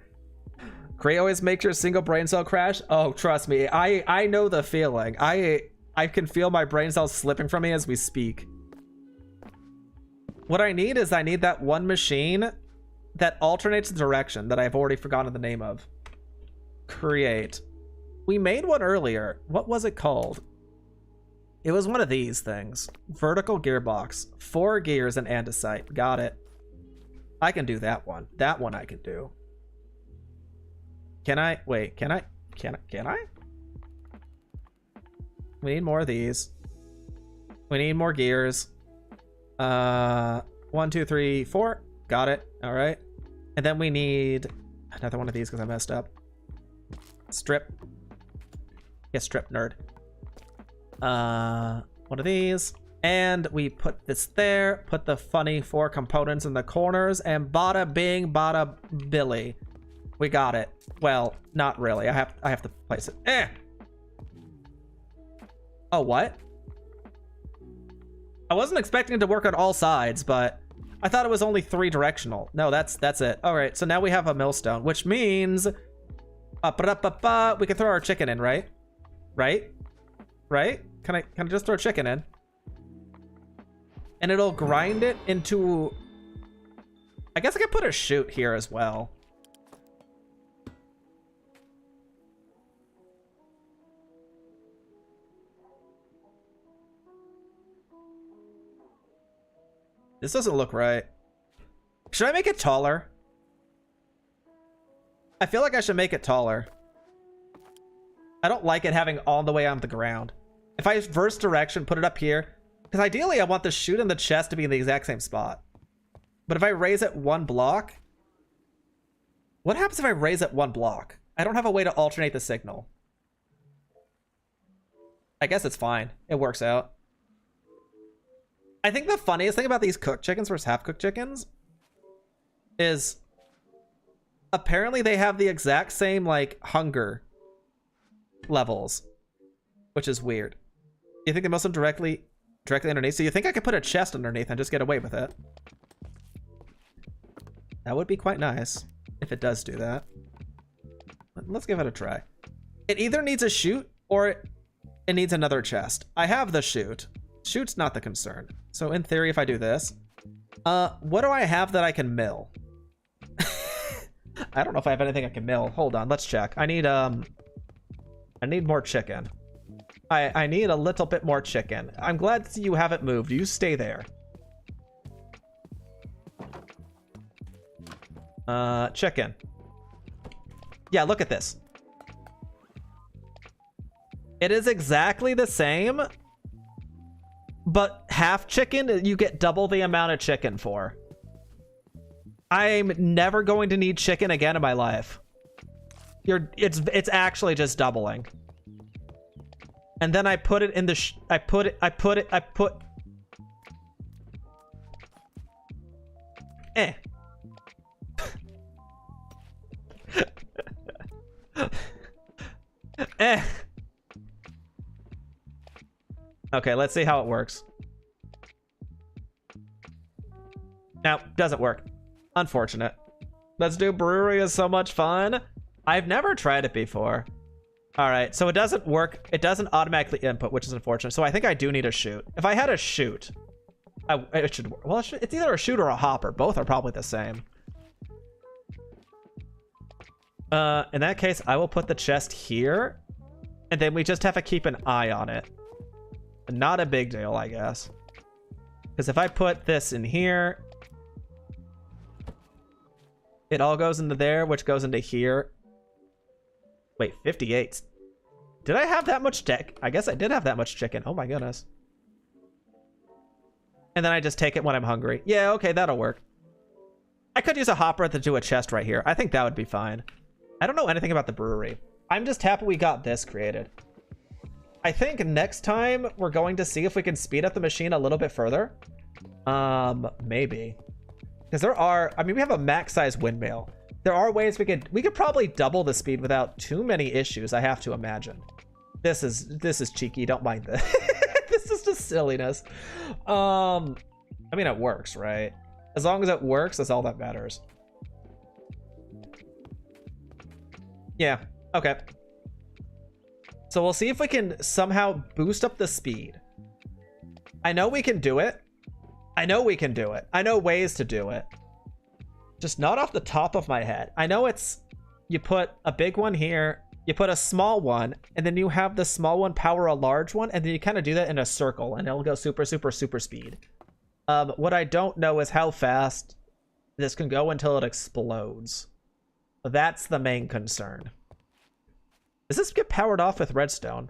Cray always makes your single brain cell crash. Oh, trust me. I know the feeling. I can feel my brain cells slipping from me as we speak. What I need is I need that one machine that alternates the direction that I've already forgotten the name of. Create. We made one earlier. What was it called? It was one of these things. Vertical gearbox. 4 gears and andesite. Got it. I can do that one. That one I can do. Can I? Wait, can I? Can I? We need more of these. We need more gears. 1, 2, 3, 4. Got it. All right. And then we need another one of these because I messed up. Strip. Yeah, strip, nerd. One of these. And we put this there. Put the funny 4 components in the corners. And bada bing, bada billy. We got it. Well, not really. I have to place it. Eh. Oh, what? I wasn't expecting it to work on all sides, but I thought it was only 3 directional. No, that's it. All right, so now we have a millstone, which means we can throw our chicken in, right? Right? Can I just throw chicken in? And it'll grind it into... I guess I could put a chute here as well. This doesn't look right. Should I make it taller? I feel like I should make it taller. I don't like it having all the way on the ground. If I reverse direction, put it up here. Because ideally I want the chute and the chest to be in the exact same spot. But if I raise it 1 block... What happens if I raise it 1 block? I don't have a way to alternate the signal. I guess it's fine. It works out. I think the funniest thing about these cooked chickens versus half-cooked chickens is apparently they have the exact same, like, hunger levels, which is weird. You think they must have directly underneath? So you think I could put a chest underneath and just get away with it? That would be quite nice if it does do that. Let's give it a try. It either needs a chute or it needs another chest. I have the chute. Chute's not the concern. So in theory, if I do this, what do I have that I can mill? I don't know if I have anything I can mill. Hold on, let's check. I need more chicken. I need a little bit more chicken. I'm glad to see you haven't moved. You stay there. Chicken. Yeah, look at this. It is exactly the same, but half chicken, you get double the amount of chicken for. I'm never going to need chicken again in my life. It's actually just doubling. And then I put it in the I put eh. Eh. Okay, let's see how it works. Now, doesn't work. Unfortunate. Let's do brewery is so much fun. I've never tried it before. All right, so it doesn't work. It doesn't automatically input, which is unfortunate. So I think I do need a chute. If I had a chute, it should work. Well, it's either a chute or a hopper. Both are probably the same. In that case, I will put the chest here, and then we just have to keep an eye on it. Not a big deal, I guess. Because if I put this in here, it all goes into there, which goes into here. Wait, 58. Did I have that much I guess I did have that much chicken. Oh my goodness. And then I just take it when I'm hungry. Yeah, okay, that'll work. I could use a hopper to do a chest right here. I think that would be fine. I don't know anything about the brewery. I'm just happy we got this created. I think next time we're going to see if we can speed up the machine a little bit further. Maybe. Because there are, I mean, we have a max size windmill. There are ways we could probably double the speed without too many issues, I have to imagine. This is cheeky, don't mind this. This is just silliness. I mean, it works, right? As long as it works, that's all that matters. Yeah, okay. So we'll see if we can somehow boost up the speed. I know we can do it. I know we can do it. I know ways to do it. Just not off the top of my head. I know it's, you put a big one here, you put a small one, and then you have the small one power a large one, and then you kind of do that in a circle, and it'll go super, super, super speed. What I don't know is how fast this can go until it explodes. That's the main concern. Does this get powered off with redstone?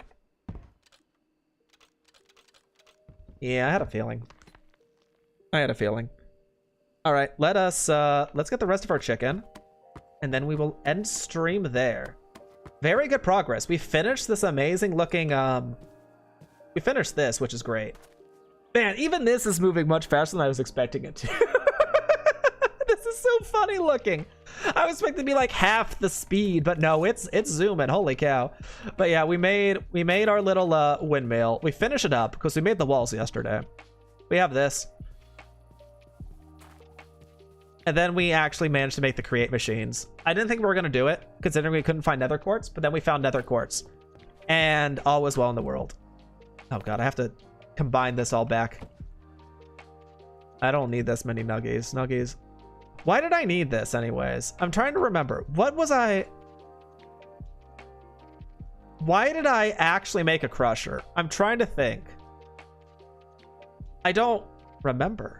Yeah, I had a feeling. All right, let's get the rest of our chicken, and then we will end stream there. Very good progress. We finished this amazing looking, we finished this, which is great. Man, even this is moving much faster than I was expecting it to. This is so funny looking. I was expecting to be like half the speed, but no, it's zooming. Holy cow. But yeah, we made our little windmill. We finished it up because we made the walls yesterday. We have this. And then we actually managed to make the create machines. I didn't think we were going to do it, considering we couldn't find nether quartz, but then we found nether quartz. And all was well in the world. Oh god, I have to combine this all back. I don't need this many nuggies. Why did I need this anyways? I'm trying to remember. Why did I actually make a crusher? I'm trying to think. I don't remember.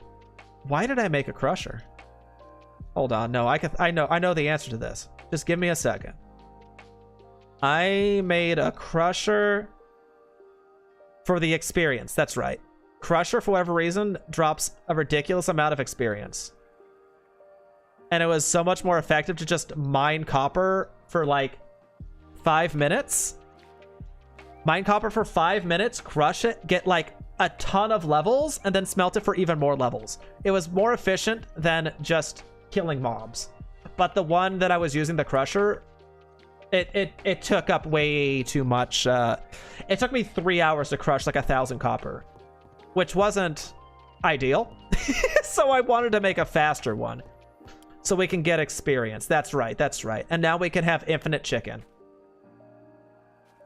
Why did I make a crusher? Hold on. No, I know the answer to this. Just give me a second. I made a crusher for the experience. That's right. Crusher, for whatever reason, drops a ridiculous amount of experience. And it was so much more effective to just mine copper for like 5 minutes. Mine copper for 5 minutes, crush it, get like a ton of levels, and then smelt it for even more levels. It was more efficient than just killing mobs. But the one that I was using, the crusher, it took up way too much. It took me 3 hours to crush like 1,000 copper, which wasn't ideal. So I wanted to make a faster one so we can get experience. That's right. And now we can have infinite chicken.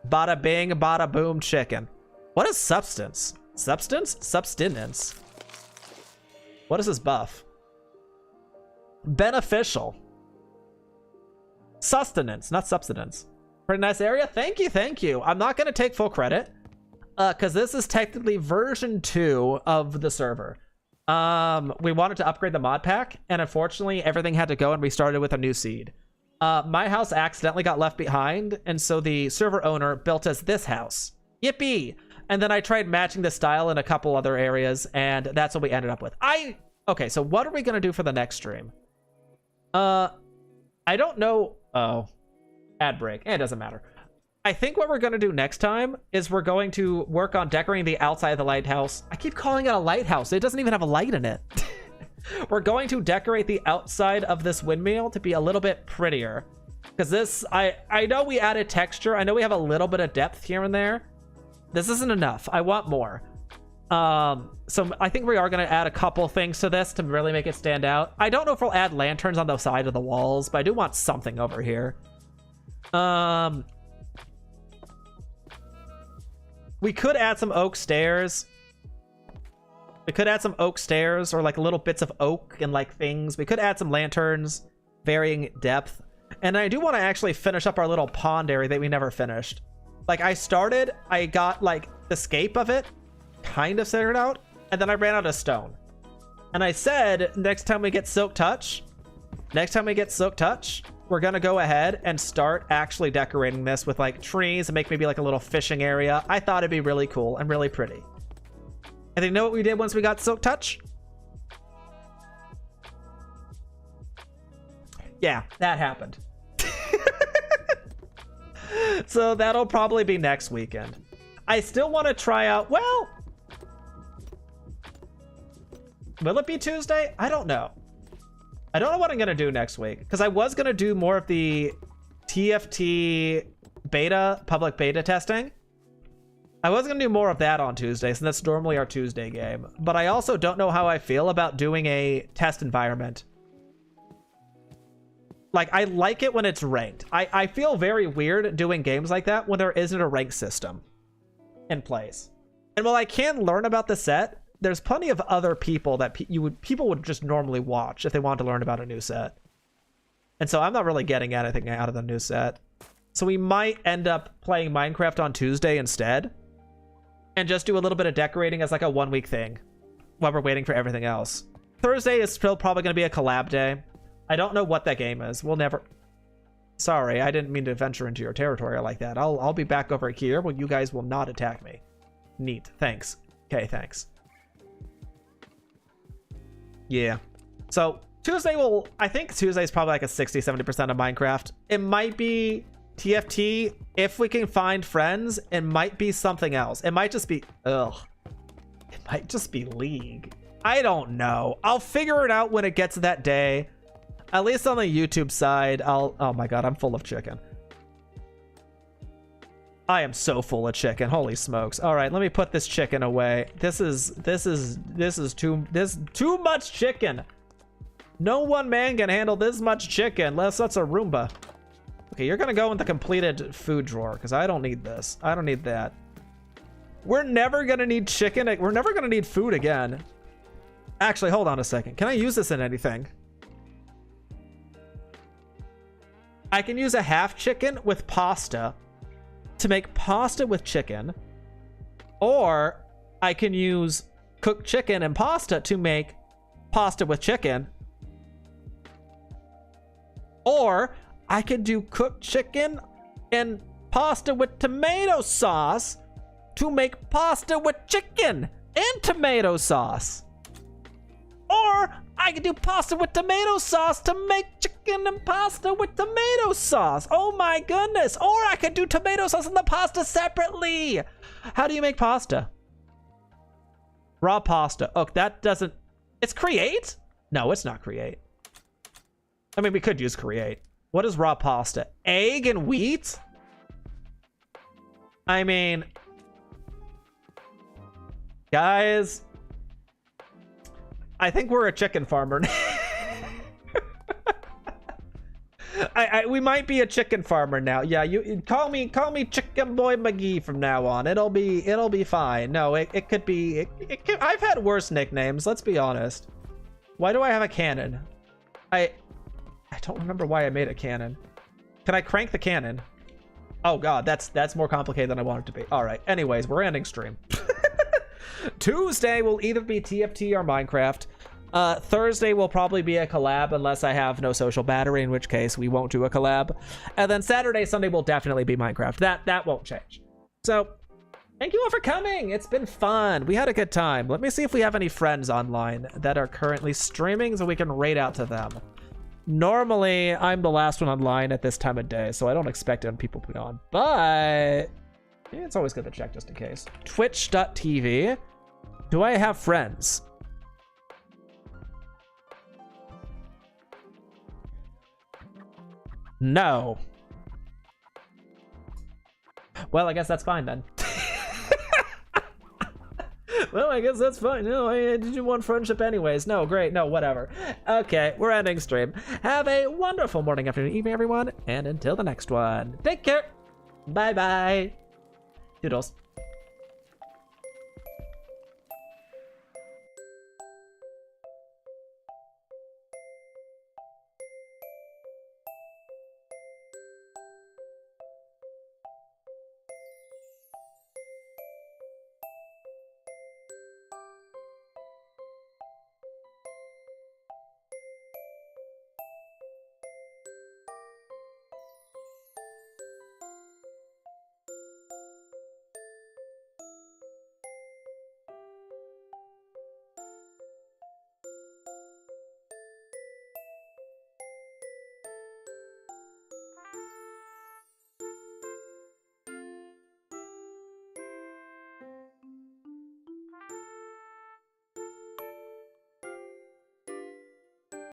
Bada bing, bada boom, chicken. What is substance? Subsistence. What is this buff? Beneficial. Sustenance, not subsistence. Pretty nice area. Thank you. I'm not going to take full credit because this is technically version 2 of the server. We wanted to upgrade the mod pack, and unfortunately everything had to go and we started with a new seed. My house accidentally got left behind, and so the server owner built us this house. Yippee! And then I tried matching the style in a couple other areas, and that's what we ended up with. Okay, so what are we going to do for the next stream? I don't know. Oh, ad break. It doesn't matter. I think what we're going to do next time is we're going to work on decorating the outside of the lighthouse. I keep calling it a lighthouse. It doesn't even have a light in it. We're going to decorate the outside of this windmill to be a little bit prettier. Because this, I know we added texture. I know we have a little bit of depth here and there. This isn't enough. I want more. So I think we are going to add a couple things to this to really make it stand out. I don't know if we'll add lanterns on the side of the walls, but I do want something over here. We could add some oak stairs. Or like little bits of oak and like things. We could add some lanterns, varying depth. And I do want to actually finish up our little pond area that we never finished. Like, I got, like, the scape of it, kind of figured out, and then I ran out of stone. And I said, next time we get Silk Touch, we're gonna go ahead and start actually decorating this with, like, trees and make maybe, like, a little fishing area. I thought it'd be really cool and really pretty. And you know what we did once we got Silk Touch? Yeah, that happened. So that'll probably be next weekend. I still want to try out, well, will it be Tuesday? I don't know. I don't know what I'm going to do next week, because I was going to do more of the TFT beta, public beta testing. I was going to do more of that on Tuesdays, and that's normally our Tuesday game. But I also don't know how I feel about doing a test environment. Like, I like it when it's ranked. I feel very weird doing games like that when there isn't a rank system in place. And while I can learn about the set, there's plenty of other people that people would just normally watch if they wanted to learn about a new set. And so I'm not really getting anything out of the new set. So we might end up playing Minecraft on Tuesday instead, and just do a little bit of decorating as like a 1 week thing while we're waiting for everything else. Thursday is still probably going to be a collab day. I don't know what that game is. We'll never... Sorry, I didn't mean to venture into your territory like that. I'll be back over here where you guys will not attack me. Neat. Thanks. Okay, thanks. Yeah. So, Tuesday will... I think Tuesday is probably like a 60-70% of Minecraft. It might be TFT. If we can find friends, it might be something else. It might just be... Ugh. It might just be League. I don't know. I'll figure it out when it gets to that day. At least on the YouTube side, oh my god, I'm full of chicken. I am so full of chicken. Holy smokes. All right, let me put this chicken away. This is too much chicken. No one man can handle this much chicken unless that's a Roomba. Okay, you're gonna go in the completed food drawer because I don't need this. I don't need that. We're never gonna need chicken. We're never gonna need food again. Actually, hold on a second. Can I use this in anything? I can use a half chicken with pasta to make pasta with chicken, or I can use cooked chicken and pasta to make pasta with chicken, or I could do cooked chicken and pasta with tomato sauce to make pasta with chicken and tomato sauce, or I could do pasta with tomato sauce to make chicken and pasta with tomato sauce. Oh my goodness. Or I could do tomato sauce and the pasta separately. How do you make pasta? Raw pasta. Oh, that doesn't... It's create? No, it's not create. I mean, we could use create. What is raw pasta? Egg and wheat? I mean... Guys... I think we're a chicken farmer. We might be a chicken farmer now. Yeah, you call me Chicken Boy McGee from now on. It'll be fine. No, it could be. I've had worse nicknames. Let's be honest. Why do I have a cannon? I don't remember why I made a cannon. Can I crank the cannon? Oh god, that's more complicated than I want it to be. All right. Anyways, we're ending stream. Tuesday will either be TFT or Minecraft. Thursday will probably be a collab unless I have no social battery, in which case we won't do a collab. And then Saturday, Sunday will definitely be Minecraft. That won't change. So, thank you all for coming. It's been fun. We had a good time. Let me see if we have any friends online that are currently streaming so we can raid out to them. Normally, I'm the last one online at this time of day, so I don't expect any people to be on. But yeah, it's always good to check just in case. Twitch.tv. Do I have friends? No. Well, I guess that's fine then. Well, I guess that's fine. No, did you want friendship anyways? No, great. No, whatever. Okay, we're ending stream. Have a wonderful morning, afternoon, evening, everyone. And until the next one, take care. Bye-bye. Doodles.